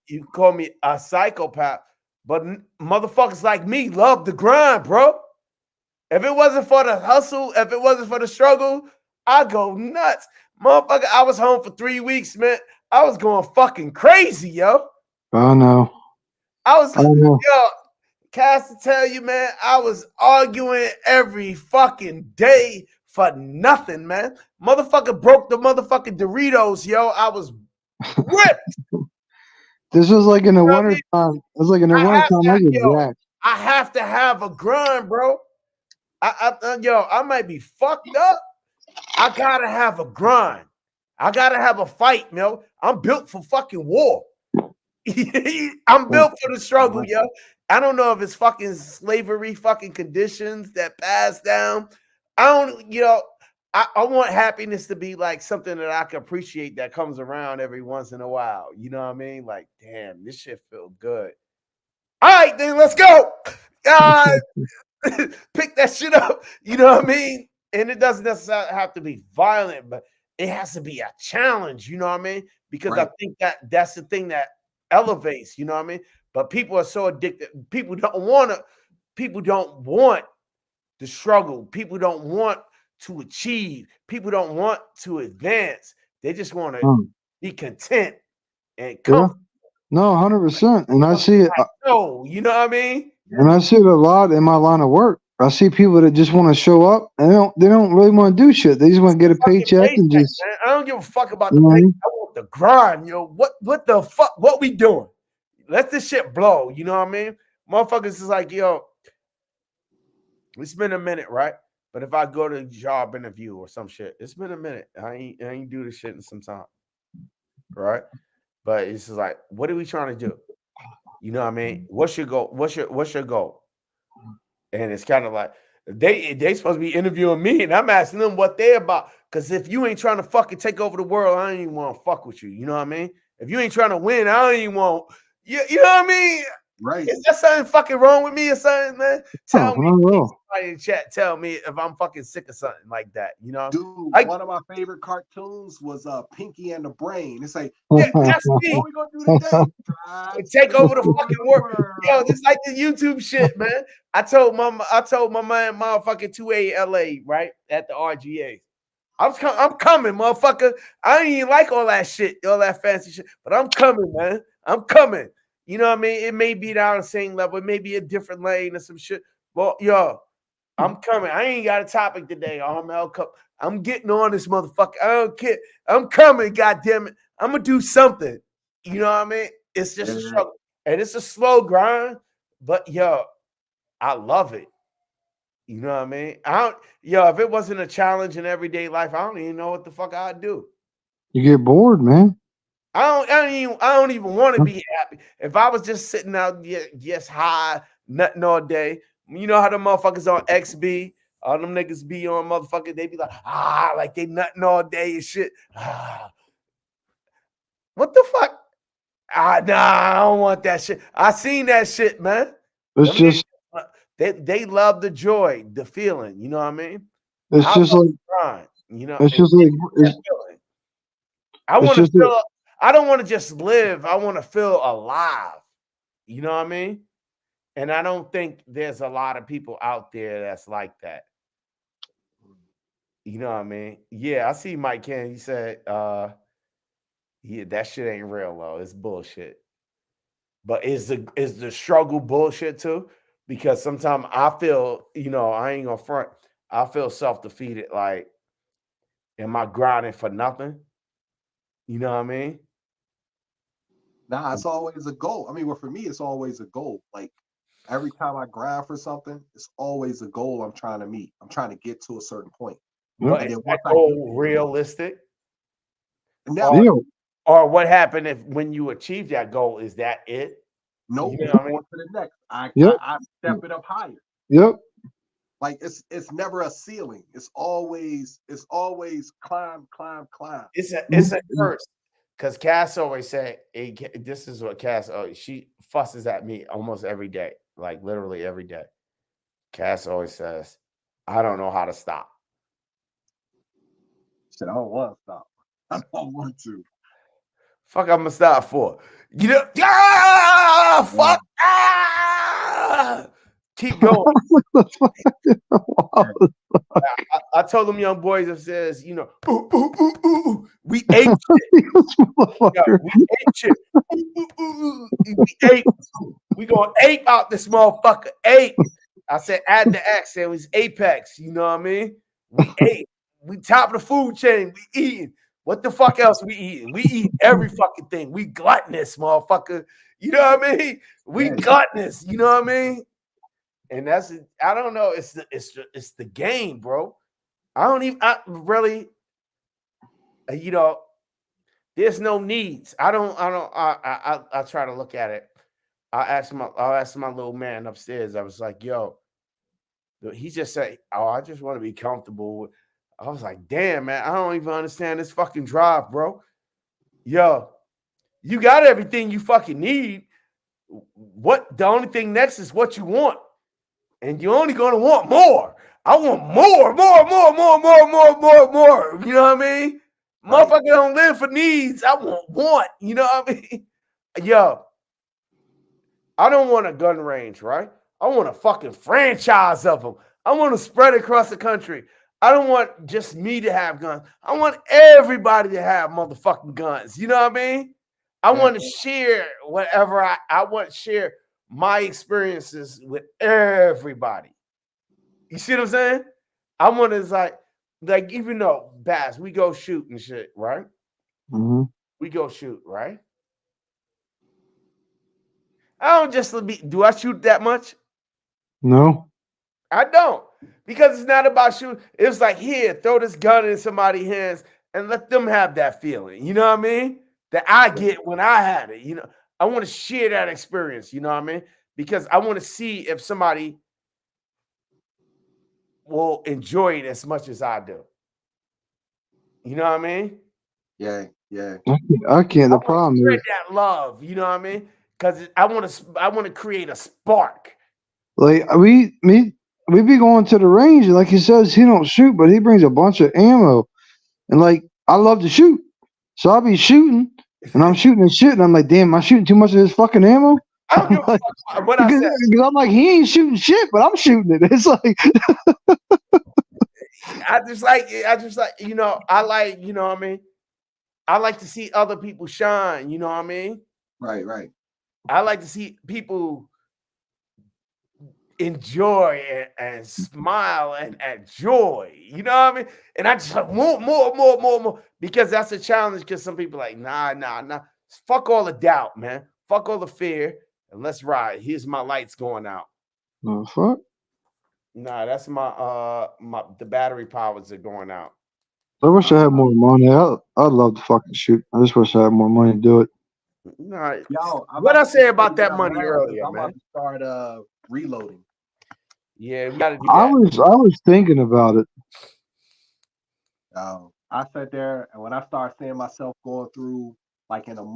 Speaker 1: You call me a psychopath, but motherfuckers like me love the grind, bro. If it wasn't for the hustle, if it wasn't for the struggle, I'd go nuts. Motherfucker, I was home for 3 weeks, man. I was going fucking crazy, yo.
Speaker 3: Oh no.
Speaker 1: I was,
Speaker 3: Oh no.
Speaker 1: yo, Cass to tell you, man, I was arguing every fucking day for nothing, man. Motherfucker broke the motherfucking Doritos, yo. I was ripped.
Speaker 3: This was like in the
Speaker 1: You know what I
Speaker 3: winter
Speaker 1: mean?
Speaker 3: time. It was like in the
Speaker 1: I
Speaker 3: winter
Speaker 1: have
Speaker 3: time.
Speaker 1: to,
Speaker 3: I was
Speaker 1: yo,
Speaker 3: jacked.
Speaker 1: I have to have a grind, bro. Yo, I might be fucked up. I gotta have a grind. I gotta have a fight, yo. I'm built for fucking war. I'm built for the struggle, yo. I don't know if it's fucking slavery, fucking conditions that pass down. I don't, you know, I want happiness to be like something that I can appreciate that comes around every once in a while. You know what I mean? Like, damn, this shit feel good. All right, then let's go. Pick that shit up. You know what I mean? And it doesn't necessarily have to be violent, but it has to be a challenge. You know what I mean? Because I
Speaker 5: Right.
Speaker 1: think that's the thing that elevates. You know what I mean? But people are so addicted. People don't want to. People don't want the struggle. People don't want to achieve. People don't want to advance. They just want to be content and
Speaker 3: Yeah.
Speaker 1: comfortable.
Speaker 3: No, 100%. And I see it.
Speaker 1: No, you know what I mean?
Speaker 3: And I see it a lot in my line of work. I see people that just want to show up and they don't really want to do shit. They just want to get a
Speaker 1: Fucking
Speaker 3: paycheck and
Speaker 1: paycheck,
Speaker 3: just
Speaker 1: man. I don't give a fuck about
Speaker 3: you
Speaker 1: the
Speaker 3: know what I
Speaker 1: pay.
Speaker 3: mean?
Speaker 1: I want the grind, yo. What the fuck? What we doing? Let this shit blow. You know what I mean? Motherfuckers is like, yo, it's been a minute, right? But if I go to a job interview or some shit, it's been a minute. I ain't do this shit in some time, right? But it's just like, what are we trying to do? You know what I mean? What's your goal? What's your goal? And it's kind of like they supposed to be interviewing me, and I'm asking them what they're about. Because if you ain't trying to fucking take over the world, I don't even want to fuck with you. You know what I mean? If you ain't trying to win, I don't even want. You know what I mean?
Speaker 5: Right.
Speaker 1: Is there something fucking wrong with me or something, man? Tell
Speaker 3: No,
Speaker 1: me.
Speaker 3: not at all.
Speaker 1: Somebody in chat, tell me if I'm fucking sick or something like that. You know?
Speaker 5: Dude,
Speaker 1: Like,
Speaker 5: one of my favorite cartoons was Pinky and the Brain. It's like,
Speaker 1: yeah,
Speaker 5: hey,
Speaker 1: that's
Speaker 5: what
Speaker 1: me.
Speaker 5: we gonna do today? Try
Speaker 1: And
Speaker 5: to
Speaker 1: take over the
Speaker 5: over
Speaker 1: fucking
Speaker 5: the
Speaker 1: world. Yo,
Speaker 5: world.
Speaker 1: just like the YouTube shit, man. I told my man, motherfucking 2A LA, right? At the RGA. I'm coming, motherfucker. I ain't even like all that shit, all that fancy shit, but I'm coming, man. I'm coming. You know what I mean? It may be down the same level, it may be a different lane or some shit. Well, yo, I'm coming. I ain't got a topic today. I'm getting on this motherfucker. I don't care. I'm coming, goddamn it. I'm gonna do something. You know what I mean? It's just a struggle. And it's a slow grind, but yo, I love it. You know what I mean? If it wasn't a challenge in everyday life, I don't even know what the fuck I'd do.
Speaker 3: You get bored, man.
Speaker 1: I don't even want to be happy. If I was just sitting out just high, nothing all day, you know how the motherfuckers on XB, all them niggas be on motherfucker, they be like, like they nutting all day and shit. What the fuck? Nah, I don't want that shit. I seen that shit, man.
Speaker 3: It's
Speaker 1: Them
Speaker 3: just
Speaker 1: niggas, they love the joy, the feeling. You know what I mean?
Speaker 3: it's
Speaker 1: I
Speaker 3: just
Speaker 1: love
Speaker 3: like
Speaker 1: the grind. You know,
Speaker 3: it's
Speaker 1: and
Speaker 3: just like
Speaker 1: that feeling. I
Speaker 3: it's
Speaker 1: want to
Speaker 3: just like,
Speaker 1: feel. I don't want to just live. I want to feel alive. You know what I mean? And I don't think there's a lot of people out there that's like that. You know what I mean? Yeah, I see Mike Ken. He said, yeah, that shit ain't real though. It's bullshit. But is the struggle bullshit too? Because sometimes I feel, I ain't gonna front. I feel self-defeated. Like, am I grinding for nothing? You know what I mean?
Speaker 5: Nah, it's always a goal. I mean, well, for me, it's always a goal. Like every time I grind for something, it's always a goal I'm trying to meet. I'm trying to get to a certain point.
Speaker 1: But
Speaker 5: And
Speaker 1: is
Speaker 5: then
Speaker 1: that
Speaker 5: once I get
Speaker 1: goal
Speaker 5: there,
Speaker 1: realistic?
Speaker 5: never.
Speaker 1: Or
Speaker 3: yeah,
Speaker 1: what happened if when you achieve that goal? Is that it?
Speaker 5: Nope,
Speaker 1: You know
Speaker 5: it's
Speaker 1: what I mean?
Speaker 5: on to the next. I,
Speaker 3: yep,
Speaker 5: I I step it up higher.
Speaker 3: yep.
Speaker 5: Like it's never a ceiling. It's always climb, climb, climb.
Speaker 1: It's a curse Because Cass always say, this is what Cass always, she fusses at me almost every day, like literally every day. Cass always says, I don't know how to stop.
Speaker 5: Shit, I don't want to stop. I don't want to.
Speaker 1: Fuck, I'm gonna stop for. You know, fuck, keep going. I told them young boys that says, you know, we ate shit. Yeah, we ate shit. We ate. We gonna ape out this motherfucker. Ape. I said, add the accent. It was apex. You know what I mean? We ate. We top of the food chain. We eating. What the fuck else we eating? We eat every fucking thing. We gluttonous, motherfucker. You know what I mean? We gluttonous. You know what I mean? And that's, I don't know. It's the game, bro. I really, you know, there's no needs. I try to look at it. I'll ask my little man upstairs. I was like, yo, he just said, oh, I just want to be comfortable. I was like, damn, man, I don't even understand this fucking drive, bro. Yo, you got everything you fucking need. What the only thing next is what you want. And you're only gonna want more. I want more. You know what I mean?
Speaker 5: Right.
Speaker 1: Motherfucker don't live for needs. I want. You know what I mean? Yo, I don't want a gun range, right? I want a fucking franchise of them. I want to spread across the country. I don't want just me to have guns. I want everybody to have motherfucking guns. You know what I mean? I want to share whatever I want to share my experiences with everybody. You see what I'm saying? I want to like even though Bass, we go shoot and shit, right?
Speaker 3: Mm-hmm.
Speaker 1: We go shoot, right? I don't just do I shoot that much?
Speaker 3: No.
Speaker 1: I don't. Because it's not about shooting. It's like, here, throw this gun in somebody's hands and let them have that feeling. You know what I mean? That I get when I had it. You know, I want to share that experience. You know what I mean? Because I want to see if somebody will enjoy it as much as I do. You know what I mean?
Speaker 5: Yeah.
Speaker 3: I can't. The problem
Speaker 1: Spread
Speaker 3: is,
Speaker 1: that love. You know what I mean? Because I want to create a spark.
Speaker 3: like we be going to the range, and like he says, he don't shoot, but he brings a bunch of ammo, and like I love to shoot, so I'll be shooting, and I'm shooting and shit, and I'm like, damn, am I shooting too much of this fucking ammo?
Speaker 1: I don't give a
Speaker 3: Like,
Speaker 1: fuck what I said.
Speaker 3: because I'm like, he ain't shooting shit, but I'm shooting it. It's like,
Speaker 1: I just like, you know, I like, you know what I mean? I like to see other people shine, you know what I mean?
Speaker 5: Right.
Speaker 1: I like to see people enjoy and smile and joy, you know what I mean? And I just like more, because that's a challenge. Because some people are like, nah. Fuck all the doubt, man. Fuck all the fear, and let's ride. Here's my lights going out.
Speaker 3: oh, fuck.
Speaker 1: Nah, that's the battery powers are going out.
Speaker 3: I wish I had more money. I'd love to fucking shoot. I just wish I had more money to do it.
Speaker 1: Nah,
Speaker 5: Yo,
Speaker 1: what I say about that
Speaker 5: I'm
Speaker 1: money earlier,
Speaker 5: about
Speaker 1: man?
Speaker 5: to start reloading.
Speaker 1: Yeah, we got to do
Speaker 3: I
Speaker 1: that.
Speaker 3: was thinking about it.
Speaker 5: I sat there, and when I started seeing myself going through like in a 1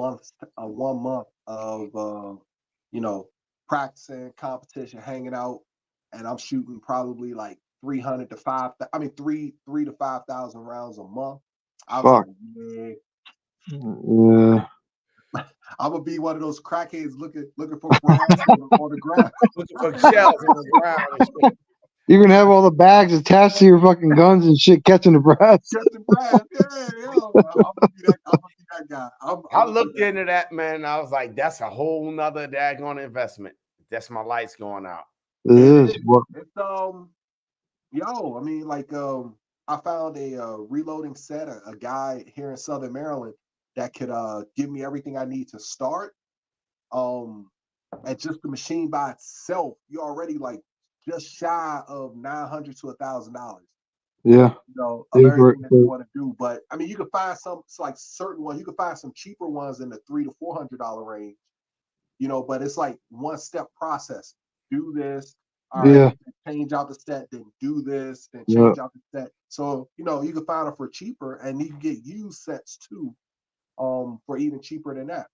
Speaker 5: month of you know, practicing, competition, hanging out, and I'm shooting probably like 300 to 5. I mean, 3 to 5,000 rounds a month. I was
Speaker 3: Fuck.
Speaker 5: like, yeah,
Speaker 3: Yeah.
Speaker 5: I'm gonna be one of those crackheads looking for brass on the ground.
Speaker 1: Looking for shells on the ground and shit.
Speaker 3: You're gonna have all the bags attached to your fucking guns and shit, catching the brass.
Speaker 5: Catching brass, yeah. I'm gonna be that guy.
Speaker 1: I looked into that, man. I was like, that's a whole nother daggone investment. That's my lights going out.
Speaker 3: It is. What?
Speaker 5: It's yo, I mean, like I found a reloading set, a guy here in Southern Maryland that could give me everything I need to start. And just the machine by itself, you're already like just shy of $900 to $1,000.
Speaker 3: Yeah.
Speaker 5: You know, of
Speaker 3: They
Speaker 5: everything that you
Speaker 3: work-
Speaker 5: want to do. But I mean, you can find some like certain ones. You can find some cheaper ones in the $300 to $400 range. You know, but it's like one step process. Do this. All
Speaker 3: Yeah.
Speaker 5: right, change out the set, then do this, then change out the set. So, you know, you can find them for cheaper, and you can get used sets too for even cheaper than that.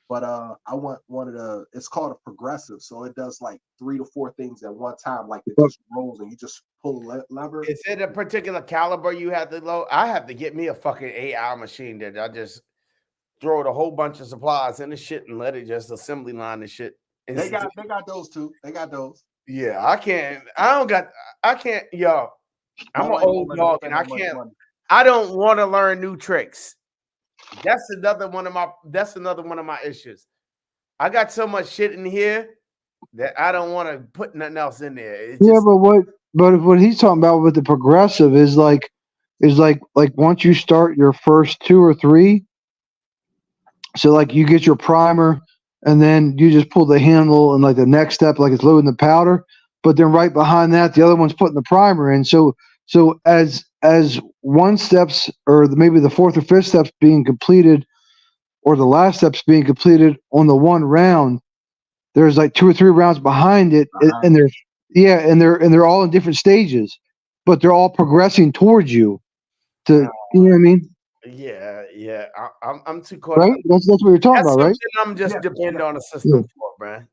Speaker 5: But I want one of the. It's called a progressive, so it does like 3 to 4 things at one time. Like it
Speaker 3: But
Speaker 5: just rolls and you just pull a lever.
Speaker 1: Is it a particular caliber you have to load? I have to get me a fucking AI machine that I just throw a whole bunch of supplies in the shit and let it just assembly line the shit.
Speaker 5: They got those too. They got those.
Speaker 1: Yeah, I can't. I can't. Yo,
Speaker 5: My
Speaker 1: I'm an
Speaker 5: wife won't
Speaker 1: old
Speaker 5: let me
Speaker 1: dog,
Speaker 5: spend
Speaker 1: and I
Speaker 5: that much
Speaker 1: can't.
Speaker 5: money.
Speaker 1: I don't want to learn new tricks. That's another one of my. That's another one of my issues. I got so much shit in here that I don't want to put nothing else in there. It's
Speaker 3: yeah,
Speaker 1: just
Speaker 3: but what he's talking about with the progressive is like once you start your first 2 or 3, so like you get your primer and then you just pull the handle and like the next step like it's loading the powder, but then right behind that the other one's putting the primer in. So as one steps or maybe the 4th or 5th steps being completed or the last steps being completed on the one round, there's like 2 or 3 rounds behind it, and they're yeah, and they're all in different stages, but they're all progressing towards you. To you know what I mean,
Speaker 1: yeah. I'm too caught
Speaker 3: right?
Speaker 1: up.
Speaker 3: That's what you're talking
Speaker 1: That's
Speaker 3: about, right?
Speaker 1: something I'm just
Speaker 5: Yeah,
Speaker 1: depend
Speaker 5: yeah.
Speaker 1: on the
Speaker 3: Yeah.
Speaker 1: system for, man.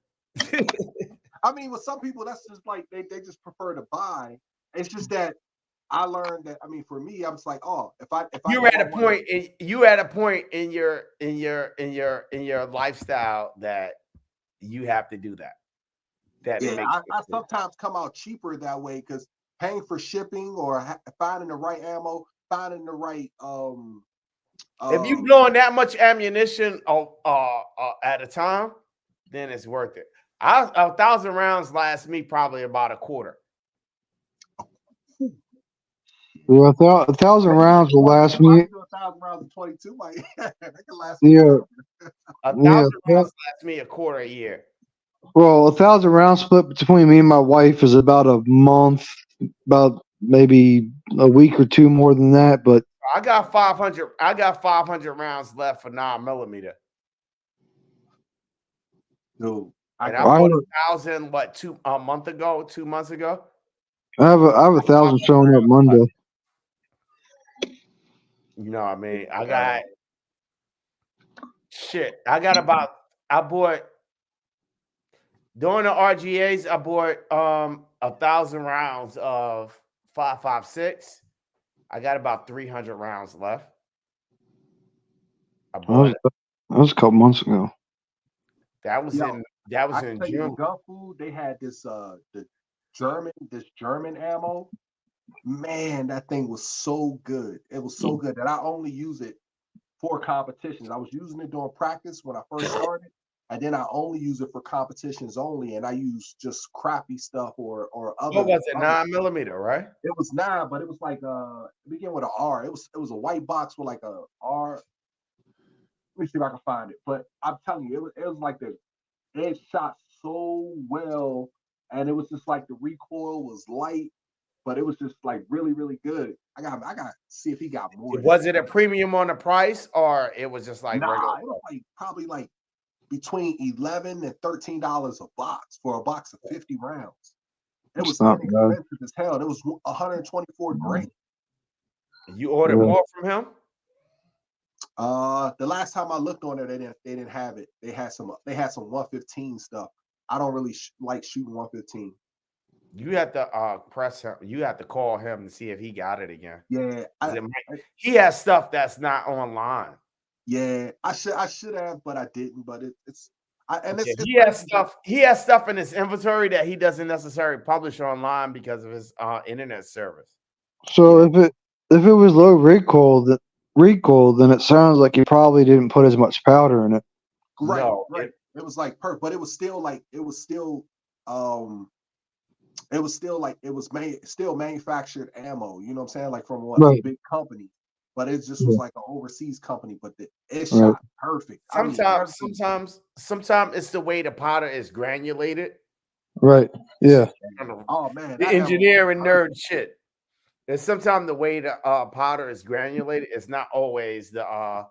Speaker 5: I mean, with some people, that's just like they just prefer to buy. It's just that I learned that. I mean, for me, I'm just like, oh, if I
Speaker 1: You're
Speaker 5: know
Speaker 1: at
Speaker 5: I
Speaker 1: a
Speaker 5: want to,
Speaker 1: point. You at a point in your lifestyle that you have to do that. That it
Speaker 5: yeah,
Speaker 1: makes
Speaker 5: I
Speaker 1: sense.
Speaker 5: sometimes come out cheaper that way because paying for shipping or finding the right ammo, finding the right
Speaker 1: If you
Speaker 5: um.
Speaker 1: blowing that much ammunition at a time, then it's worth it. 1,000 rounds lasts me probably about a quarter.
Speaker 3: Yeah, 1,000 rounds will last
Speaker 5: I
Speaker 3: me.
Speaker 5: can do 1,000 rounds of 22. Like that can last me
Speaker 3: Yeah,
Speaker 5: forever.
Speaker 1: A
Speaker 3: yeah.
Speaker 1: thousand rounds lasts me a quarter a year.
Speaker 3: Well, 1,000 rounds split between me and my wife is about a month, about maybe a week or 2 more than that. But
Speaker 1: I got 500. I got 500 rounds left for 9mm,
Speaker 5: Dude, I
Speaker 1: and I
Speaker 5: got
Speaker 3: I
Speaker 1: bought
Speaker 3: have,
Speaker 1: 1,000 what 2 months ago, 2 months ago.
Speaker 3: I have 1,000 showing up Monday.
Speaker 1: You know what I mean? I got shit. I got about. I bought during the RGAs. I bought 1,000 rounds of 5.56. I got about 300 rounds left. I
Speaker 3: That was,
Speaker 1: bought
Speaker 3: that was a couple months ago.
Speaker 1: that was
Speaker 5: yo.
Speaker 1: in that
Speaker 5: I
Speaker 1: was in
Speaker 5: tell you, in
Speaker 1: June.
Speaker 5: gun food, they had the German ammo. Man, that thing was so good. It was so good that I only use it for competitions. I was using it during practice when I first started, and then I only use it for competitions only. And I use just crappy stuff or
Speaker 1: What
Speaker 5: other.
Speaker 1: was it? 9mm, right?
Speaker 5: It was 9, but it was like it began with an R. It was a white box with like a R. Let me see if I can find it. But I'm telling you, it was like it shot so well, and it was just like the recoil was light, but it was just like really, really good. I got to see if he got more of that.
Speaker 1: Was it a premium on the price or it was just like regular?
Speaker 5: Nah, it was like probably like between $11 and $13 a box for a box of 50 rounds. It
Speaker 3: It's
Speaker 5: was
Speaker 3: not bad.
Speaker 5: inexpensive as hell. It was 124 grand.
Speaker 1: You ordered
Speaker 3: Yeah.
Speaker 1: more from him?
Speaker 5: The last time I looked on it, they didn't have it. They had some 115 stuff. I don't really like shooting 115.
Speaker 1: You have to press him. You have to call him and see if he got it again.
Speaker 5: Yeah,
Speaker 1: He has stuff that's not online.
Speaker 5: I should have, but I didn't. But it's
Speaker 1: Yeah,
Speaker 5: it's
Speaker 1: he has
Speaker 5: crazy.
Speaker 1: stuff. He has stuff in his inventory that he doesn't necessarily publish online because of his internet service.
Speaker 3: So if it was low recoil, then it sounds like you probably didn't put as much powder in it.
Speaker 5: Right,
Speaker 1: No,
Speaker 5: right. It was like perfect, but it was still like um it was still manufactured ammo. You know what I'm saying? Like from a
Speaker 3: Right.
Speaker 5: big company, but it just was
Speaker 3: Yeah.
Speaker 5: like an overseas company. But it
Speaker 3: Right.
Speaker 5: shot perfect. I mean, everything.
Speaker 1: sometimes it's the way the powder is granulated.
Speaker 3: Right. Yeah.
Speaker 1: I don't know,
Speaker 5: Oh man,
Speaker 1: the
Speaker 5: that ammo was
Speaker 1: engineering nerd
Speaker 5: perfect.
Speaker 1: shit. And sometimes the way the powder is granulated, it's not always the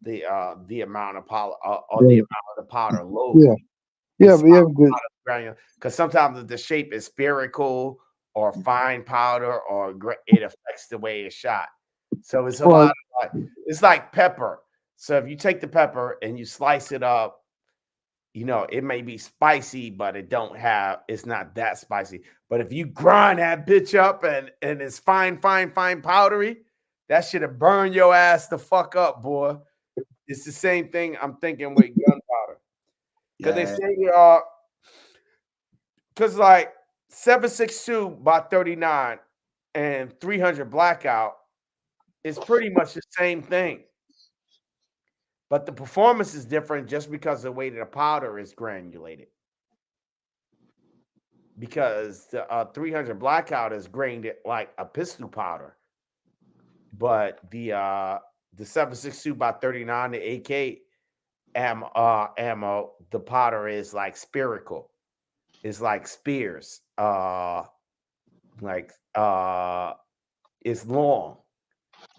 Speaker 1: amount of powder or the
Speaker 3: Right.
Speaker 1: amount of the powder load.
Speaker 3: Yeah. Yeah.
Speaker 1: It's
Speaker 3: But yeah. But,
Speaker 1: granular because sometimes the shape is spherical or fine powder or it affects the way it's shot. So it's a
Speaker 3: Well,
Speaker 1: lot of like it's like pepper. So if you take the pepper and you slice it up, you know, it may be spicy, but it's not that spicy. But if you grind that bitch up and it's fine, fine, fine powdery, that shit'll burn your ass the fuck up, boy. It's the same thing I'm thinking with gunpowder. Because they
Speaker 5: Yeah.
Speaker 1: say because like 762 by 39 and 300 blackout is pretty much the same thing. But the performance is different just because of the way that the powder is granulated. Because the 300 blackout is grained like a pistol powder, but the 762 by 39, the AK ammo, the powder is like spherical. It's like spears. Like it's long,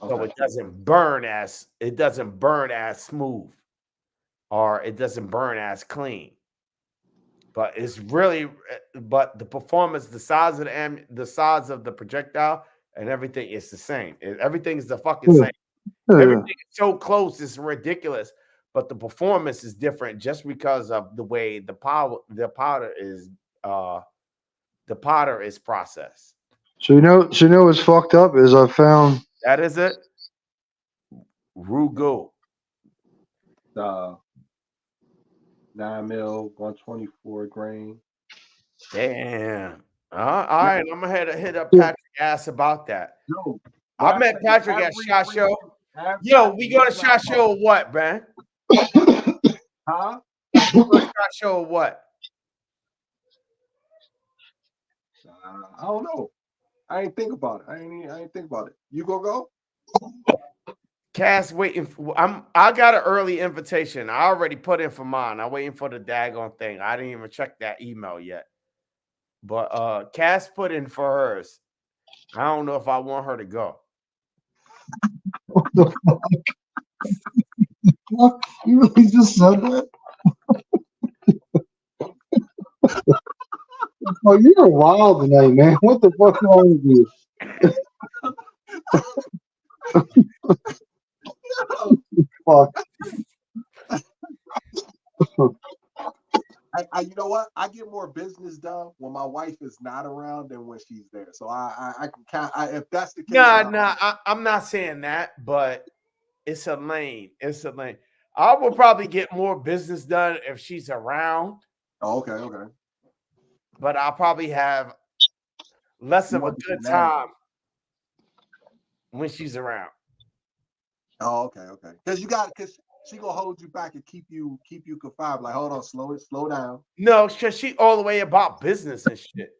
Speaker 1: so
Speaker 5: Okay.
Speaker 1: it doesn't burn as smooth, or it doesn't burn as clean. But it's really, but the performance, the size of the size of the projectile, and everything is the same. Everything is the fucking
Speaker 3: yeah,
Speaker 1: same.
Speaker 3: yeah.
Speaker 1: Everything is so close, it's ridiculous. But the performance is different just because of the way uh the powder is processed.
Speaker 3: So you know what's fucked up is I found
Speaker 1: That is it. Rugo.
Speaker 5: Uh, 9 mil, 124 grain.
Speaker 1: Damn. All right, I'm gonna hit up
Speaker 3: yeah,
Speaker 1: Patrick ass about that.
Speaker 5: Yo,
Speaker 1: I
Speaker 5: that's
Speaker 1: met
Speaker 5: the
Speaker 1: Patrick at
Speaker 5: every
Speaker 1: SHOT Show.
Speaker 5: freaking
Speaker 1: Yo,
Speaker 5: every
Speaker 1: we go to SHOT Show or what, man?
Speaker 5: huh?
Speaker 1: We go to SHOT Show or what?
Speaker 5: I don't know. I ain't think about it. I ain't think about it. You go?
Speaker 1: Cass waiting for I got an early invitation. I already put in for mine. I'm waiting for the daggone thing. I didn't even check that email yet. But Cass put in for hers. I don't know if I want her to go.
Speaker 3: what the fuck? You really just said that? Oh, you're wild tonight, man. What the fuck wrong with you? Fuck.
Speaker 5: You know what? I get more business done when my wife is not around than when she's there. So I can count. If that's the case,
Speaker 1: I'm not saying that, but it's a lane. It's a lane. I will probably get more business done if she's around,
Speaker 5: Oh, okay.
Speaker 1: but I'll probably have less of a
Speaker 5: More
Speaker 1: good
Speaker 5: demand.
Speaker 1: time when she's around.
Speaker 5: Oh, okay. Because she gonna hold you back and keep you confined. Like, hold on, slow down.
Speaker 1: No, because she all the way about business and shit.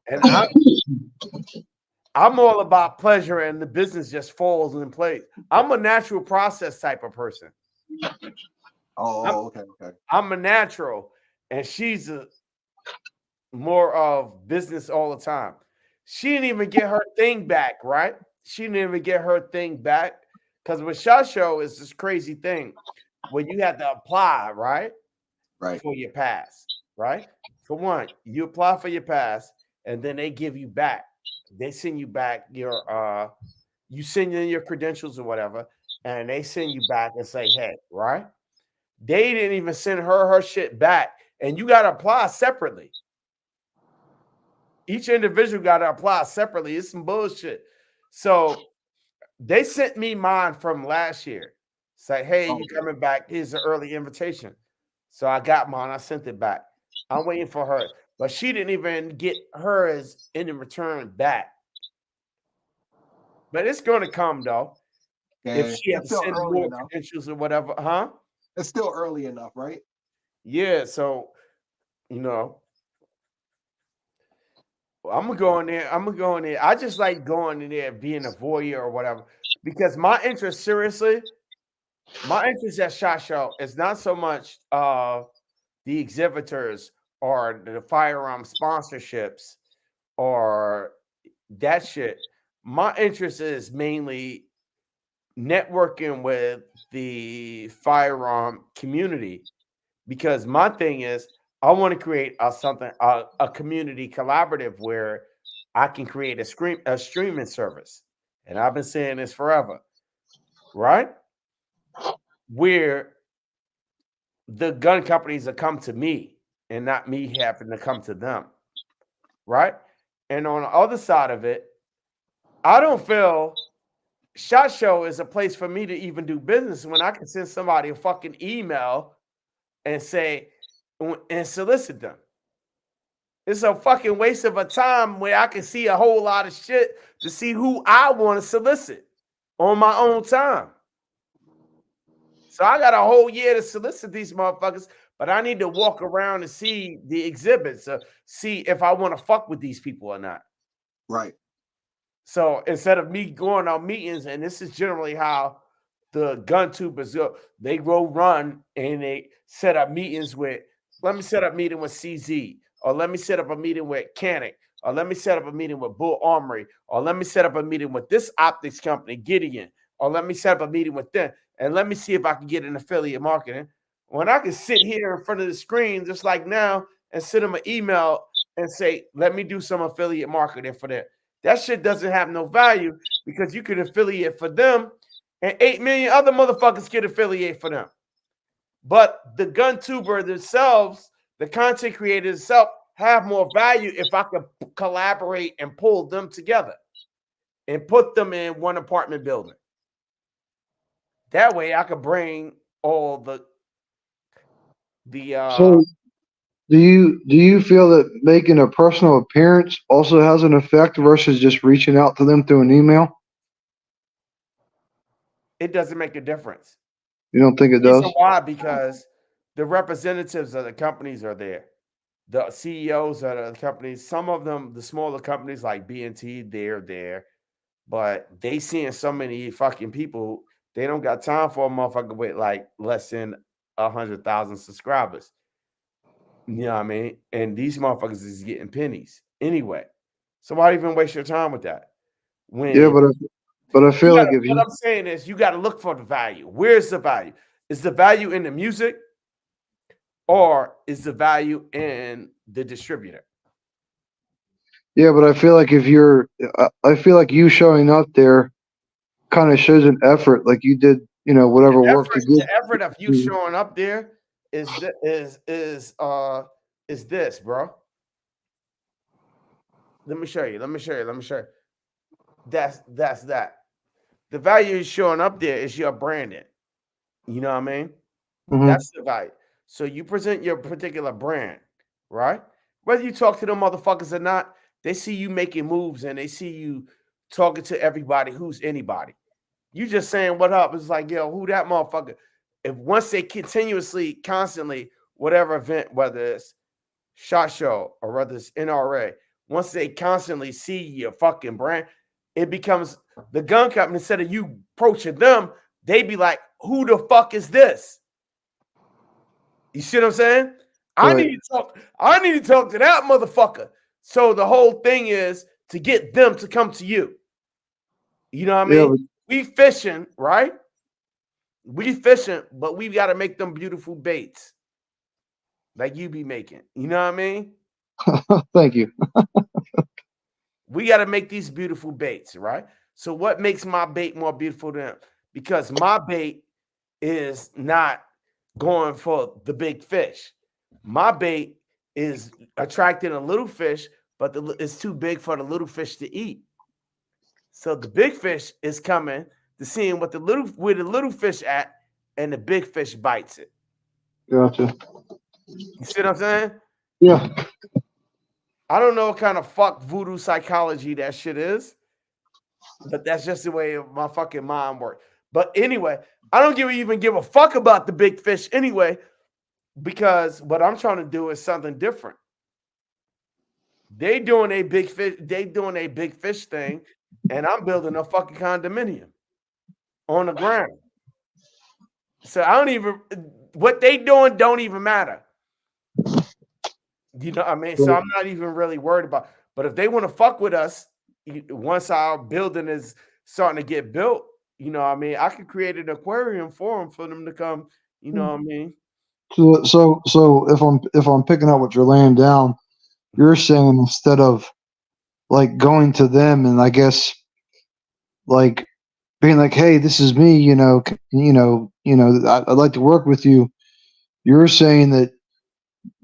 Speaker 1: And I'm all about pleasure, and the business just falls in place. I'm a natural process type of person.
Speaker 5: Oh, okay.
Speaker 1: I'm a natural, and she's more of business all the time. She didn't even get her thing back, right? She didn't even get her thing back because with SHOT Show is this crazy thing where you have to apply, right?
Speaker 5: Right.
Speaker 1: For your pass, right? For one, you apply for your pass, and then they give you back. They send you back your you send in your credentials or whatever, and they send you back and say, hey, right? They didn't even send her shit back, and you got to apply separately. Each individual got to apply separately. It's some bullshit. So they sent me mine from last year. Say, hey, you coming back? Here's an early invitation. So I got mine. I sent it back. I'm waiting for hers, but she didn't even get hers in the return back. But it's going to come though. If
Speaker 5: Yeah,
Speaker 1: she had
Speaker 5: it's
Speaker 1: to
Speaker 5: still
Speaker 1: send
Speaker 5: early
Speaker 1: more
Speaker 5: enough.
Speaker 1: credentials or whatever, huh?
Speaker 5: It's still early enough, right?
Speaker 1: Yeah. So you know, I'm gonna go in there. I'm gonna go in there. I just like going in there, being a voyeur or whatever, because my interest, seriously, my interest at SHOT Show is not so much the exhibitors or the firearm sponsorships or that shit. My interest is mainly networking with the firearm community because my thing is I want to create a community collaborative where I can create a streaming service and I've been saying this forever, right? Where the gun companies will come to me and not me having to come to them, right? And on the other side of it, I don't feel SHOT Show is a place for me to even do business when I can send somebody a fucking email and say and solicit them. It's a fucking waste of a time where I can see a whole lot of shit to see who I want to solicit on my own time. So I got a whole year to solicit these motherfuckers, but I need to walk around and see the exhibits, see if I want to fuck with these people or not.
Speaker 5: Right.
Speaker 1: So instead of me going on meetings, and this is generally how the gun tubers go, they go run and they set up meetings with, let me set up a meeting with CZ, or let me set up a meeting with Canic, or let me set up a meeting with Bull Armory, or let me set up a meeting with this optics company, Gideon, or let me set up a meeting with them, and let me see if I can get an affiliate marketing. When I can sit here in front of the screen, just like now, and send them an email and say, let me do some affiliate marketing for them. That shit doesn't have no value because you can affiliate for them and 8 million other motherfuckers can affiliate for them. But the gun tuber themselves, the content creators themselves, have more value if I could collaborate and pull them together and put them in one apartment building. That way I could bring all the
Speaker 3: So do you feel that making a personal appearance also has an effect versus just reaching out to them through an email?
Speaker 1: it doesn't make a difference.
Speaker 3: You don't think it
Speaker 1: Reason
Speaker 3: does?
Speaker 1: why? Because the representatives of the companies are there. The CEOs of the companies, some of them, the smaller companies like BNT, they're there, but they seeing so many fucking people, they don't got time for a motherfucker with like less than 100,000 subscribers. You know what I mean? And these motherfuckers is getting pennies anyway. So why even waste your time with that?
Speaker 3: Yeah,
Speaker 1: When
Speaker 3: but I feel like if
Speaker 1: what
Speaker 3: you
Speaker 1: I'm saying is you got to look for the value. Where's the value? Is the value in the music or is the value in the distributor?
Speaker 3: yeah, but I feel like if you're I feel like you showing up there kind of shows an effort, like you did, whatever work to
Speaker 1: The
Speaker 3: get.
Speaker 1: effort of you showing up there is this, bro. Let me show you. Let me show you. Let me show you. That's that. The value is showing up there is your branding. You know what I mean?
Speaker 3: Mhm.
Speaker 1: That's the value. So you present your particular brand, right? Whether you talk to them motherfuckers or not, they see you making moves and they see you talking to everybody who's anybody. You just saying what up. It's like, yo, who that motherfucker? If once they continuously, constantly, whatever event, whether it's SHOT Show or whether it's NRA, once they constantly see your fucking brand, it becomes the gun company. Instead of you approaching them, they be like, who the fuck is this? You see what I'm saying? I
Speaker 3: Right.
Speaker 1: need to talk to that motherfucker. So the whole thing is to get them to come to you. You know what I
Speaker 3: Yeah,
Speaker 1: mean? We fishing, right? We fishing, but we got to make them beautiful baits like you be making. You know what I mean?
Speaker 3: but thank you.
Speaker 1: We got to make these beautiful baits, right? So what makes my bait more beautiful than them? Because my bait is not going for the big fish. My bait is attracting a little fish, but it's too big for the little fish to eat. So the big fish is coming to seeing where the little fish at, and the big fish bites it.
Speaker 3: Gotcha.
Speaker 1: You see what I'm saying?
Speaker 3: Yeah.
Speaker 1: I don't know what kind of fuck voodoo psychology that shit is, but that's just the way my fucking mind works. But anyway, I don't even give a fuck about the big fish anyway, because what I'm trying to do is something different. They doing a big fish thing, and I'm building a fucking condominium on the ground. So I don't even what they doing don't even matter. You know what I mean? So I'm not even really worried about. But if they want to fuck with us, once our building is starting to get built, you know what I mean? I could create an aquarium for them to come. You know what I mean?
Speaker 3: So if I'm picking up what you're laying down, you're saying instead of like going to them and I guess like being like, hey, this is me, I'd like to work with you. You're saying that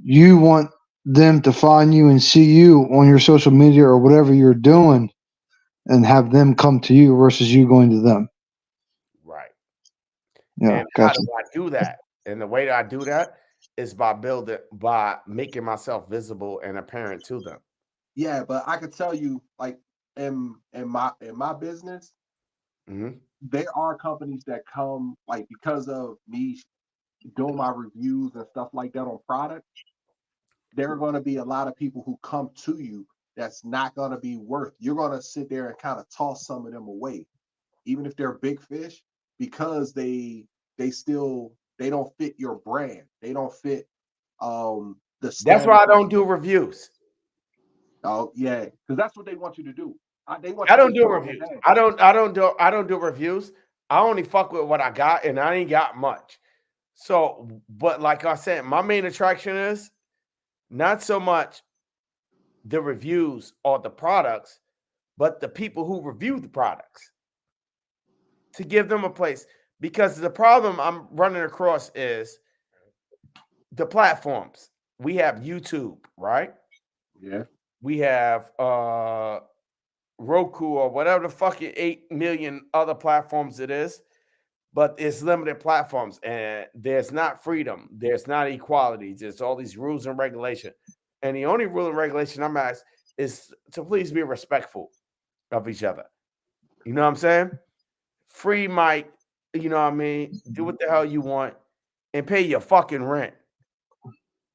Speaker 3: you want them to find you and see you on your social media or whatever you're doing and have them come to you versus you going to them.
Speaker 1: Right.
Speaker 3: Yeah,
Speaker 1: And how
Speaker 3: gotcha.
Speaker 1: do I do that? And the way that I do that is by making myself visible and apparent to them.
Speaker 5: Yeah, but I could tell you, like in my business,
Speaker 1: Hmm.
Speaker 5: there are companies that come like because of me doing my reviews and stuff like that on product. There are going to be a lot of people who come to you that's not going to be worth. You're going to sit there and kind of toss some of them away, even if they're big fish, because they don't fit your brand. They don't fit the
Speaker 1: That's why
Speaker 5: standard.
Speaker 1: I don't do reviews.
Speaker 5: Oh yeah, because that's what they want you to do. They want
Speaker 1: I
Speaker 5: you to
Speaker 1: don't
Speaker 5: just
Speaker 1: do
Speaker 5: put on
Speaker 1: reviews.
Speaker 5: the name.
Speaker 1: I don't do reviews. I only fuck with what I got, and I ain't got much. So, but like I said, my main attraction is not so much the reviews or the products, but the people who review the products to give them a place. Because the problem I'm running across is the platforms. We have YouTube, right?
Speaker 5: Yeah.
Speaker 1: We have Roku or whatever the fuck 8 million other platforms it is, but it's limited platforms and there's not freedom, there's not equality, there's all these rules and regulation. And the only rule and regulation I'm asked is to please be respectful of each other. You know what I'm saying? Free mic, you know what I mean? Do what the hell you want and pay your fucking rent.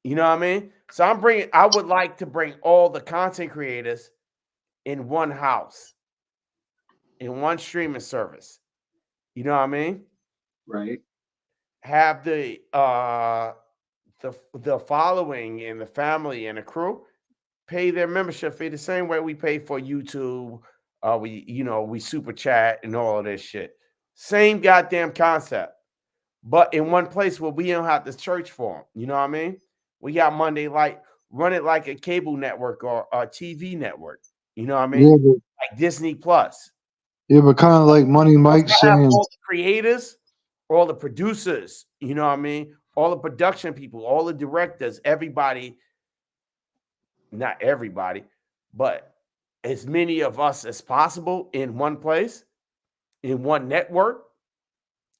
Speaker 1: You know what I mean? So I would like to bring all the content creators in one house, in one streaming service. You know what I mean?
Speaker 5: Right.
Speaker 1: Have the following and the family and the crew pay their membership fee the same way we pay for YouTube. We super chat and all of this shit. Same goddamn concept, but in one place where we don't have to search for them. You know what I mean? We got Monday Light, run it like a cable network or a TV network. You know what I mean?
Speaker 3: Yeah, but
Speaker 1: Like Disney Plus.
Speaker 3: kind of like Money Mike
Speaker 1: Also have
Speaker 3: saying,
Speaker 1: all the creators, all the producers, you know what I mean? All the production people, all the directors, everybody, not everybody, but as many of us as possible in one place, in one network,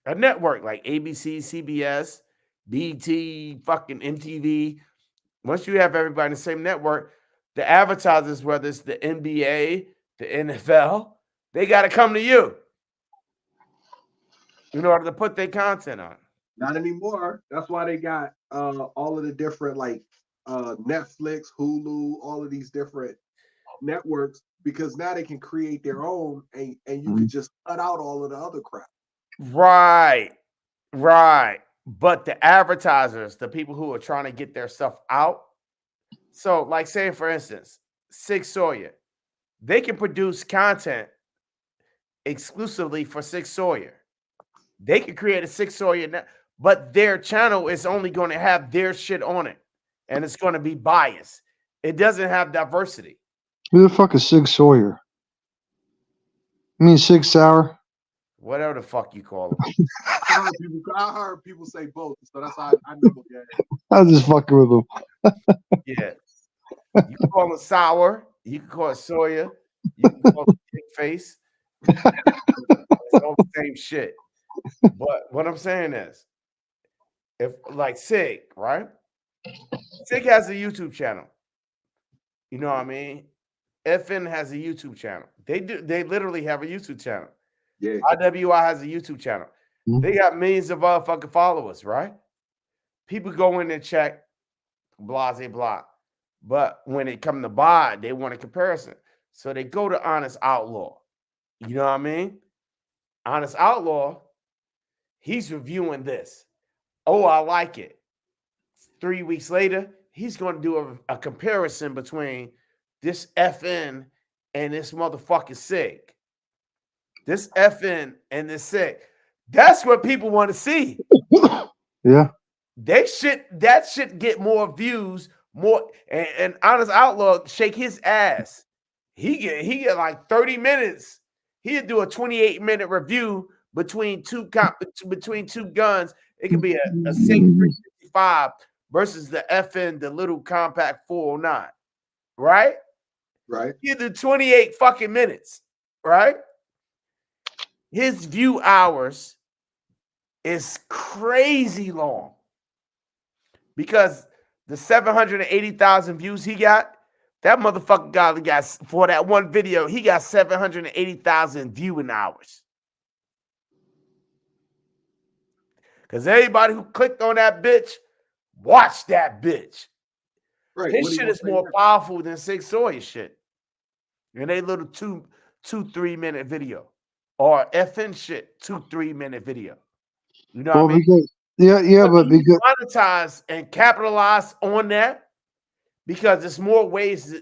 Speaker 1: a network like ABC, CBS, BT, fucking MTV. Once you have everybody in the same network, the advertisers, whether it's the NBA, the NFL, they got to come to you in order to put their content on.
Speaker 5: Not anymore. That's why they got all of the different like Netflix, Hulu, all of these different networks because now they can create their own and you could just cut out all of the other crap.
Speaker 1: Right, right. But the advertisers, the people who are trying to get their stuff out. So, like, say for instance, Sig Sawyer, they can produce content exclusively for Sig Sawyer. They can create a Sig Sawyer, but their channel is only going to have their shit on it, and it's going to be biased. It doesn't have diversity.
Speaker 3: who the fuck is Sig Sawyer? You mean Sig Sauer?
Speaker 1: Whatever the fuck you call them.
Speaker 5: I heard people say both, so that's how I know. Yeah.
Speaker 3: I was just fucking with him.
Speaker 1: Yeah. You can call it sour. You can call it Sawyer. You can call it Big Face. It's all the same shit. But what I'm saying is, if like Sig, right? Sig has a YouTube channel. You know what I mean? FN has a YouTube channel. They literally have a YouTube channel.
Speaker 5: Yeah.
Speaker 1: IWI has a YouTube channel. They got millions of motherfucking followers, right? People go in and check, blah, blah, blah. But when it come to buy, they want a comparison. So they go to Honest Outlaw. You know what I mean? Honest Outlaw, he's reviewing this. Oh, I like it. 3 weeks later, he's going to do a comparison between this FN and this motherfucking Sig. This FN and this Sig. That's what people want to see.
Speaker 3: Yeah.
Speaker 1: That should get more views, more and Honest Outlaw shake his ass. He get like 30 minutes. He'd do a 28-minute review between two guns. It could be a SIG 355 versus the little compact 409, right?
Speaker 5: Right.
Speaker 1: He'd do 28 fucking minutes, right? His view hours is crazy long because the 780,000 views he got, that motherfucker got for that one video, he got 780,000 viewing hours. Because everybody who clicked on that bitch, watch that bitch.
Speaker 5: Right.
Speaker 1: His shit is more powerful than Sig Sauer shit. And they little 2-3 minute video. Or FN shit, 2-3 minute video. You know what I mean?
Speaker 3: But because
Speaker 1: monetize and capitalize on that, because it's more ways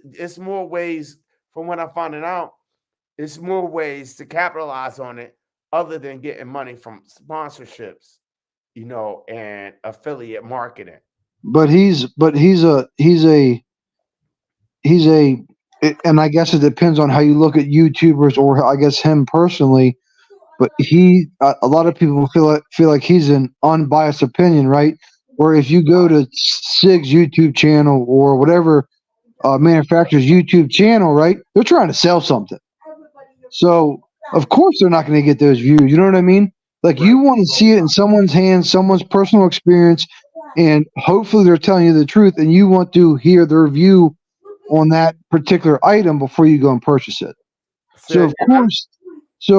Speaker 1: from what I'm finding out, it's more ways to capitalize on it other than getting money from sponsorships, you know, and affiliate marketing.
Speaker 3: But he's a and I guess it depends on how you look at YouTubers or I guess him personally. But a lot of people feel like he's an unbiased opinion, right? Or if you go to Sig's YouTube channel or whatever manufacturer's YouTube channel, right? They're trying to sell something. So of course they're not going to get those views. You know what I mean? Like you want to see it in someone's hands, someone's personal experience, and hopefully they're telling you the truth, and you want to hear their view on that particular item before you go and purchase it. So of course, she's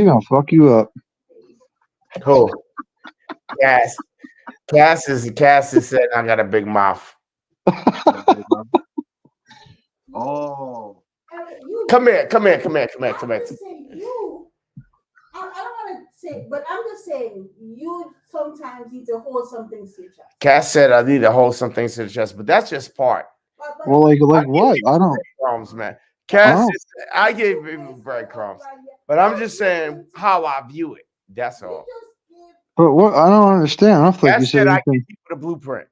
Speaker 3: gonna fuck you up.
Speaker 1: Cool. Cass is saying I got a big mouth.
Speaker 5: Oh.
Speaker 2: Come here.
Speaker 1: I don't
Speaker 2: want to say, but I'm just saying, you sometimes need to hold some things to your chest.
Speaker 1: Cass said I need to hold some things to the chest, but that's just part.
Speaker 3: Well, like what? I don't.
Speaker 1: Crumbs, man. Cass, I gave him breadcrumbs, but I'm just saying how I view it. That's all.
Speaker 3: But what? I don't understand. I don't think
Speaker 1: Cass
Speaker 3: you said
Speaker 1: I
Speaker 3: anything.
Speaker 1: give you the blueprint.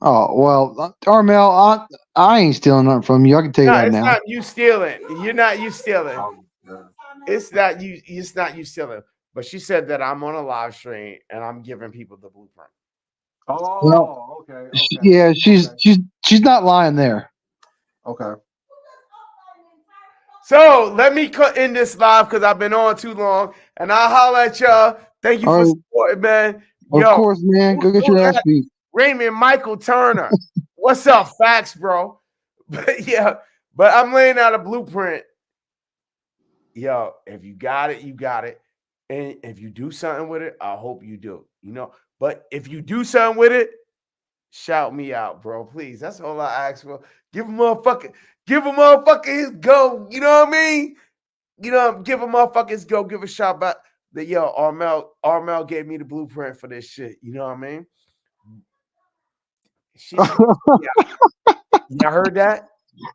Speaker 3: Oh well, Armel, I ain't stealing nothing from you. I can tell you that
Speaker 1: it's
Speaker 3: now.
Speaker 1: not you stealing. You're not you stealing. It's not you. It's not you stealing. But she said that I'm on a live stream and I'm giving people the blueprint.
Speaker 5: Oh,
Speaker 3: Well,
Speaker 5: okay.
Speaker 3: Yeah, she's not lying there.
Speaker 5: Okay.
Speaker 1: So let me cut in this live because I've been on too long, and I'll holler at y'all. Thank you for supporting, man.
Speaker 3: Of course, man. Go get your ass beat.
Speaker 1: Raymond Michael Turner. What's up, facts, bro? But I'm laying out a blueprint. Yo, if you got it, you got it. And if you do something with it, I hope you do. You know, but if you do something with it, shout me out, bro. Please. That's all I ask for. Give a motherfucker his go. You know what I mean? You know, give a motherfucker his go. Give a shout back that Armel gave me the blueprint for this shit. You know what I mean? Y'all heard that?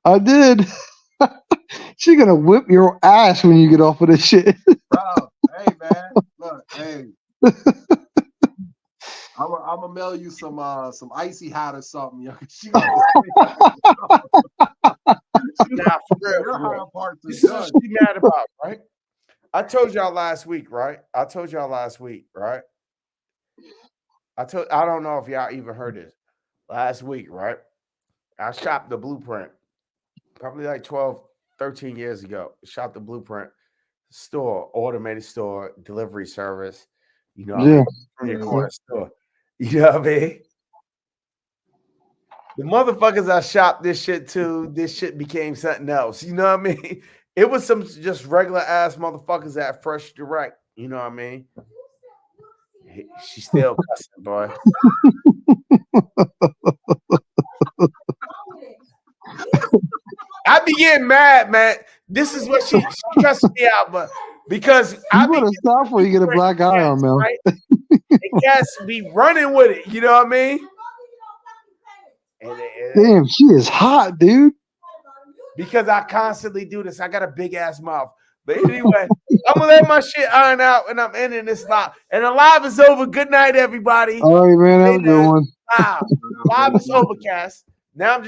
Speaker 3: I did. She's gonna whip your ass when you get off of this shit.
Speaker 5: Bro, hey man, look, hey. I'm gonna mail you some icy hot or something, yo. She gonna
Speaker 1: Nah, for real. This is what she mad about, right? I told y'all last week, right? I don't know if y'all even heard this. Last week, right? I shopped the blueprint probably like 12, 13 years ago. Shopped the blueprint store, automated store, delivery service. You know,
Speaker 3: Yeah.
Speaker 1: from your corner store. You know what I mean? The motherfuckers I shopped this shit to, this shit became something else. You know what I mean? It was some just regular ass motherfuckers at Fresh Direct. You know what I mean? She's still cussing, boy. I be getting mad, man. This is what she cussed me out, but because I
Speaker 3: better stop before you get a black eye on, Mel.
Speaker 1: Right? And cats be running with it. You know what I mean?
Speaker 3: Damn, she is hot, dude.
Speaker 1: Because I constantly do this. I got a big ass mouth. But anyway, I'm gonna let my shit iron out, and I'm ending this live. And the live is over. Good night, everybody.
Speaker 3: All right, man. Have a good one.
Speaker 1: Live is over, Cass. Now I'm just